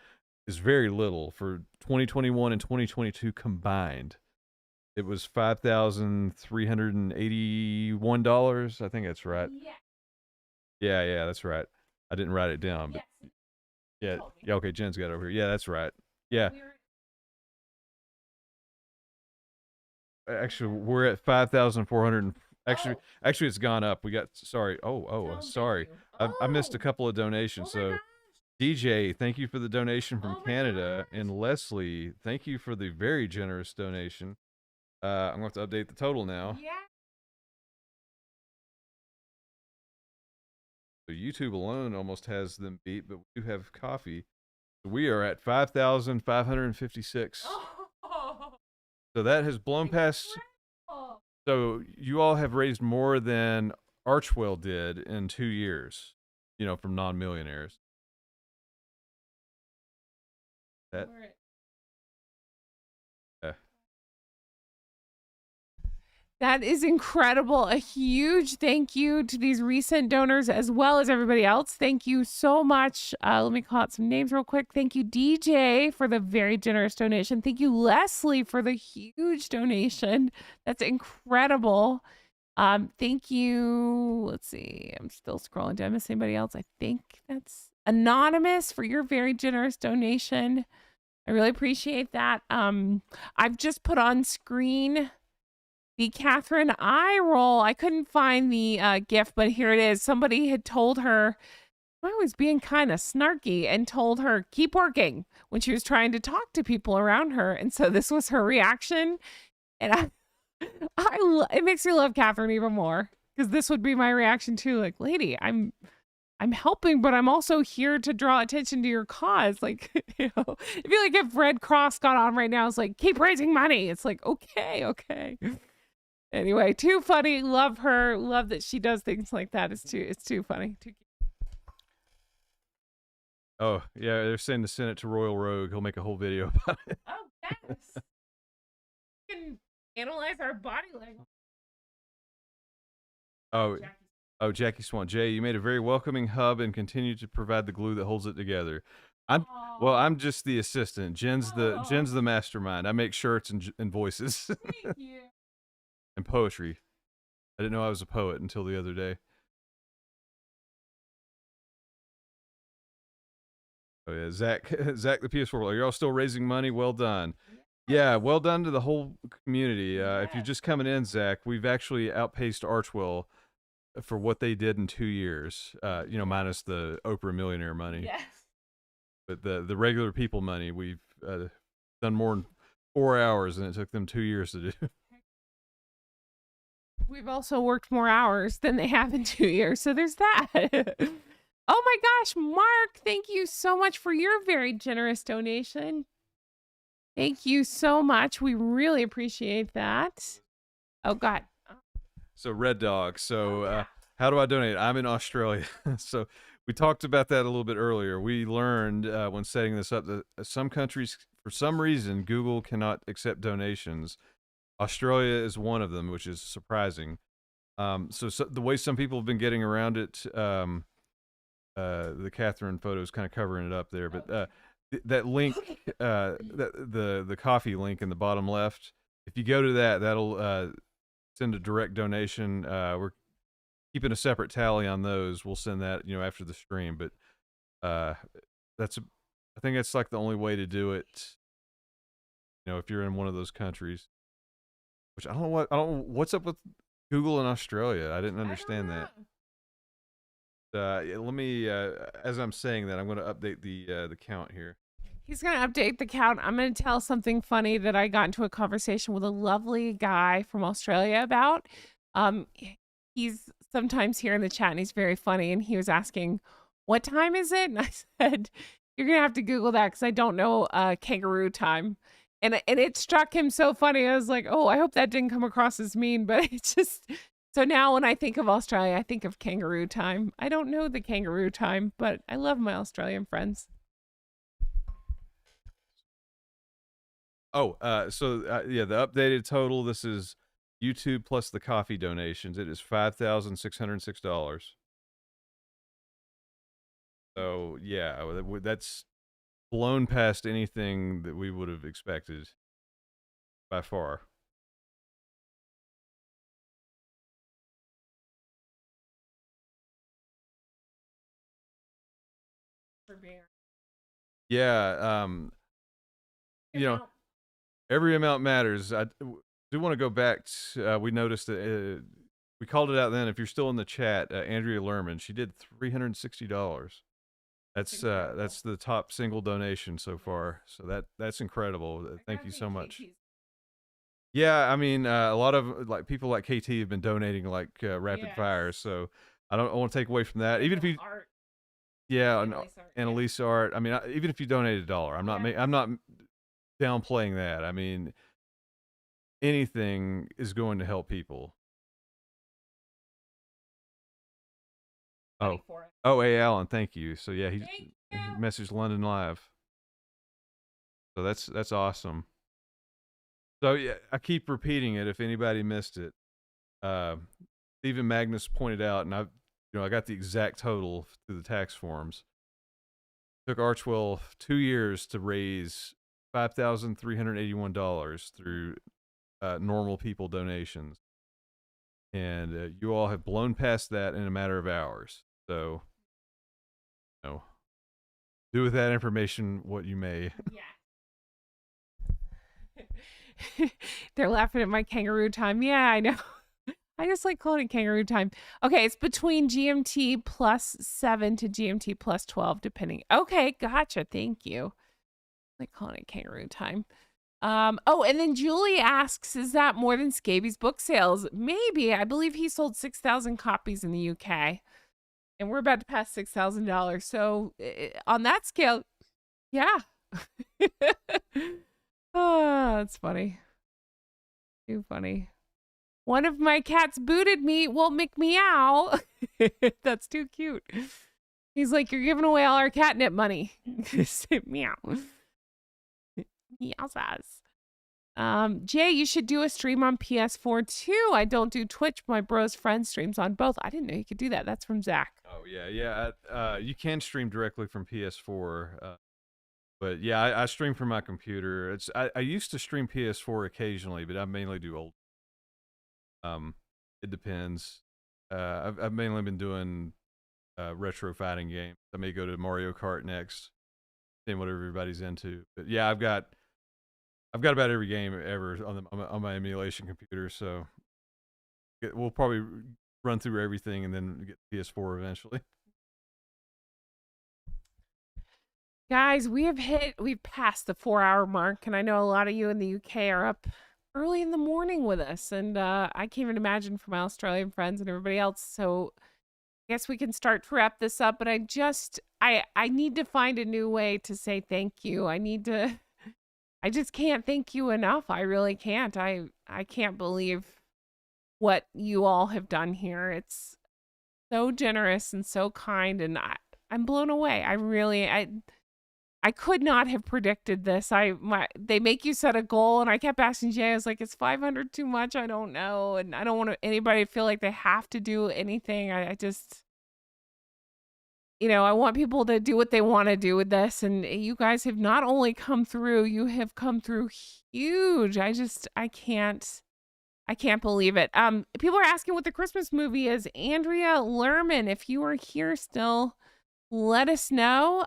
is very little for 2021 and 2022 combined. It was $5,381. I think that's right. Yeah, that's right. I didn't write it down, but yeah. Okay, Jen's got it over here. Yeah, that's right. Yeah. Actually, we're at 5,400. Actually, it's gone up. We got sorry. Sorry. I missed a couple of donations. So DJ, thank you for the donation from Oh my Canada. gosh. And Leslie, thank you for the very generous donation. I'm going to have to update the total now. Yeah. So YouTube alone almost has them beat, but we do have coffee. We are at 5,556. Oh, So that has blown past. incredible. So you all have raised more than Archwell did in 2 years, from non-millionaires. That We're at- That is incredible. A huge thank you to these recent donors as well as everybody else. Thank you so much. Let me call out some names real quick. Thank you, DJ, for the very generous donation. Thank you, Leslie, for the huge donation. That's incredible. Thank you. Let's see. I'm still scrolling. Did I miss anybody else? I think that's Anonymous for your very generous donation. I really appreciate that. I've just put on screen the Catherine eye roll. I couldn't find the GIF, but here it is. Somebody had told her, I was being kind of snarky, and told her, keep working, when she was trying to talk to people around her. And so this was her reaction. And it makes me love Catherine even more, because this would be my reaction too. Like, lady, I'm helping, but I'm also here to draw attention to your cause. Like, I feel like if Red Cross got on right now, it's like, keep raising money. It's like, okay. Anyway, too funny. Love her. Love that she does things like that. It's too funny. Too cute. Oh, yeah, they're saying to send it to Royal Rogue. He'll make a whole video about it. Oh, yes. We can analyze our body language. Jackie Swan. Jay, you made a very welcoming hub and continue to provide the glue that holds it together. I'm just the assistant. Jen's the mastermind. I make shirts and voices. Thank you. And poetry. I didn't know I was a poet until the other day. Oh yeah, Zach the PS4. Are y'all still raising money? Well done. Yeah, well done to the whole community. If you're just coming in, Zach, we've actually outpaced Archwell for what they did in 2 years. Minus the Oprah millionaire money. Yes. But the regular people money, we've done more in 4 hours than it took them 2 years to do. We've also worked more hours than they have in 2 years. So there's that. Oh my gosh, Mark, thank you so much for your very generous donation. Thank you so much. We really appreciate that. Oh, God. So Red Dog. So how do I donate? I'm in Australia. So we talked about that a little bit earlier. We learned when setting this up that some countries, for some reason, Google cannot accept donations. Australia is one of them, which is surprising. So the way some people have been getting around it, the Catherine photo is kind of covering it up there, but that link, the coffee link in the bottom left, if you go to that, that'll send a direct donation. We're keeping a separate tally on those. We'll send that, after the stream, but I think that's like the only way to do it. If you're in one of those countries. Which I don't know what's up with Google in Australia. I didn't understand that. Let me, as I'm saying that, I'm going to update the count here. He's going to update the count. I'm going to tell something funny that I got into a conversation with a lovely guy from Australia about. He's sometimes here in the chat and he's very funny. And he was asking, what time is it? And I said, you're going to have to Google that because I don't know kangaroo time. And it struck him so funny. I was like, oh, I hope that didn't come across as mean, but it's just, so now when I think of Australia, I think of kangaroo time. I don't know the kangaroo time, but I love my Australian friends. Oh, the updated total, this is YouTube plus the coffee donations. It is $5,606. So, yeah, that's blown past anything that we would have expected by far. Yeah, every amount matters. I do want to go back to, we noticed that we called it out then. If you're still in the chat, Andrea Lerman, she did $360. That's the top single donation so far. So that's incredible. Thank you so much. Yeah, I mean, a lot of like people like KT have been donating like rapid fire. So I want to take away from that. Even if you, yeah, and Elise Art. I mean, even if you donate $1, I'm not downplaying that. I mean, anything is going to help people. Oh, A. Allen, thank you. So yeah, he messaged London Live. So that's awesome. So yeah, I keep repeating it if anybody missed it. Stephen Magnus pointed out, and I got the exact total through the tax forms. It took Archwell 2 years to raise $5,381 through normal people donations, and you all have blown past that in a matter of hours. So, do with that information what you may. Yeah. They're laughing at my kangaroo time. Yeah, I know. I just like calling it kangaroo time. Okay, it's between GMT +7 to GMT +12, depending. Okay, gotcha. Thank you. I like calling it kangaroo time. Oh, and then Julie asks, is that more than Scabies book sales? Maybe. I believe he sold 6,000 copies in the UK. And we're about to pass $6,000. So on that scale, yeah. Oh, that's funny. Too funny. One of my cats booted me. Well, McMeow. That's too cute. He's like, you're giving away all our catnip money. Meow. Meow says. Jay, you should do a stream on PS4 too. I don't do Twitch. My bro's friend streams on both. I didn't know you could do that. That's from Zach. Oh yeah. You can stream directly from PS4. But yeah, I stream from my computer. I used to stream PS4 occasionally, but I mainly do old. It depends. I've mainly been doing retro fighting games. I may go to Mario Kart next, seeing what everybody's into. But yeah, I've got about every game ever on my emulation computer. So we'll probably run through everything and then get PS4 eventually. Guys, we've passed the 4-hour mark, and I know a lot of you in the UK are up early in the morning with us, and I can't even imagine for my Australian friends and everybody else. So I guess we can start to wrap this up, but I need to find a new way to say thank you. I just can't thank you enough. I really can't. I can't believe what you all have done here. It's so generous and so kind, and I'm blown away. I could not have predicted this. They make you set a goal, and I kept asking Jay. I was like, "Is 500 too much? I don't know." And I don't want anybody to feel like they have to do anything. I just, I want people to do what they want to do with this. And you guys have not only come through, you have come through huge. I can't believe it. People are asking what the Christmas movie is. Andrea Lerman, if you are here still, let us know.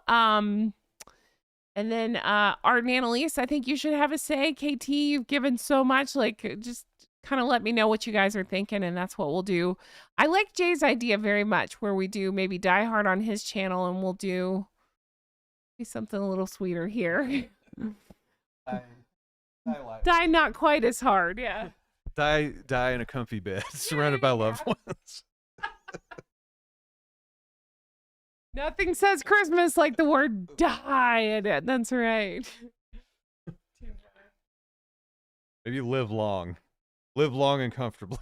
And then Art and Annalise, I think you should have a say. KT, you've given so much. Like, just kind of let me know what you guys are thinking, and that's what we'll do. I like Jay's idea very much, where we do maybe Die Hard on his channel, and we'll do something a little sweeter here. Die not quite as hard, yeah. Die in a comfy bed, surrounded by loved ones. Nothing says Christmas like the word die in it. That's right. Maybe live long and comfortably.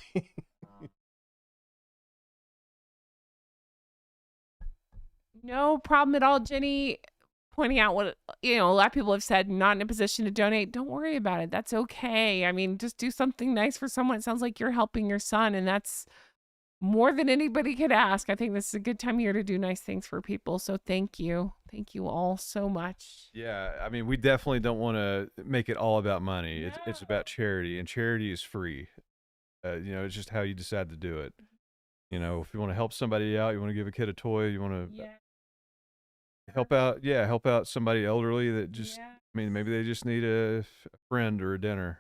No problem at all, Jenny. Pointing out what, a lot of people have said, not in a position to donate. Don't worry about it. That's okay. I mean, just do something nice for someone. It sounds like you're helping your son, and that's more than anybody could ask. I think this is a good time of year to do nice things for people. So thank you. Thank you all so much. Yeah, I mean, we definitely don't want to make it all about money. No. It's about charity, and charity is free. It's just how you decide to do it. If you want to help somebody out, you want to give a kid a toy, you want to help out somebody elderly that just, I mean, maybe they just need a friend or a dinner,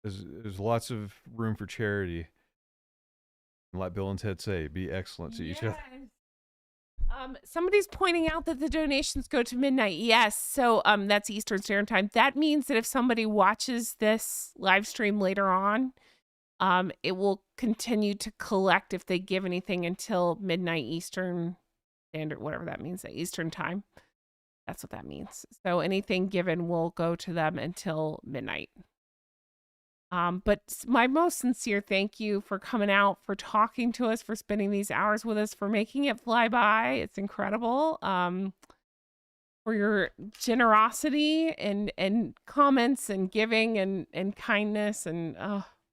There's lots of room for charity. And like Bill and Ted say, be excellent to each other. Somebody's pointing out that the donations go to midnight. Yes, so that's Eastern Standard Time. That means that if somebody watches this live stream later on, it will continue to collect if they give anything until midnight Eastern Standard, whatever that means, Eastern Time. That's what that means. So anything given will go to them until midnight. But my most sincere thank you for coming out, for talking to us, for spending these hours with us, for making it fly by. It's incredible. For your generosity and comments and giving and kindness and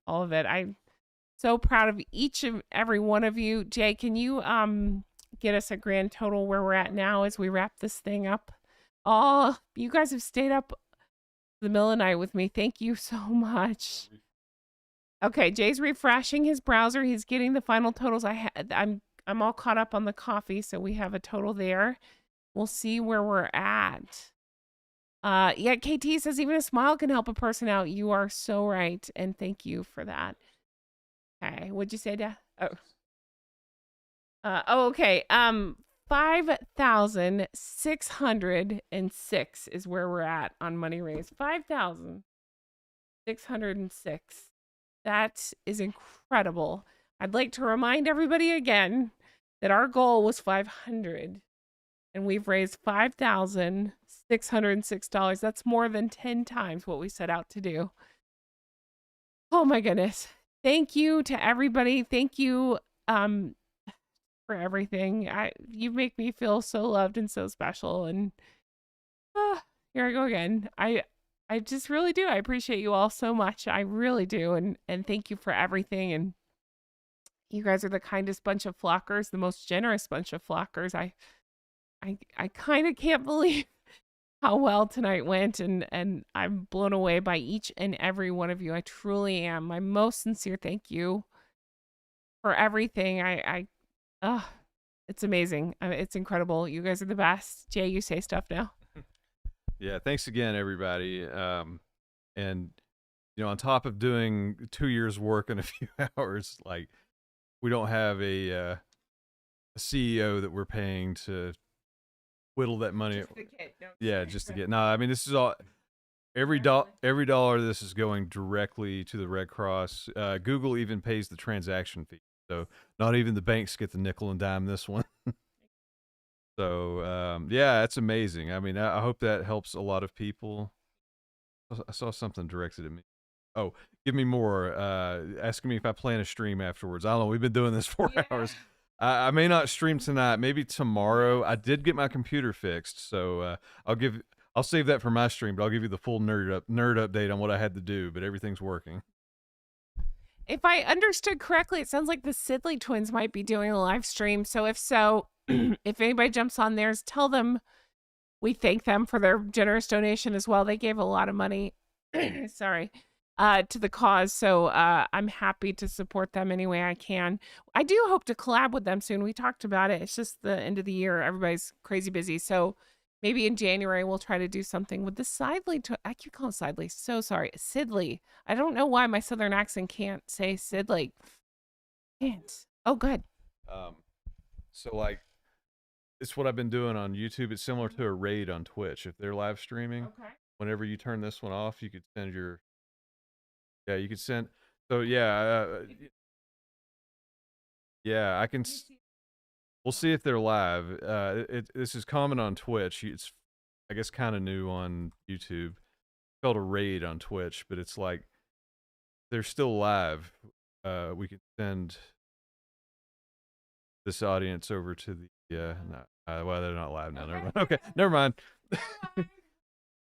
all of it. I'm so proud of each and every one of you. Jay, can you get us a grand total where we're at now as we wrap this thing up? Oh, you guys have stayed up the middle of the night with me. Thank you so much. Okay, Jay's refreshing his browser. He's getting the final totals. I'm all caught up on the coffee, so we have a total there. We'll see where we're at. Yeah, KT says even a smile can help a person out. You are so right, and thank you for that. Okay, what'd you say, Dad? Okay. 5,606 is where we're at on money raised. 5,606. That is incredible. I'd like to remind everybody again that our goal was 500 and we've raised $5,606. That's more than 10 times what we set out to do. Oh my goodness. Thank you to everybody. Thank you for everything. You make me feel so loved and so special. And here I go again. I just really do. I appreciate you all so much. I really do. And thank you for everything. And you guys are the kindest bunch of flockers, the most generous bunch of flockers. I kind of can't believe how well tonight went, and I'm blown away by each and every one of you. I truly am. My most sincere thank you for everything. It's amazing. It's incredible. You guys are the best. Jay, you say stuff now. Yeah, thanks again, everybody. And on top of doing 2 years' work in a few hours, like we don't have a CEO that we're paying to whittle that money. Just the kid. No, yeah, just to get. No, I mean this is all. Every dollar of this is going directly to the Red Cross. Google even pays the transaction fee, so not even the banks get the nickel and dime this one. So yeah, it's amazing. I mean, I hope that helps a lot of people. I saw something directed at me. Oh, give me more. Asking me if I plan a stream afterwards. I don't know. We've been doing this 4 hours. I may not stream tonight. Maybe tomorrow. I did get my computer fixed, so I'll save that for my stream. But I'll give you the full nerd update on what I had to do. But everything's working. If I understood correctly, it sounds like the Sidley twins might be doing a live stream. So if so, if anybody jumps on theirs, tell them we thank them for their generous donation as well. They gave a lot of money. Sorry. To the cause, so I'm happy to support them any way I can. I do hope to collab with them soon. We talked about it. It's just the end of the year. Everybody's crazy busy, so maybe in January we'll try to do something with the Sidley. I keep calling Sidley. So sorry, Sidley. I don't know why my southern accent can't say Sidley. Can't. Oh, good. So like, it's what I've been doing on YouTube. It's similar to a raid on Twitch. If they're live streaming, Okay. whenever you turn this one off, you could send your. Yeah, you could send. So yeah, yeah, I can. We'll see if they're live. This is common on Twitch. It's, I guess, kind of new on YouTube. It's called a raid on Twitch, but it's like they're still live. We could send this audience over to the. Well, they're not live now. Never mind. Okay, never mind.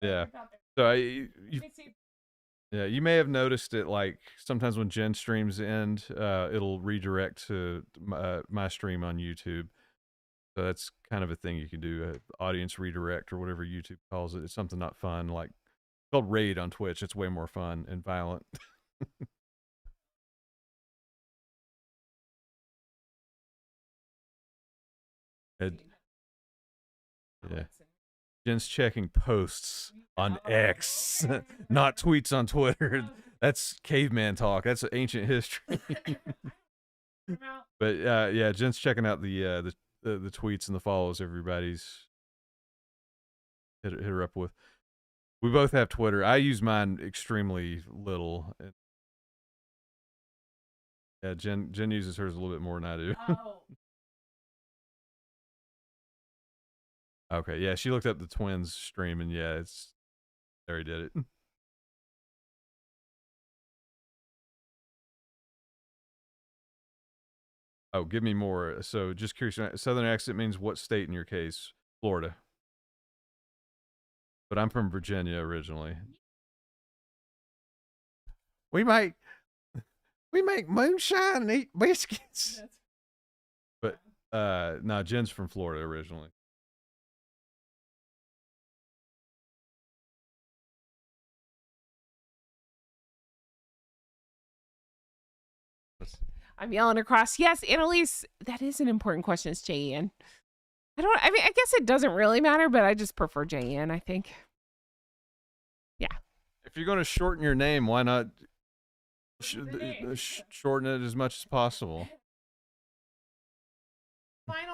Yeah. So yeah, you may have noticed it, like sometimes when Jen streams end, it'll redirect to my stream on YouTube. So that's kind of a thing you can do, audience redirect or whatever YouTube calls it. It's something not fun, like called raid on Twitch. It's way more fun and violent. Yeah. Jen's checking posts on X, not tweets on Twitter. That's caveman talk. That's ancient history. But yeah, Jen's checking out the the tweets and the follows everybody's hit her up with. We both have Twitter. I use mine extremely little. Yeah, Jen uses hers a little bit more than I do. Oh. Okay, yeah, she looked up the twins stream, and yeah, there he did it. Oh, give me more. So, just curious, Southern accent means what state in your case? Florida. But I'm from Virginia originally. We make moonshine and eat biscuits. But no, Jen's from Florida originally. I'm yelling across. Yes, Annalise, that is an important question. It's J-E-N. I mean, I guess it doesn't really matter, but I just prefer J-E-N, I think. Yeah. If you're going to shorten your name, why not shorten it as much as possible? I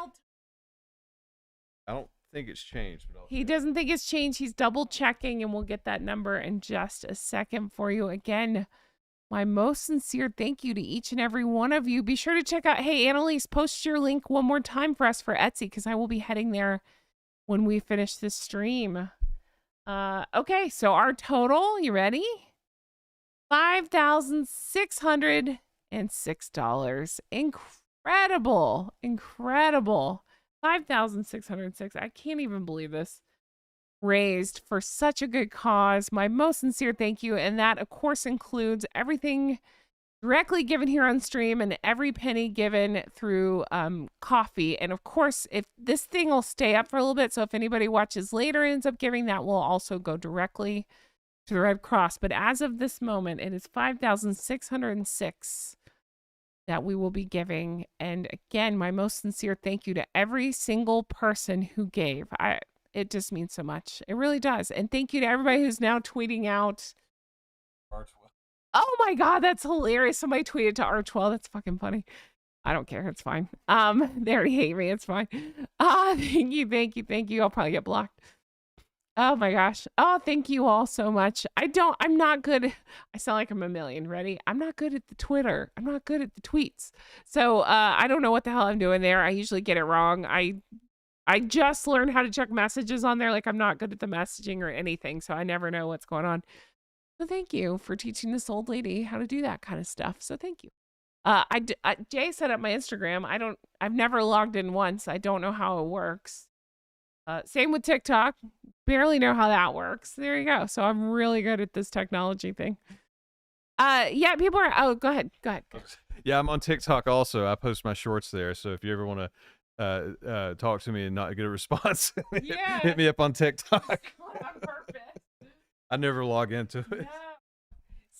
don't think it's changed. But He doesn't think it's changed. He's double checking, and we'll get that number in just a second for you. Again, my most sincere thank you to each and every one of you. Be sure to check out, hey, Annalise, post your link one more time for us for Etsy, because I will be heading there when we finish this stream. Okay, so our total, you ready? $5,606. Incredible. $5,606. I can't even believe this. Raised for such a good cause. My most sincere thank you. And that, of course, includes everything directly given here on stream and every penny given through coffee. And of course, if this thing will stay up for a little bit, so if anybody watches later and ends up giving, that will also go directly to the Red Cross. But as of this moment, it is 5,606 that we will be giving. And again, my most sincere thank you to every single person who gave. It just means so much. It really does. And thank you to everybody who's now tweeting out. Oh my God, that's hilarious. Somebody tweeted to Archwell. That's fucking funny. I don't care. It's fine. They already hate me. It's fine. Thank you. I'll probably get blocked. Oh my gosh. Oh, thank you all so much. I'm not good. I sound like I'm a million. Ready? I'm not good at the Twitter. I'm not good at the tweets. So I don't know what the hell I'm doing there. I usually get it wrong. I just learned how to check messages on there. Like, I'm not good at the messaging or anything, so I never know what's going on. So thank you for teaching this old lady how to do that kind of stuff. So thank you. Jay set up my Instagram. I've never logged in once. I don't know how it works. Same with TikTok. Barely know how that works. There you go. So I'm really good at this technology thing. Yeah, people are, oh, go ahead. Yeah, I'm on TikTok also. I post my shorts there. So if you ever want to talk to me and not get a response, hit me up on TikTok. On purpose. I never log into it. Yeah.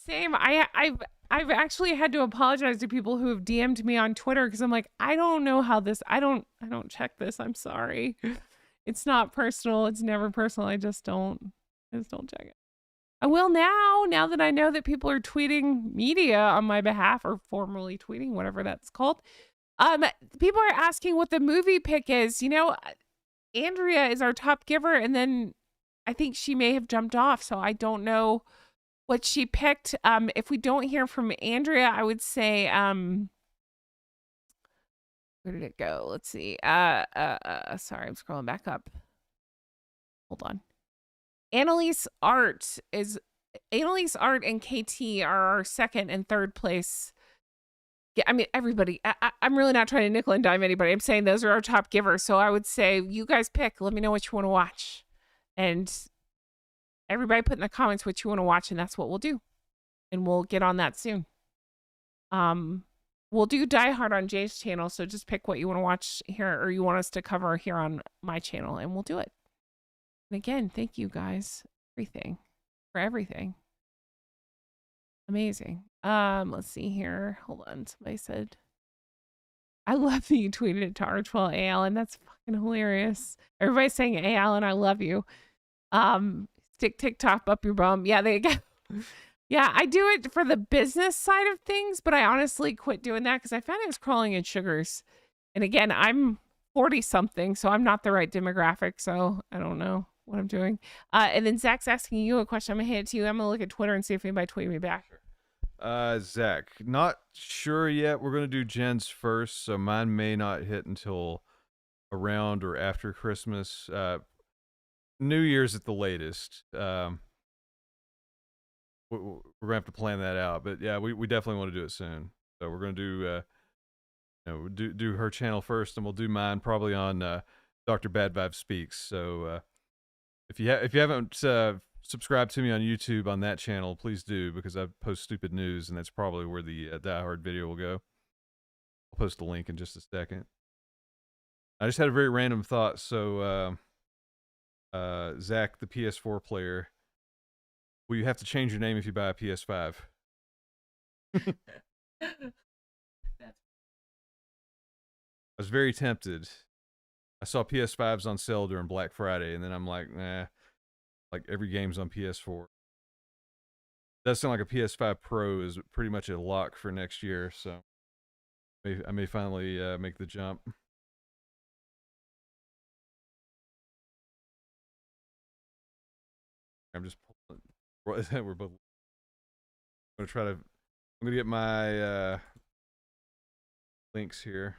Same. I've actually had to apologize to people who have DM'd me on Twitter because I'm like, I don't know how this. I don't check this. I'm sorry. It's not personal. It's never personal. I just don't check it. I will now that I know that people are tweeting media on my behalf, or formally tweeting, whatever that's called. People are asking what the movie pick is. You know, Andrea is our top giver, and then I think she may have jumped off, so I don't know what she picked. If we don't hear from Andrea, I would say, where did it go? Let's see. Sorry, I'm scrolling back up. Hold on. Annalise Art and KT are our second and third place. Yeah, I mean, everybody, I'm really not trying to nickel and dime anybody. I'm saying those are our top givers. So I would say you guys pick. Let me know what you want to watch. And everybody put in the comments what you want to watch, and that's what we'll do. And we'll get on that soon. We'll do Die Hard on Jay's channel, so just pick what you want to watch here, or you want us to cover here on my channel, and we'll do it. And again, thank you guys for everything. Amazing. Let's see here. Hold on. Somebody said, I love that you tweeted it to R12 A. Allen. That's fucking hilarious. Everybody's saying A. Allen, I love you. Stick TikTok up your bum. Yeah, there you go. Yeah, I do it for the business side of things, but I honestly quit doing that because I found it was crawling in sugars. And again, I'm 40 something, so I'm not the right demographic, so I don't know what I'm doing. And then Zach's asking you a question. I'm gonna hand it to you. I'm gonna look at Twitter and see if anybody tweeted me back. Zach, not sure yet. We're gonna do Jen's first, so mine may not hit until around or after Christmas. New Year's at the latest. We're gonna have to plan that out, but yeah, we definitely want to do it soon. So we're gonna do do her channel first, and we'll do mine probably on Dr. Bad Vibe Speaks. So if you haven't subscribed to me on YouTube on that channel, please do, because I post stupid news, and that's probably where the Die Hard video will go. I'll post a link in just a second. I just had a very random thought. So Zach, the PS4 player, will you have to change your name if you buy a PS5? I was very tempted. I saw PS5s on sale during Black Friday, and then I'm like, nah, like every game's on PS4. Does sound like a PS5 Pro is pretty much a lock for next year, so I may finally make the jump. I'm just pulling. We're both. I'm gonna get my links here.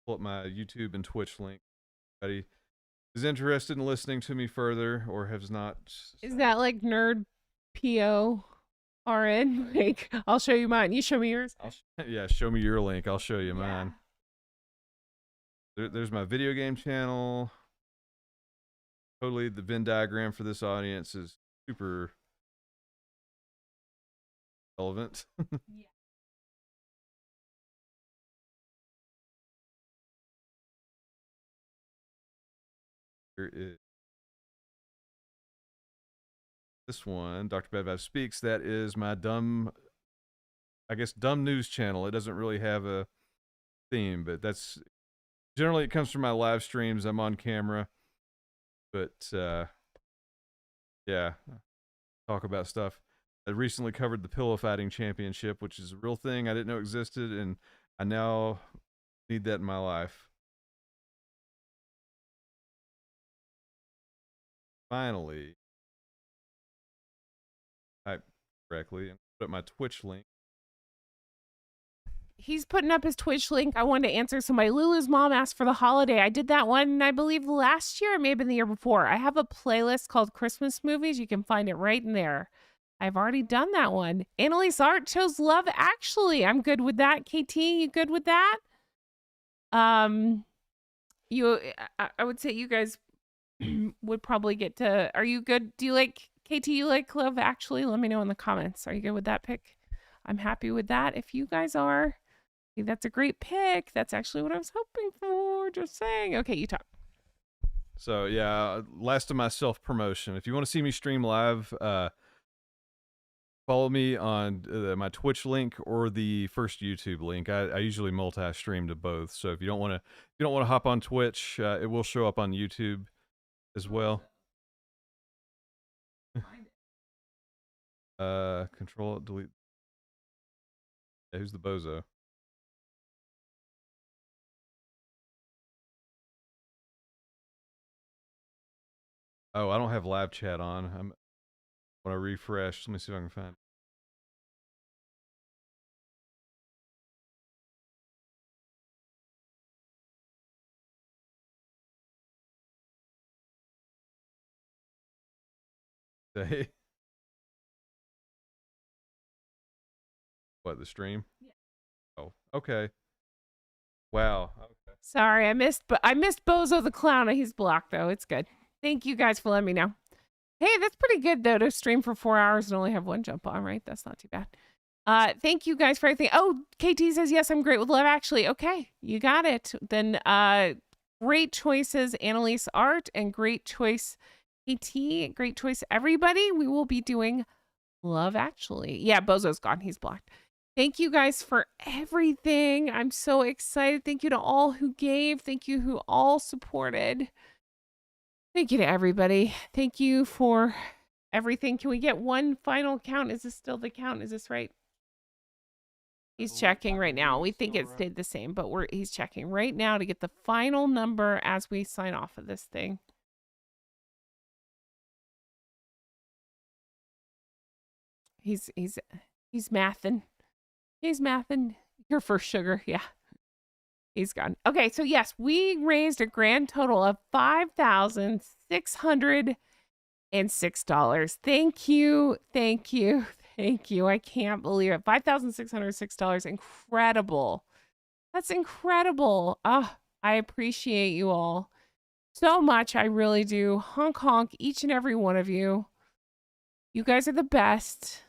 Pull up my YouTube and Twitch link. Anybody is interested in listening to me further or has not. Is that like nerd PO RN? Like, I'll show you mine. You show me yours. Yeah, show me your link. I'll show you mine. There's my video game channel. Totally, the Venn diagram for this audience is super relevant. Yeah. Here is this one, Dr. Bad Vibe Speaks. That is my dumb news channel. It doesn't really have a theme, but that's generally it comes from my live streams. I'm on camera, but yeah, talk about stuff. I recently covered the pillow fighting championship, which is a real thing I didn't know existed, and I now need that in my life. Finally, type correctly and put up my Twitch link. He's putting up his Twitch link. I wanted to answer somebody. Lulu's mom asked for the holiday. I did that one, I believe, last year. It may have been the year before. I have a playlist called Christmas Movies. You can find it right in there. I've already done that one. Annalise Art chose Love Actually. I'm good with that. KT, you good with that? I would say you guys would probably get to. Are you good? Do you like KT? You like Love Actually? Let me know in the comments. Are you good with that pick? I'm happy with that. If you guys are, that's a great pick. That's actually what I was hoping for. Just saying. Okay, you talk. So yeah, last of my self promotion. If you want to see me stream live, follow me on my Twitch link or the first YouTube link. I usually multi-stream to both. So if you don't want to hop on Twitch, it will show up on YouTube as well. Control delete. Yeah, who's the bozo? Oh, I don't have live chat on. When I refresh, let me see if I can find it. What, the stream? Yeah. Oh, okay. Wow. Okay. Sorry, I missed Bozo the Clown. He's blocked though. It's good. Thank you guys for letting me know. Hey, that's pretty good though to stream for 4 hours and only have one jump on, right? That's not too bad. Thank you guys for everything. Oh, KT says yes, I'm great with Love Actually. Okay, you got it. Then great choices, Annalise Art, and great choice, KT. Great choice, everybody. We will be doing Love Actually. Yeah, Bozo's gone. He's blocked. Thank you guys for everything. I'm so excited. Thank you to all who gave. Thank you who all supported. Thank you to everybody. Thank you for everything. Can we get one final count? Is this still the count? Is this right? He's checking right now. We think it stayed the same, but he's checking right now to get the final number as we sign off of this thing. He's mathing. He's mathing. Your first sugar, yeah. He's gone. Okay, so yes, we raised a grand total of $5,606. Thank you, thank you, thank you. I can't believe it. $5,606. Incredible. That's incredible. I appreciate you all so much. I really do. Honk honk, each and every one of you. You guys are the best.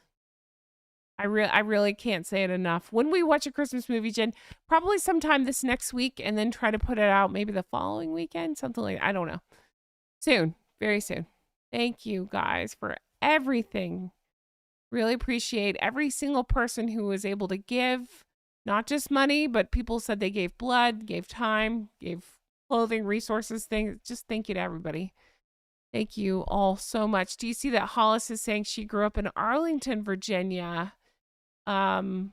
I really can't say it enough. When we watch a Christmas movie, Jen, probably sometime this next week, and then try to put it out maybe the following weekend, something like that. I don't know. Soon, very soon. Thank you guys for everything. Really appreciate every single person who was able to give, not just money, but people said they gave blood, gave time, gave clothing, resources, things. Just thank you to everybody. Thank you all so much. Do you see that Hollis is saying she grew up in Arlington, Virginia? Oh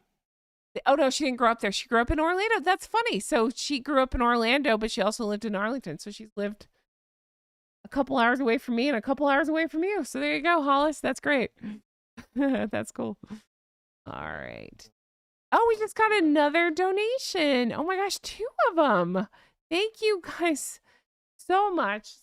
no, she didn't grow up there. She grew up in Orlando. That's funny. So she grew up in Orlando, but she also lived in Arlington. So she's lived a couple hours away from me and a couple hours away from you. So there you go, Hollis. That's great. That's cool. All right. Oh, we just got another donation. Oh my gosh, 2 of them. Thank you guys so much.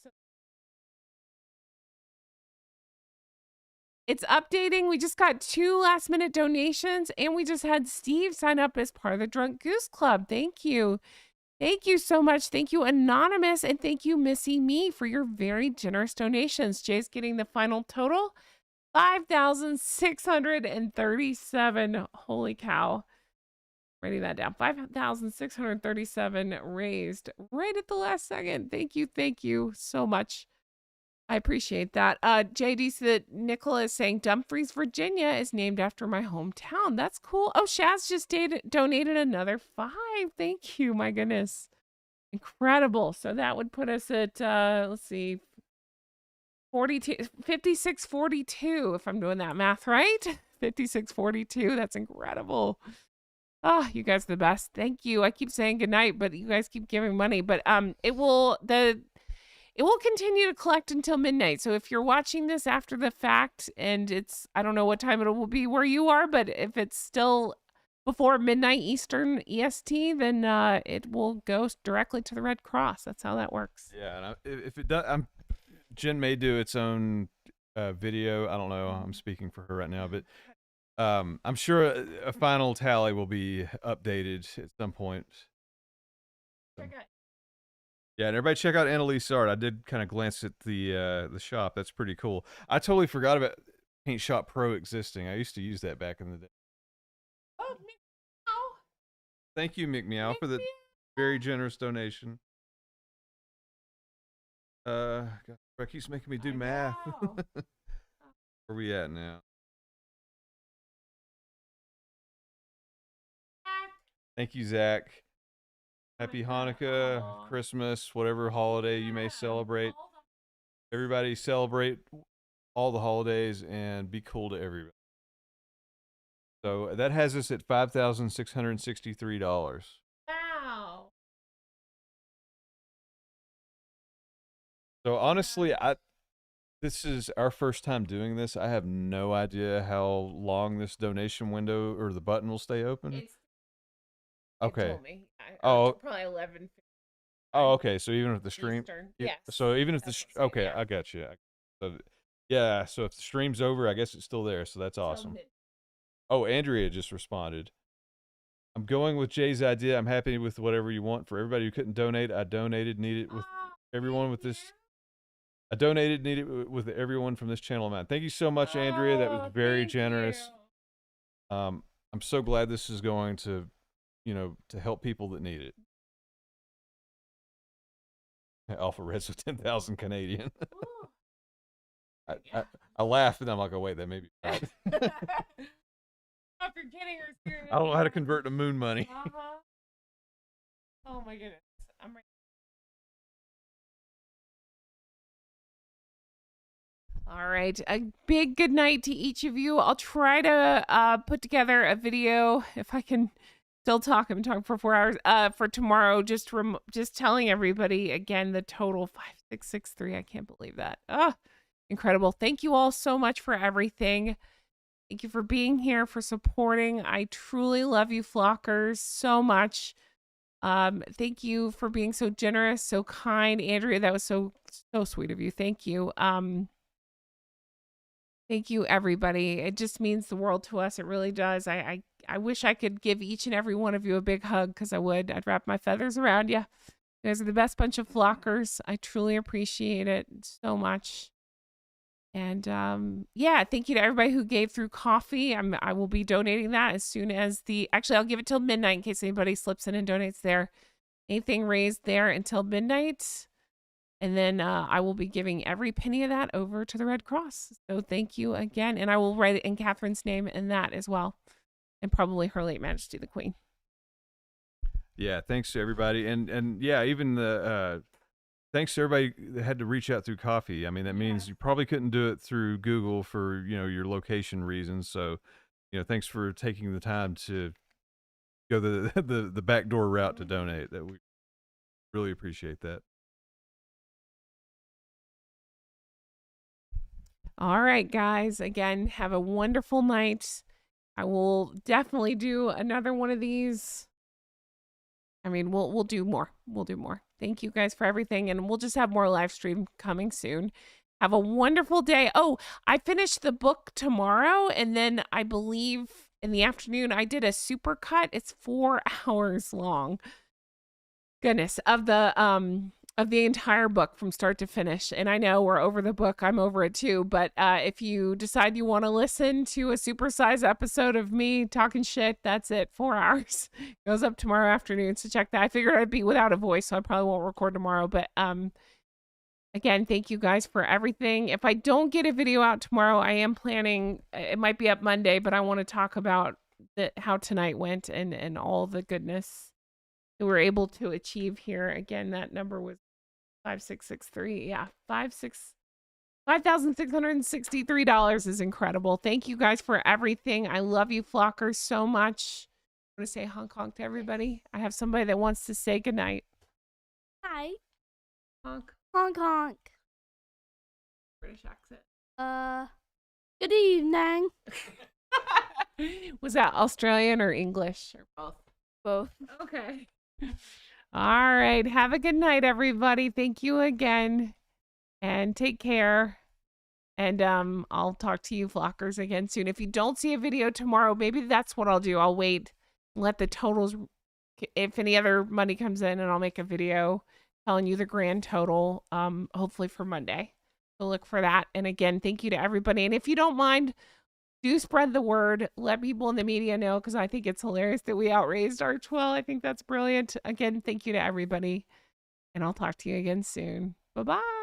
It's updating. We just got 2 last-minute donations, and we just had Steve sign up as part of the Drunk Goose Club. Thank you. Thank you so much. Thank you, Anonymous, and thank you, Missy Me, for your very generous donations. Jay's getting the final total, $5,637. Holy cow. Writing that down. $5,637 raised right at the last second. Thank you so much. I appreciate that. JD said Nicola is saying Dumfries, Virginia is named after my hometown. That's cool. Oh, Shaz just donated another 5. Thank you. My goodness. Incredible. So that would put us at, let's see, 5642, if I'm doing that math right. 5642. That's incredible. Oh, you guys are the best. Thank you. I keep saying goodnight, but you guys keep giving money. But it will continue to collect until midnight. So if you're watching this after the fact and I don't know what time it will be where you are, but if it's still before midnight Eastern EST, then it will go directly to the Red Cross. That's how that works. Yeah, and if it does, Jen may do its own video. I don't know. I'm speaking for her right now, but I'm sure a final tally will be updated at some point. Yeah, and everybody check out Annalise art. I did kind of glance at the shop. That's pretty cool. I totally forgot about Paint Shop Pro existing. I used to use that back in the day. Oh, Meow. Thank you, Mick Meow, for the very generous donation. God, it keeps making me do math. Where are we at now? Thank you, Zach. Happy Hanukkah, Christmas, whatever holiday you may celebrate. Everybody celebrate all the holidays and be cool to everybody. So that has us at $5,663. Wow. So honestly, this is our first time doing this. I have no idea how long this donation window or the button will stay open. Okay. Told me. Probably 11. Oh, okay. So even if the stream, yes. So even if okay, I got you. So, yeah. So if the stream's over, I guess it's still there. So that's awesome. Oh, Andrea just responded. I'm going with Jay's idea. I'm happy with whatever you want. For everybody who couldn't donate, I donated. Need it with everyone with this. I donated. Need it with everyone from this channel amount. Thank you so much, Andrea. That was very generous. I'm so glad this is going to, to help people that need it. Alpha Reds with 10,000 Canadian. I laugh and I'm like, oh wait, that may be right. If you're kidding or serious. I don't know how to convert to moon money. Oh my goodness. I'm ready. All right. A big good night to each of you. I'll try to put together a video if I can still talk. I'm talking for 4 hours for tomorrow. Just telling everybody again the total 5663. I can't believe that. Oh, incredible. Thank you all so much for everything. Thank you for being here, for supporting. I truly love you, flockers, so much. Thank you for being so generous, so kind. Andrea, that was so sweet of you. Thank you. Thank you, everybody. It just means the world to us. It really does. I wish I could give each and every one of you a big hug, because I would. I'd wrap my feathers around you. You guys are the best bunch of flockers. I truly appreciate it so much. And yeah, thank you to everybody who gave through coffee. I will be donating that as soon as actually, I'll give it till midnight in case anybody slips in and donates there. Anything raised there until midnight. And then I will be giving every penny of that over to the Red Cross. So thank you again. And I will write it in Catherine's name in that as well. And probably Her Late Majesty the Queen. Yeah, thanks to everybody. And yeah, even the thanks to everybody that had to reach out through coffee. I mean, that means you probably couldn't do it through Google for, your location reasons. So, thanks for taking the time to go the backdoor route to donate. That we really appreciate that. All right, guys. Again, have a wonderful night. I will definitely do another one of these. I mean, we'll do more. We'll do more. Thank you guys for everything. And we'll just have more live stream coming soon. Have a wonderful day. Oh, I finished the book tomorrow. And then I believe in the afternoon, I did a super cut. It's 4 hours long. Goodness, of the entire book from start to finish. And I know we're over the book. I'm over it too. But if you decide you want to listen to a supersized episode of me talking shit, that's it. 4 hours. Goes up tomorrow afternoon. So check that. I figured I'd be without a voice, so I probably won't record tomorrow. But again, thank you guys for everything. If I don't get a video out tomorrow, I am planning, it might be up Monday, but I want to talk about how tonight went and all the goodness that we're able to achieve here. Again, that number was 5663. Yeah, $5,663 is incredible. Thank you guys for everything. I love you, flockers, so much. I want to say honk honk to everybody. I have somebody that wants to say goodnight. Hi. Honk. Honk honk. British accent. Good evening. Was that Australian or English or both? Both. Okay. All right. Have a good night, everybody. Thank you again. And take care. And I'll talk to you flockers again soon. If you don't see a video tomorrow, maybe that's what I'll do. I'll wait and let the totals, if any other money comes in, and I'll make a video telling you the grand total, hopefully for Monday. So look for that. And again, thank you to everybody. And if you don't mind, do spread the word. Let people in the media know, because I think it's hilarious that we outraised our 12. I think that's brilliant. Again, thank you to everybody. And I'll talk to you again soon. Bye-bye.